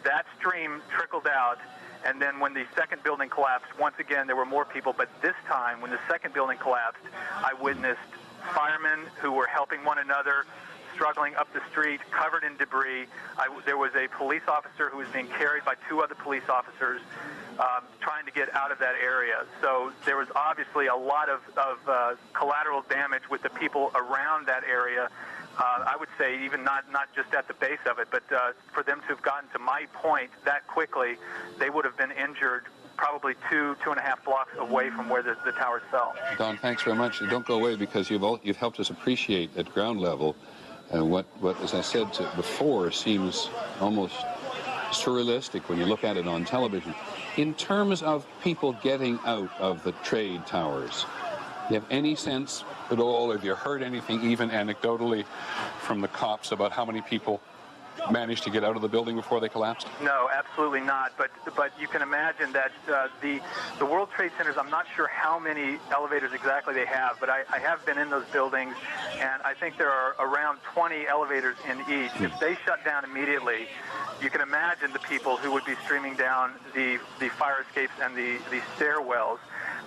That stream trickled out, and then when the second building collapsed, once again there were more people, but this time when the second building collapsed, I witnessed firemen who were helping one another, struggling up the street, covered in debris. There was a police officer who was being carried by 2 other police officers trying to get out of that area. So there was obviously a lot of collateral damage with the people around that area. I would say even not just at the base of it, but for them to have gotten to my point that quickly, they would have been injured probably 2.5 blocks away from where the towers fell. Don, thanks very much. Don't go away, because you've helped us appreciate at ground level what, as I said before, seems almost surrealistic when you look at it on television. In terms of people getting out of the trade towers, do you have any sense at all? Have you heard anything, even anecdotally, from the cops about how many people managed to get out of the building before they collapsed? No, absolutely not. But you can imagine that the World Trade Centers, I'm not sure how many elevators exactly they have, but I have been in those buildings, and I think there are around 20 elevators in each. If they shut down immediately, you can imagine the people who would be streaming down the fire escapes and the stairwells.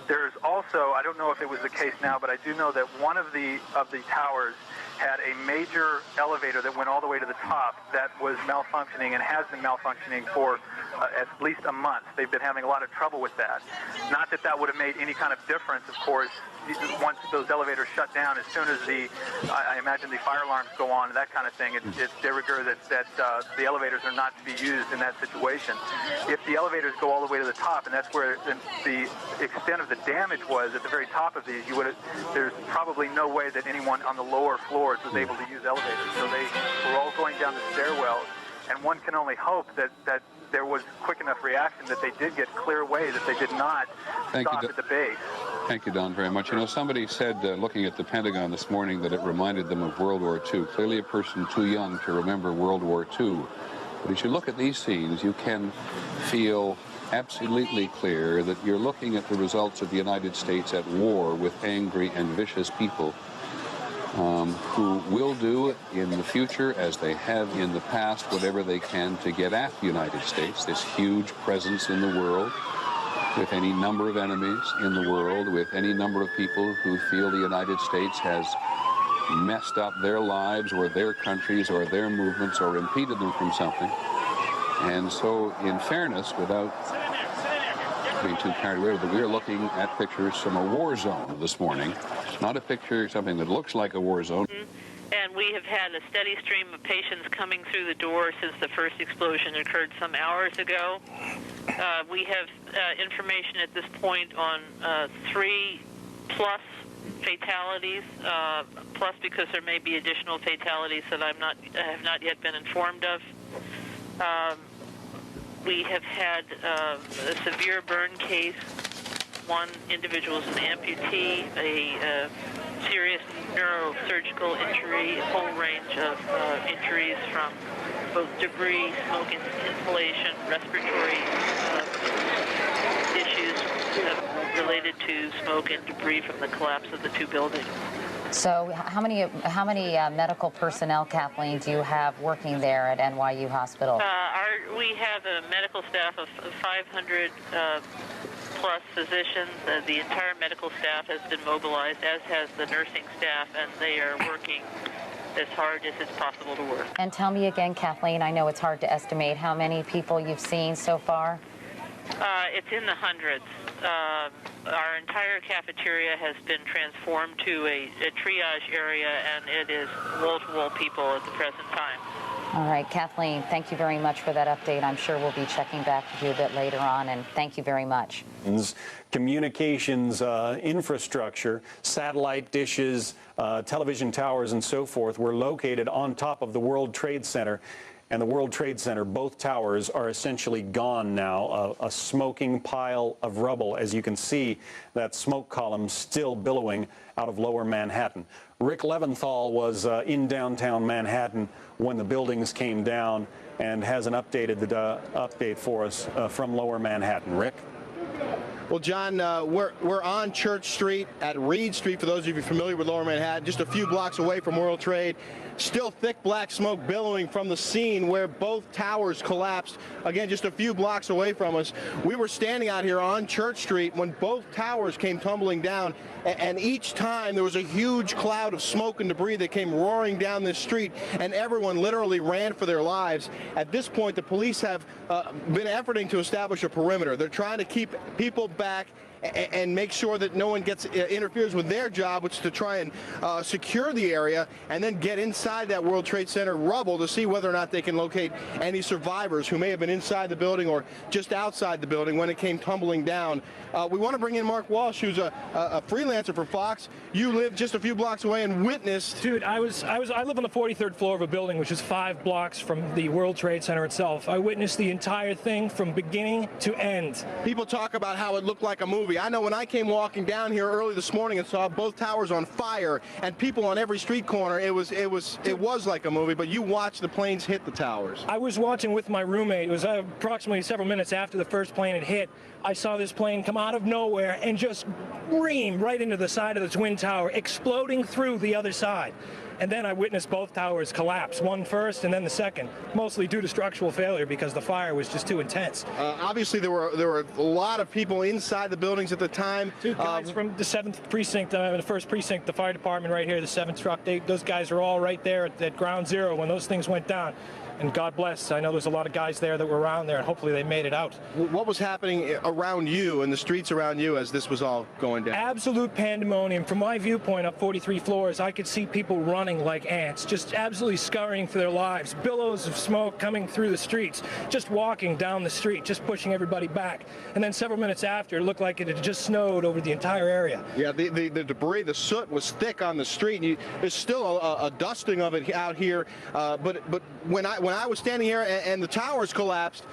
There's also, I don't know if it was the case now, but I do know that one of the towers had a major elevator that went all the way to the top that was malfunctioning and has been malfunctioning for at least a month. They've been having a lot of trouble with that. Not that that would have made any kind of difference, of course, once those elevators shut down. As soon as I imagine the fire alarms go on and that kind of thing, it's de rigueur that the elevators are not to be used in that situation. If the elevators go all the way to the top, and that's where the extent of the damage was at the very top of these, there's probably no way that anyone on the lower floors was able to use elevators. So they were all going down the stairwells, and one can only hope that there was quick enough reaction that they did get clear away, that they did not stop at the base. Thank you, Don, very much. You know, somebody said, looking at the Pentagon this morning, that it reminded them of World War II. Clearly a person too young to remember World War II. But as you look at these scenes, you can feel absolutely clear that you're looking at the results of the United States at war with angry and vicious people who will do in the future, as they have in the past, whatever they can to get at the United States, this huge presence in the world, with any number of enemies in the world, with any number of people who feel the United States has messed up their lives or their countries or their movements or impeded them from something. And so, in fairness, without being too carried away with it, we are looking at pictures from a war zone this morning. Not a picture, something that looks like a war zone. And we have had a steady stream of patients coming through the door since the first explosion occurred some hours ago. We have information at this point on 3+ fatalities, plus because there may be additional fatalities that I have not yet been informed of. We have had a severe burn case. One individual is an amputee, a serious neurosurgical injury, a whole range of injuries from both debris, smoke inhalation, respiratory issues related to smoke and debris from the collapse of the two buildings. So how many medical personnel, Kathleen, do you have working there at NYU Hospital? We have a medical staff of 500 plus physicians. The entire medical staff has been mobilized, as has the nursing staff, and they are working as hard as it's possible to work. And tell me again, Kathleen, I know it's hard to estimate how many people you've seen so far? It's in the hundreds. Our entire cafeteria has been transformed to a triage area, and it is wall-to-wall people at the present time. All right, Kathleen, thank you very much for that update. I'm sure we'll be checking back with you a bit later on, and thank you very much. Communications infrastructure, satellite dishes, television towers, and so forth were located on top of the World Trade Center. And the World Trade Center, both towers are essentially gone now, a smoking pile of rubble. As you can see, that smoke column still billowing out of lower Manhattan. Rick Leventhal was in downtown Manhattan when the buildings came down and has an update for us from lower Manhattan. Rick? Well, John, we're on Church Street at Reed Street, for those of you familiar with lower Manhattan, just a few blocks away from World Trade. Still thick black smoke billowing from the scene where both towers collapsed. Again, just a few blocks away from us. We were standing out here on Church Street when both towers came tumbling down, and each time there was a huge cloud of smoke and debris that came roaring down this street, and everyone literally ran for their lives. At this point, the police have been efforting to establish a perimeter. They're trying to keep people back and make sure that no one interferes with their job, which is to try and secure the area and then get inside that World Trade Center rubble to see whether or not they can locate any survivors who may have been inside the building or just outside the building when it came tumbling down. We want to bring in Mark Walsh, who's a freelancer for Fox. You live just a few blocks away and witnessed. Dude, I live on the 43rd floor of a building which is 5 blocks from the World Trade Center itself. I witnessed the entire thing from beginning to end. People talk about how it looked like a movie. I know when I came walking down here early this morning and saw both towers on fire and people on every street corner, it was like a movie, but you watched the planes hit the towers. I was watching with my roommate. It was approximately several minutes after the first plane had hit. I saw this plane come out of nowhere and just ream right into the side of the Twin Tower, exploding through the other side. And then I witnessed both towers collapse, one first and then the second, mostly due to structural failure because the fire was just too intense. Obviously, there were a lot of people inside the buildings at the time. 2 guys from the 7th precinct, the 1st precinct, the fire department right here, the 7th truck, those guys are all right there at ground zero when those things went down. And God bless, I know there's a lot of guys there that were around there, and hopefully they made it out. What was happening around you, in the streets around you, as this was all going down? Absolute pandemonium. From my viewpoint up 43 floors, I could see people running like ants, just absolutely scurrying for their lives. Billows of smoke coming through the streets, just walking down the street, just pushing everybody back. And then several minutes after, it looked like it had just snowed over the entire area. Yeah, the debris, the soot was thick on the street. And there's still a dusting of it out here. But when I was standing here and the towers collapsed,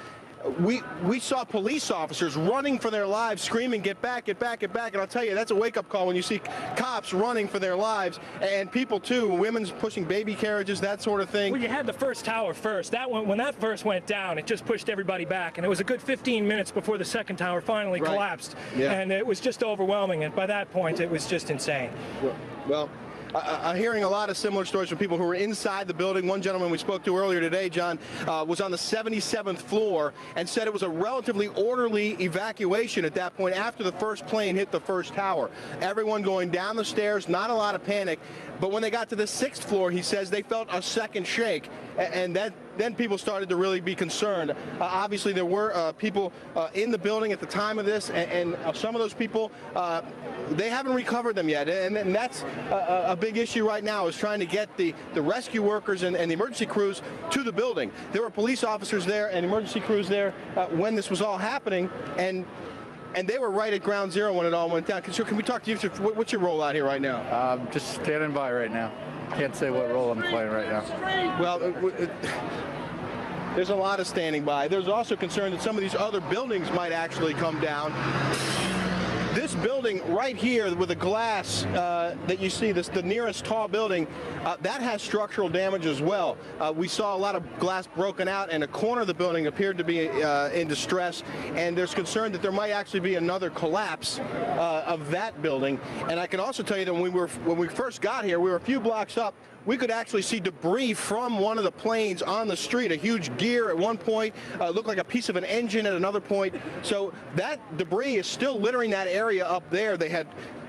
we saw police officers running for their lives, screaming, "Get back, get back, get back!" And I'll tell you, that's a wake-up call when you see cops running for their lives, and people too, women's pushing baby carriages, that sort of thing. Well, you had the first tower first. That one, when that first went down, it just pushed everybody back, and it was a good 15 minutes before the second tower finally collapsed. Yeah. And it was just overwhelming, and by that point, it was just insane. Well, I'm hearing a lot of similar stories from people who were inside the building. One gentleman we spoke to earlier today, John, was on the 77th floor and said it was a relatively orderly evacuation at that point after the first plane hit the first tower. Everyone going down the stairs, not a lot of panic. But when they got to the 6th floor, he says they felt a second shake, and then people started to really be concerned. Obviously, there were people in the building at the time of this, and some of those people, they haven't recovered them yet. And that's a big issue right now, is trying to get the rescue workers and the emergency crews to the building. There were police officers there and emergency crews there when this was all happening, and they were right at ground zero when it all went down. Can we talk to you? What's your role out here right now? I'm just standing by right now. Can't say what role I'm playing right now. Well, there's a lot of standing by. There's also concern that some of these other buildings might actually come down. This building right here with the glass that you see, the nearest tall building, that has structural damage as well. We saw a lot of glass broken out, and a corner of the building appeared to be in distress, and there's concern that there might actually be another collapse of that building. And I can also tell you that when we first got here, we were a few blocks up. We could actually see debris from one of the planes on the street, a huge gear at one point, looked like a piece of an engine at another point. So that debris is still littering that area up there. They had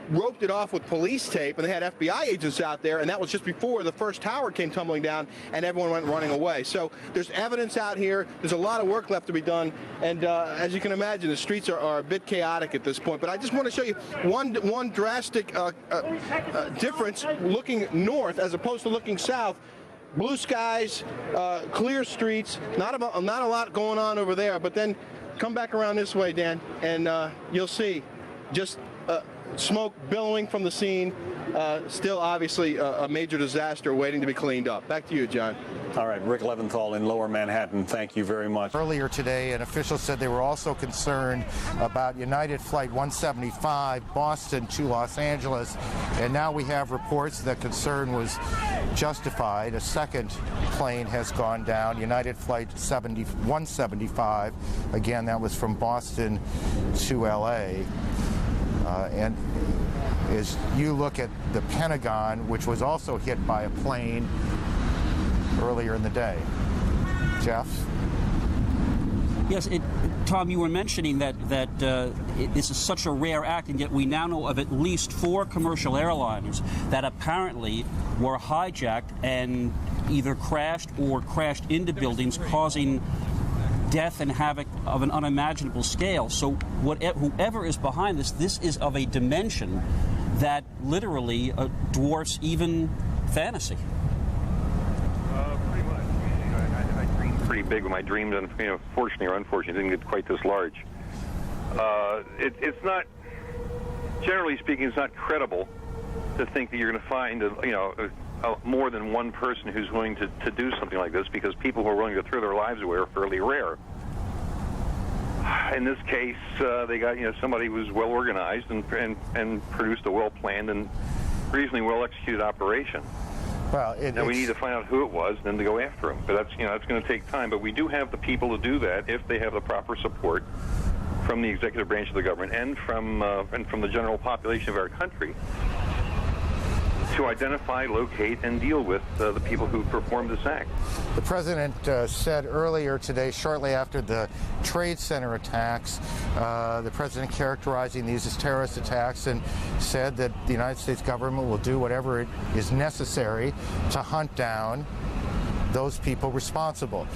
roped it off with police tape, and they had FBI agents out there, and that was just before the first tower came tumbling down and everyone went running away. So there's evidence out here. There's a lot of work left to be done, and as you can imagine, the streets are a bit chaotic at this point. But I just want to show you one drastic difference looking north as opposed to looking south. Blue skies, clear streets, not a lot going on over there. But then come back around this way, Dan, and you'll see just smoke billowing from the scene. Still obviously a major disaster waiting to be cleaned up. Back to you, John. All right, Rick Leventhal in Lower Manhattan, thank you very much. Earlier today, an official said they were also concerned about United Flight 175, Boston to Los Angeles, and now we have reports that concern was justified. A second plane has gone down, United Flight 175. Again, that was from Boston to L.A. And as you look at the Pentagon, which was also hit by a plane earlier in the day. Jeff? Yes, Tom, you were mentioning that this is such a rare act, and yet we now know of at least 4 commercial airliners that apparently were hijacked and either crashed or crashed into buildings, causing death and havoc of an unimaginable scale. So whoever is behind this is of a dimension that literally dwarfs even fantasy. Pretty much. I dreamed pretty big with my dreams, and fortunately or unfortunately, it didn't get quite this large. It's not, generally speaking, it's not credible to think that you're going to find more than one person who's willing to do something like this, because people who are willing to throw their lives away are fairly rare. In this case, they got somebody who was well organized and produced a well planned and reasonably well executed operation. Well, and we need to find out who it was, and then to go after him. But that's that's going to take time. But we do have the people to do that if they have the proper support from the executive branch of the government and from the general population of our country, to identify, locate, and deal with the people who performed this act. The president said earlier today, shortly after the Trade Center attacks, the president characterizing these as terrorist attacks, and said that the United States government will do whatever it is necessary to hunt down those people responsible.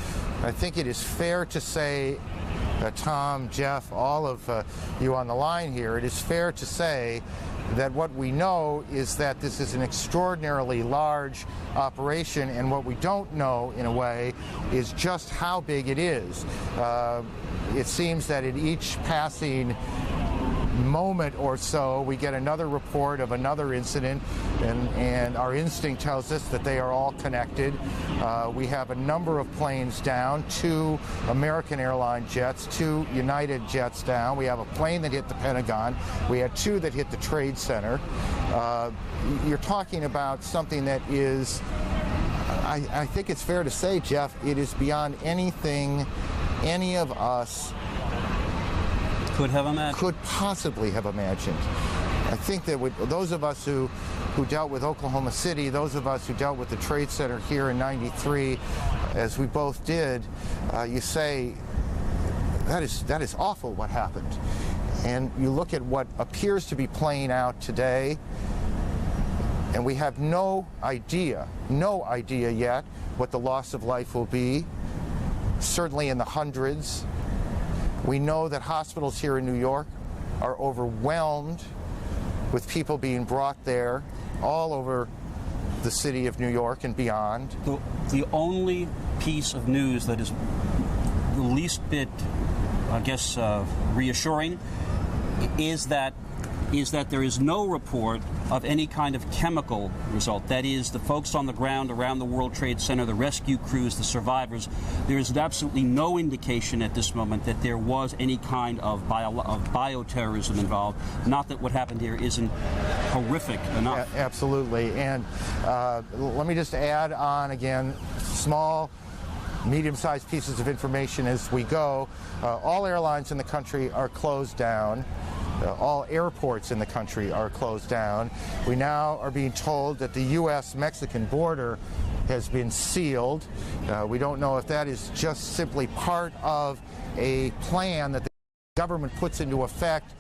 I think it is fair to say, Tom, Jeff, all of you on the line here, it is fair to say that what we know is that this is an extraordinarily large operation, and what we don't know, in a way, is just how big it is. It seems that in each passing moment or so, we get another report of another incident, and our instinct tells us that they are all connected. We have a number of planes down, 2 American airline jets, 2 United jets down. We have a plane that hit the Pentagon. We had 2 that hit the Trade Center. You're talking about something that is, I think it's fair to say, Jeff, it is beyond anything any of us could possibly have imagined. I think that those of us who dealt with Oklahoma City, those of us who dealt with the Trade Center here in '93, as we both did, you say, that is awful what happened. And you look at what appears to be playing out today, and we have no idea yet what the loss of life will be, certainly in the hundreds. We know that hospitals here in New York are overwhelmed with people being brought there all over the city of New York and beyond. The only piece of news that is the least bit, I guess, reassuring is that there is no report of any kind of chemical result. That is, the folks on the ground around the World Trade Center, the rescue crews, the survivors, there is absolutely no indication at this moment that there was any kind of bioterrorism involved. Not that what happened here isn't horrific enough. Yeah, absolutely. And let me just add on again, small, medium-sized pieces of information as we go. All airlines in the country are closed down. All airports in the country are closed down. We now are being told that the U.S.-Mexican border has been sealed. We don't know if that is just simply part of a plan that the government puts into effect